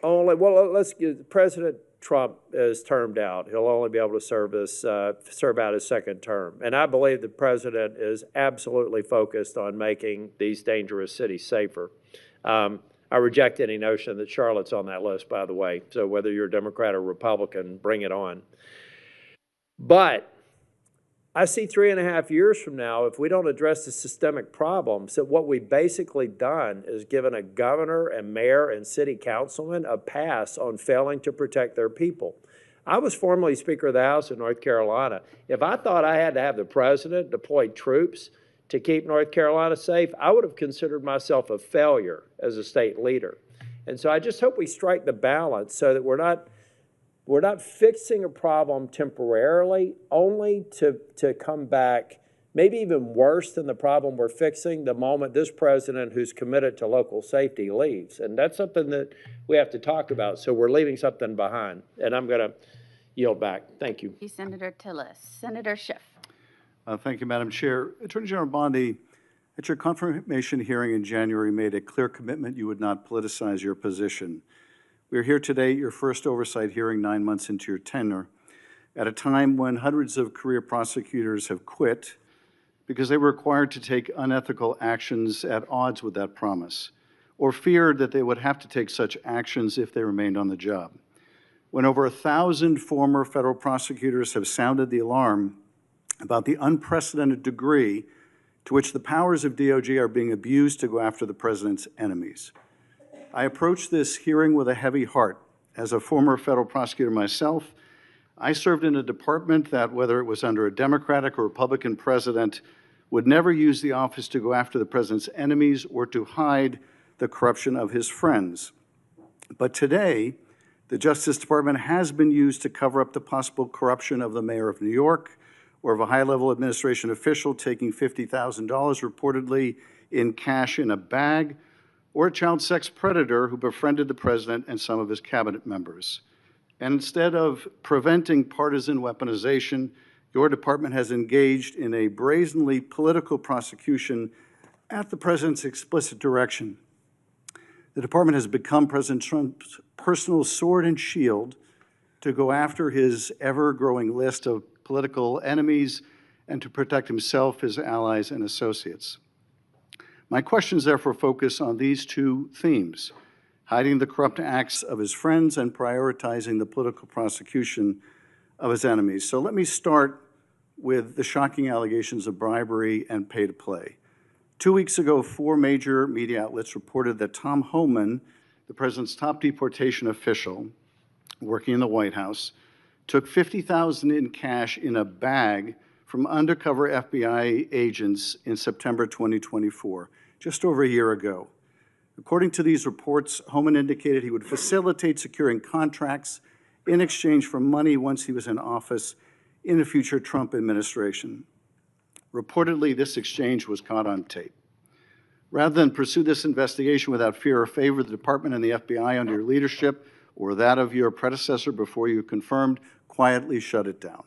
only, well, let's get President Trump is termed out. He'll only be able to serve out his second term. And I believe the president is absolutely focused on making these dangerous cities safer. I reject any notion that Charlotte's on that list, by the way. So whether you're a Democrat or Republican, bring it on. But I see 3.5 years from now, if we don't address the systemic problems, that what we've basically done is given a governor and mayor and city councilman a pass on failing to protect their people. I was formerly Speaker of the House in North Carolina. If I thought I had to have the president deploy troops to keep North Carolina safe, I would have considered myself a failure as a state leader. And so I just hope we strike the balance so that we're not fixing a problem temporarily, only to come back maybe even worse than the problem we're fixing the moment this president who's committed to local safety leaves. And that's something that we have to talk about. So we're leaving something behind. And I'm going to yield back. Thank you. Senator Tillis. Senator Schiff. Thank you, Madam Chair. Attorney General Bondi, at your confirmation hearing in January, made a clear commitment you would not politicize your position. We are here today at your first oversight hearing 9 months into your tenure, at a time when hundreds of career prosecutors have quit because they were required to take unethical actions at odds with that promise, or feared that they would have to take such actions if they remained on the job. When over 1,000 former federal prosecutors have sounded the alarm about the unprecedented degree to which the powers of DOJ are being abused to go after the president's enemies. I approach this hearing with a heavy heart. As a former federal prosecutor myself, I served in a department that, whether it was under a Democratic or Republican president, would never use the office to go after the president's enemies or to hide the corruption of his friends. But today, the Justice Department has been used to cover up the possible corruption of the mayor of New York, or of a high-level administration official taking $50,000 reportedly in cash in a bag, or a child sex predator who befriended the president and some of his cabinet members. And instead of preventing partisan weaponization, your department has engaged in a brazenly political prosecution at the president's explicit direction. The department has become President Trump's personal sword and shield to go after his ever-growing list of political enemies and to protect himself, his allies, and associates. My questions therefore focus on these two themes: hiding the corrupt acts of his friends and prioritizing the political prosecution of his enemies. So let me start with the shocking allegations of bribery and pay to play. 2 weeks ago, 4 major media outlets reported that Tom Homan, the president's top deportation official working in the White House, took $50,000 in cash in a bag from undercover FBI agents in September 2024, just over a year ago. According to these reports, Homan indicated he would facilitate securing contracts in exchange for money once he was in office in a future Trump administration. Reportedly, this exchange was caught on tape. Rather than pursue this investigation without fear or favor, the department and the FBI under your leadership or that of your predecessor before you confirmed quietly shut it down.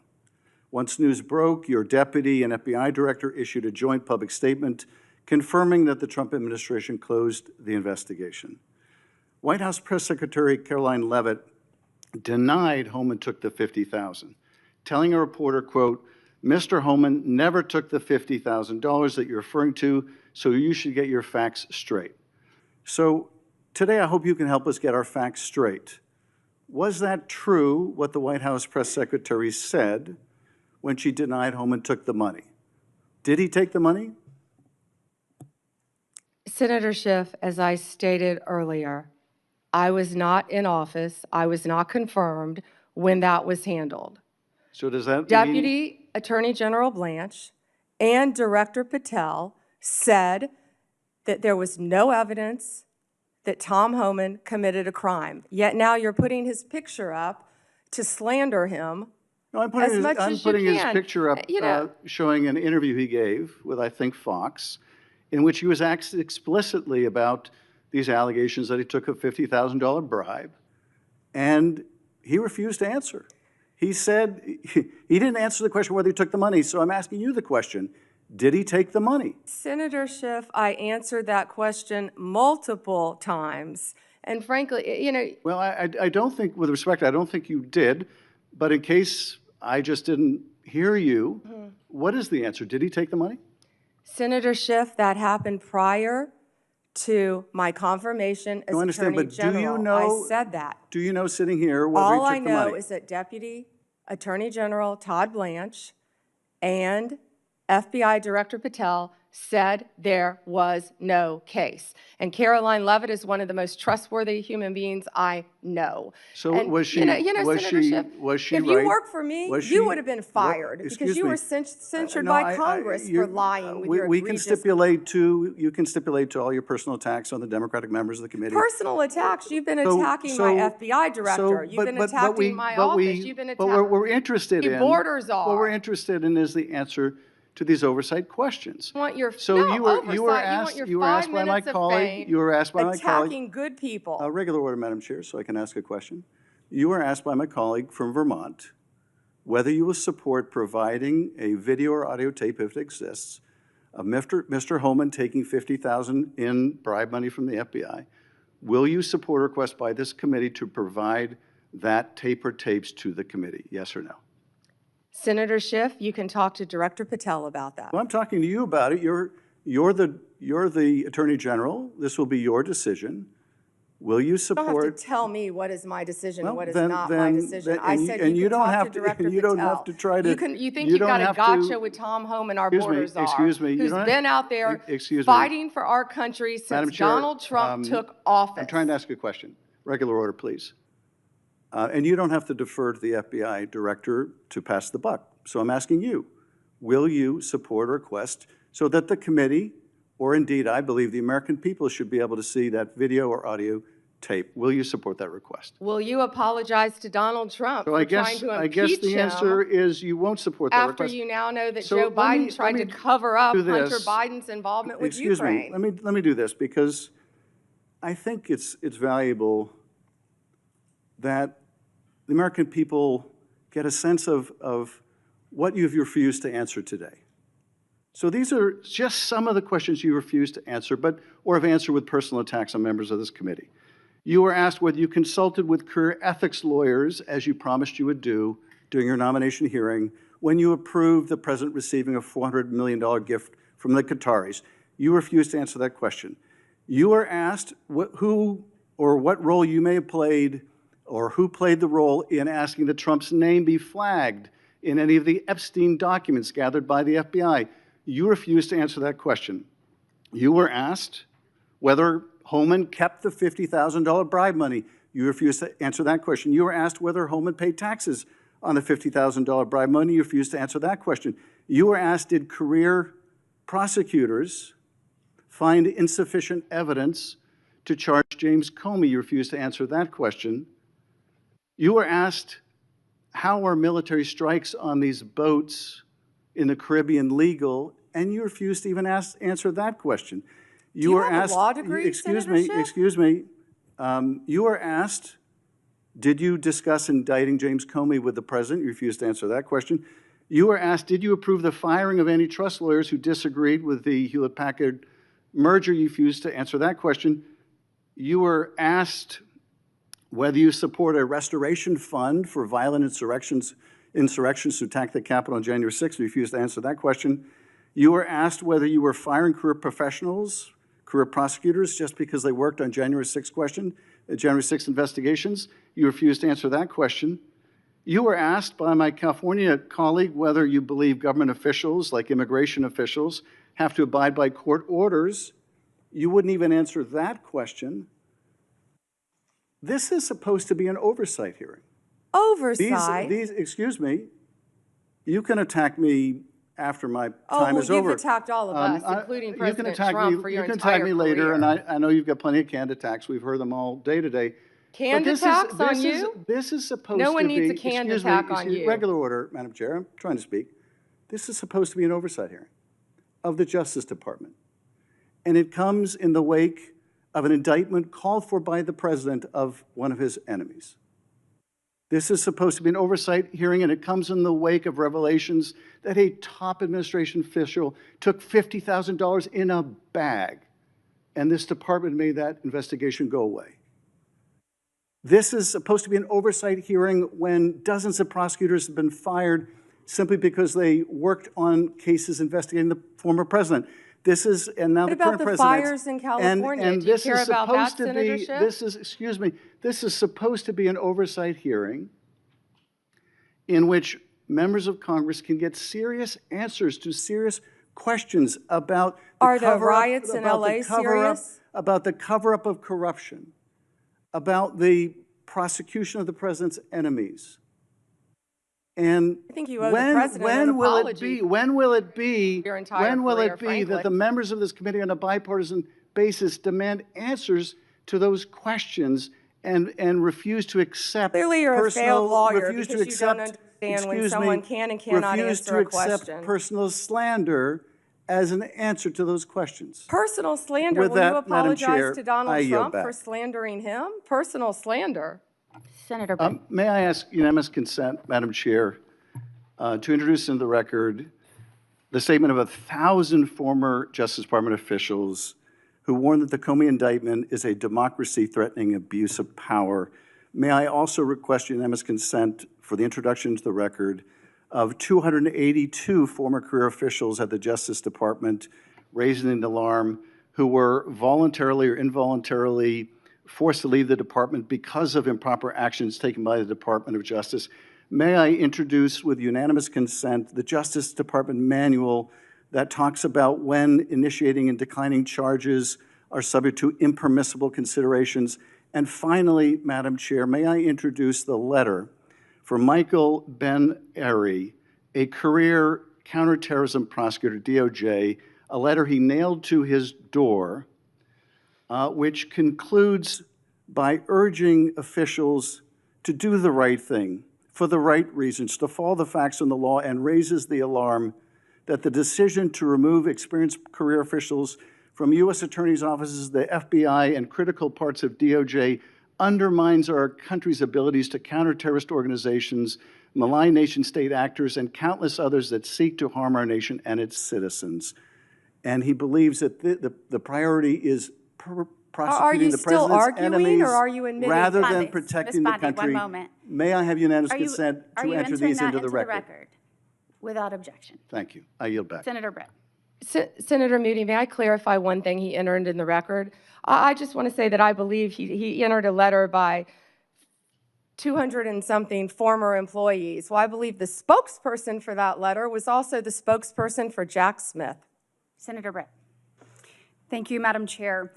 Once news broke, your deputy and FBI director issued a joint public statement confirming that the Trump administration closed the investigation. White House Press Secretary Caroline Leavitt denied Homan took the $50,000, telling a reporter, quote, "Mr. Homan never took the $50,000 that you're referring to, so you should get your facts straight." So today I hope you can help us get our facts straight. Was that true, what the White House press secretary said when she denied Homan took the money? Did he take the money? Senator Schiff, as I stated earlier, I was not in office. I was not confirmed when that was handled. So does that mean? Deputy Attorney General Blanche and Director Patel said that there was no evidence that Tom Homan committed a crime. Yet now you're putting his picture up to slander him No, I'm as much as you putting his can. picture up You know, showing an interview he gave with, I think, Fox, in which he was asked explicitly about these allegations that he took a $50,000 bribe, and he refused to answer. He said he didn't answer the question whether he took the money, so I'm asking you the question. Did he take the money? Senator Schiff, I answered that question multiple times. And frankly, you know. Well, I don't think, with respect, I don't think you did. But in case I just didn't hear you, what is the answer? Did he take the money? Senator Schiff, that happened prior to my confirmation as Attorney General. I said that. Do you know, sitting here, whether All he I took the money? know is that Deputy Attorney General Todd Blanche and FBI Director Patel said there was no case. And Caroline Leavitt is one of the most trustworthy human beings I know. So And, was she? You know, was Senator she? Schiff, Was she if right? you worked for me, Was you she- would have been fired because excuse you me. were censured No, by Congress for lying with your we can egregious stipulate to, you can stipulate to all your personal attacks on the Democratic members of the committee. personal attacks. You've been attacking my FBI director. You've been attacking my office. You've been attacking. But what we're interested in. Borders are. What we're interested in is the answer to these oversight questions. You want your So no, you were oversight. asked You you were were asked asked by my colleague. You were asked by my colleague. attacking good people. Regular order, Madam Chair, so I can ask a question. You were asked by my colleague from Vermont whether you will support providing a video or audio tape, if it exists, of Mr. Homan taking $50,000 in bribe money from the FBI. Will you support a request by this committee to provide that tape or tapes to the committee? Yes or no? Senator Schiff, you can talk to Director Patel about that. Well, I'm talking to you about it. You're the Attorney General. This will be your decision. Will you You support? don't have to tell me what is my decision and what is then- not my then- decision. then- I said and you you can don't talk have to to- Director you Patel. don't have to try to- You think you you've don't got a have to- gotcha with Tom Homan, our borders are, excuse me, you who's don't- been out there excuse me. fighting for our country Madam since Chair, Donald Trump took office. I'm trying to ask a question. Regular order, please. And you don't have to defer to the FBI director to pass the buck. So I'm asking you, will you support a request so that the committee, or indeed, I believe the American people should be able to see that video or audio tape? Will you support that request? Will you apologize to Donald Trump So for I trying to I guess impeach the him answer is you won't support that after request. you now know that So Joe let me- Biden tried let to me cover up do Hunter this. Biden's involvement with Excuse Ukraine? me, let me do this, because I think it's valuable that the American people get a sense of what you've refused to answer today. So these are just some of the questions you refused to answer, or have answered with personal attacks on members of this committee. You were asked whether you consulted with career ethics lawyers, as you promised you would do during your nomination hearing, when you approved the president receiving a $400 million gift from the Qataris. You refused to answer that question. You were asked who or what role you may have played, or who played the role in asking that Trump's name be flagged in any of the Epstein documents gathered by the FBI. You refused to answer that question. You were asked whether Homan kept the $50,000 bribe money. You refused to answer that question. You were asked whether Homan paid taxes on the $50,000 bribe money. You refused to answer that question. You were asked, did career prosecutors find insufficient evidence to charge James Comey? You refused to answer that question. You were asked, how are military strikes on these boats in the Caribbean legal? And you refused to even answer that question. You were have a asked, law degree, excuse Senator me, Schiff? excuse me. You were asked, did you discuss indicting James Comey with the president? You refused to answer that question. You were asked, did you approve the firing of antitrust lawyers who disagreed with the Hewlett-Packard merger? You refused to answer that question. You were asked whether you support a restoration fund for violent insurrections to attack the Capitol on January 6th. You refused to answer that question. You were asked whether you were firing career professionals, career prosecutors, just because they worked on January 6th investigations. You refused to answer that question. You were asked by my California colleague whether you believe government officials, like immigration officials, have to abide by court orders. You wouldn't even answer that question. This is supposed to be an oversight hearing. Oversight? Excuse me, You can attack me after my time is over. You've attacked all of us, including President attack Trump, me, for your you can entire attack me later, career. and I know you've got plenty of canned attacks. We've heard them all day today. Canned attacks on you? This is supposed No to one be. needs a canned excuse attack me, on you. Regular order, Madam Chair. I'm trying to speak. This is supposed to be an oversight hearing of the Justice Department, and it comes in the wake of an indictment called for by the president of one of his enemies. This is supposed to be an oversight hearing, and it comes in the wake of revelations that a top administration official took $50,000 in a bag, and this department made that investigation go away. This is supposed to be an oversight hearing when dozens of prosecutors have been fired simply because they worked on cases investigating the former president. This is, and now the current president. What about the fires in California? And Do you this care is about that, supposed to Senator be, Schiff? this is, excuse me, this is supposed to be an oversight hearing in which members of Congress can get serious answers to serious questions about the Are the cover-up- riots in about the LA cover-up- serious? About the cover-up of corruption, about the prosecution of the president's enemies. And I think you owe the president an apology. when will it be Your entire career, that the frankly. members of this committee on a bipartisan basis demand answers to those questions and refuse to accept Clearly, you're a personal, failed lawyer refuse because to you don't accept, understand when excuse someone me, can and cannot refuse answer to a accept question. personal slander as an answer to those questions. Personal slander. With Will you that, Madam Chair, apologize to I Donald yield Trump back. for slandering him? Personal slander. Senator Brett. May I ask unanimous consent, Madam Chair, to introduce into the record the statement of 1,000 former Justice Department officials who warned that the Comey indictment is a democracy-threatening abuse of power. May I also request unanimous consent for the introduction into the record of 282 former career officials at the Justice Department raising an alarm who were voluntarily or involuntarily forced to leave the department because of improper actions taken by the Department of Justice. May I introduce with unanimous consent the Justice Department manual that talks about when initiating and declining charges are subject to impermissible considerations. And finally, Madam Chair, may I introduce the letter from Michael Ben-Ari, a career counterterrorism prosecutor, DOJ, a letter he nailed to his door, which concludes by urging officials to do the right thing for the right reasons, to follow the facts and the law, and raises the alarm that the decision to remove experienced career officials from U.S. attorneys' offices, the FBI, and critical parts of DOJ undermines our country's abilities to counter terrorist organizations, malign nation-state actors, and countless others that seek to harm our nation and its citizens. And he believes that the priority is prosecuting the president's enemies or are you admitting? rather than Bondi, protecting Ms. the Bondi, country. one moment. May I have unanimous consent Are to you enter entering these that into the record? Without objection. Thank you. I yield back. Senator Brett. Senator Moody, may I clarify one thing he entered in the record? I just want to say that I believe he entered a letter by 200 and something former employees. Well, I believe the spokesperson for that letter was also the spokesperson for Jack Smith. Senator Brett. Thank you, Madam Chair.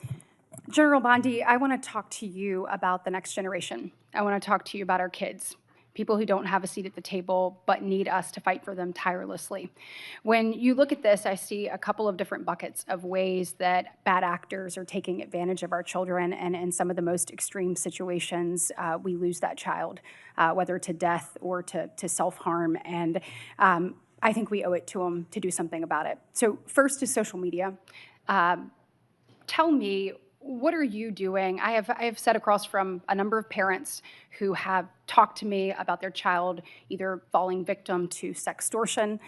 General Bondi, I want to talk to you about the next generation. I want to talk to you about our kids, people who don't have a seat at the table but need us to fight for them tirelessly. When you look at this, I see a couple of different buckets of ways that bad actors are taking advantage of our children, and in some of the most extreme situations, we lose that child, whether to death or to self-harm, and I think we owe it to them to do something about it. So first is social media. Tell me, what are you doing? I have sat across from a number of parents who have talked to me about their child either falling victim to sextortion,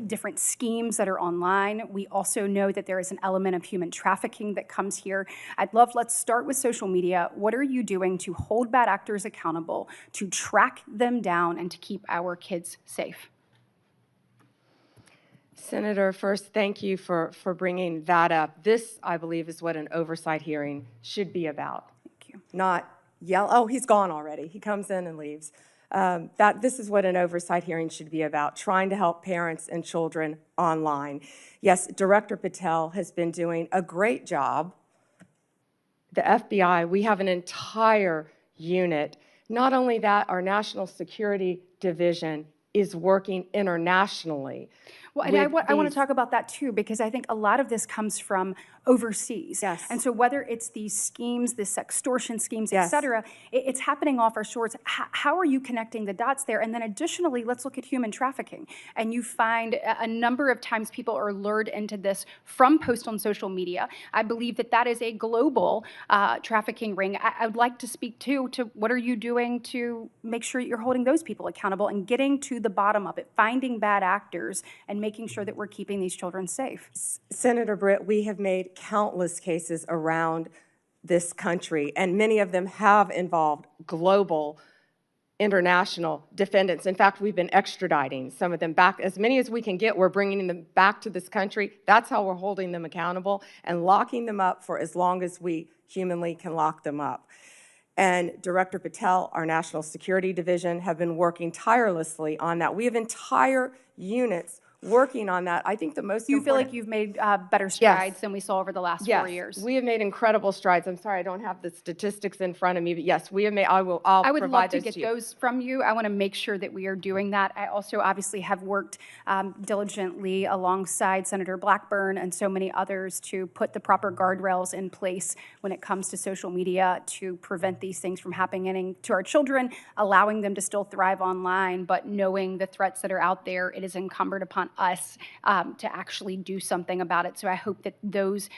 different schemes that are online. We also know that there is an element of human trafficking that comes here. Let's start with social media. What are you doing to hold bad actors accountable, to track them down, and to keep our kids safe? Senator, first, thank you for bringing that up. This, I believe, is what an oversight hearing should be about. Thank you. Not yell, oh, he's gone already. He comes in and leaves. This is what an oversight hearing should be about, trying to help parents and children online. Yes, Director Patel has been doing a great job. The FBI, we have an entire unit. Not only that, our National Security Division is working internationally. Well, and I want to talk about that too, because I think a lot of this comes from overseas. Yes. And so whether it's these schemes, this extortion schemes, et Yes. cetera, it's happening off our shores. How are you connecting the dots there? And then additionally, let's look at human trafficking. And you find a number of times people are lured into this from posts on social media. I believe that that is a global trafficking ring. I would like to speak to what are you doing to make sure you're holding those people accountable and getting to the bottom of it, finding bad actors and making sure that we're keeping these children safe. Senator Britt, we have made countless cases around this country, and many of them have involved global, international defendants. In fact, we've been extraditing some of them back. As many as we can get, we're bringing them back to this country. That's how we're holding them accountable and locking them up for as long as we humanly can lock them up. And Director Patel, our National Security Division, have been working tirelessly on that. We have entire units working on that. I think the most You feel important— like you've made better strides than we saw over the last 4 years? We have made incredible strides. I'm sorry I don't have the statistics in front of me, but yes, we have made, I'll I would love provide to those get to you. those from you. I want to make sure that we are doing that. I also obviously have worked diligently alongside Senator Blackburn and so many others to put the proper guardrails in place when it comes to social media to prevent these things from happening to our children, allowing them to still thrive online, but knowing the threats that are out there, it is incumbent upon us to actually do something about it. So I hope that those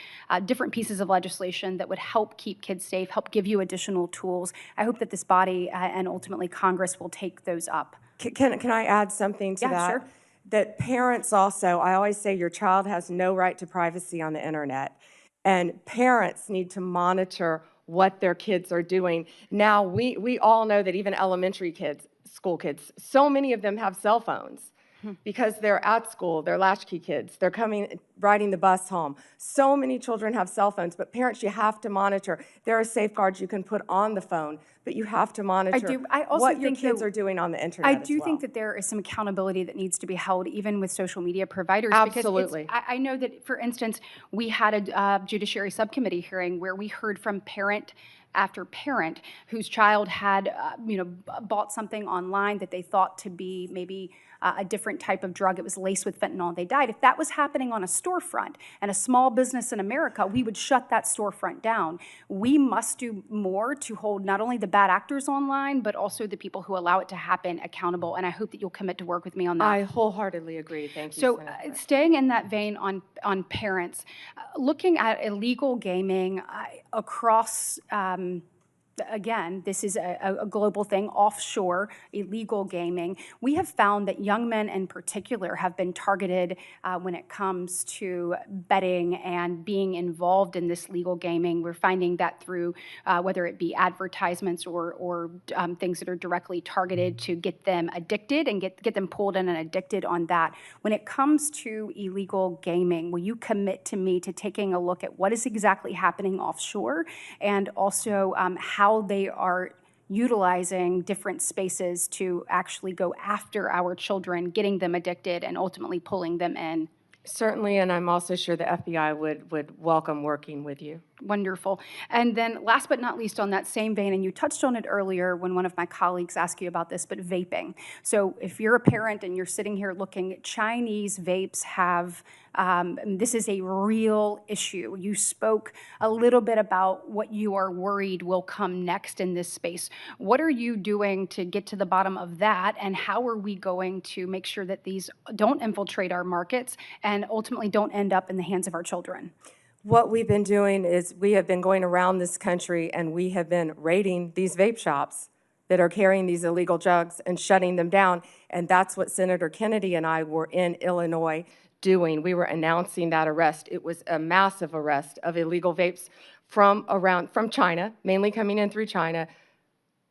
different pieces of legislation that would help keep kids safe, help give you additional tools, I hope that this body and ultimately Congress will take those up. Can I add something to that? Yeah, sure. That parents also, I always say your child has no right to privacy on the internet. And parents need to monitor what their kids are doing. Now, we all know that even elementary kids, school kids, so many of them have cell phones. Because they're at school, they're latchkey kids, they're riding the bus home. So many children have cell phones, but parents, you have to monitor. There are safeguards you can put on the phone, but you have to monitor what your kids are doing on the internet. I do think that there is some accountability that needs to be held even with social media providers. Absolutely. Because I know that, for instance, we had a Judiciary Subcommittee hearing where we heard from parent after parent whose child had, bought something online that they thought to be maybe a different type of drug. It was laced with fentanyl. They died. If that was happening on a storefront and a small business in America, we would shut that storefront down. We must do more to hold not only the bad actors online, but also the people who allow it to happen accountable. And I hope that you'll commit to work with me on that. I wholeheartedly agree. Thank you, So Senator. staying in that vein on parents, looking at illegal gaming across, again, this is a global thing, offshore illegal gaming. We have found that young men in particular have been targeted when it comes to betting and being involved in this legal gaming. We're finding that through whether it be advertisements or things that are directly targeted to get them addicted and get them pulled in and addicted on that. When it comes to illegal gaming, will you commit to me to taking a look at what is exactly happening offshore and also how they are utilizing different spaces to actually go after our children, getting them addicted, and ultimately pulling them in? Certainly, and I'm also sure the FBI would welcome working with you. Wonderful. And then last but not least on that same vein, and you touched on it earlier when one of my colleagues asked you about this, but vaping. So if you're a parent and you're sitting here looking, Chinese vapes have, this is a real issue. You spoke a little bit about what you are worried will come next in this space. What are you doing to get to the bottom of that, and how are we going to make sure that these don't infiltrate our markets and ultimately don't end up in the hands of our children? What we've been doing is we have been going around this country and we have been raiding these vape shops that are carrying these illegal drugs and shutting them down. And that's what Senator Kennedy and I were in Illinois doing. We were announcing that arrest. It was a massive arrest of illegal vapes from China, mainly coming in through China,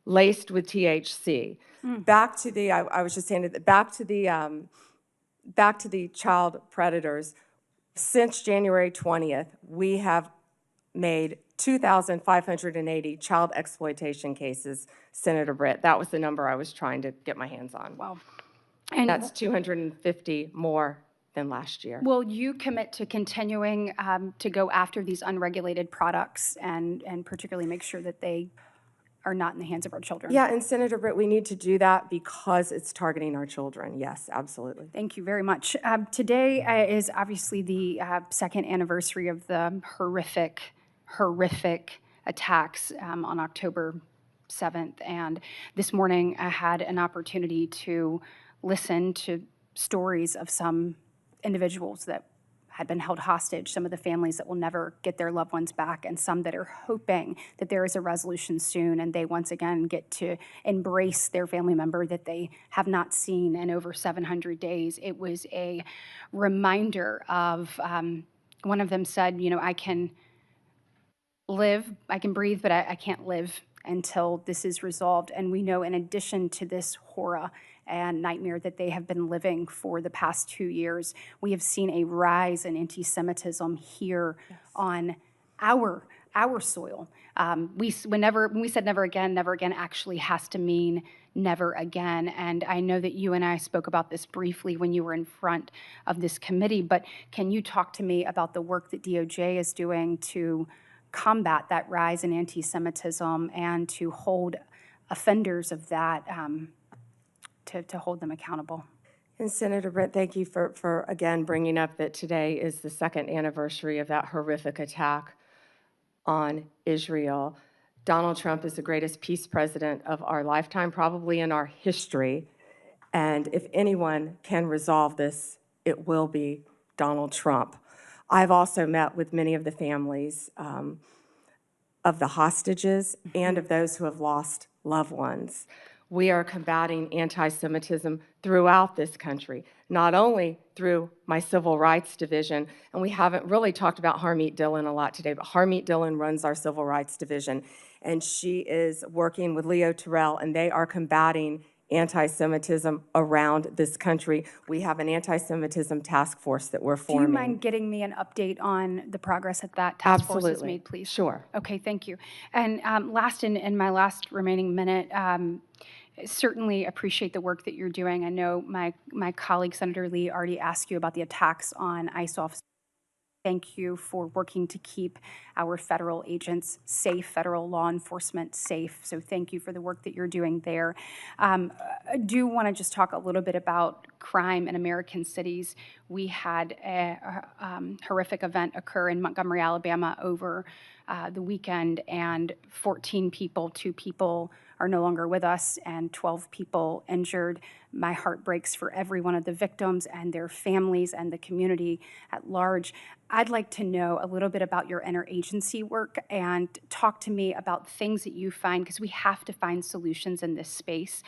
laced with THC. Back to the, I was just saying, back to the child predators. Since January 20th, we have made 2,580 child exploitation cases, Senator Britt. That was the number I was trying to get my hands on. Wow. And that's 250 more than last year. Will you commit to continuing to go after these unregulated products and particularly make sure that they are not in the hands of our children. Yeah, and Senator Britt, we need to do that because it's targeting our children. Yes, absolutely. Thank you very much. Today is obviously the second anniversary of the horrific attacks on October 7th. And this morning I had an opportunity to listen to stories of some individuals that had been held hostage, some of the families that will never get their loved ones back, and some that are hoping that there is a resolution soon and they once again get to embrace their family member that they have not seen in over 700 days. It was a reminder of, one of them said, you know, I can breathe, but I can't live until this is resolved. And we know in addition to this horror and nightmare that they have been living for the past 2 years, we have seen a rise in anti-Semitism here on our soil. When we said never again actually has to mean never again. And I know that you and I spoke about this briefly when you were in front of this committee, but can you talk to me about the work that DOJ is doing to combat that rise in anti-Semitism and to hold offenders of that, to hold them accountable? And Senator Britt, thank you for again bringing up that today is the second anniversary of that horrific attack on Israel. Donald Trump is the greatest peace president of our lifetime, probably in our history. And if anyone can resolve this, it will be Donald Trump. I've also met with many of the families of the hostages and of those who have lost loved ones. We are combating anti-Semitism throughout this country, not only through my Civil Rights Division, and we haven't really talked about Harmeet Dillon a lot today, but Harmeet Dillon runs our Civil Rights Division, and she is working with Leo Terrell, and they are combating anti-Semitism around this country. We have an anti-Semitism task force that we're forming. Do you mind getting me an update on the progress that that task force has made, please? Sure. Okay, thank you. And last, in my last remaining minute, certainly appreciate the work that you're doing. I know my colleague, Senator Lee, already asked you about the attacks on ICE officers. Thank you for working to keep our federal agents safe, federal law enforcement safe. So thank you for the work that you're doing there. I do want to just talk a little bit about crime in American cities. We had a horrific event occur in Montgomery, Alabama over the weekend, and 14 people, 2 people are no longer with us, and 12 people injured. My heart breaks for every one of the victims and their families and the community at large. I'd like to know a little bit about your interagency work and talk to me about things that you find, because we have to find solutions in this space.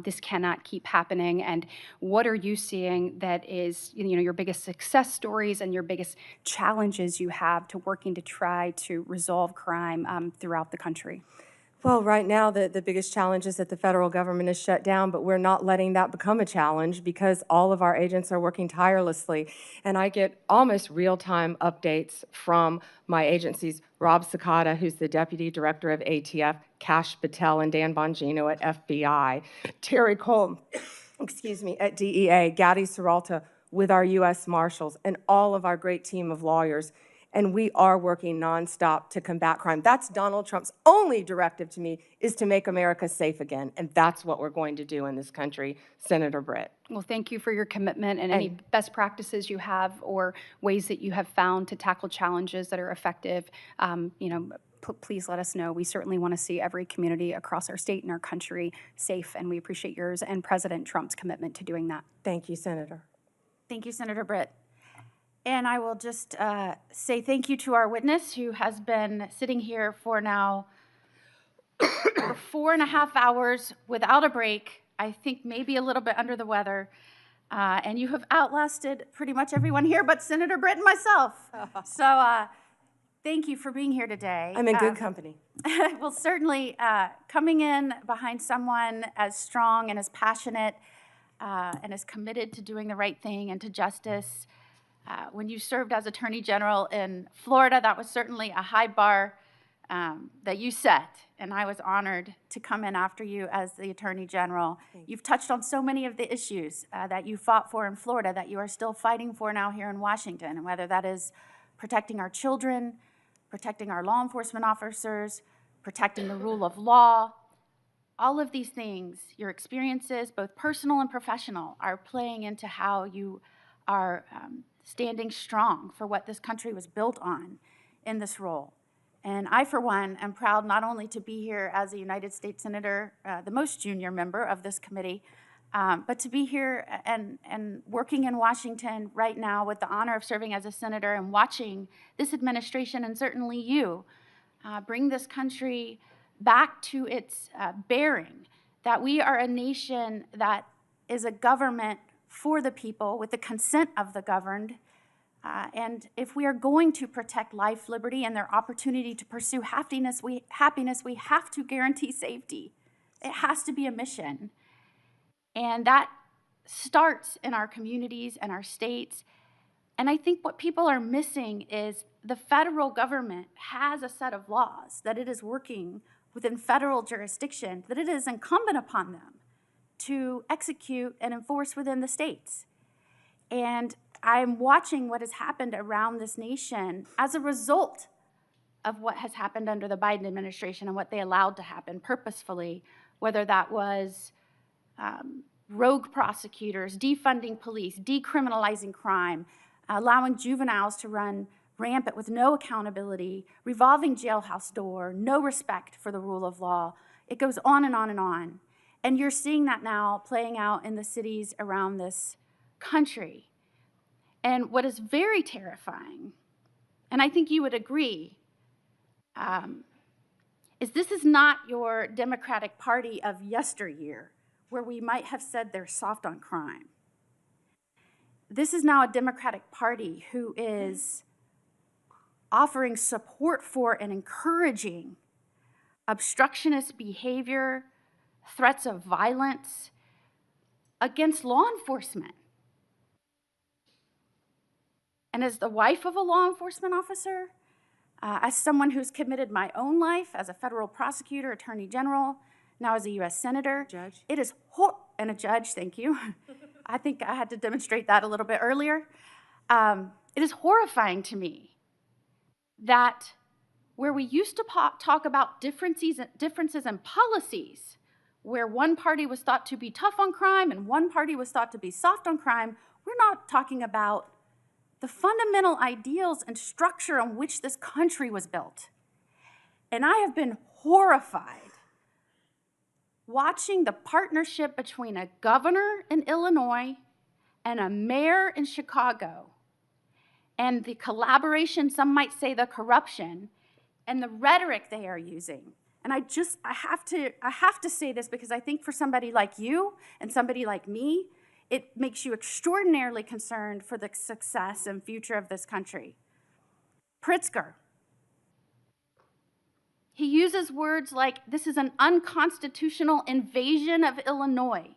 This cannot keep happening. And what are you seeing that is, you know, your biggest success stories and your biggest challenges you have to working to try to resolve crime throughout the country? Well, right now, the biggest challenge is that the federal government is shut down, but we're not letting that become a challenge because all of our agents are working tirelessly. And I get almost real-time updates from my agencies, Rob Sakata, who's the Deputy Director of ATF, Kash Patel and Dan Bongino at FBI, Terry Cole, at DEA, Gadi Serralta with our U.S. Marshals, and all of our great team of lawyers. And we are working nonstop to combat crime. That's Donald Trump's only directive to me, is to make America safe again. And that's what we're going to do in this country, Senator Britt. Well, thank you for your commitment and any best practices you have or ways that you have found to tackle challenges that are effective. Please let us know. We certainly want to see every community across our state and our country safe, and we appreciate yours and President Trump's commitment to doing that. Thank you, Senator. Thank you, Senator Britt. And I will just say thank you to our witness who has been sitting here for now for 4.5 hours without a break. I think maybe a little bit under the weather. And you have outlasted pretty much everyone here but Senator Britt and myself. So thank you for being here today. I'm in good company. Well, certainly coming in behind someone as strong and as passionate and as committed to doing the right thing and to justice. When you served as Attorney General in Florida, that was certainly a high bar that you set, and I was honored to come in after you as the Attorney General. You've touched on so many of the issues that you fought for in Florida that you are still fighting for now here in Washington, and whether that is protecting our children, protecting our law enforcement officers, protecting the rule of law. All of these things, your experiences, both personal and professional, are playing into how you are standing strong for what this country was built on in this role. And I, for one, am proud not only to be here as a United States Senator, the most junior member of this committee, but to be here and working in Washington right now with the honor of serving as a senator and watching this administration, and certainly you, bring this country back to its bearing, that we are a nation that is a government for the people with the consent of the governed. And if we are going to protect life, liberty, and their opportunity to pursue happiness, we have to guarantee safety. It has to be a mission. And that starts in our communities and our states. And I think what people are missing is the federal government has a set of laws that it is working within federal jurisdiction, that it is incumbent upon them to execute and enforce within the states. And I'm watching what has happened around this nation as a result of what has happened under the Biden administration and what they allowed to happen purposefully, whether that was rogue prosecutors, defunding police, decriminalizing crime, allowing juveniles to run rampant with no accountability, revolving jailhouse door, no respect for the rule of law. It goes on and on and on. And you're seeing that now playing out in the cities around this country. And what is very terrifying, and I think you would agree, is this is not your Democratic Party of yesteryear, where we might have said they're soft on crime. This is now a Democratic Party who is offering support for and encouraging obstructionist behavior, threats of violence against law enforcement. And as the wife of a law enforcement officer, as someone who's committed my own life as a federal prosecutor, attorney general, now as a U.S. senator, it is and a judge, thank you. I think I had to demonstrate that a little bit earlier. It is horrifying to me that where we used to talk about differences in policies, where one party was thought to be tough on crime and one party was thought to be soft on crime, we're not talking about the fundamental ideals and structure on which this country was built. And I have been horrified watching the partnership between a governor in Illinois and a mayor in Chicago, and the collaboration, some might say the corruption, and the rhetoric they are using. And I have to say this because I think for somebody like you and somebody like me, it makes you extraordinarily concerned for the success and future of this country. Pritzker, he uses words like, this is an unconstitutional invasion of Illinois,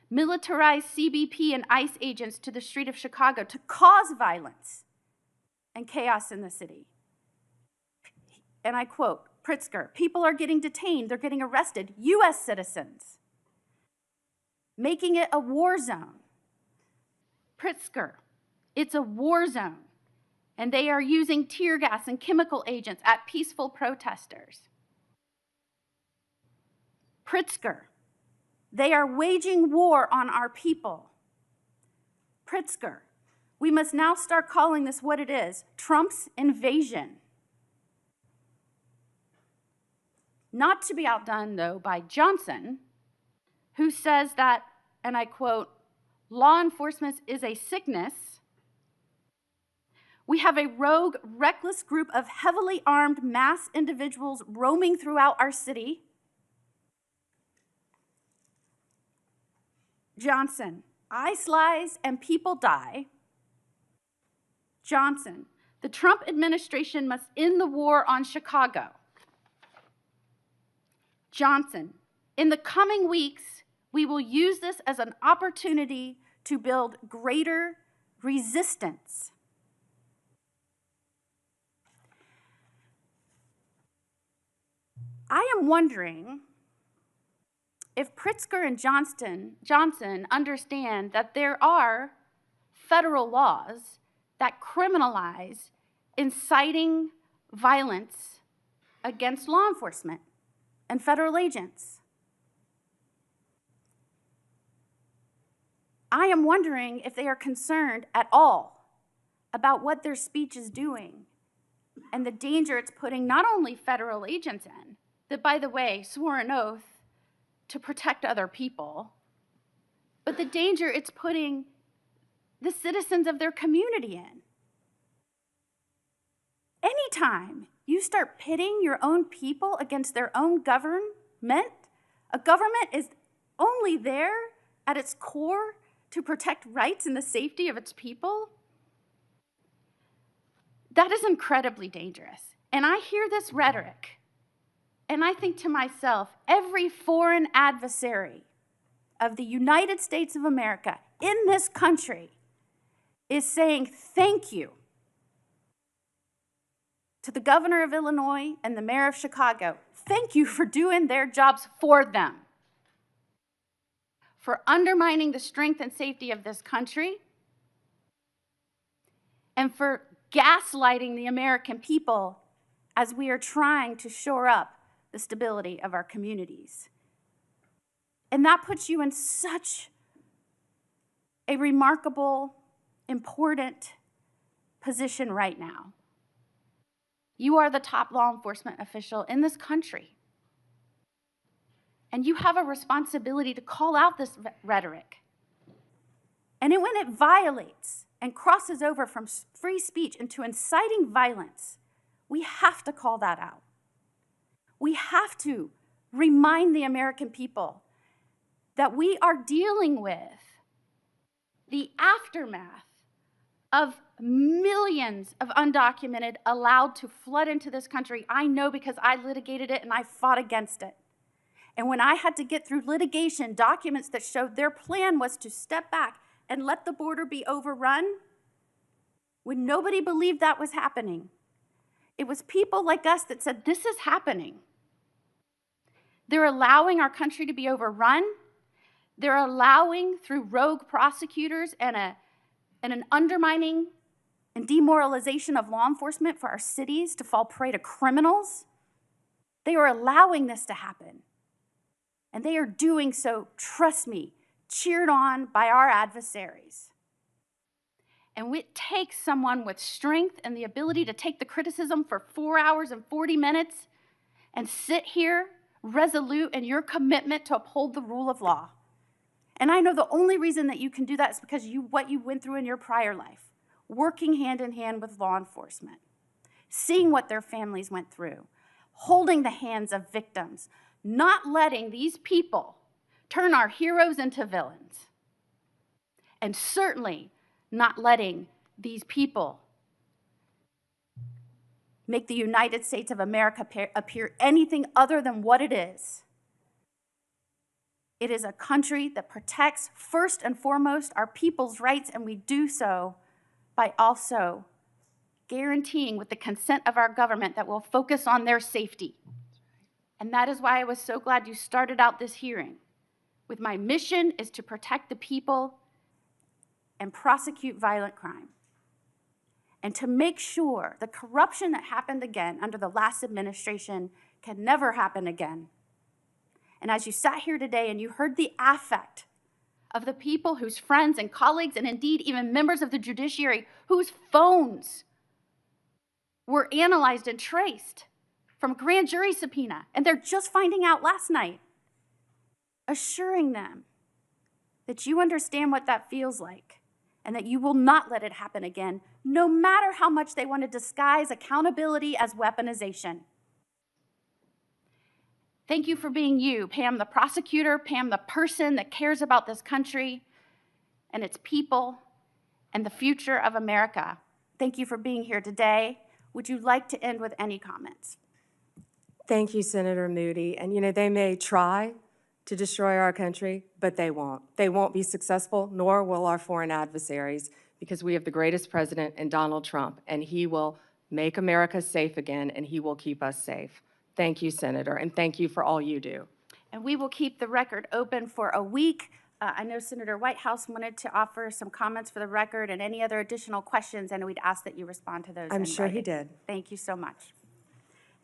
militarized CBP and ICE agents to the street of Chicago to cause violence and chaos in the city. And I quote, Pritzker, people are getting detained, they're getting arrested, US citizens, making it a war zone. Pritzker, it's a war zone, and they are using tear gas and chemical agents at peaceful protesters. Pritzker, they are waging war on our people. Pritzker, we must now start calling this what it is, Trump's invasion. Not to be outdone, though, by Johnson, who says that, and I quote, law enforcement is a sickness. We have a rogue, reckless group of heavily armed mass individuals roaming throughout our city. Johnson, ICE lies and people die. Johnson, the Trump administration must end the war on Chicago. Johnson, in the coming weeks, we will use this as an opportunity to build greater resistance. I am wondering if Pritzker and Johnson understand that there are federal laws that criminalize inciting violence against law enforcement. and federal agents. I am wondering if they are concerned at all about what their speech is doing and the danger it's putting not only federal agents in, that, by the way, swore an oath to protect other people, but the danger it's putting the citizens of their community in. Anytime you start pitting your own people against their own government, a government is only there at its core to protect rights and the safety of its people, that is incredibly dangerous. And I hear this rhetoric, and I think to myself, every foreign adversary of the United States of America in this country is saying thank you to the governor of Illinois and the mayor of Chicago. Thank you for doing their jobs for them, for undermining the strength and safety of this country, and for gaslighting the American people as we are trying to shore up the stability of our communities. And that puts you in such a remarkable, important position right now. You are the top law enforcement official in this country. And you have a responsibility to call out this rhetoric. And when it violates and crosses over from free speech into inciting violence, we have to call that out. We have to remind the American people that we are dealing with the aftermath of millions of undocumented allowed to flood into this country. I know because I litigated it and I fought against it. And when I had to get through litigation documents that showed their plan was to step back and let the border be overrun, when nobody believed that was happening, it was people like us that said, this is happening. They're allowing our country to be overrun. They're allowing, through rogue prosecutors and an undermining and demoralization of law enforcement, for our cities to fall prey to criminals. They are allowing this to happen. And they are doing so, trust me, cheered on by our adversaries. And it takes someone with strength and the ability to take the criticism for 4 hours and 40 minutes and sit here resolute in your commitment to uphold the rule of law. And I know the only reason that you can do that is because what you went through in your prior life, working hand in hand with law enforcement, seeing what their families went through, holding the hands of victims, not letting these people turn our heroes into villains, and certainly not letting these people make the United States of America appear anything other than what it is. It is a country that protects, first and foremost, our people's rights, and we do so by also guaranteeing, with the consent of our government, that we'll focus on their safety. And that is why I was so glad you started out this hearing with my mission is to protect the people and prosecute violent crime, and to make sure the corruption that happened again under the last administration can never happen again. And as you sat here today and you heard the affect of the people whose friends and colleagues, and indeed even members of the judiciary, whose phones were analyzed and traced from a grand jury subpoena, and they're just finding out last night, assuring them that you understand what that feels like and that you will not let it happen again, no matter how much they want to disguise accountability as weaponization. Thank you for being you, Pam the prosecutor, Pam the person that cares about this country and its people and the future of America. Thank you for being here today. Would you like to end with any comments? Thank you, Senator Moody. And you know, they may try to destroy our country, but they won't. They won't be successful, nor will our foreign adversaries, because we have the greatest president in Donald Trump, and he will make America safe again, and he will keep us safe. Thank you, Senator, and thank you for all you do. And we will keep the record open for a week. I know Senator Whitehouse wanted to offer some comments for the record and any other additional questions, and we'd ask that you respond to those. I'm sure he did. Thank you so much.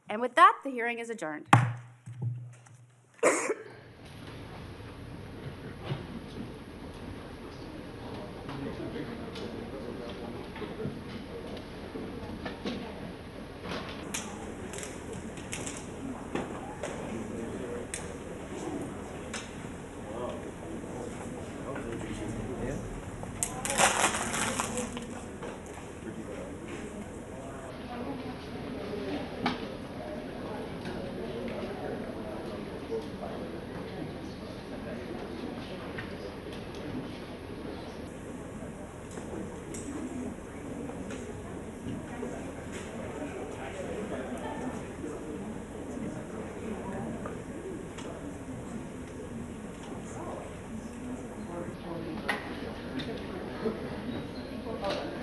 And with that, the hearing is adjourned. Hold on.